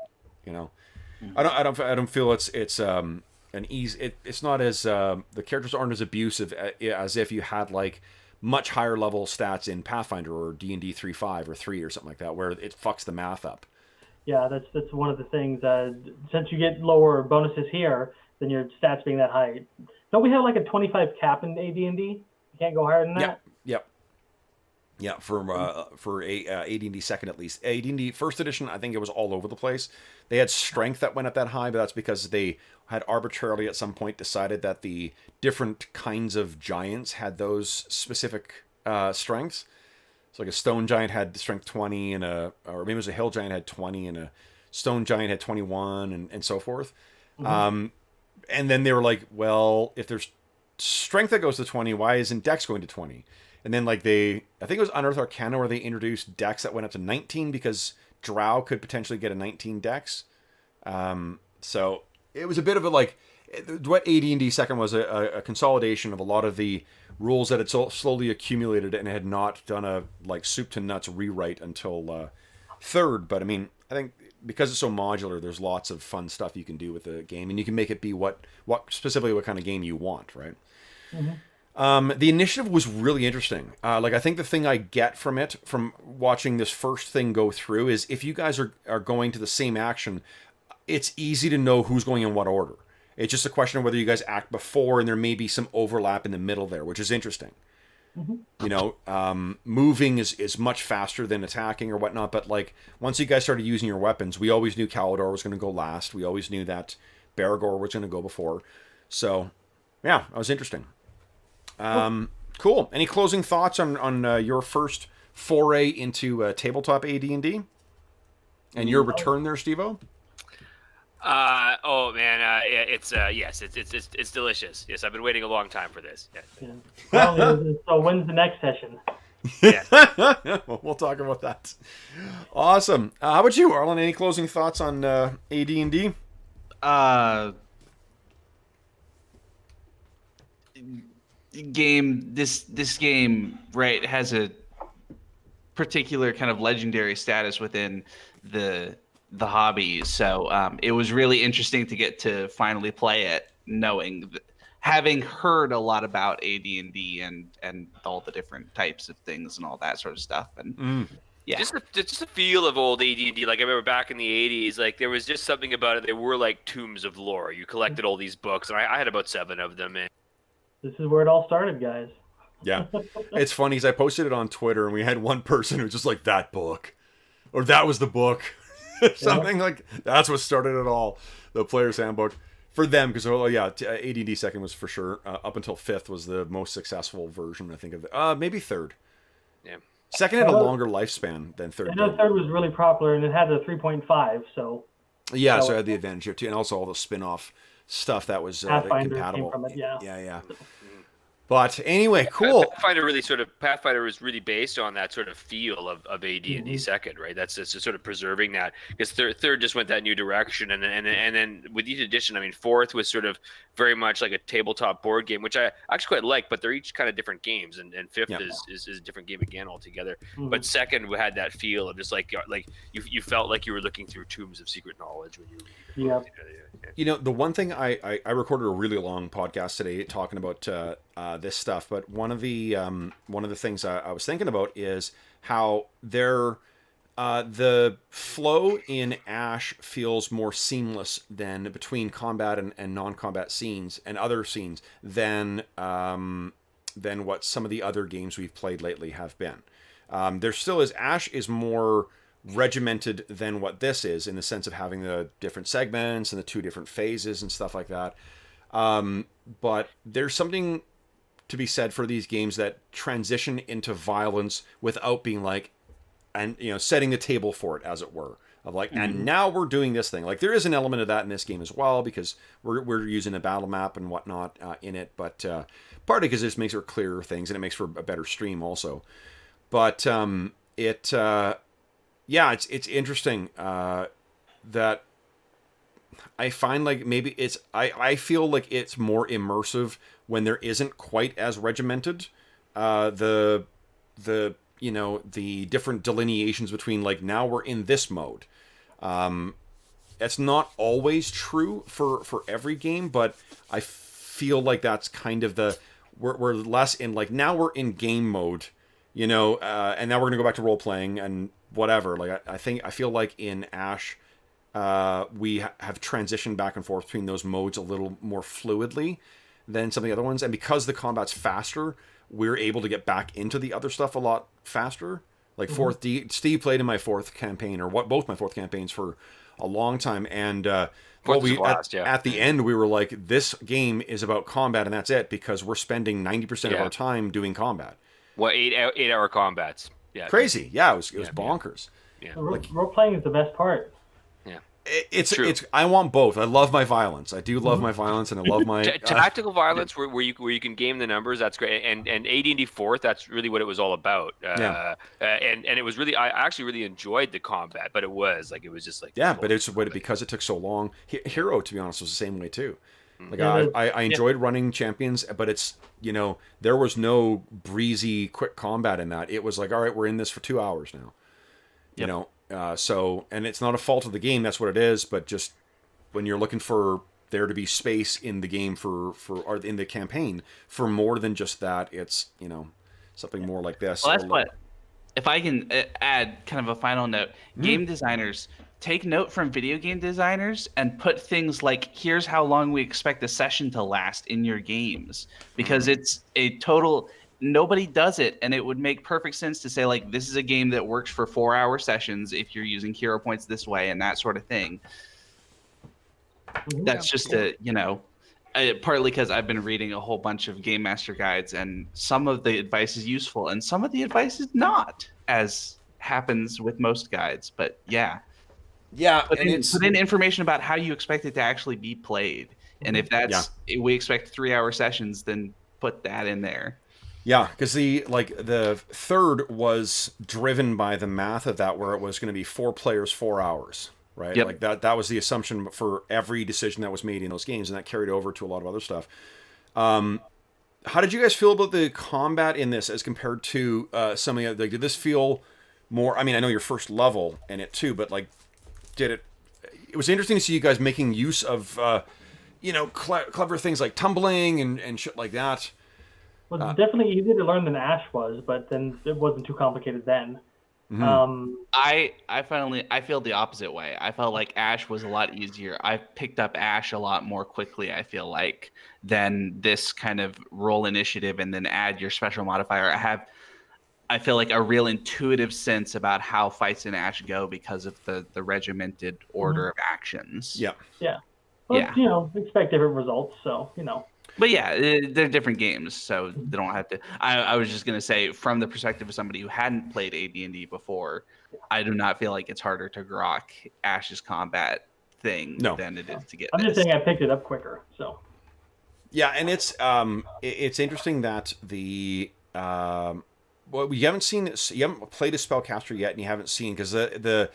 I don't feel it's an easy. It's not as the characters aren't as abusive as if you had like much higher level stats in Pathfinder or D&D 3.5 or 3 or something like that, where it fucks the math up. Yeah, that's one of the things. Since you get lower bonuses here than your stats being that high, don't we have like a 25 cap in AD&D? You can't go higher than that. Yeah, for AD&D second at least. AD&D first edition, I think it was all over the place. They had strength that went up that high, but that's because they had arbitrarily at some point decided that the different kinds of giants had those specific strengths. So like a stone giant had strength 20, or maybe it was a hill giant had 20, and a stone giant had 21, and so forth. Mm-hmm. And then they were like, well, if there's strength that goes to 20, why isn't Dex going to 20? And then like I think it was Unearthed Arcana where they introduced Dex that went up to 19 because Drow could potentially get a 19 Dex. So it was a bit of a like, what AD&D second was a consolidation of a lot of the rules that had slowly accumulated and had not done a like soup to nuts rewrite until third. But I mean, I think because it's so modular, there's lots of fun stuff you can do with the game, and you can make it be what specifically what kind of game you want, right? Mm-hmm. The initiative was really interesting. Like I think the thing I get from watching this first thing go through is if you guys are going to the same action, it's easy to know who's going in what order. It's just a question of whether you guys act before, and there may be some overlap in the middle there, which is interesting. Mm-hmm. Moving is much faster than attacking or whatnot, but like once you guys started using your weapons, we always knew Calidor was going to go last. We always knew that Bergour was going to go before. So, yeah, that was interesting. Cool. Any closing thoughts on your first foray into tabletop AD&D and your return there, Steve-O? Oh man, it's delicious. Yes, I've been waiting a long time for this. Yeah. Well, so when's the next session? Yeah. We'll talk about that. Awesome. How about you, Arlen? Any closing thoughts on AD&D? This game, right, has a particular kind of legendary status within the hobby, so it was really interesting to get to finally play it, having heard a lot about AD&D and all the different types of things and all that sort of stuff, and yeah, just the feel of old AD&D. Like I remember back in the '80s, like there was just something about it. They were like tombs of lore. You collected all these books, and I had about 7 of them. And this is where it all started, guys. Yeah, it's funny because I posted it on Twitter, and we had one person who was just like, that book, or that was the book. Something like that's what started it all. The player's handbook for them, because AD&D second was for sure. Up until 5th was the most successful version, I think, of maybe 3rd. Yeah, second had a longer lifespan than 3rd. I know 3rd was really popular, and it had a 3.5. So yeah, so it had the advantage here too, and also all the spin-off stuff that was compatible. Came from it, yeah. But anyway, cool. Pathfinder was really based on that sort of feel of AD&D second, right? That's just sort of preserving that, because third just went that new direction, and then with each edition, I mean, fourth was sort of very much like a tabletop board game, which I actually quite like, but they're each kind of different games, and fifth is a different game again altogether. But second had that feel of just like you felt like you were looking through tombs of secret knowledge when you were Yeah. You know, the one thing I recorded a really long podcast today talking about this stuff, but one of the things I was thinking about is how the flow in Ash feels more seamless than between combat and non-combat scenes and other scenes than what some of the other games we've played lately have been. There still is, Ash is more regimented than what this is, in the sense of having the different segments and the two different phases and stuff like that. But there's something to be said for these games that transition into violence without being like, and setting the table for it, as it were, of like, and now we're doing this thing. Like, there is an element of that in this game as well, because we're using a battle map and whatnot in it, but partly because this makes for clearer things and it makes for a better stream also. But it's interesting that I find like maybe I feel like it's more immersive when there isn't quite as regimented. The different delineations between, like, now we're in this mode. It's not always true for every game, but I feel like that's kind of we're less in, like, now we're in game mode, and now we're gonna go back to role playing and whatever. Like, I feel like in Ash, we have transitioned back and forth between those modes a little more fluidly than some of the other ones, and because the combat's faster, we're able to get back into the other stuff a lot faster. Like Steve played in my fourth campaign, or both my fourth campaigns, for a long time, and at the end we were like, this game is about combat and that's it, because we're spending 90% of our time doing combat. What, 8-hour combats? Yeah, crazy. Yeah, it was bonkers. Yeah, role playing is the best part. Yeah, it's I want both. I love my violence. I do love my violence, and I love my tactical violence where you can game the numbers. That's great. And AD&D fourth, that's really what it was all about. And it was really, I actually really enjoyed the combat, but it was just like, but it's because it took so long. Hero, to be honest, was the same way too. Like, I enjoyed running champions, but it's, there was no breezy quick combat in that. It was like, all right, we're in this for 2 hours now. So, and it's not a fault of the game, that's what it is, but just when you're looking for there to be space in the game or in the campaign for more than just that, it's, something more like this. Well, that's what, if I can add kind of a final note, game designers, take note from video game designers and put things like, here's how long we expect a session to last in your games, because it's a total, nobody does it, and it would make perfect sense to say, like, this is a game that works for 4-hour sessions if you're using hero points this way and that sort of thing. That's just partly because I've been reading a whole bunch of game master guides, and some of the advice is useful and some of the advice is not, as happens with most guides. But put in information about how you expect it to actually be played, and if that's we expect 3-hour sessions, then put that in there. Yeah, because the third was driven by the math of that, where it was going to be 4 players, 4 hours, right? Like that was the assumption for every decision that was made in those games, and that carried over to a lot of other stuff. How did you guys feel about the combat in this as compared to some of the other? Like, did this feel more? I mean, I know your first level in it too, but like, it was interesting to see you guys making use of clever things like tumbling and shit like that. Well, it's definitely easier to learn than Ash was, but then it wasn't too complicated then. I feel the opposite way. I felt like Ash was a lot easier. I picked up Ash a lot more quickly, I feel like, than this kind of roll initiative and then add your special modifier. I feel like a real intuitive sense about how fights in Ash go because of the regimented order of actions. Yeah. Well, expect different results, so, But they're different games, so they don't have to. I was just going to say, from the perspective of somebody who hadn't played AD&D before, I do not feel like it's harder to grok Ash's combat thing than it is to get I'm just saying I picked it up quicker, so. Yeah, and it's interesting that well, you haven't played a spellcaster yet, and you haven't seen, because the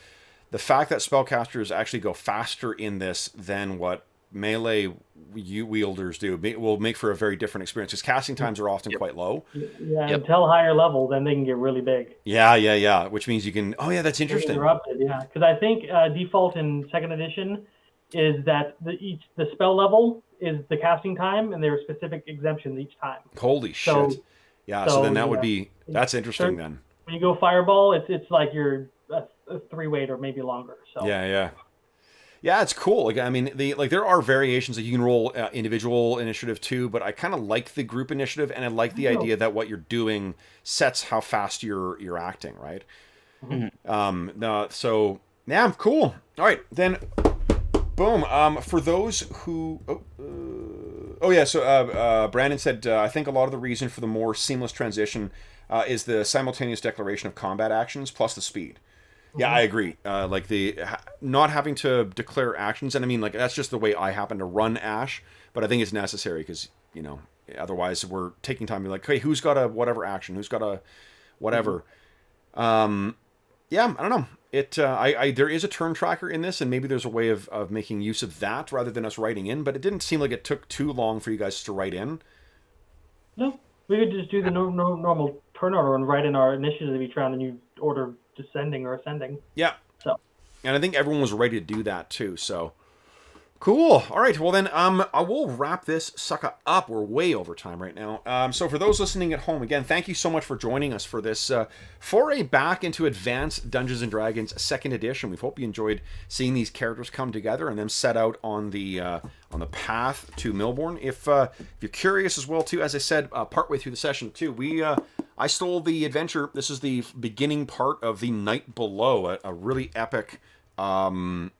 fact that spellcasters actually go faster in this than what melee wielders do will make for a very different experience, because casting times are often quite low. Yeah, Yep. until higher level, then they can get really big. Yeah, which means you can. Oh yeah, that's interesting. Interrupted, yeah, because I think default in second edition is that the spell level is the casting time, and there are specific exemptions each time. Holy shit! Yeah, so then that would be that's interesting then. When you go fireball, it's like you're a 3-weight or maybe longer. So Yeah, it's cool. Like, I mean, there are variations that you can roll individual initiative too, but I kind of like the group initiative, and I like the idea that what you're doing sets how fast you're acting, right? So yeah, cool. All right, then, boom. For those who, so Brandon said, I think a lot of the reason for the more seamless transition is the simultaneous declaration of combat actions plus the speed. Yeah, I agree. Like not having to declare actions, and I mean, like, that's just the way I happen to run Ash. But I think it's necessary because, otherwise we're taking time to be like, hey, who's got a whatever action? Who's got a whatever? Yeah, I don't know. There is a turn tracker in this, and maybe there's a way of making use of that rather than us writing in. But it didn't seem like it took too long for you guys to write in. No, we could just do the normal turn order and write in our initiative each round, and you order descending or ascending. Yeah. So. And I think everyone was ready to do that too. So cool. All right. Well then, I will wrap this sucker up. We're way over time right now. So for those listening at home, again, thank you so much for joining us for this foray back into Advanced Dungeons and Dragons 2nd edition. We hope you enjoyed seeing these characters come together and them set out on the path to Milbourne. If you're curious as well too, as I said, partway through the session too, I stole the adventure. This is the beginning part of the Night Below, a really epic Underdark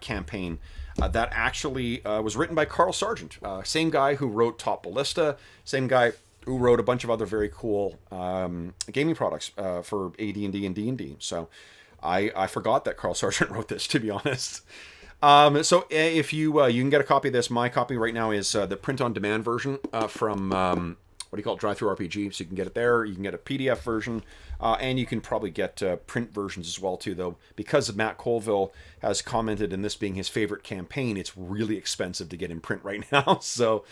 campaign that actually was written by Carl Sargent, same guy who wrote Top Ballista, same guy who wrote a bunch of other very cool gaming products for AD&D and D&D. So I forgot that Carl Sargent wrote this, to be honest. So if you can get a copy of this, my copy right now is the print-on-demand version from what do you call it, Drive-Thru RPG, so you can get it there. You can get a PDF version, and you can probably get print versions as well too, though because Matt Colville has commented in this being his favorite campaign, it's really expensive to get in print right now. So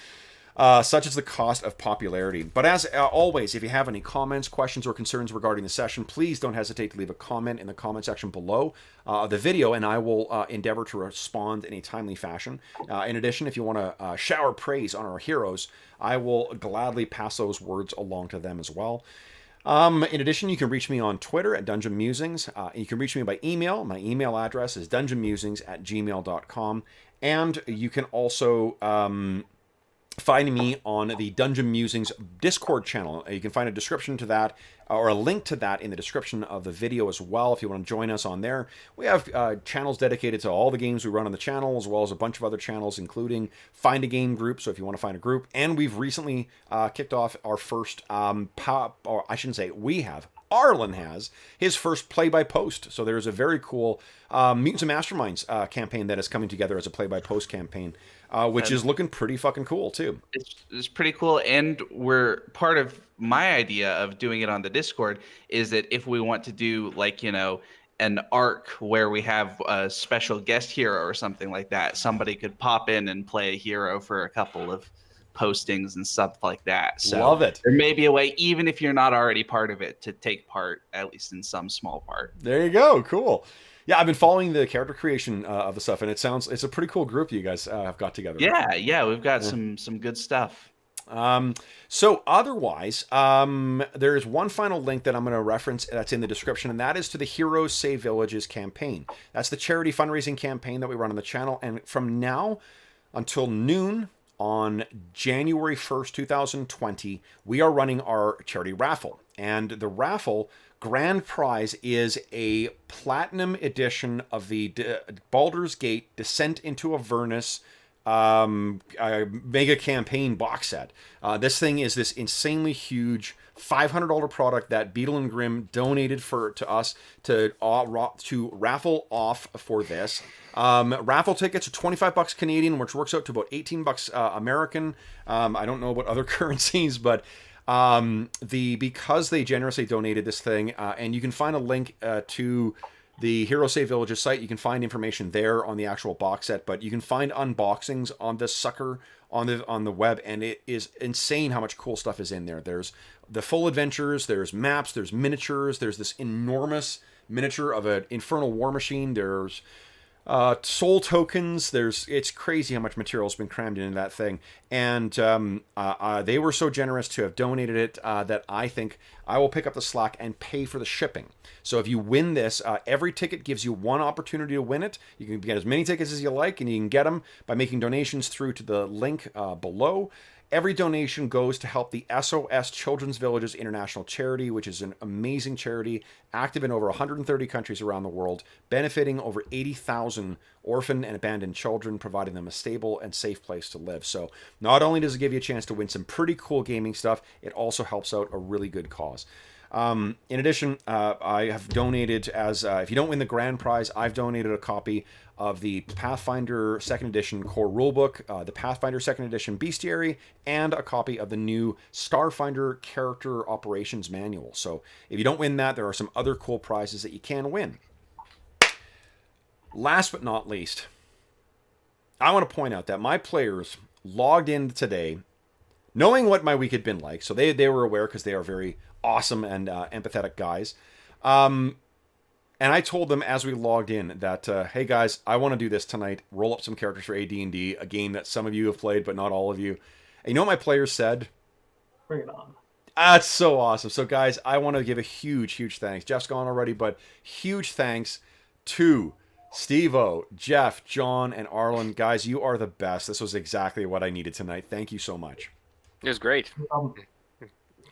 such is the cost of popularity. But as always, if you have any comments, questions, or concerns regarding the session, please don't hesitate to leave a comment in the comment section below the video, and I will endeavor to respond in a timely fashion. In addition, if you want to shower praise on our heroes, I will gladly pass those words along to them as well. In addition, you can reach me on Twitter at Dungeon Musings. You can reach me by email. My email address is dungeonmusings@gmail.com. And you can also find me on the Dungeon Musings Discord channel. You can find a description to that, or a link to that in the description of the video as well, if you want to join us on there. We have channels dedicated to all the games we run on the channel, as well as a bunch of other channels, including Find a Game group, so if you want to find a group. And we've recently kicked off our first, or I shouldn't say we have, Arlen has his first play-by-post. So there's a very cool Mutants and Masterminds campaign that is coming together as a play-by-post campaign, which is looking pretty fucking cool too. It's pretty cool, and we're part of my idea of doing it on the Discord is that if we want to do an arc where we have a special guest hero or something like that, somebody could pop in and play a hero for a couple of postings and stuff like that. So love it. There may be a way, even if you're not already part of it, to take part at least in some small part. There you go. Cool. Yeah, I've been following the character creation of the stuff, and it's a pretty cool group you guys have got together. Yeah, we've got some good stuff. So otherwise, there is one final link that I'm going to reference that's in the description, and that is to the Heroes Save Villages campaign. That's the charity fundraising campaign that we run on the channel, and from now until noon on January 1st, 2020, we are running our charity raffle. And the raffle grand prize is a platinum edition of the Baldur's Gate Descent into Avernus mega campaign box set. This thing is this insanely huge $500 product that Beetle and Grimm donated to us to raffle off for this. Raffle tickets are $25 Canadian, which works out to about $18 American. I don't know about other currencies, but because they generously donated this thing, and you can find a link to the Hero Save Villages site. You can find information there on the actual box set, but you can find unboxings on this sucker on the web, and it is insane how much cool stuff is in there. There's the full adventures, there's maps, there's miniatures, there's this enormous miniature of an infernal war machine, there's soul tokens. It's crazy how much material has been crammed into that thing, and they were so generous to have donated it that I think I will pick up the slack and pay for the shipping. So if you win this, every ticket gives you one opportunity to win it. You can get as many tickets as you like, and you can get them by making donations through to the link below. Every donation goes to help the SOS Children's Villages International Charity, which is an amazing charity active in over 130 countries around the world, benefiting over 80,000 orphan and abandoned children, providing them a stable and safe place to live. So not only does it give you a chance to win some pretty cool gaming stuff, it also helps out a really good cause. In addition, I have donated, if you don't win the grand prize, I've donated a copy of the Pathfinder 2nd Edition core rulebook, the Pathfinder 2nd Edition Bestiary, and a copy of the new Starfinder Character Operations Manual. So if you don't win that, there are some other cool prizes that you can win. Last but not least, I want to point out that my players logged in today knowing what my week had been like. So they were aware because they are very awesome and empathetic guys. And I told them as we logged in that, hey guys, I want to do this tonight. Roll up some characters for AD&D, a game that some of you have played, but not all of you. And you know what my players said? Bring it on. That's so awesome. So guys, I want to give a huge, huge thanks. Jeff's gone already, but huge thanks to Steve-O, Jeff, John, and Arlen. Guys, you are the best. This was exactly what I needed tonight. Thank you so much. It was great.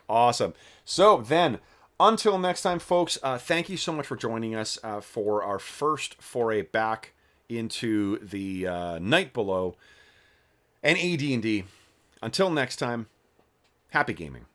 Awesome. So then, until next time, folks, thank you so much for joining us for our first foray back into the Night Below and AD&D. Until next time, happy gaming.